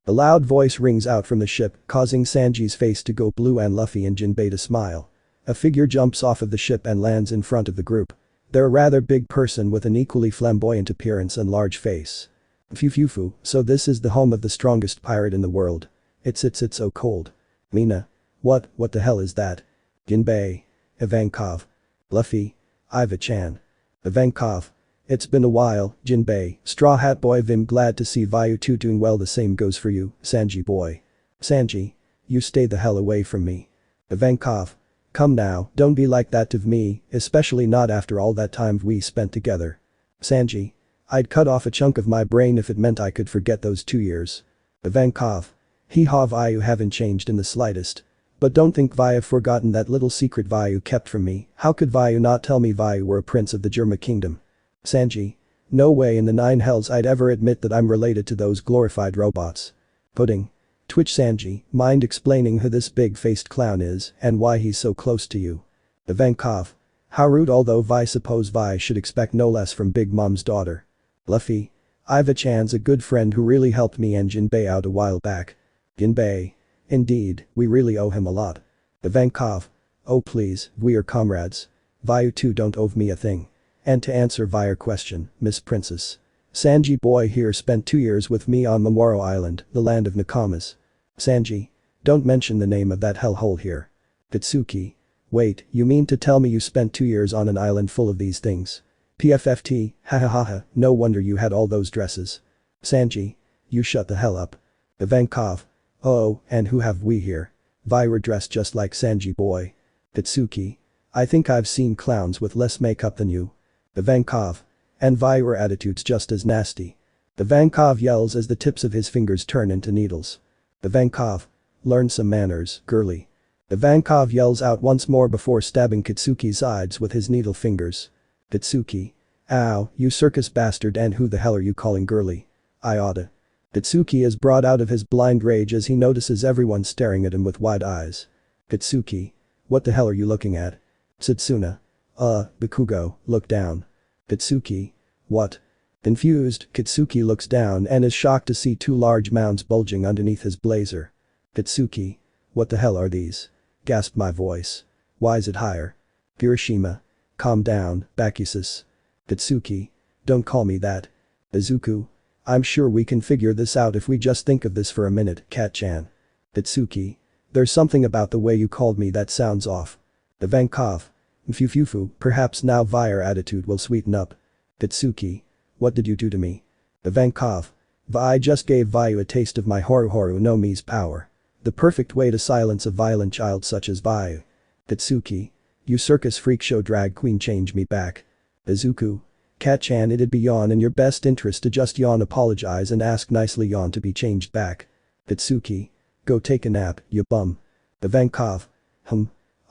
Speaker 1: A loud voice rings out from the ship, causing Sanji's face to go blue and Luffy and Jinbei to smile. A figure jumps off of the ship and lands in front of the group. They're a rather big person with an equally flamboyant appearance and large face. Fufu, so this is the home of the strongest pirate in the world. It's so cold. Mina. What the hell is that? Jinbei. Ivankov. Luffy. Iva-chan. Ivankov. It's been a while, Jinbei, Straw Hat Boy. Vim, glad to see Vayu 2 doing well. The same goes for you, Sanji boy. Sanji. You stay the hell away from me. Ivankov. Come now, don't be like that to me, especially not after all that time we spent together. Sanji. I'd cut off a chunk of my brain if it meant I could forget those 2 years. Ivankov. Hee-haw, Vayu haven't changed in the slightest. But don't think Vayu forgotten that little secret Vayu kept from me. How could Vayu not tell me Vayu were a prince of the Germa kingdom? Sanji. No way in the 9 hells I'd ever admit that I'm related to those glorified robots. Pudding. Twitch. Sanji, mind explaining who this big-faced clown is and why he's so close to you? Ivankov. How rude, although Vi suppose Vi should expect no less from Big Mom's daughter. Luffy. Iva-chan's a good friend who really helped me and Jinbei out a while back. Jinbei. Indeed, we really owe him a lot. Ivankov. Oh please, we are comrades. Vayu 2 don't owe me a thing. And to answer Vayu question, Miss Princess. Sanji boy here spent 2 years with me on Momoro Island, the land of Nakamas. Sanji. Don't mention the name of that hellhole here. Katsuki. Wait, you mean to tell me you spent 2 years on an island full of these things? PFFT, ha, no wonder you had all those dresses. Sanji. You shut the hell up. Ivankov. Oh, and who have we here? Vi were dressed just like Sanji boy. Katsuki. I think I've seen clowns with less makeup than you. Ivankov. And Vi were attitudes just as nasty. Ivankov yells as the tips of his fingers turn into needles. Ivankov. Learn some manners, girly. Ivankov yells out once more before stabbing Katsuki's sides with his needle fingers. Katsuki. Ow, you circus bastard, and who the hell are you calling girly? I oughta. Katsuki is brought out of his blind rage as he notices everyone staring at him with wide eyes. Katsuki. What the hell are you looking at? Satsuna. Bakugo, look down. Katsuki. What? Confused, Katsuki looks down and is shocked to see two large mounds bulging underneath his blazer. Katsuki. What the hell are these? Gasped my voice. Why is it higher? Kirishima. Calm down, Bakusis. Katsuki. Don't call me that. Izuku. I'm sure we can figure this out if we just think of this for a minute, Kat-chan. Katsuki. There's something about the way you called me that sounds off. Ivankov. Mfufufu, perhaps now Vi's attitude will sweeten up. Katsuki. What did you do to me? Ivankov. I just gave Vayu a taste of my Horu no Mi's power. The perfect way to silence a violent child such as Vayu. Katsuki. You circus freak show drag queen, change me back. Izuku. Kat-chan, it'd be yawn in your best interest to just yawn, apologize and ask nicely yawn to be changed back. Katsuki. Go take a nap, you bum. Ivankov.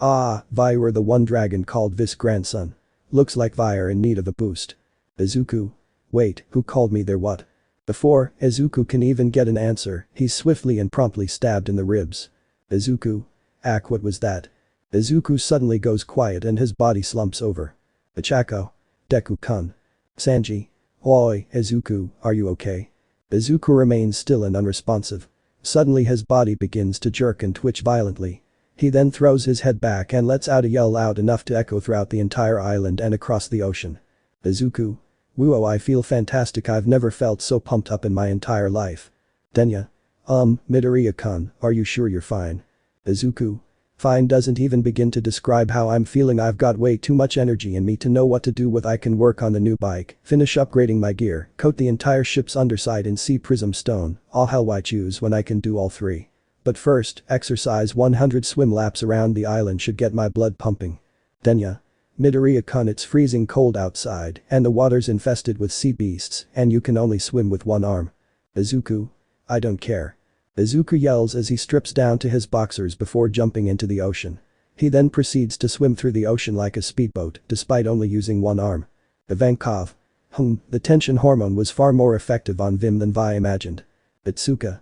Speaker 1: Vi were the one dragon called Vis grandson. Looks like Vi are in need of a boost. Izuku. Wait, who called me their what? Before Izuku can even get an answer, he's swiftly and promptly stabbed in the ribs. Izuku. What was that? Izuku suddenly goes quiet and his body slumps over. Ichako. Deku-kun. Sanji. Oi, Izuku, are you okay? Izuku remains still and unresponsive. Suddenly his body begins to jerk and twitch violently. He then throws his head back and lets out a yell loud enough to echo throughout the entire island and across the ocean. Izuku. Whoa, I feel fantastic, I've never felt so pumped up in my entire life. Denya. Midoriya-kun, are you sure you're fine? Izuku. Fine doesn't even begin to describe how I'm feeling, I've got way too much energy in me to know what to do with. I can work on the new bike, finish upgrading my gear, coat the entire ship's underside in sea prism stone, all hell why choose when I can do all three. But first, exercise 100 swim laps around the island should get my blood pumping. Denya. Midoriya-kun, it's freezing cold outside and the water's infested with sea beasts and you can only swim with one arm. Izuku. I don't care. Izuku yells as he strips down to his boxers before jumping into the ocean. He then proceeds to swim through the ocean like a speedboat despite only using one arm. Ivankov. The tension hormone was far more effective on Vim than Vi imagined. Itsuka.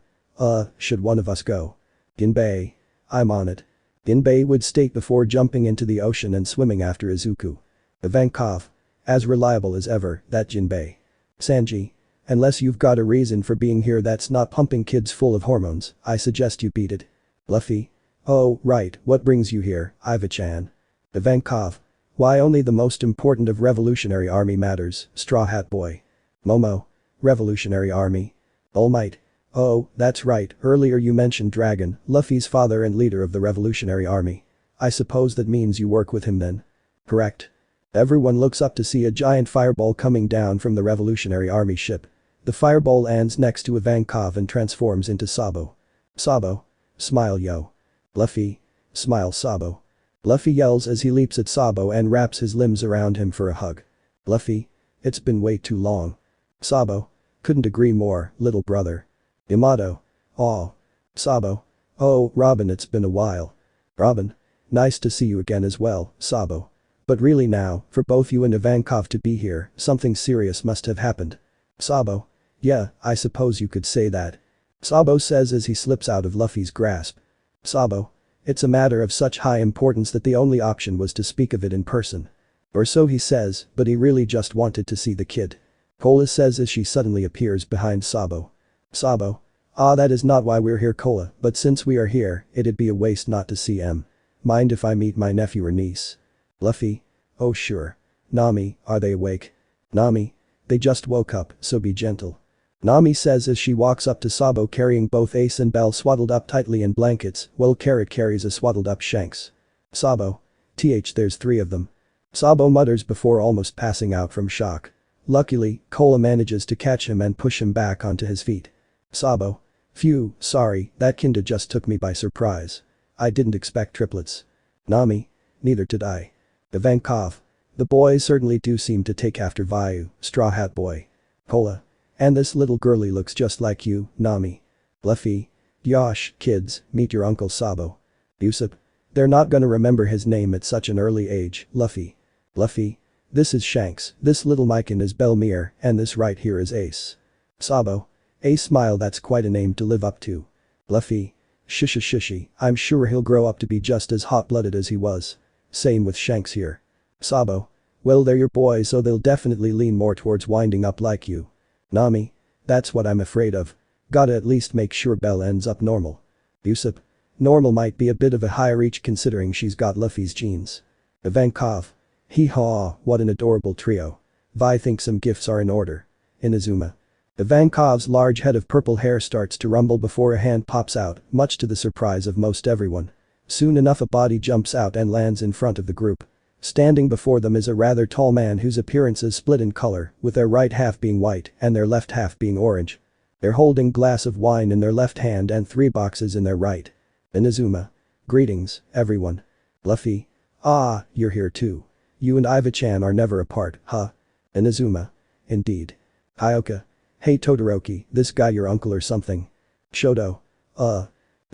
Speaker 1: Should one of us go? Jinbei. I'm on it. Jinbei would state before jumping into the ocean and swimming after Izuku. Ivankov. As reliable as ever, that Jinbei. Sanji. Unless you've got a reason for being here that's not pumping kids full of hormones, I suggest you beat it. Luffy. Oh, right, what brings you here, Iva-chan? Ivankov. Why, only the most important of Revolutionary Army matters, Straw Hat Boy. Momo. Revolutionary Army. All Might. Oh, that's right, earlier you mentioned Dragon, Luffy's father and leader of the Revolutionary Army. I suppose that means you work with him then? Correct. Everyone looks up to see a giant fireball coming down from the Revolutionary Army ship. The fireball lands next to Ivankov and transforms into Sabo. Sabo. Smile yo. Luffy. Smile Sabo. Luffy yells as he leaps at Sabo and wraps his limbs around him for a hug. Luffy. It's been way too long. Sabo. Couldn't agree more, little brother. Yamato. Aw. Sabo. Oh, Robin, it's been a while. Robin. Nice to see you again as well, Sabo. But really now, for both you and Ivankov to be here, something serious must have happened. Sabo. Yeah, I suppose you could say that. Sabo says as he slips out of Luffy's grasp. Sabo. It's a matter of such high importance that the only option was to speak of it in person. Or so he says, but he really just wanted to see the kid. Cola says as she suddenly appears behind Sabo. Sabo. That is not why we're here, Cola, but since we are here, it'd be a waste not to see em. Mind if I meet my nephew or niece? Luffy. Oh sure. Nami, are they awake? Nami. They just woke up, so be gentle. Nami says as she walks up to Sabo carrying both Ace and Belle swaddled up tightly in blankets, while Carrot carries a swaddled up Shanks. Sabo. There's 3 of them. Sabo mutters before almost passing out from shock. Luckily, Cola manages to catch him and push him back onto his feet. Sabo. Phew, sorry, that kinda just took me by surprise. I didn't expect triplets. Nami? Neither did I. Ivankov. The boys certainly do seem to take after Vayu, Straw Hat Boy. Pola. And this little girlie looks just like you, Nami. Luffy. Yosh, kids, meet your uncle Sabo. Usopp. They're not gonna remember his name at such an early age, Luffy. Luffy. This is Shanks, this little Mikan is Belmere, and this right here is Ace. Sabo. Ace smile, that's quite a name to live up to. Luffy. Shishy, I'm sure he'll grow up to be just as hot-blooded as he was. Same with Shanks here. Sabo. Well, they're your boys, so they'll definitely lean more towards winding up like you. Nami. That's what I'm afraid of. Gotta at least make sure Belle ends up normal. Usopp. Normal might be a bit of a high reach considering she's got Luffy's genes. Ivankov. Hee-haw, what an adorable trio. Vi thinks some gifts are in order. Inazuma. Ivankov's large head of purple hair starts to rumble before a hand pops out, much to the surprise of most everyone. Soon enough a body jumps out and lands in front of the group. Standing before them is a rather tall man whose appearance is split in color, with their right half being white and their left half being orange. They're holding glass of wine in their left hand and 3 boxes in their right. Inazuma. Greetings, everyone. Luffy. Ah, you're here too. You and Iva-chan are never apart, huh? Inazuma. Indeed. Hyoka. Hey Todoroki, this guy your uncle or something? Shoto.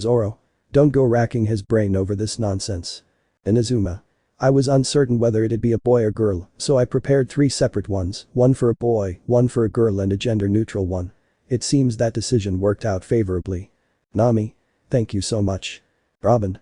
Speaker 1: Zoro. Don't go racking his brain over this nonsense. Inazuma. I was uncertain whether it'd be a boy or girl, so I prepared 3 separate ones, one for a boy, one for a girl and a gender-neutral one. It seems that decision worked out favorably. Nami. Thank you so much. Robin.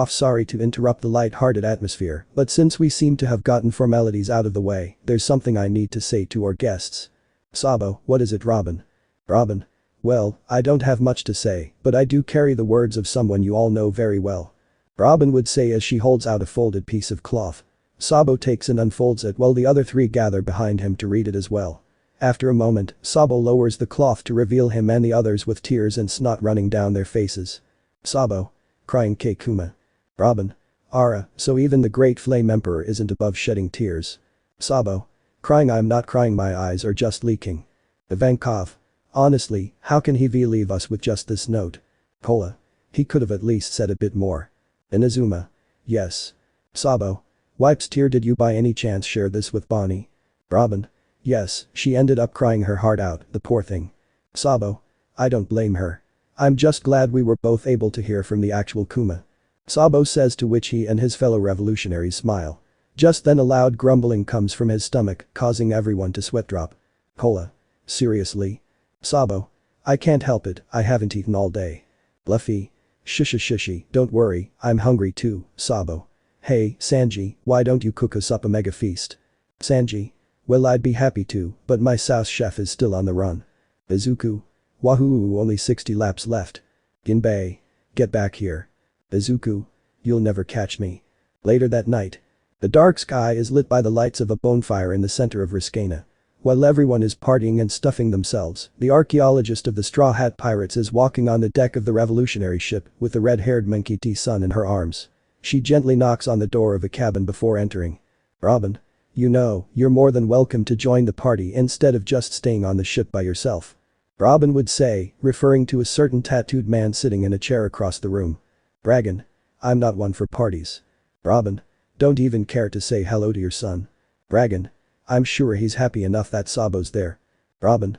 Speaker 1: Sorry to interrupt the light-hearted atmosphere, but since we seem to have gotten formalities out of the way, there's something I need to say to our guests. Sabo, what is it, Robin? Robin. Well, I don't have much to say, but I do carry the words of someone you all know very well. Robin would say as she holds out a folded piece of cloth. Sabo takes and unfolds it while the other 3 gather behind him to read it as well. After a moment, Sabo lowers the cloth to reveal him and the others with tears and snot running down their faces. Sabo. Crying Keikuma. Robin. Ara, so even the great Flame Emperor isn't above shedding tears. Sabo. Crying, I'm not crying, my eyes are just leaking. Ivankov. Honestly, how can he leave us with just this note? Pola. He could have at least said a bit more. Inazuma. Yes. Sabo. Wipes tear, did you by any chance share this with Bonnie? Robin. Yes, she ended up crying her heart out, the poor thing. Sabo. I don't blame her. I'm just glad we were both able to hear from the actual Kuma. Sabo says, to which he and his fellow revolutionaries smile. Just then a loud grumbling comes from his stomach, causing everyone to sweat drop. Pola. Seriously? Sabo. I can't help it, I haven't eaten all day. Luffy. Shishy, don't worry, I'm hungry too, Sabo. Hey, Sanji, why don't you cook us up a mega feast? Sanji. Well, I'd be happy to, but my South chef is still on the run. Izuku. Wahoo, only 60 laps left. Ginbei. Get back here. Izuku. You'll never catch me. Later that night. The dark sky is lit by the lights of a bonfire in the center of Riskana. While everyone is partying and stuffing themselves, the archaeologist of the Straw Hat Pirates is walking on the deck of the revolutionary ship with the red-haired Monkey D-son in her arms. She gently knocks on the door of a cabin before entering. Robin. You know, you're more than welcome to join the party instead of just staying on the ship by yourself. Robin would say, referring to a certain tattooed man sitting in a chair across the room. Braggin. I'm not one for parties. Robin. Don't even care to say hello to your son. Braggin. I'm sure he's happy enough that Sabo's there. Robin.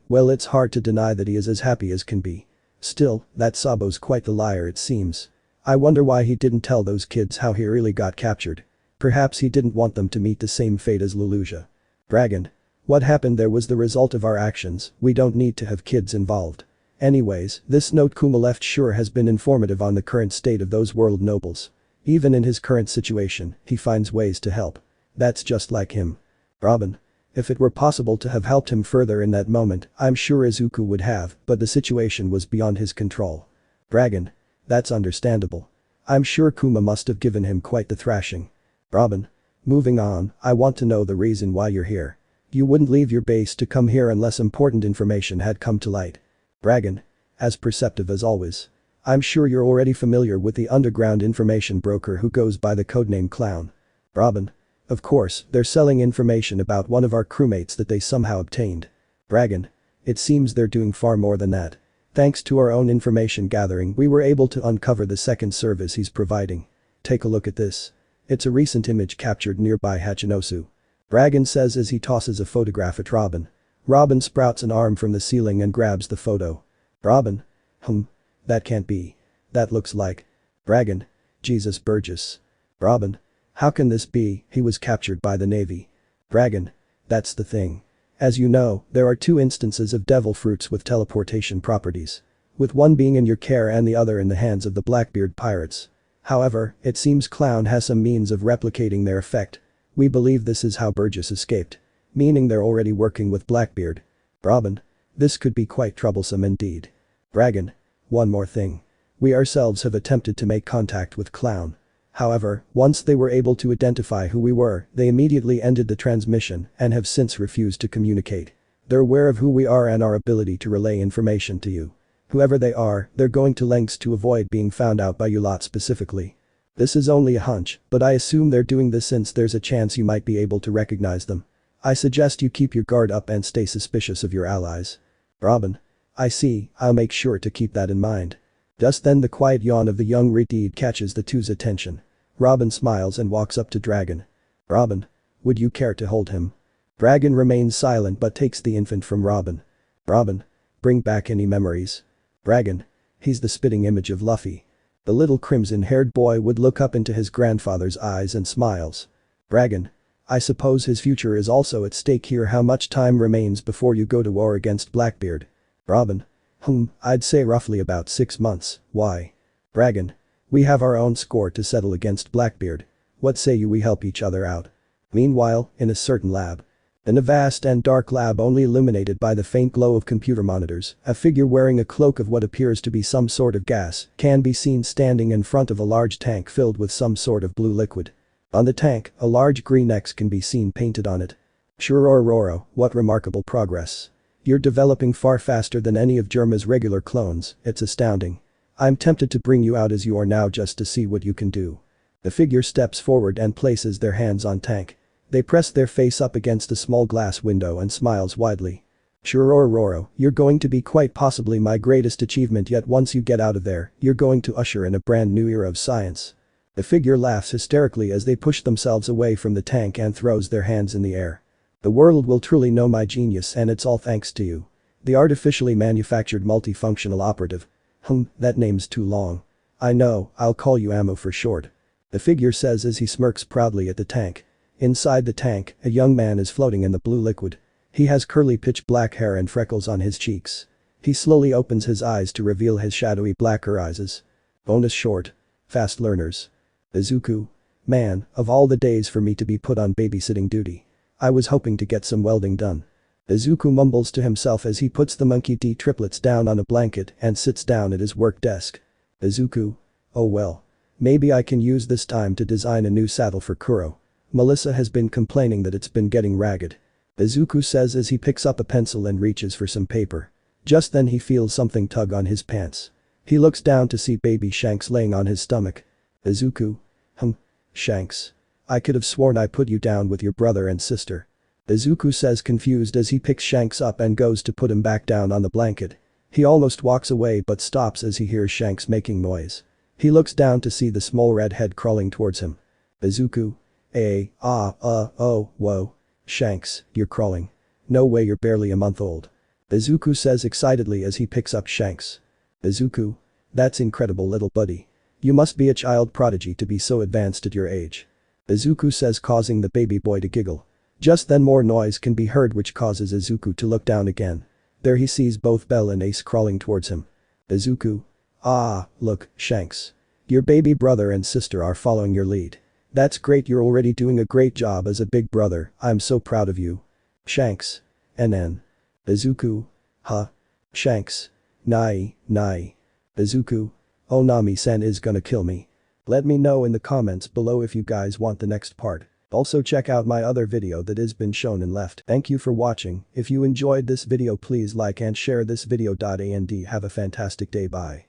Speaker 1: Well, it's hard to deny that he is as happy as can be. Still, that Sabo's quite the liar it seems. I wonder why he didn't tell those kids how he really got captured. Perhaps he didn't want them to meet the same fate as Lelouch. Braggin. What happened there was the result of our actions, we don't need to have kids involved. Anyways, this note Kuma left sure has been informative on the current state of those world nobles. Even in his current situation, he finds ways to help. That's just like him. Robin. If it were possible to have helped him further in that moment, I'm sure Izuku would have, but the situation was beyond his control. Braggin. That's understandable. I'm sure Kuma must have given him quite the thrashing. Robin. Moving on, I want to know the reason why you're here. You wouldn't leave your base to come here unless important information had come to light. Braggin. As perceptive as always. I'm sure you're already familiar with the underground information broker who goes by the codename Clown. Robin. Of course, they're selling information about one of our crewmates that they somehow obtained. Braggin. It seems they're doing far more than that. Thanks to our own information gathering we were able to uncover the second service he's providing. Take a look at this. It's a recent image captured nearby Hachinosu. Dragon says as he tosses a photograph at Robin. Robin sprouts an arm from the ceiling and grabs the photo. Robin. That can't be. That looks like. Dragon. Jesus Burgess. Robin. How can this be, he was captured by the Navy. Dragon. That's the thing. As you know, there are two instances of devil fruits with teleportation properties. With one being in your care and the other in the hands of the Blackbeard pirates. However, it seems Clown has some means of replicating their effect. We believe this is how Burgess escaped. Meaning they're already working with Blackbeard. Robin. This could be quite troublesome indeed. Dragon. One more thing. We ourselves have attempted to make contact with Clown. However, once they were able to identify who we were, they immediately ended the transmission and have since refused to communicate. They're aware of who we are and our ability to relay information to you. Whoever they are, they're going to lengths to avoid being found out by you lot specifically. This is only a hunch, but I assume they're doing this since there's a chance you might be able to recognize them. I suggest you keep your guard up and stay suspicious of your allies. Robin. I see, I'll make sure to keep that in mind. Just then the quiet yawn of the young Redeed catches the two's attention. Robin smiles and walks up to Dragon. Robin. Would you care to hold him? Dragon remains silent but takes the infant from Robin. Robin. Bring back any memories. Dragon. He's the spitting image of Luffy. The little crimson-haired boy would look up into his grandfather's eyes and smiles. Dragon. I suppose his future is also at stake here. How much time remains before you go to war against Blackbeard? Robin. I'd say roughly about 6 months. Why? Dragon. We have our own score to settle against Blackbeard. What say you we help each other out? Meanwhile, in a certain lab. In a vast and dark lab only illuminated by the faint glow of computer monitors, a figure wearing a cloak of what appears to be some sort of gas can be seen standing in front of a large tank filled with some sort of blue liquid. On the tank, a large green X can be seen painted on it. Roro, what remarkable progress. You're developing far faster than any of Germa's regular clones, it's astounding. I'm tempted to bring you out as you are now just to see what you can do. The figure steps forward and places their hands on tank. They press their face up against a small glass window and smiles widely. Roro, you're going to be quite possibly my greatest achievement yet. Once you get out of there, you're going to usher in a brand new era of science. The figure laughs hysterically as they push themselves away from the tank and throws their hands in the air. The world will truly know my genius and it's all thanks to you. The artificially manufactured multifunctional operative. That name's too long. I know, I'll call you Ammo for short. The figure says as he smirks proudly at the tank. Inside the tank, a young man is floating in the blue liquid. He has curly pitch black hair and freckles on his cheeks. He slowly opens his eyes to reveal his shadowy black eyes. Bonus short. Fast learners. Isuku. Man, of all the days for me to be put on babysitting duty. I was hoping to get some welding done. Isuku mumbles to himself as he puts the monkey D triplets down on a blanket and sits down at his work desk. Isuku. Oh well. Maybe I can use this time to design a new saddle for Kuro. Melissa has been complaining that it's been getting ragged. Isuku says as he picks up a pencil and reaches for some paper. Just then he feels something tug on his pants. He looks down to see baby Shanks laying on his stomach. Isuku. Shanks. I could have sworn I put you down with your brother and sister. Isuku says confused as he picks Shanks up and goes to put him back down on the blanket. He almost walks away but stops as he hears Shanks making noise. He looks down to see the small red head crawling towards him. Isuku. Whoa. Shanks, you're crawling. No way, you're barely a month old. Isuku says excitedly as he picks up Shanks. Isuku. That's incredible little buddy. You must be a child prodigy to be so advanced at your age. Isuku says causing the baby boy to giggle. Just then more noise can be heard which causes Isuku to look down again. There he sees both Belle and Ace crawling towards him. Isuku. Look, Shanks. Your baby brother and sister are following your lead. That's great, you're already doing a great job as a big brother, I'm so proud of you. Shanks. NN. Isuku. Shanks. Nai. Isuku. Oh, Nami-san is gonna kill me. Let me know in the comments below if you guys want the next part. Also check out my other video that has been shown and left. Thank you for watching. If you enjoyed this video please like and share this video. And have a fantastic day. Bye.